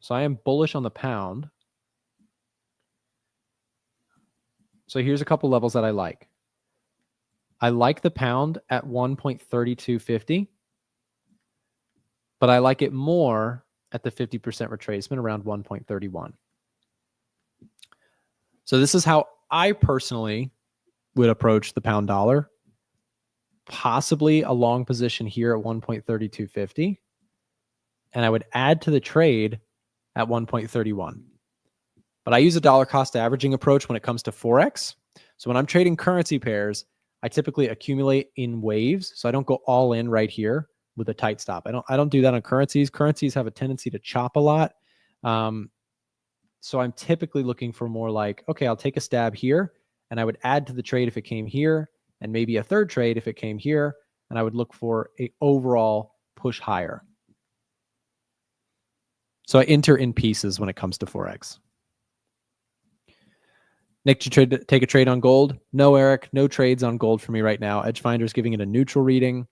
So I am bullish on the pound. So here's a couple levels that I like. I like the pound at 1.3250, but I like it more at the 50% retracement around 1.31. So this is how I personally would approach the pound dollar. Possibly a long position here at 1.3250. And I would add to the trade at 1.31. But I use a dollar cost averaging approach when it comes to Forex. So when I'm trading currency pairs, I typically accumulate in waves. So I don't go all in right here with a tight stop. I don't do that on currencies. Currencies have a tendency to chop a lot. So I'm typically looking for more like, okay, I'll take a stab here and I would add to the trade if it came here, and maybe a third trade if it came here, and I would look for a overall push higher. So I enter in pieces when it comes to Forex. Nick, did you take a trade on gold? No, Eric, no trades on gold for me right now. Edgefinder is giving it a neutral reading.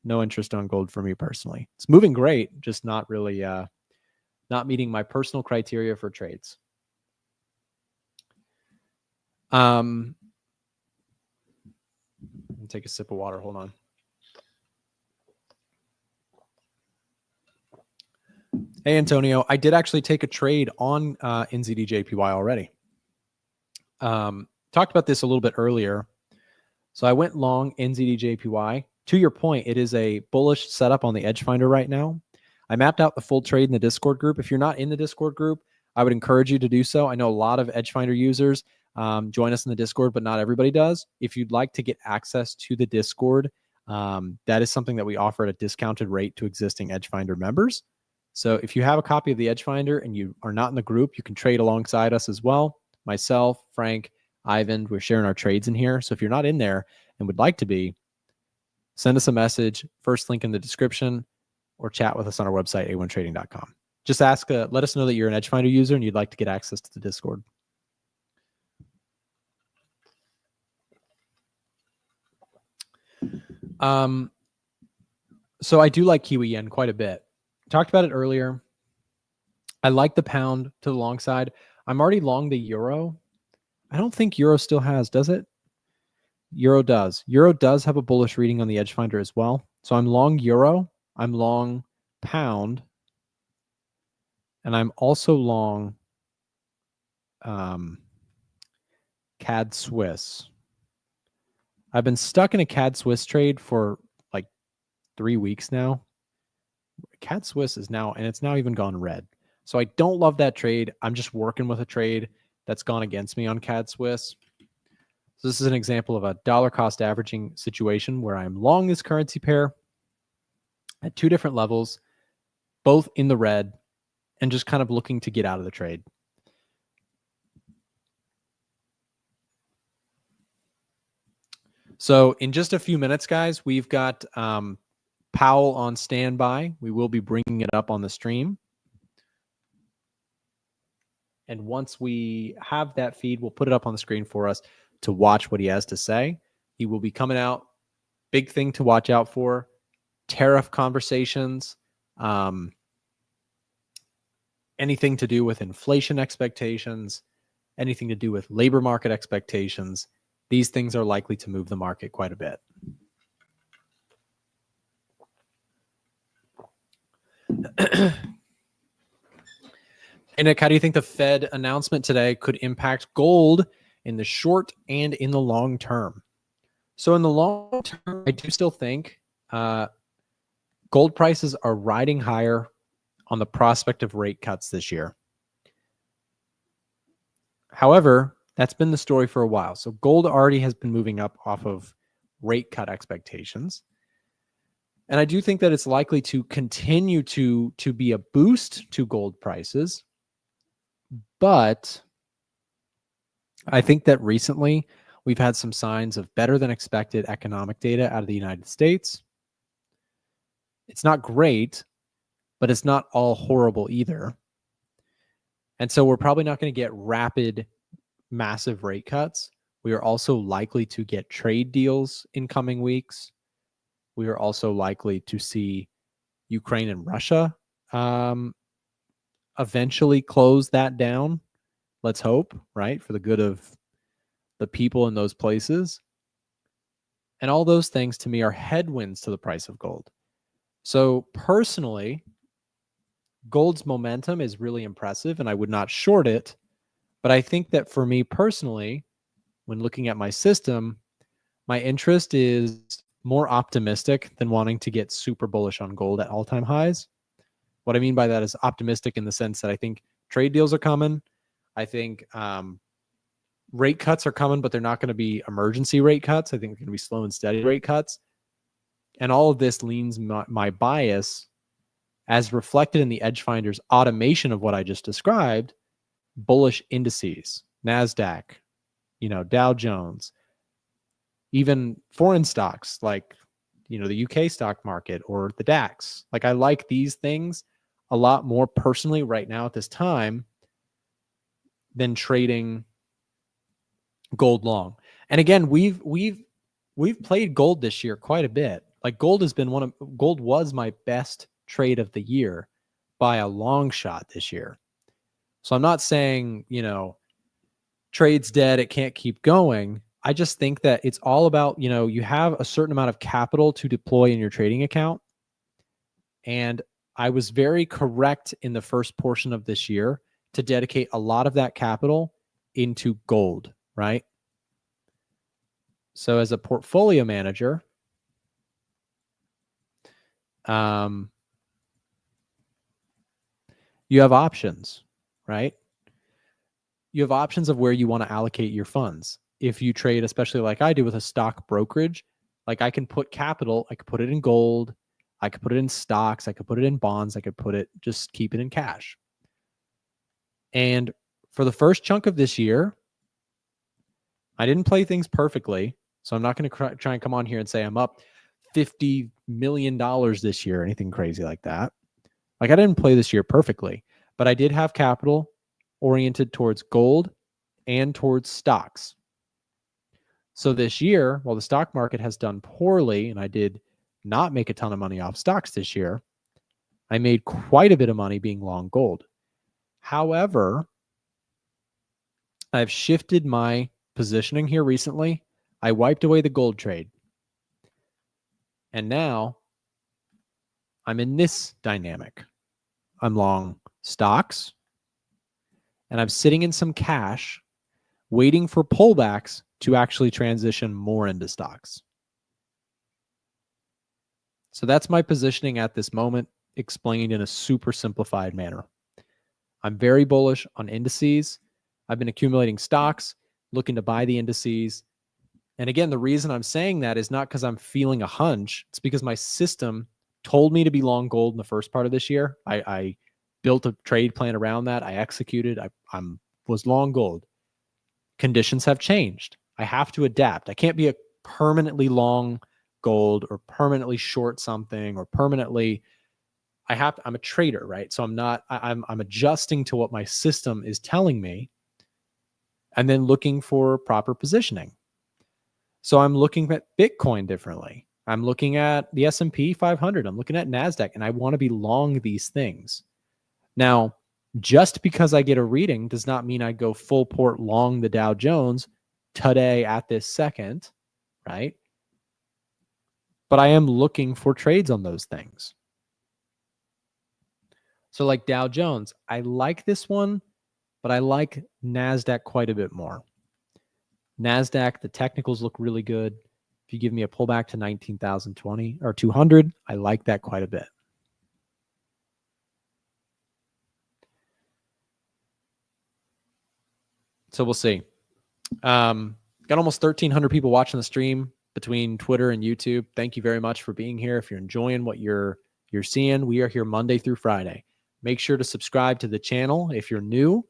No interest on gold for me personally. It's moving great, just not really, not meeting my personal criteria for trades. Let me take a sip of water. Hold on. Hey, Antonio, I did actually take a trade on NZDJPY already. Talked about this a little bit earlier. So I went long NZDJPY. To your point, it is a bullish setup on the Edgefinder right now. I mapped out the full trade in the Discord group. If you're not in the Discord group, I would encourage you to do so. I know a lot of Edgefinder users join us in the Discord, but not everybody does. If you'd like to get access to the Discord, that is something that we offer at a discounted rate to existing Edgefinder members. So if you have a copy of the Edgefinder and you are not in the group, you can trade alongside us as well. Myself, Frank, Ivan, we're sharing our trades in here. So if you're not in there and would like to be, send us a message, first link in the description, or chat with us on our website, a1trading.com. Just ask, let us know that you're an Edgefinder user and you'd like to get access to the Discord. So I do like Kiwi Yen quite a bit. Talked about it earlier. I like the pound to the long side. I'm already long the euro. I don't think euro still has, does it? Euro does. Euro does have a bullish reading on the Edgefinder as well. So I'm long euro. I'm long pound. And I'm also long CAD Swiss. I've been stuck in a CAD Swiss trade for like 3 weeks now. CAD Swiss is now, and it's now even gone red. So I don't love that trade. I'm just working with a trade that's gone against me on CAD Swiss. So this is an example of a dollar cost averaging situation where I'm long this currency pair at 2 different levels, both in the red, and just kind of looking to get out of the trade. So in just a few minutes, guys, we've got Powell on standby. We will be bringing it up on the stream. And once we have that feed, we'll put it up on the screen for us to watch what he has to say. He will be coming out. Big thing to watch out for. Tariff conversations. Anything to do with inflation expectations. Anything to do with labor market expectations. These things are likely to move the market quite a bit. Hey, Nick, how do you think the Fed announcement today could impact gold in the short and in the long term? So in the long term, I do still think gold prices are riding higher on the prospect of rate cuts this year. However, that's been the story for a while. So gold already has been moving up off of rate cut expectations. And I do think that it's likely to continue to be a boost to gold prices. But I think that recently we've had some signs of better than expected economic data out of the United States. It's not great, but it's not all horrible either. And so we're probably not going to get rapid, massive rate cuts. We are also likely to get trade deals in coming weeks. We are also likely to see Ukraine and Russia eventually close that down. Let's hope, right? For the good of the people in those places. And all those things to me are headwinds to the price of gold. So personally, gold's momentum is really impressive and I would not short it. But I think that for me personally, when looking at my system, my interest is more optimistic than wanting to get super bullish on gold at all-time highs. What I mean by that is optimistic in the sense that I think trade deals are coming. I think rate cuts are coming, but they're not going to be emergency rate cuts. I think they're going to be slow and steady rate cuts. And all of this leans my bias as reflected in the Edgefinder's automation of what I just described, bullish indices, Nasdaq, Dow Jones, even foreign stocks like, the UK stock market or the DAX. Like, I like these things a lot more personally right now at this time than trading gold long. And again, we've played gold this year quite a bit. Like, gold was my best trade of the year by a long shot this year. So I'm not saying, trade's dead, it can't keep going. I just think that it's all about, you have a certain amount of capital to deploy in your trading account. And I was very correct in the first portion of this year to dedicate a lot of that capital into gold, right? So as a portfolio manager, you have options, right? You have options of where you want to allocate your funds. If you trade, especially like I do with a stock brokerage, like I can put capital, I could put it in gold, I could put it in stocks, I could put it in bonds, I could just keep it in cash. And for the first chunk of this year, I didn't play things perfectly. So I'm not going to try and come on here and say I'm up $50 million this year or anything crazy like that. Like, I didn't play this year perfectly, but I did have capital oriented towards gold and towards stocks. So this year, while the stock market has done poorly, and I did not make a ton of money off stocks this year, I made quite a bit of money being long gold. However, I've shifted my positioning here recently. I wiped away the gold trade. And now I'm in this dynamic. I'm long stocks, and I'm sitting in some cash waiting for pullbacks to actually transition more into stocks. So that's my positioning at this moment, explained in a super simplified manner. I'm very bullish on indices. I've been accumulating stocks, looking to buy the indices. And again, the reason I'm saying that is not because I'm feeling a hunch. It's because my system told me to be long gold in the first part of this year. I built a trade plan around that. I executed. I was long gold. Conditions have changed. I have to adapt. I can't be a permanently long gold or permanently short something or permanently. I'm a trader, right? So I'm adjusting to what my system is telling me and then looking for proper positioning. So I'm looking at Bitcoin differently. I'm looking at the S&P 500. I'm looking at Nasdaq, and I want to be long these things. Now, just because I get a reading does not mean I go full port long the Dow Jones today at this second, right? But I am looking for trades on those things. So like Dow Jones, I like this one, but I like Nasdaq quite a bit more. Nasdaq, the technicals look really good. If you give me a pullback to 19,020 or 200, I like that quite a bit. So we'll see. Got almost 1,300 people watching the stream between Twitter and YouTube. Thank you very much for being here. If you're enjoying what you're seeing, we are here Monday through Friday. Make sure to subscribe to the channel if you're new.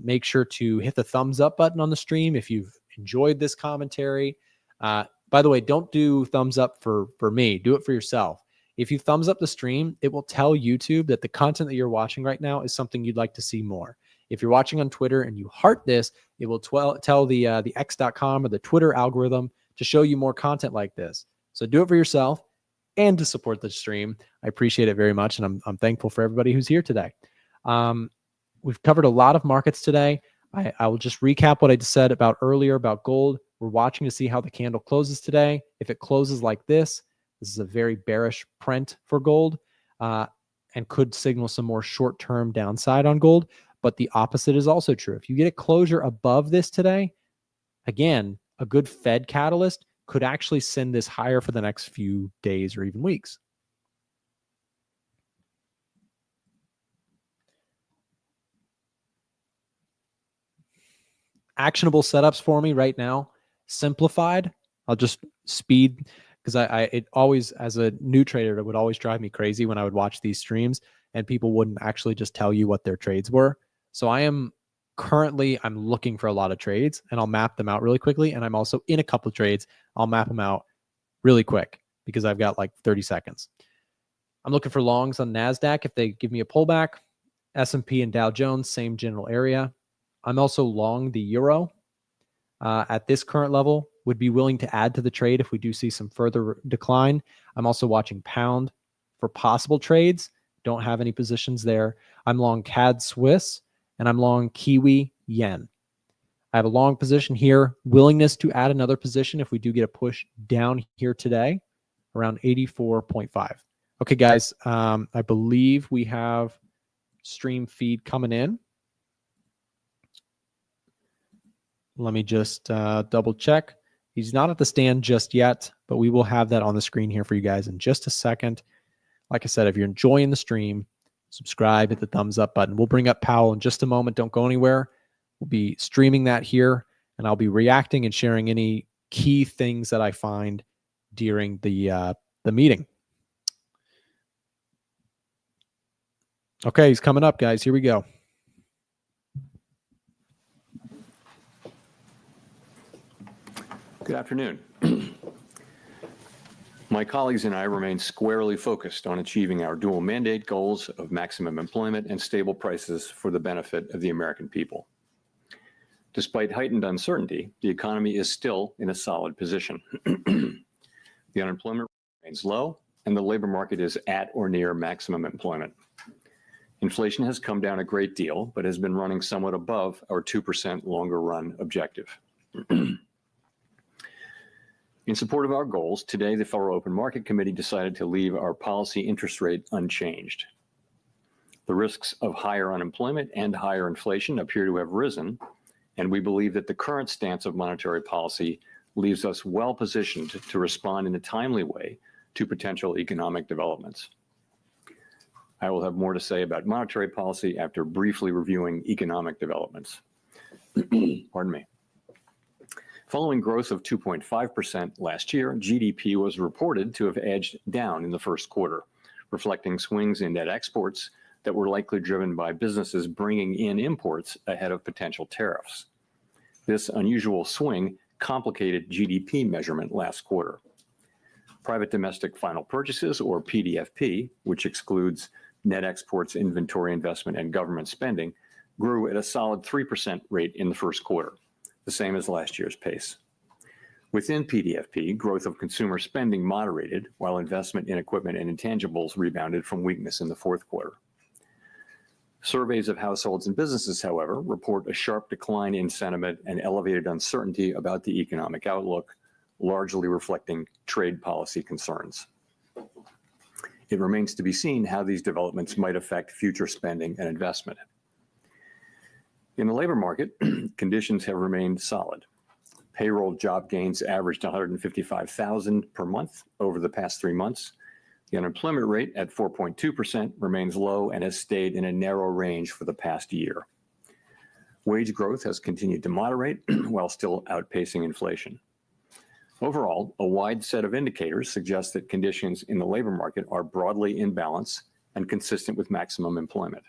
Make sure to hit the thumbs up button on the stream if you've enjoyed this commentary. By the way, don't do thumbs up for me. Do it for yourself. If you thumbs up the stream, it will tell YouTube that the content that you're watching right now is something you'd like to see more. If you're watching on Twitter and you heart this, it will tell the x.com or the Twitter algorithm to show you more content like this. So do it for yourself and to support the stream. I appreciate it very much, and I'm thankful for everybody who's here today. We've covered a lot of markets today. I will just recap what I just said about earlier about gold. We're watching to see how the candle closes today. If it closes like this is a very bearish print for gold and could signal some more short-term downside on gold. But the opposite is also true. If you get a closure above this today, again, a good Fed catalyst could actually send this higher for the next few days or even weeks. Actionable setups for me right now, simplified. I'll just speed because it always, as a new trader, it would always drive me crazy when I would watch these streams and people wouldn't actually just tell you what their trades were. So I'm looking for a lot of trades, and I'll map them out really quickly. And I'm also in a couple of trades. I'll map them out really quick because I've got like 30 seconds. I'm looking for longs on Nasdaq if they give me a pullback. S&P and Dow Jones, same general area. I'm also long the euro at this current level. Would be willing to add to the trade if we do see some further decline. I'm also watching pound for possible trades. Don't have any positions there. I'm long CAD Swiss, and I'm long Kiwi Yen. I have a long position here. Willingness to add another position if we do get a push down here today, around 84.5. Okay, guys, I believe we have stream feed coming in. Let me just double check. He's not at the stand just yet, but we will have that on the screen here for you guys in just a second. Like I said, if you're enjoying the stream, subscribe, hit the thumbs up button. We'll bring up Powell in just a moment. Don't go anywhere. We'll be streaming that here, and I'll be reacting and sharing any key things that I find during the meeting. Okay, he's coming up, guys. Here we go. Good afternoon. My colleagues and I remain squarely focused on achieving our dual mandate goals of maximum employment and stable prices for the benefit of the American people. Despite heightened uncertainty, the economy is still in a solid position. The unemployment remains low, and the labor market is at or near maximum employment. Inflation has come down a great deal, but has been running somewhat above our 2% longer run objective. In support of our goals, today the Federal Open Market Committee decided to leave our policy interest rate unchanged. The risks of higher unemployment and higher inflation appear to have risen, and we believe that the current stance of monetary policy leaves us well positioned to respond in a timely way to potential economic developments. I will have more to say about monetary policy after briefly reviewing economic developments. Pardon me. Following growth of 2.5% last year, GDP was reported to have edged down in the first quarter, reflecting swings in net exports that were likely driven by businesses bringing in imports ahead of potential tariffs. This unusual swing complicated GDP measurement last quarter. Private domestic final purchases, or PDFP, which excludes net exports, inventory investment, and government spending, grew at a solid 3% rate in the first quarter, the same as last year's pace. Within PDFP, growth of consumer spending moderated, while investment in equipment and intangibles rebounded from weakness in the fourth quarter. Surveys of households and businesses, however, report a sharp decline in sentiment and elevated uncertainty about the economic outlook, largely reflecting trade policy concerns. It remains to be seen how these developments might affect future spending and investment. In the labor market, conditions have remained solid. Payroll job gains averaged 155,000 per month over the past 3 months. The unemployment rate at 4.2% remains low and has stayed in a narrow range for the past year. Wage growth has continued to moderate while still outpacing inflation. Overall, a wide set of indicators suggest that conditions in the labor market are broadly in balance and consistent with maximum employment.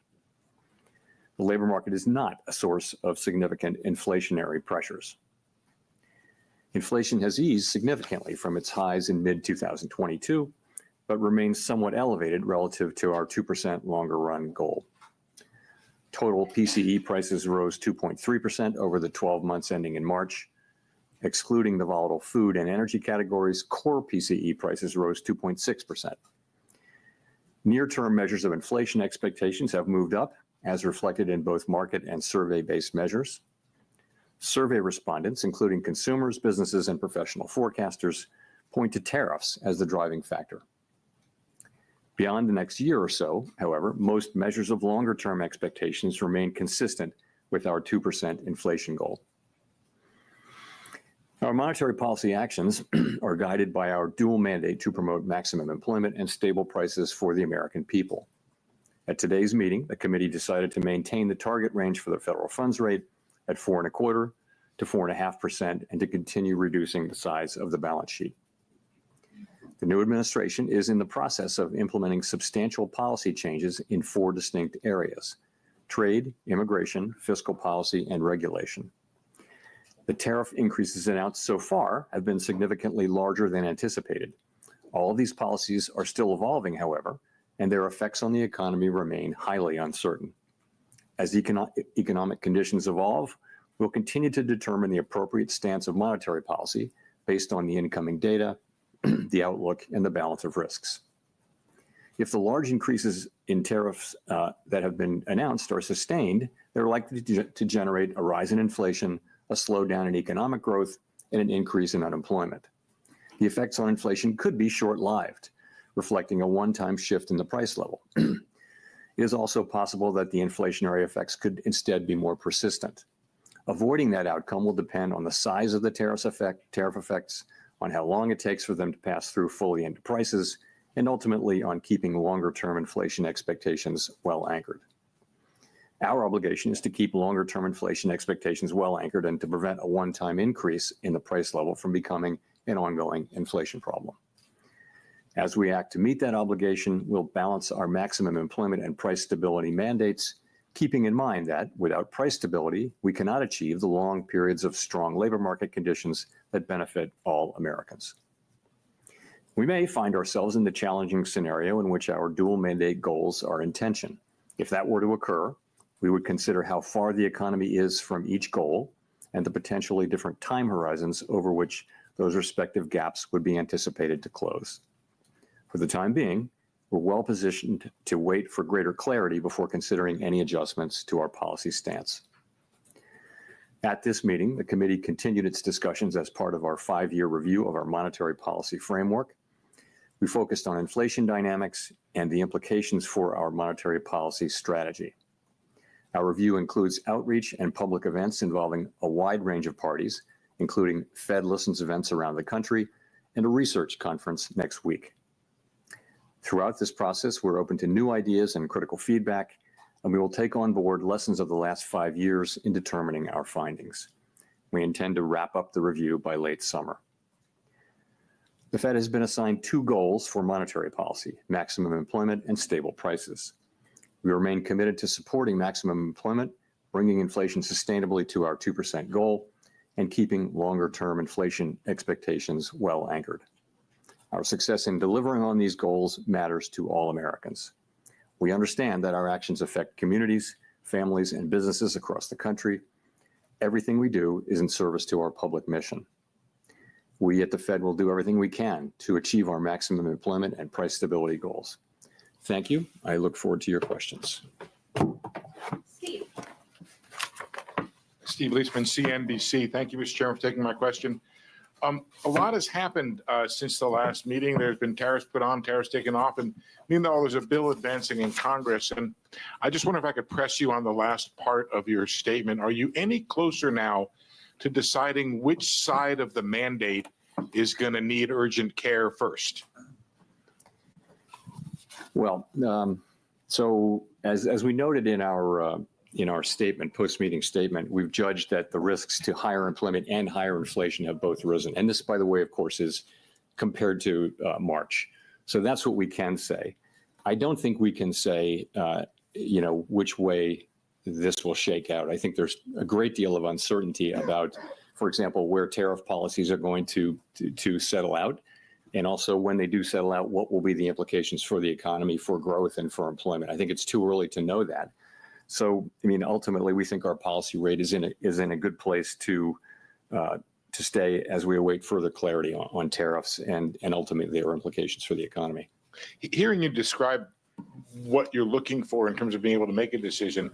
The labor market is not a source of significant inflationary pressures. Inflation has eased significantly from its highs in mid-2022, but remains somewhat elevated relative to our 2% longer run goal. Total PCE prices rose 2.3% over the 12 months ending in March. Excluding the volatile food and energy categories, core PCE prices rose 2.6%. Near-term measures of inflation expectations have moved up, as reflected in both market and survey-based measures. Survey respondents, including consumers, businesses, and professional forecasters, point to tariffs as the driving factor. Beyond the next year or so, however, most measures of longer-term expectations remain consistent with our 2% inflation goal. Our monetary policy actions are guided by our dual mandate to promote maximum employment and stable prices for the American people. At today's meeting, the committee decided to maintain the target range for the federal funds rate at 4.25% to 4.5% and to continue reducing the size of the balance sheet. The new administration is in the process of implementing substantial policy changes in 4 distinct areas: trade, immigration, fiscal policy, and regulation. The tariff increases announced so far have been significantly larger than anticipated. All of these policies are still evolving, however, and their effects on the economy remain highly uncertain. As economic conditions evolve, we'll continue to determine the appropriate stance of monetary policy based on the incoming data, the outlook, and the balance of risks. If the large increases in tariffs that have been announced are sustained, they're likely to generate a rise in inflation, a slowdown in economic growth, and an increase in unemployment. The effects on inflation could be short-lived, reflecting a one-time shift in the price level. It is also possible that the inflationary effects could instead be more persistent. Avoiding that outcome will depend on the size of the tariff effects, on how long it takes for them to pass through fully into prices, and ultimately on keeping longer-term inflation expectations well anchored. Our obligation is to keep longer-term inflation expectations well anchored and to prevent a one-time increase in the price level from becoming an ongoing inflation problem. As we act to meet that obligation, we'll balance our maximum employment and price stability mandates, keeping in mind that without price stability, we cannot achieve the long periods of strong labor market conditions that benefit all Americans. We may find ourselves in the challenging scenario in which our dual mandate goals are in tension. If that were to occur, we would consider how far the economy is from each goal and the potentially different time horizons over which those respective gaps would be anticipated to close. For the time being, we're well positioned to wait for greater clarity before considering any adjustments to our policy stance. At this meeting, the committee continued its discussions as part of our 5-year review of our monetary policy framework. We focused on inflation dynamics and the implications for our monetary policy strategy. Our review includes outreach and public events involving a wide range of parties, including Fed Listens events around the country and a research conference next week. Throughout this process, we're open to new ideas and critical feedback, and we will take on board lessons of the last 5 years in determining our findings. We intend to wrap up the review by late summer. The Fed has been assigned 2 goals for monetary policy: maximum employment and stable prices. We remain committed to supporting maximum employment, bringing inflation sustainably to our 2% goal, and keeping longer-term inflation expectations well anchored. Our success in delivering on these goals matters to all Americans. We understand that our actions affect communities, families, and businesses across the country. Everything we do is in service to our public mission. We at the Fed will do everything we can to achieve our maximum employment and price stability goals. Thank you. I look forward to your questions. Steve. Steve Leisman, CNBC. Thank you, Mr. Chairman, for taking my question. A lot has happened since the last meeting. There's been tariffs put on, tariffs taken off, and meanwhile, there's a bill advancing in Congress. And I just wonder if I could press you on the last part of your statement. Are you any closer now to deciding which side of the mandate is going to need urgent care first? Well, so as we noted in our statement, post-meeting statement, we've judged that the risks to higher employment and higher inflation have both risen. And this, by the way, of course, is compared to March. So that's what we can say. I don't think we can say, which way this will shake out. I think there's a great deal of uncertainty about, for example, where tariff policies are going to settle out. And also when they do settle out, what will be the implications for the economy, for growth, and for employment. I think it's too early to know that. So, I mean, ultimately, we think our policy rate is in a good place to stay as we await further clarity on tariffs and ultimately their implications for the economy. Hearing you describe what you're looking for in terms of being able to make a decision,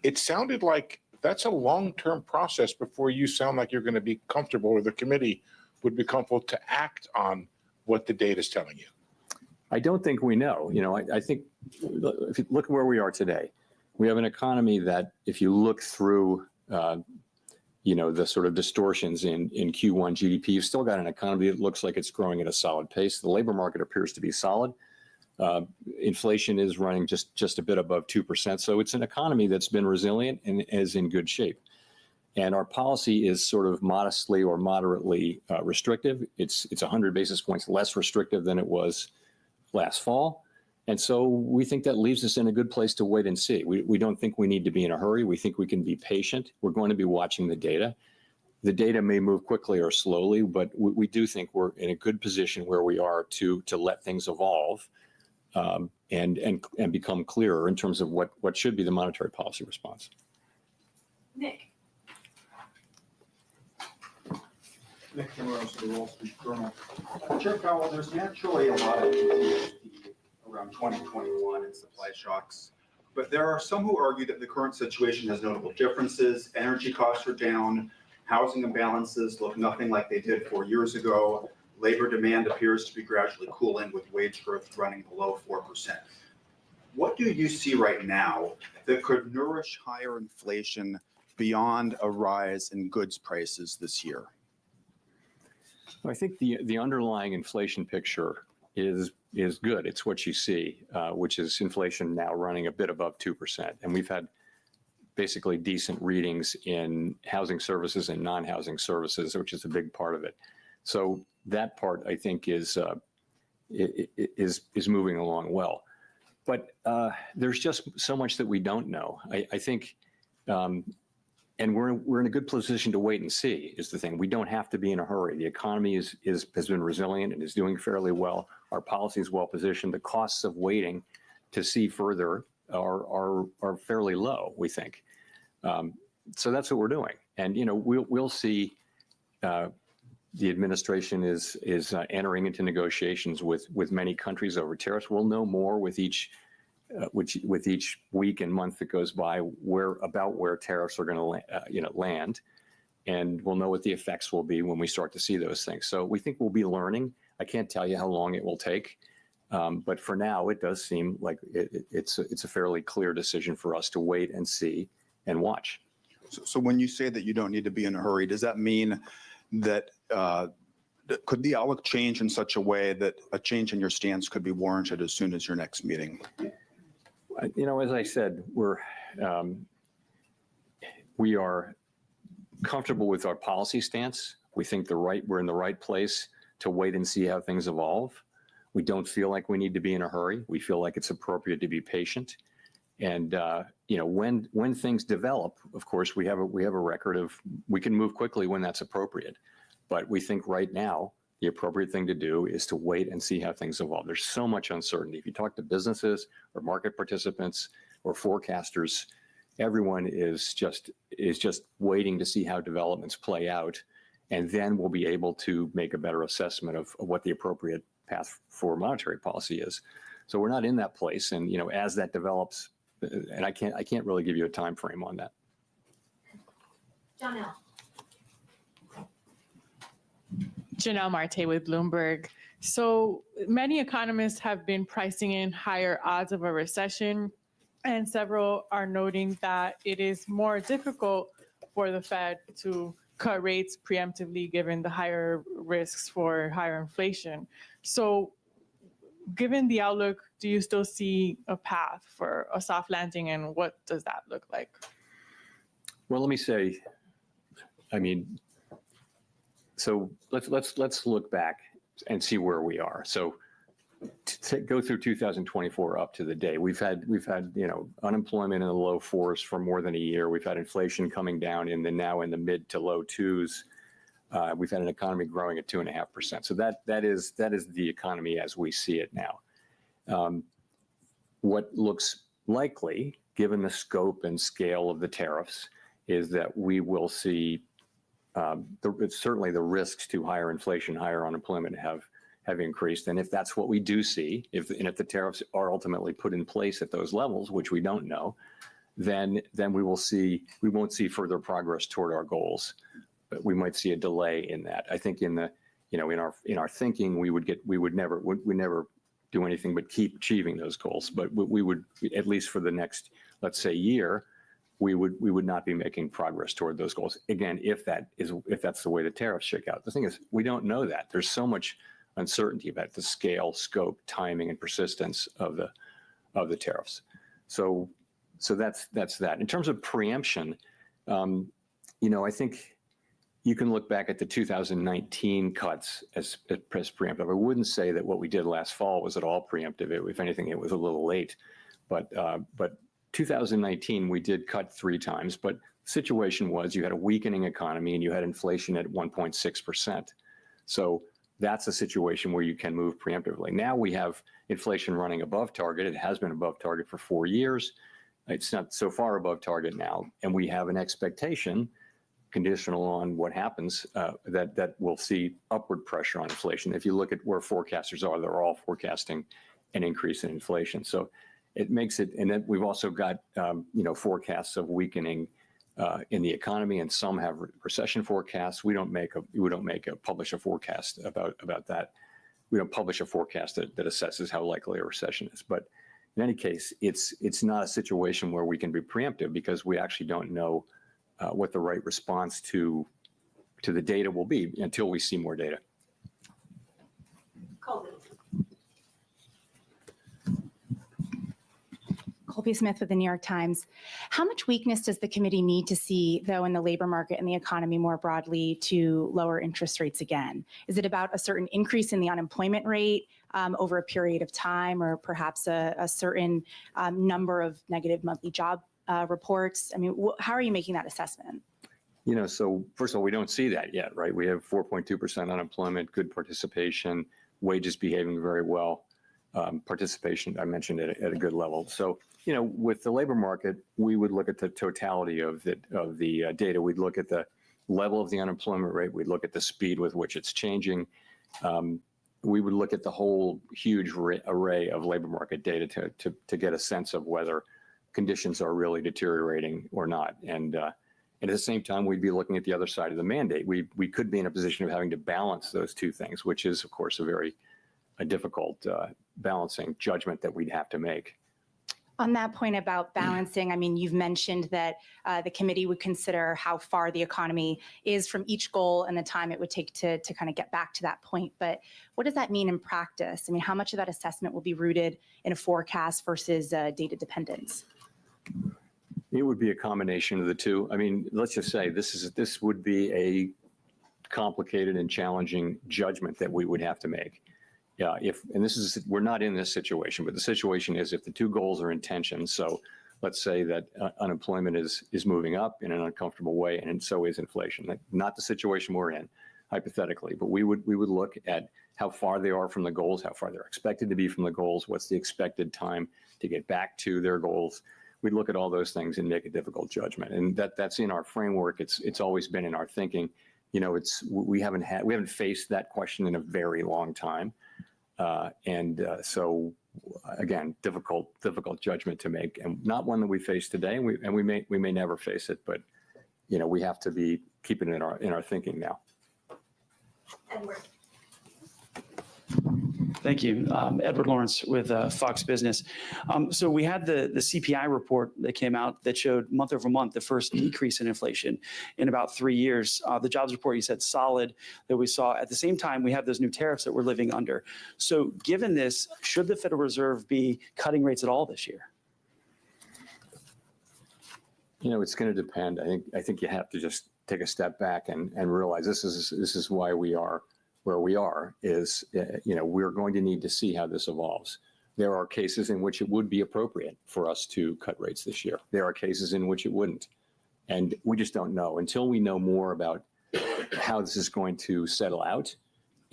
it sounded like that's a long-term process before you sound like you're going to be comfortable, or the committee would be comfortable to act on what the data is telling you. I don't think we know. I think if you look at where we are today, we have an economy that, if you look through, the sort of distortions in Q1 GDP, you've still got an economy that looks like it's growing at a solid pace. The labor market appears to be solid. Inflation is running just a bit above 2%. So it's an economy that's been resilient and is in good shape. And our policy is sort of modestly or moderately restrictive. It's 100 basis points less restrictive than it was last fall. And so we think that leaves us in a good place to wait and see. We don't think we need to be in a hurry. We think we can be patient. We're going to be watching the data. The data may move quickly or slowly, but we do think we're in a good position where we are to let things evolve and become clearer in terms of what should be the monetary policy response. Nick. Nick Timmeros of the Wall Street Journal. Chair Powell, there's naturally a lot of PTSD around 2021 and supply shocks, but there are some who argue that the current situation has notable differences. Energy costs are down, housing imbalances look nothing like they did 4 years ago, labor demand appears to be gradually cooling with wage growth running below 4%. What do you see right now that could nourish higher inflation beyond a rise in goods prices this year? I think the underlying inflation picture is good. It's what you see, which is inflation now running a bit above 2%. And we've had basically decent readings in housing services and non-housing services, which is a big part of it. So that part, I think, is moving along well. But there's just so much that we don't know. I think, and we're in a good position to wait and see is the thing. We don't have to be in a hurry. The economy has been resilient and is doing fairly well. Our policy is well positioned. The costs of waiting to see further are fairly low, we think. So that's what we're doing. And we'll see. The administration is entering into negotiations with many countries over tariffs. We'll know more with each week and month that goes by where tariffs are going to land, and we'll know what the effects will be when we start to see those things. So we think we'll be learning. I can't tell you how long it will take, but for now, it does seem like it's a fairly clear decision for us to wait and see and watch. So when you say that you don't need to be in a hurry, does that mean that could the outlook change in such a way that a change in your stance could be warranted as soon as your next meeting? As I said, we are comfortable with our policy stance. We think we're in the right place to wait and see how things evolve. We don't feel like we need to be in a hurry. We feel like it's appropriate to be patient. And when things develop, of course, we have a record of we can move quickly when that's appropriate. But we think right now the appropriate thing to do is to wait and see how things evolve. There's so much uncertainty. If you talk to businesses or market participants or forecasters, everyone is just waiting to see how developments play out, and then we'll be able to make a better assessment of what the appropriate path for monetary policy is. So we're not in that place, and as that develops, and I can't really give you a time frame on that. Janelle Marte with Bloomberg. So many economists have been pricing in higher odds of a recession, and several are noting that it is more difficult for the Fed to cut rates preemptively given the higher risks for higher inflation. So given the outlook, do you still see a path for a soft landing, and what does that look like? Well, let me say, so let's look back and see where we are. So to go through 2024 up to the day, we've had unemployment in the low 4s for more than a year. We've had inflation coming down now in the mid to low 2s. We've had an economy growing at 2.5%. So that is the economy as we see it now. What looks likely, given the scope and scale of the tariffs, is that we will see certainly the risks to higher inflation, higher unemployment have increased. And if that's what we do see, if the tariffs are ultimately put in place at those levels, which we don't know, then we won't see further progress toward our goals. But we might see a delay in that. I think in our thinking, we would never do anything but keep achieving those goals. But we would, at least for the next, let's say, year, we would not be making progress toward those goals. Again, if that's the way the tariffs shake out. The thing is, we don't know that. There's so much uncertainty about the scale, scope, timing, and persistence of the tariffs. So that's that. In terms of preemption, I think you can look back at the 2019 cuts as preemptive. I wouldn't say that what we did last fall was at all preemptive. If anything, it was a little late. But 2019, we did cut 3 times. But the situation was you had a weakening economy and you had inflation at 1.6%. So that's a situation where you can move preemptively. Now we have inflation running above target. It has been above target for 4 years. It's not so far above target now. And we have an expectation, conditional on what happens, that we'll see upward pressure on inflation. If you look at where forecasters are, they're all forecasting an increase in inflation. So it makes it, and then we've also got forecasts of weakening in the economy, and some have recession forecasts. We don't publish a forecast about that. We don't publish a forecast that assesses how likely a recession is. But in any case, it's not a situation where we can be preemptive because we actually don't know what the right response to the data will be until we see more data. Colby Smith with the New York Times. How much weakness does the committee need to see, though, in the labor market and the economy more broadly to lower interest rates again? Is it about a certain increase in the unemployment rate over a period of time, or perhaps a certain number of negative monthly job reports? I mean, how are you making that assessment? So first of all, we don't see that yet, right? We have 4.2% unemployment, good participation, wages behaving very well. Participation, I mentioned, at a good level. So, with the labor market, we would look at the totality of the data. We'd look at the level of the unemployment rate. We'd look at the speed with which it's changing. We would look at the whole huge array of labor market data to get a sense of whether conditions are really deteriorating or not. And at the same time, we'd be looking at the other side of the mandate. We could be in a position of having to balance those two things, which is, of course, a difficult balancing judgment that we'd have to make. On that point about balancing, I mean, you've mentioned that the committee would consider how far the economy is from each goal and the time it would take to kind of get back to that point. But what does that mean in practice? I mean, how much of that assessment will be rooted in a forecast versus data dependence? It would be a combination of the two. I mean, let's just say this would be a complicated and challenging judgment that we would have to make. Yeah, we're not in this situation, but the situation is if the two goals are in tension. So let's say that unemployment is moving up in an uncomfortable way, and so is inflation. Not the situation we're in, hypothetically, but we would look at how far they are from the goals, how far they're expected to be from the goals, what's the expected time to get back to their goals. We'd look at all those things and make a difficult judgment, and that's in our framework. It's always been in our thinking. We haven't faced that question in a very long time. So again, difficult judgment to make, and not one that we face today. And we may never face it, but we have to be keeping it in our thinking now. Edward. Thank you. Edward Lawrence with Fox Business. So we had the CPI report that came out that showed month over month the first decrease in inflation in about 3 years. The jobs report, you said, solid, that we saw. At the same time, we have those new tariffs that we're living under. So given this, should the Federal Reserve be cutting rates at all this year? It's going to depend. I think you have to just take a step back and realize this is why we are where we are. We're going to need to see how this evolves. There are cases in which it would be appropriate for us to cut rates this year. There are cases in which it wouldn't. And we just don't know until we know more about how this is going to settle out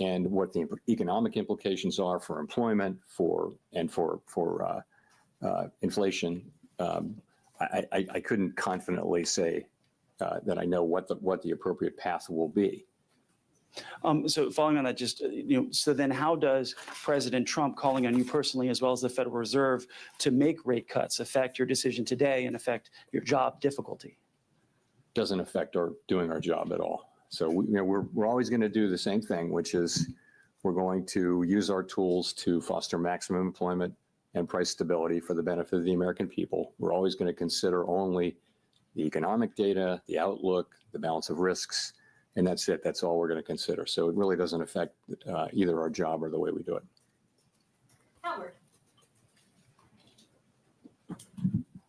and what the economic implications are for employment, for inflation. I couldn't confidently say that I know what the appropriate path will be. So following on that, so then how does President Trump calling on you personally, as well as the Federal Reserve, to make rate cuts affect your decision today and affect your job difficulty? Doesn't affect our doing our job at all. So we're always going to do the same thing, which is we're going to use our tools to foster maximum employment and price stability for the benefit of the American people. We're always going to consider only the economic data, the outlook, the balance of risks. And that's it. That's all we're going to consider. So it really doesn't affect either our job or the way we do it. Howard.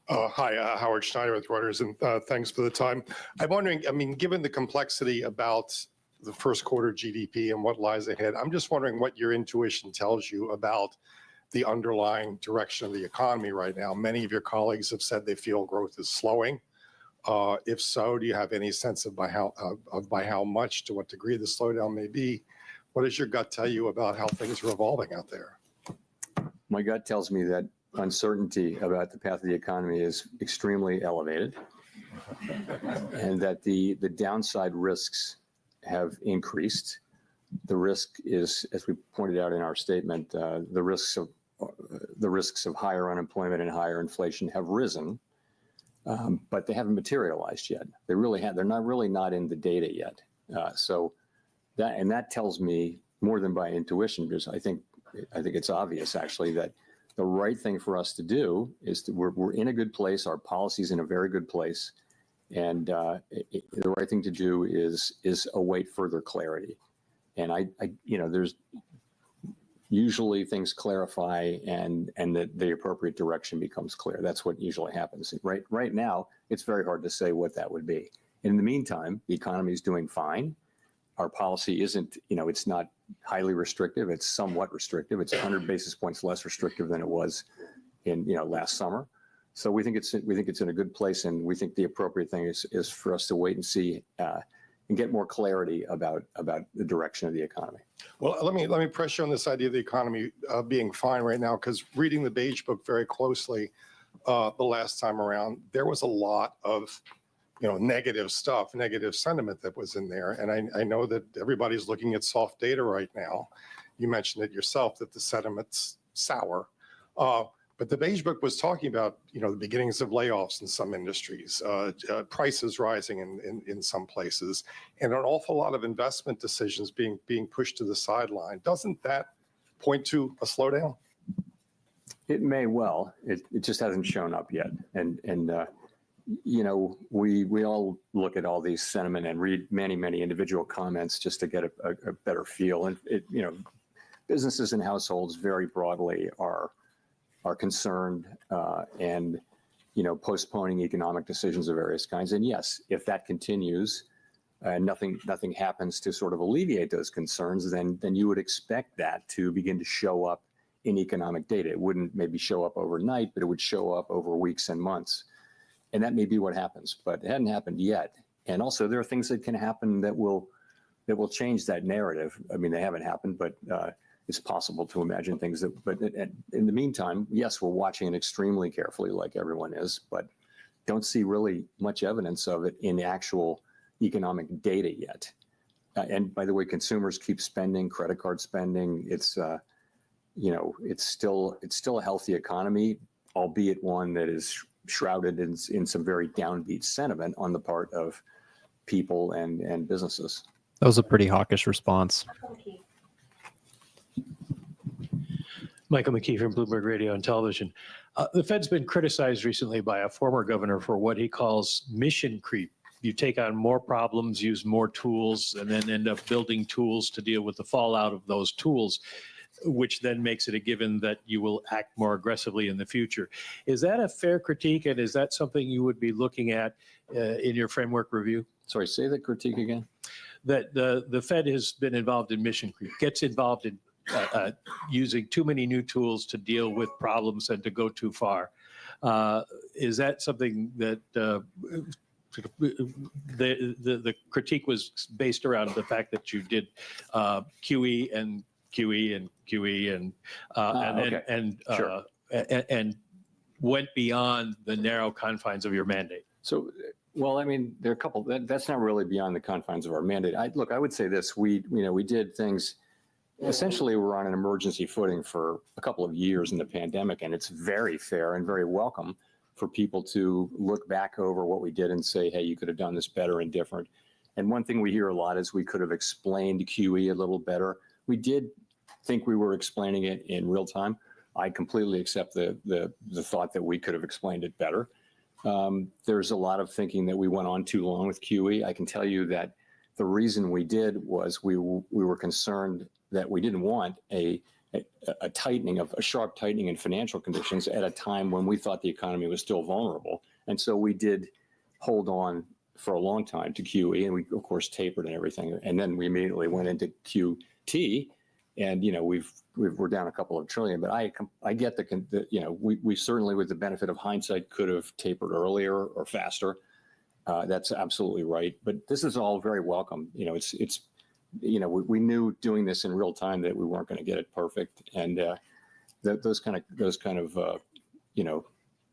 Hi, Howard Schneider with Reuters, and thanks for the time. I'm wondering, I mean, given the complexity about the first quarter GDP and what lies ahead, I'm just wondering what your intuition tells you about the underlying direction of the economy right now. Many of your colleagues have said they feel growth is slowing. If so, do you have any sense of by how much, to what degree the slowdown may be? What does your gut tell you about how things are evolving out there? My gut tells me that uncertainty about the path of the economy is extremely elevated, and that the downside risks have increased. The risk is, as we pointed out in our statement, the risks of higher unemployment and higher inflation have risen, but they haven't materialized yet. They're not in the data yet. So that tells me more than by intuition, because I think it's obvious actually that the right thing for us to do is we're in a good place. Our policy's in a very good place, and the right thing to do is await further clarity. And there's usually things clarify and the appropriate direction becomes clear. That's what usually happens. Right now, it's very hard to say what that would be. In the meantime, the economy is doing fine. Our policy isn't, it's not highly restrictive. It's somewhat restrictive. It's 100 basis points less restrictive than it was in, last summer. So we think it's in a good place, and we think the appropriate thing is for us to wait and see and get more clarity about the direction of the economy. Well, let me press you on this idea of the economy being fine right now, because reading the Beige Book very closely the last time around, there was a lot of negative stuff, negative sentiment that was in there. And I know that everybody's looking at soft data right now. You mentioned it yourself that the sentiment's sour. But the Beige Book was talking about, the beginnings of layoffs in some industries, prices rising in some places, and an awful lot of investment decisions being pushed to the sideline. Doesn't that point to a slowdown? It may well. It just hasn't shown up yet. And we all look at all these sentiment and read many individual comments just to get a better feel. And businesses and households very broadly are concerned and postponing economic decisions of various kinds. And yes, if that continues and nothing happens to sort of alleviate those concerns, then you would expect that to begin to show up in economic data. It wouldn't maybe show up overnight, but it would show up over weeks and months. And that may be what happens, but it hadn't happened yet. And also there are things that can happen that will change that narrative. I mean, they haven't happened, but it's possible to imagine things but in the meantime, yes, we're watching it extremely carefully like everyone is, but don't see really much evidence of it in the actual economic data yet. And by the way, consumers keep spending, credit card spending. It's still a healthy economy, albeit one that is shrouded in some very downbeat sentiment on the part of people and businesses. That was a pretty hawkish response. Michael McKee from Bloomberg Radio and Television. The Fed's been criticized recently by a former governor for what he calls mission creep. You take on more problems, use more tools, and then end up building tools to deal with the fallout of those tools, which then makes it a given that you will act more aggressively in the future. Is that a fair critique, and is that something you would be looking at in your framework review? Sorry, say the critique again. That the Fed has been involved in mission creep, gets involved in using too many new tools to deal with problems and to go too far. Is that something that the critique was based around the fact that you did QE and QE and QE and went beyond the narrow confines of your mandate? So, well, I mean, there are a couple. That's not really beyond the confines of our mandate. I would say this: we did things. Essentially, we're on an emergency footing for a couple of years in the pandemic, and it's very fair and very welcome for people to look back over what we did and say, hey, you could have done this better and different. And one thing we hear a lot is we could have explained QE a little better. We did think we were explaining it in real time. I completely accept the thought that we could have explained it better. There's a lot of thinking that we went on too long with QE. I can tell you that the reason we did was we were concerned that we didn't want a a tightening of a sharp tightening in financial conditions at a time when we thought the economy was still vulnerable. And so we did hold on for a long time to QE, and we of course tapered and everything. And then we immediately went into QT, and we're down a couple of trillion. But I get we certainly, with the benefit of hindsight, could have tapered earlier or faster. That's absolutely right. But this is all very welcome. We knew doing this in real time that we weren't going to get it perfect, and those kind of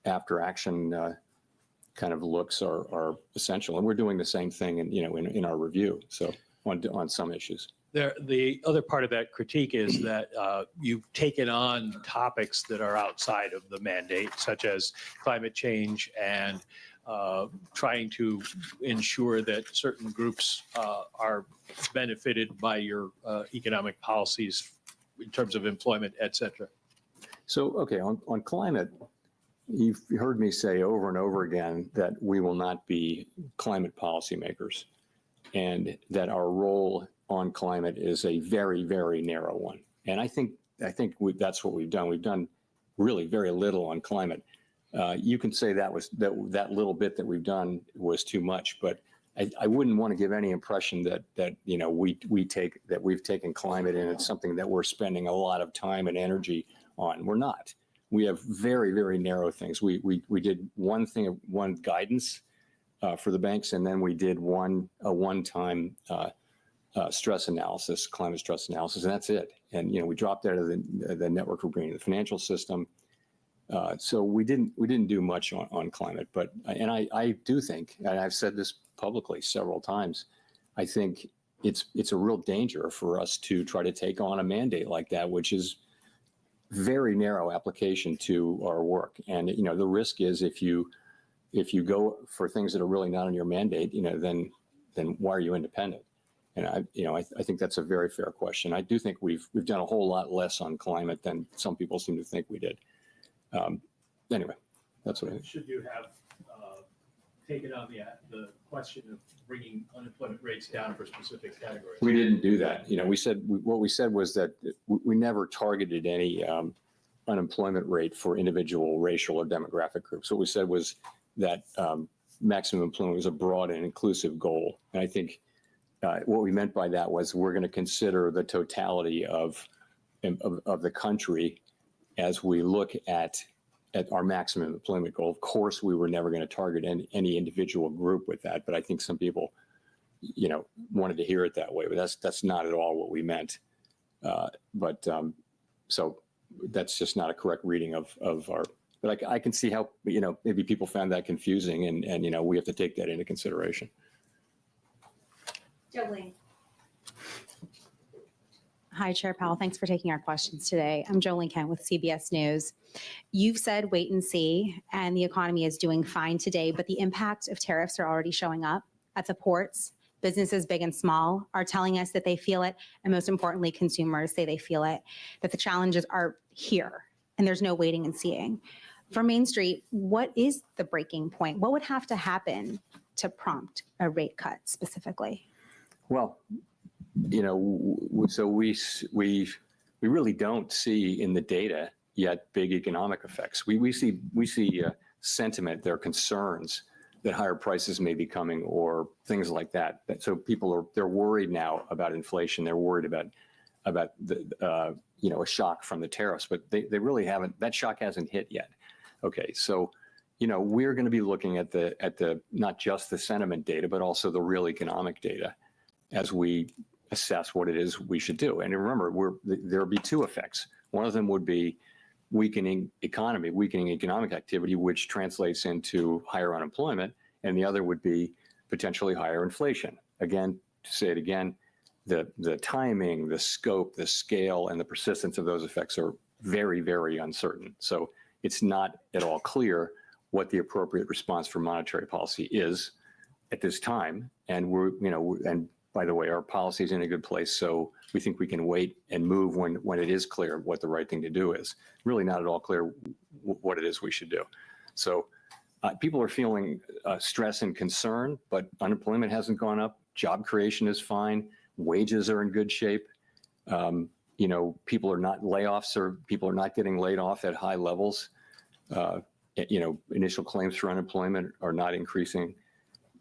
after action kind of looks are essential, and we're doing the same thing in our review. So on some issues. The other part of that critique is that you've taken on topics that are outside of the mandate, such as climate change and trying to ensure that certain groups are benefited by your economic policies in terms of employment, et cetera. So, okay, on climate, you've heard me say over and over again that we will not be climate policymakers, and that our role on climate is a very, very narrow one. And I think that's what we've done. We've done really very little on climate. You can say that that little bit that we've done was too much, but I wouldn't want to give any impression that we've taken climate and it's something that we're spending a lot of time and energy on. We're not. We have very, very narrow things. We did one guidance for the banks, and then we did a one-time stress analysis, climate stress analysis, and that's it. And we dropped out of the network for greening the financial system. So we didn't do much on climate, but I do think, and I've said this publicly several times, I think it's a real danger for us to try to take on a mandate like that, which is very narrow application to our work. And the risk is if you go for things that are really not in your mandate, then why are you independent? And I think that's a very fair question. I do think we've done a whole lot less on climate than some people seem to think we did. Anyway, that's what I think. Should you have taken on the question of bringing unemployment rates down for specific categories? We didn't do that. What we said was that we never targeted any unemployment rate for individual racial or demographic groups. What we said was that maximum employment was a broad and inclusive goal. And I think what we meant by that was we're going to consider the totality of the country as we look at our maximum employment goal. Of course, we were never going to target any individual group with that, but I think some people, wanted to hear it that way. But that's not at all what we meant. So that's just not a correct reading of our. But I can see how maybe people found that confusing, and we have to take that into consideration. Jolene. Hi, Chair Powell. Thanks for taking our questions today. I'm Jolene Kent with CBS News. You've said wait and see, and the economy is doing fine today, but the impact of tariffs are already showing up at the ports. Businesses big and small are telling us that they feel it, and most importantly, consumers say they feel it, that the challenges are here, and there's no waiting and seeing. For Main Street, what is the breaking point? What would have to happen to prompt a rate cut specifically? Well, so we really don't see in the data yet big economic effects. We see sentiment, there are concerns that higher prices may be coming or things like that. So they're worried now about inflation. They're worried about the a shock from the tariffs, but they really haven't. That shock hasn't hit yet. Okay, so we're going to be looking at the not just the sentiment data, but also the real economic data as we assess what it is we should do. And remember, there'll be two effects. One of them would be weakening economic activity, which translates into higher unemployment, and the other would be potentially higher inflation. Again, to say it again, the timing, the scope, the scale, and the persistence of those effects are very, very uncertain. So it's not at all clear what the appropriate response for monetary policy is at this time. And and by the way, our policy is in a good place, so we think we can wait and move when it is clear what the right thing to do is. Really not at all clear what it is we should do. So people are feeling stress and concern, but unemployment hasn't gone up. Job creation is fine. Wages are in good shape. people are not layoffs or people are not getting laid off at high levels. Initial claims for unemployment are not increasing,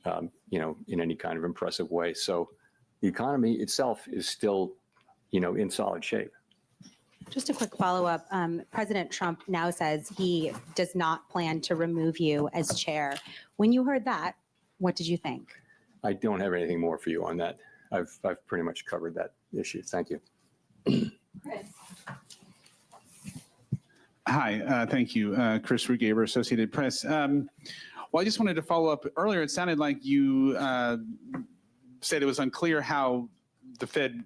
in any kind of impressive way. So the economy itself is still, in solid shape. Just a quick follow-up. President Trump now says he does not plan to remove you as chair. When you heard that, what did you think? I don't have anything more for you on that. I've pretty much covered that issue. Thank you. Chris. Hi, thank you. Chris Rugaber, Associated Press. Well, I just wanted to follow up. Earlier, it sounded like you said it was unclear how the Fed,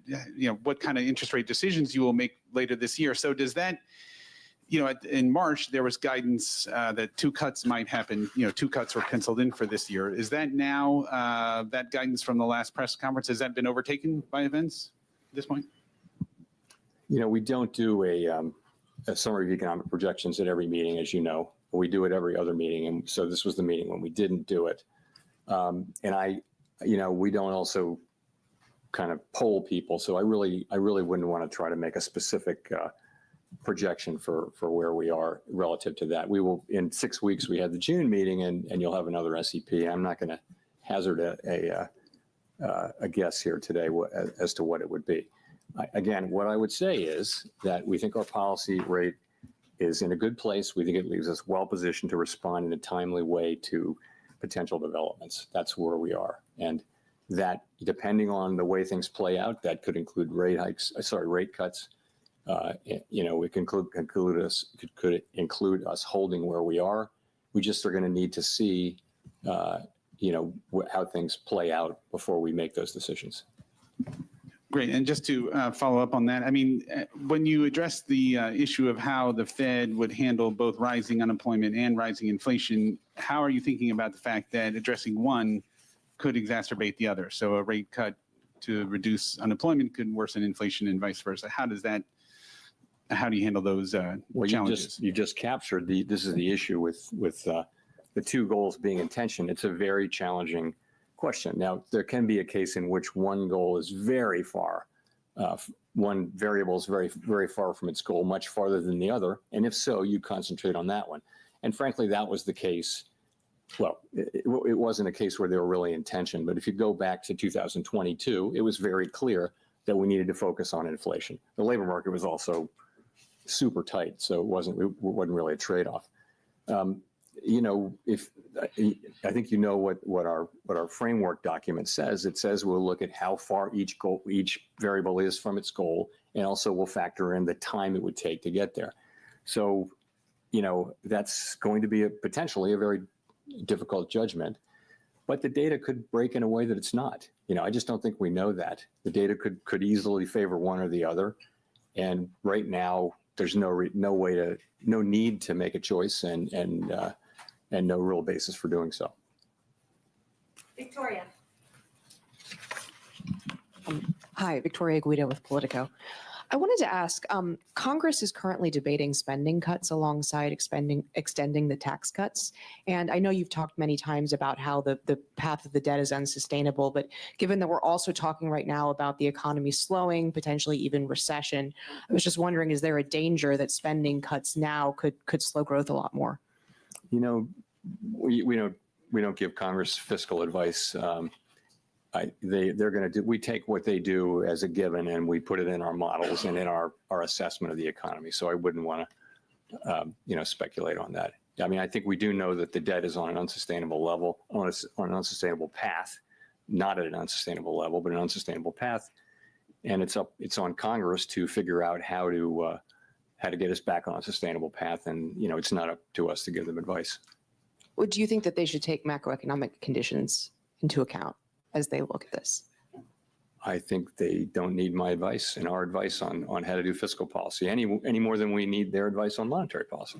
what kind of interest rate decisions you will make later this year. So does that, in March, there was guidance that 2 cuts might happen, 2 cuts were penciled in for this year. Is that now, that guidance from the last press conference, has that been overtaken by events at this point? We don't do a summary of economic projections at every meeting, as you know. We do it every other meeting, and so this was the meeting when we didn't do it. We don't also kind of poll people, so I really wouldn't want to try to make a specific projection for where we are relative to that. We will, in 6 weeks, we had the June meeting, and you'll have another SEP. I'm not going to hazard a guess here today as to what it would be. Again, what I would say is that we think our policy rate is in a good place. We think it leaves us well positioned to respond in a timely way to potential developments. That's where we are. And that, depending on the way things play out, that could include rate cuts. It could include us holding where we are. We just are going to need to see, how things play out before we make those decisions. Great. And just to follow up on that, I mean, when you address the issue of how the Fed would handle both rising unemployment and rising inflation, how are you thinking about the fact that addressing one could exacerbate the other? So a rate cut to reduce unemployment could worsen inflation and vice versa. How do you handle those challenges? You just captured this is the issue with the 2 goals being in tension. It's a very challenging question. Now, there can be a case in which one goal is very far, one variable is very, very far from its goal, much farther than the other. And if so, you concentrate on that one. And frankly, that was the case. Well, it wasn't a case where they were really in tension, but if you go back to 2022, it was very clear that we needed to focus on inflation. The labor market was also super tight, so it wasn't really a trade-off. If I think what our framework document says, it says we'll look at how far each variable is from its goal, and also we'll factor in the time it would take to get there. So, that's going to be potentially a very difficult judgment, but the data could break in a way that it's not. I just don't think we know that. The data could easily favor one or the other, and right now there's no need to make a choice, and no real basis for doing so. Victoria. Hi, Victoria Guido with Politico. I wanted to ask, Congress is currently debating spending cuts alongside extending the tax cuts. And I know you've talked many times about how the path of the debt is unsustainable, but given that we're also talking right now about the economy slowing, potentially even recession, I was just wondering, is there a danger that spending cuts now could slow growth a lot more? We don't give Congress fiscal advice. We take what they do as a given, and we put it in our models and in our assessment of the economy. So I wouldn't want to speculate on that. I mean, I think we do know that the debt is on an unsustainable level, on an unsustainable path, not at an unsustainable level, but an unsustainable path. And it's on Congress to figure out how to get us back on a sustainable path. And it's not up to us to give them advice. Well, do you think that they should take macroeconomic conditions into account as they look at this? I think they don't need my advice and our advice on how to do fiscal policy any more than we need their advice on monetary policy.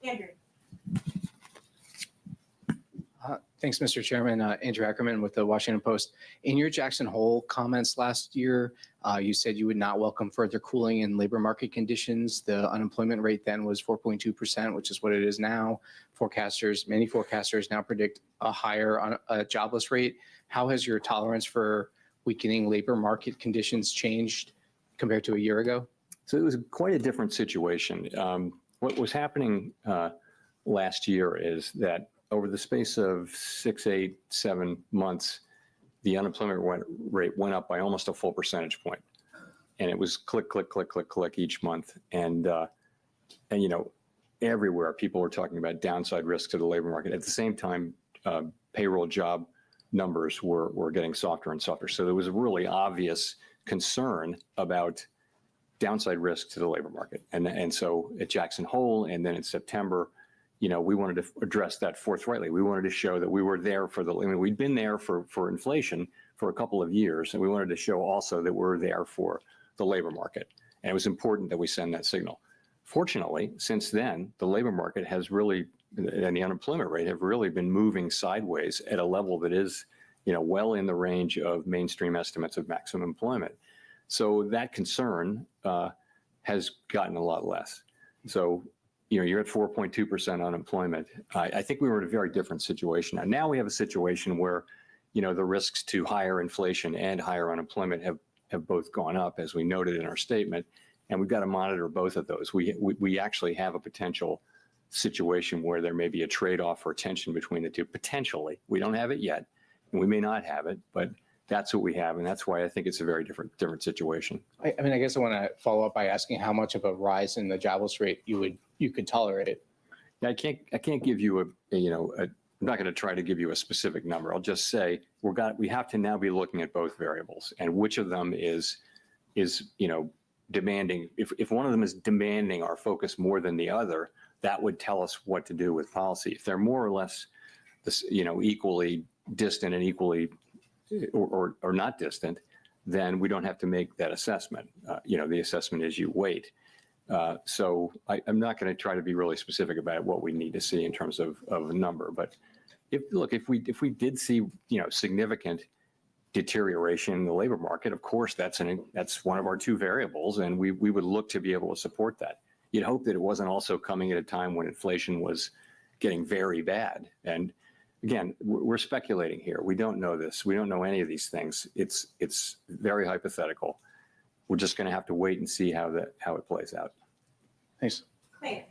Andrew. Thanks, Mr. Chairman. Andrew Ackerman with the Washington Post. In your Jackson Hole comments last year, you said you would not welcome further cooling in labor market conditions. The unemployment rate then was 4.2%, which is what it is now. Many forecasters now predict a higher jobless rate. How has your tolerance for weakening labor market conditions changed compared to a year ago? So it was quite a different situation. What was happening last year is that over the space of 6, 8, 7 months, the unemployment rate went up by almost a full percentage point. And it was click, click, click, click, click each month. And you know, everywhere people were talking about downside risk to the labor market. At the same time, payroll job numbers were getting softer and softer. So there was a really obvious concern about downside risk to the labor market. And so at Jackson Hole and then in September, you know, we wanted to address that forthrightly. We wanted to show that we were there for we'd been there for inflation for a couple of years, and we wanted to show also that we're there for the labor market. And it was important that we send that signal. Fortunately, since then, the labor market has really, and the unemployment rate have really been moving sideways at a level that is, you know, well in the range of mainstream estimates of maximum employment. So that concern has gotten a lot less. So, you know, you're at 4.2% unemployment. I think we were in a very different situation. Now we have a situation where, you know, the risks to higher inflation and higher unemployment have both gone up, as we noted in our statement, and we've got to monitor both of those. We actually have a potential situation where there may be a trade-off or tension between the two, potentially. We don't have it yet, and we may not have it, but that's what we have, and that's why I think it's a very different situation. I mean, I guess I want to follow up by asking how much of a rise in the jobless rate you could tolerate it. I can't give you I'm not going to try to give you a specific number. I'll just say we have to now be looking at both variables and which of them is you know, demanding. If one of them is demanding our focus more than the other, that would tell us what to do with policy. If they're more or less, you know, equally distant and equally or not distant, then we don't have to make that assessment. You know, the assessment is you wait. So I'm not going to try to be really specific about what we need to see in terms of a number. But if we did see, you know, significant deterioration in the labor market, of course, that's one of our two variables, and we would look to be able to support that. You'd hope that it wasn't also coming at a time when inflation was getting very bad. And again, we're speculating here. We don't know this. We don't know any of these things. It's very hypothetical. We're just going to have to wait and see how it plays out. Thanks. Hey.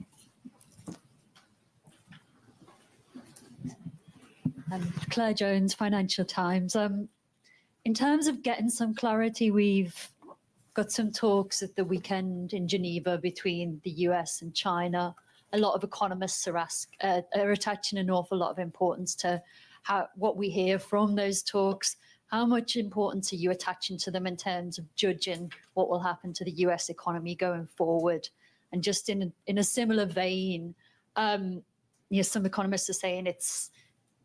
Claire Jones, Financial Times. In terms of getting some clarity, we've got some talks at the weekend in Geneva between the US and China. A lot of economists are attaching an awful lot of importance to what we hear from those talks. How much importance are you attaching to them in terms of judging what will happen to the US economy going forward? And just in a similar vein, you know, some economists are saying it's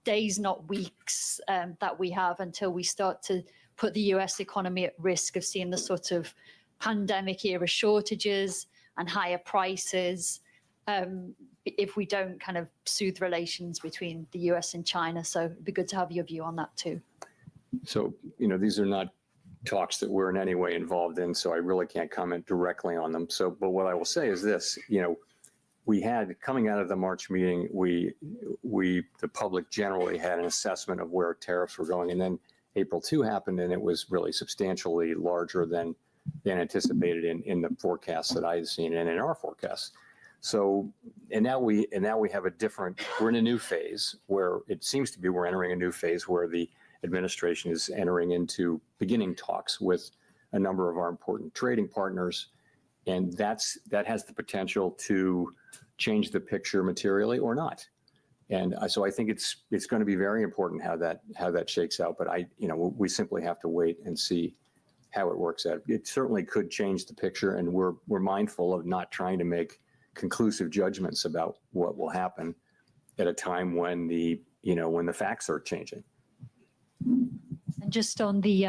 days, not weeks, that we have until we start to put the US economy at risk of seeing the sort of pandemic era shortages and higher prices if we don't kind of soothe relations between the US and China. So it'd be good to have your view on that too. So, you know, these are not talks that we're in any way involved in, so I really can't comment directly on them. So, but what I will say is this, you know, we had, coming out of the March meeting, the public generally had an assessment of where tariffs were going, and then April 2 happened, and it was really substantially larger than anticipated in the forecasts that I had seen and in our forecasts. So, and now we have we're in a new phase where it seems to be we're entering a new phase where the administration is beginning talks with a number of our important trading partners, and that has the potential to change the picture materially or not. And so I think it's going to be very important how that shakes out. But we simply have to wait and see how it works out. It certainly could change the picture, and we're mindful of not trying to make conclusive judgments about what will happen at a time when the facts are changing. And just on the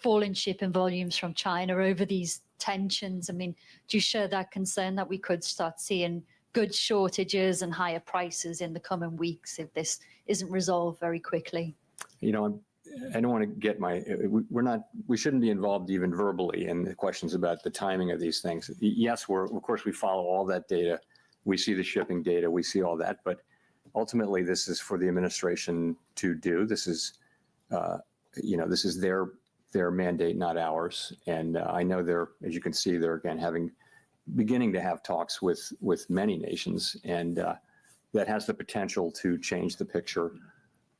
fall in shipping volumes from China over these tensions, I mean, do you share that concern that we could start seeing goods shortages and higher prices in the coming weeks if this isn't resolved very quickly? You know, I don't want to get we shouldn't be involved even verbally in the questions about the timing of these things. Yes, of course we follow all that data. We see the shipping data, we see all that, but ultimately this is for the administration to do. This is this is their mandate, not ours. And I know as you can see, they're again beginning to have talks with many nations, and that has the potential to change the picture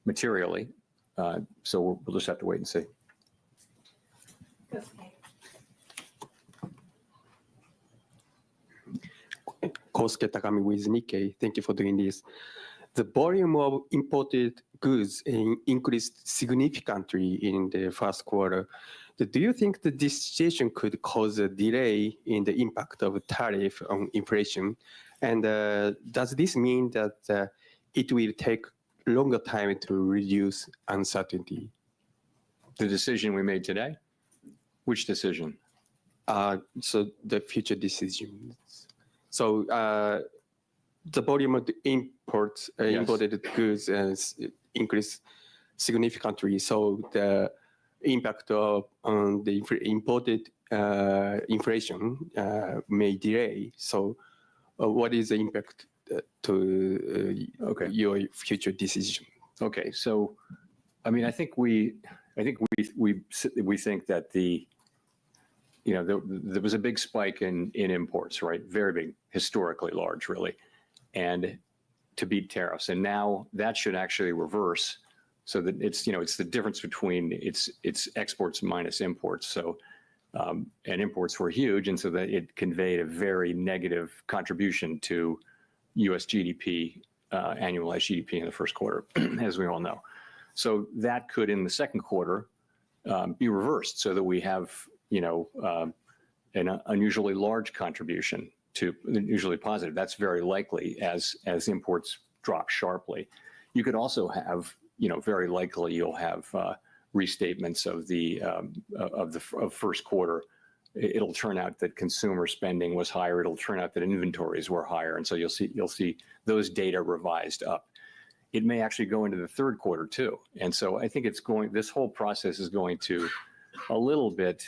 materially. So we'll just have to wait and see. Kosuke Takami with Nikkei. Thank you for doing this. The volume of imported goods increased significantly in the first quarter. Do you think that this situation could cause a delay in the impact of tariff on inflation? And does this mean that it will take longer time to reduce uncertainty? The decision we made today? Which decision? So the future decisions. So the volume of the imports, imported goods increased significantly. So the impact on the imported inflation may delay. So what is the impact to your future decision? Okay, so I mean, I think we think that there was a big spike in imports, right? Very big, historically large, really, and to beat tariffs. And now that should actually reverse, so that it's the difference between it's exports minus imports. So and imports were huge, and so that it conveyed a very negative contribution to U.S. GDP, annualized GDP in the first quarter, as we all know. So that could, in the second quarter, be reversed, so that we have an unusually large contribution to usually positive. That's very likely as imports drop sharply. You could also have, very likely you'll have restatements of first quarter. It'll turn out that consumer spending was higher. It'll turn out that inventories were higher, and so you'll see those data revised up. It may actually go into the third quarter too, and so I think this whole process is going to a little bit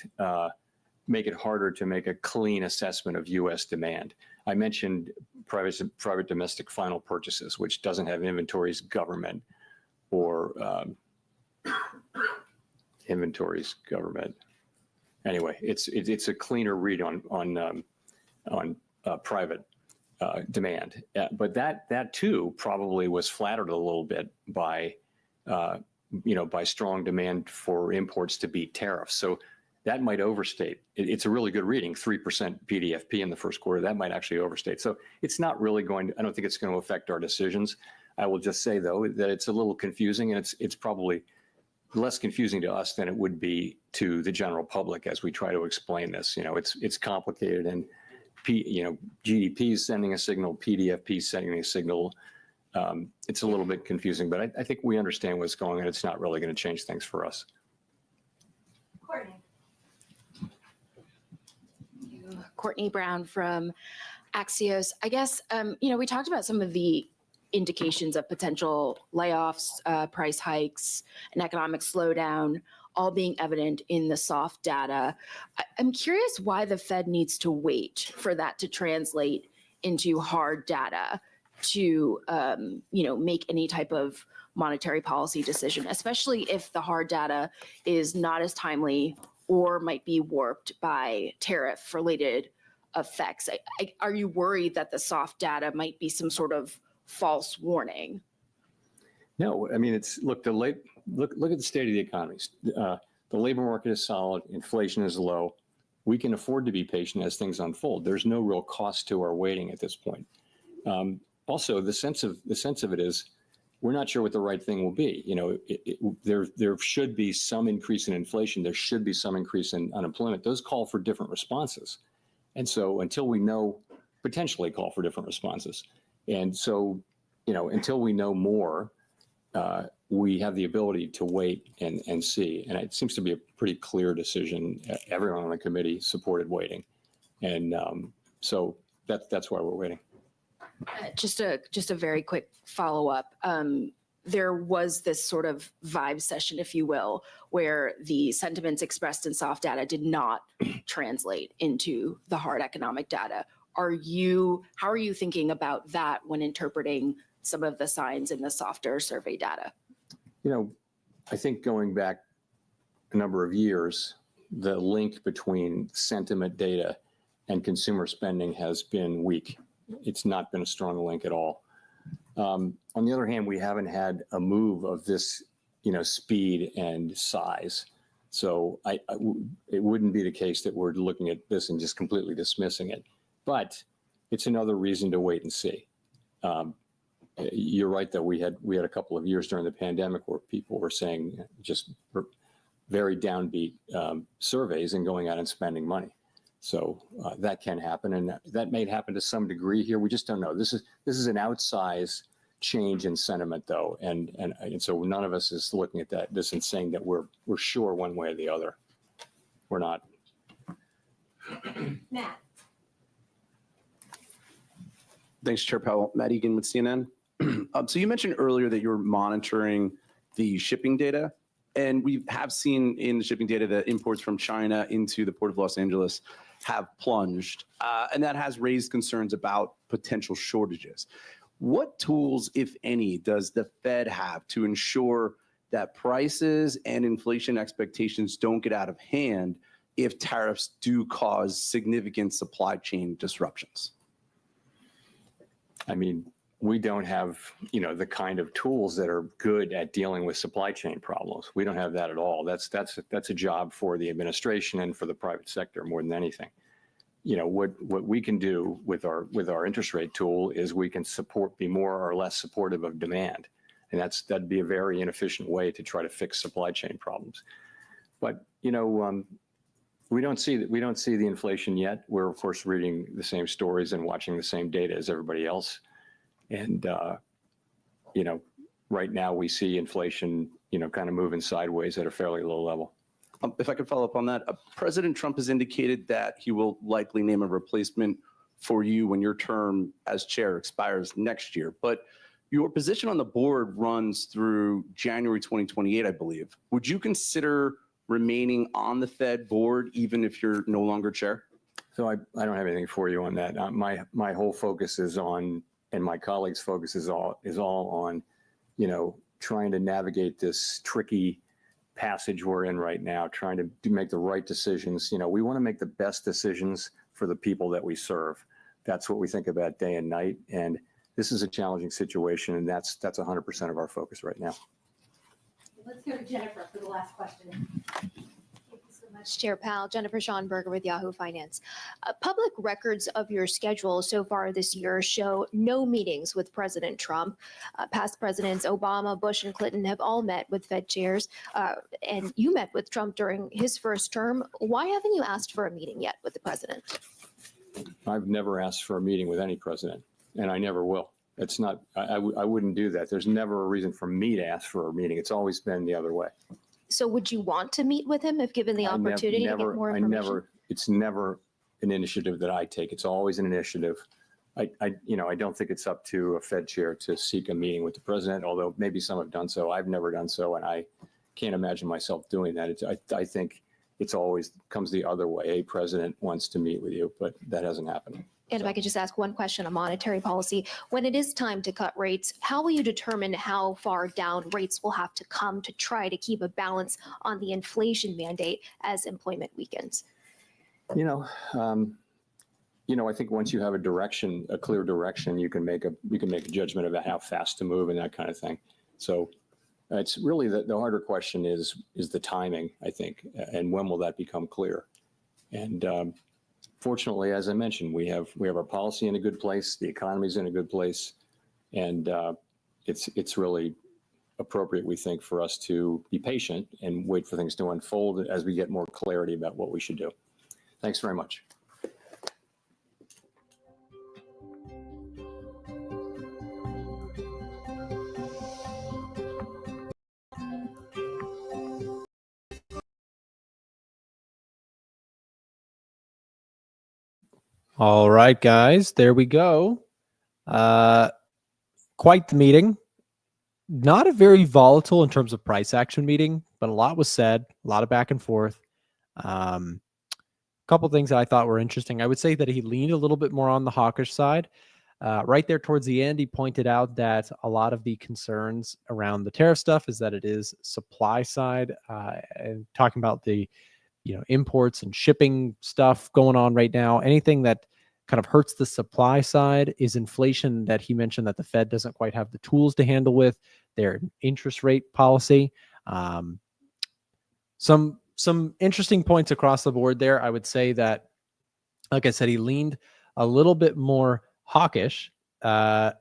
make it harder to make a clean assessment of U.S. demand. I mentioned private domestic final purchases, which doesn't have inventories government or inventories government. Anyway, it's a cleaner read on private demand, but that too probably was flattered a little bit by by strong demand for imports to beat tariffs. So that might overstate. It's a really good reading, 3% PDFP in the first quarter. That might actually overstate. So it's not really I don't think it's going to affect our decisions. I will just say, though, that it's a little confusing, and it's probably less confusing to us than it would be to the general public as we try to explain this. It's complicated, and GDP is sending a signal, PDFP is sending a signal. It's a little bit confusing, but I think we understand what's going on. It's not really going to change things for us. Courtney Brown from Axios. I guess, we talked about some of the indications of potential layoffs, price hikes, an economic slowdown, all being evident in the soft data. I'm curious why the Fed needs to wait for that to translate into hard data to, make any type of monetary policy decision, especially if the hard data is not as timely or might be warped by tariff-related effects. Are you worried that the soft data might be some sort of false warning? No, I mean, look at the state of the economies. The labor market is solid, inflation is low. We can afford to be patient as things unfold. There's no real cost to our waiting at this point. Also, the sense of it is we're not sure what the right thing will be. There should be some increase in inflation. There should be some increase in unemployment. Those call for different responses. And so until we know, potentially call for different responses. And so, until we know more, we have the ability to wait and see. And it seems to be a pretty clear decision. Everyone on the committee supported waiting. And so that's why we're waiting. Just a very quick follow-up. There was this sort of vibe session, if you will, where the sentiments expressed in soft data did not translate into the hard economic data. How are you thinking about that when interpreting some of the signs in the softer survey data? I think going back a number of years, the link between sentiment data and consumer spending has been weak. It's not been a strong link at all. On the other hand, we haven't had a move of this, speed and size. So it wouldn't be the case that we're looking at this and just completely dismissing it. But it's another reason to wait and see. You're right that we had a couple of years during the pandemic where people were saying just very downbeat surveys and going out and spending money. So that can happen, and that may happen to some degree here. We just don't know. This is an outsized change in sentiment, though, and so none of us is looking at this and saying that we're sure one way or the other. We're not. Matt. Thanks, Chair Powell. Matt Egan with CNN. So you mentioned earlier that you're monitoring the shipping data, and we have seen in the shipping data that imports from China into the Port of Los Angeles have plunged, and that has raised concerns about potential shortages. What tools, if any, does the Fed have to ensure that prices and inflation expectations don't get out of hand if tariffs do cause significant supply chain disruptions? I mean, we don't have, the kind of tools that are good at dealing with supply chain problems. We don't have that at all. That's a job for the administration and for the private sector more than anything. What we can do with our interest rate tool is we can be more or less supportive of demand, and that'd be a very inefficient way to try to fix supply chain problems. But we don't see the inflation yet. We're of course reading the same stories and watching the same data as everybody else, and right now we see inflation kind of moving sideways at a fairly low level. If I could follow up on that, President Trump has indicated that he will likely name a replacement for you when your term as chair expires next year. But your position on the board runs through January 2028, I believe. Would you consider remaining on the Fed board even if you're no longer chair? So I don't have anything for you on that. My whole focus is on, and my colleagues' focus is all on, trying to navigate this tricky passage we're in right now, trying to make the right decisions. We want to make the best decisions for the people that we serve. That's what we think about day and night. And this is a challenging situation, and that's 100% of our focus right now. Let's go to Jennifer for the last question. Thank you so much, Chair Powell. Jennifer Schonberger with Yahoo Finance. Public records of your schedule so far this year show no meetings with President Trump. Past presidents Obama, Bush, and Clinton have all met with Fed chairs, and you met with Trump during his first term. Why haven't you asked for a meeting yet with the president? I've never asked for a meeting with any president, and I never will. It's not, I wouldn't do that. There's never a reason for me to ask for a meeting. It's always been the other way. So would you want to meet with him if given the opportunity to get more information? It's never an initiative that I take. It's always an initiative. I don't think it's up to a Fed chair to seek a meeting with the president, although maybe some have done so. I've never done so, and I can't imagine myself doing that. I think it's always comes the other way. A president wants to meet with you, but that hasn't happened. And if I could just ask one question on monetary policy, when it is time to cut rates, how will you determine how far down rates will have to come to try to keep a balance on the inflation mandate as employment weakens? I think once you have a clear direction, you can make a judgment about how fast to move and that kind of thing. So it's really the harder question is the timing, I think, and when will that become clear? And fortunately, as I mentioned, we have our policy in a good place, the economy's in a good place, and it's really appropriate, we think, for us to be patient and wait for things to unfold as we get more clarity about what we should do. Thanks very much. All right, guys, there we go. Quite the meeting. Not a very volatile in terms of price action meeting, but a lot was said, a lot of back and forth. Couple things that I thought were interesting. I would say that he leaned a little bit more on the hawkish side. right there towards the end, he pointed out that a lot of the concerns around the tariff stuff is that it is supply side, and talking about the imports and shipping stuff going on right now. Anything that kind of hurts the supply side is inflation that he mentioned that the Fed doesn't quite have the tools to handle with their interest rate policy. Some interesting points across the board there. I would say that, like I said, he leaned a little bit more hawkish than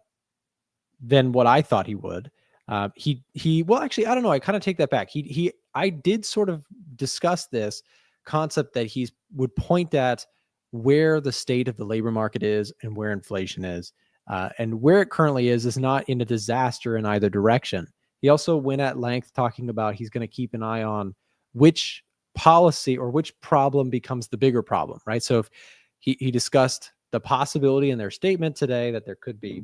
what I thought he would. Well, actually, I don't know. I kind of take that back. I did sort of discuss this concept that he would point at where the state of the labor market is and where inflation is, and where it currently is not in a disaster in either direction. He also went at length talking about he's going to keep an eye on which policy or which problem becomes the bigger problem, right? So if he discussed the possibility in their statement today that there could be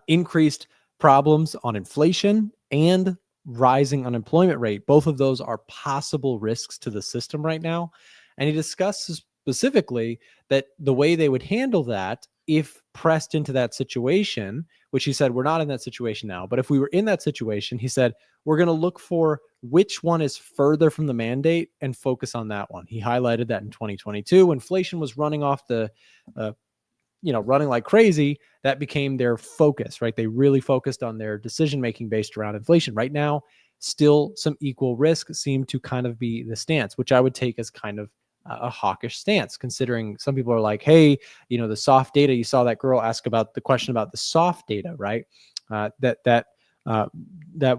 increased problems on inflation and rising unemployment rate. Both of those are possible risks to the system right now. And he discusses specifically that the way they would handle that if pressed into that situation, which he said, we're not in that situation now, but if we were in that situation, he said, we're going to look for which one is further from the mandate and focus on that one. He highlighted that in 2022, inflation was running off running like crazy. That became their focus, right? They really focused on their decision-making based around inflation. Right now, still some equal risk seem to kind of be the stance, which I would take as kind of a hawkish stance, considering some people are like, hey, the soft data, you saw that girl ask about the question about the soft data, right? That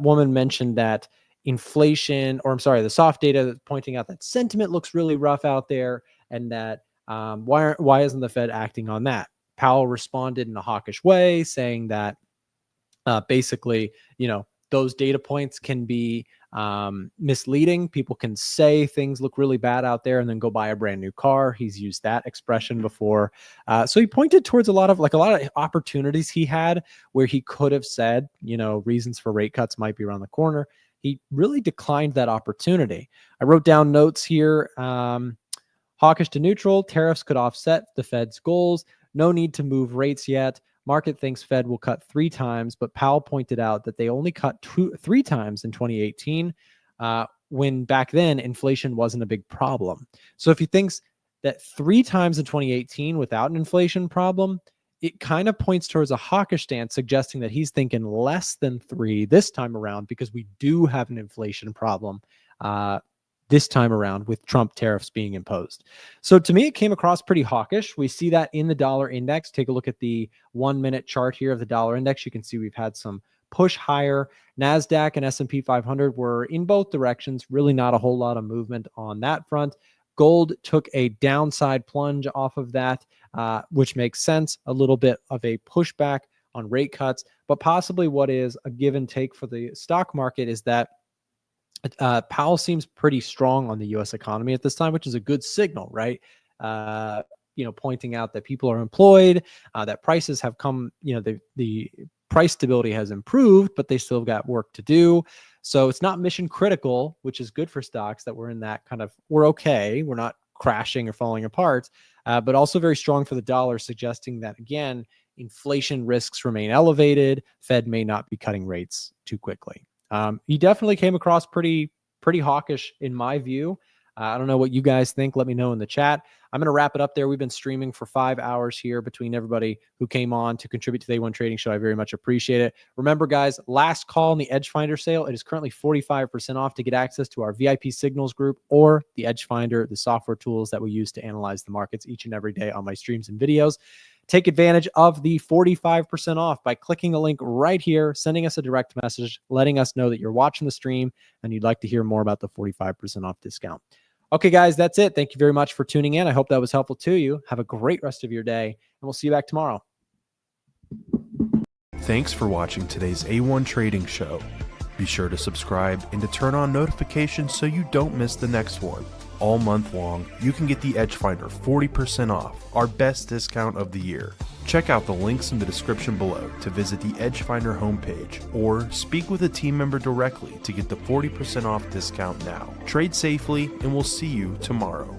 woman mentioned that the soft data pointing out that sentiment looks really rough out there, and that why isn't the Fed acting on that? Powell responded in a hawkish way, saying that basically, those data points can be misleading. People can say things look really bad out there and then go buy a brand new car. He's used that expression before. So he pointed towards a lot of opportunities he had where he could have said, reasons for rate cuts might be around the corner. He really declined that opportunity. I wrote down notes here. Hawkish to neutral, tariffs could offset the Fed's goals. No need to move rates yet. Market thinks Fed will cut 3 times, but Powell pointed out that they only cut 3 times in 2018, when back then inflation wasn't a big problem. So if he thinks that 3 times in 2018 without an inflation problem, it kind of points towards a hawkish stance, suggesting that he's thinking less than 3 this time around, because we do have an inflation problem this time around with Trump tariffs being imposed. So to me, it came across pretty hawkish. We see that in the dollar index. Take a look at the 1-minute chart here of the dollar index. You can see we've had some push higher. Nasdaq and S&P 500 were in both directions. Really not a whole lot of movement on that front. Gold took a downside plunge off of that, which makes sense. A little bit of a pushback on rate cuts, but possibly what is a give and take for the stock market is that Powell seems pretty strong on the U.S. economy at this time, which is a good signal, right? Pointing out that people are employed, that prices have come, the price stability has improved, but they still got work to do. So it's not mission critical, which is good for stocks, that we're in that kind of, we're okay. We're not crashing or falling apart, but also very strong for the dollar, suggesting that, again, inflation risks remain elevated. Fed may not be cutting rates too quickly. He definitely came across pretty hawkish in my view. I don't know what you guys think. Let me know in the chat. I'm going to wrap it up there. We've been streaming for 5 hours here between everybody who came on to contribute to the A1 Trading Show. I very much appreciate it. Remember, guys, last call on the Edge Finder sale. It is currently 45% off to get access to our VIP Signals group or the Edge Finder, the software tools that we use to analyze the markets each and every day on my streams and videos. Take advantage of the 45% off by clicking the link right here, sending us a direct message, letting us know that you're watching the stream and you'd like to hear more about the 45% off discount. Okay, guys, that's it. Thank you very much for tuning in. I hope that was helpful to you. Have a great rest of your day, and we'll see you back tomorrow. Thanks for watching today's A1 Trading Show. Be sure to subscribe and to turn on notifications so you don't miss the next one. All month long, you can get the Edge Finder 40% off, our best discount of the year. Check out the links in the description below to visit the Edge Finder homepage or speak with a team member directly to get the 40% off discount now. Trade safely, and we'll see you tomorrow.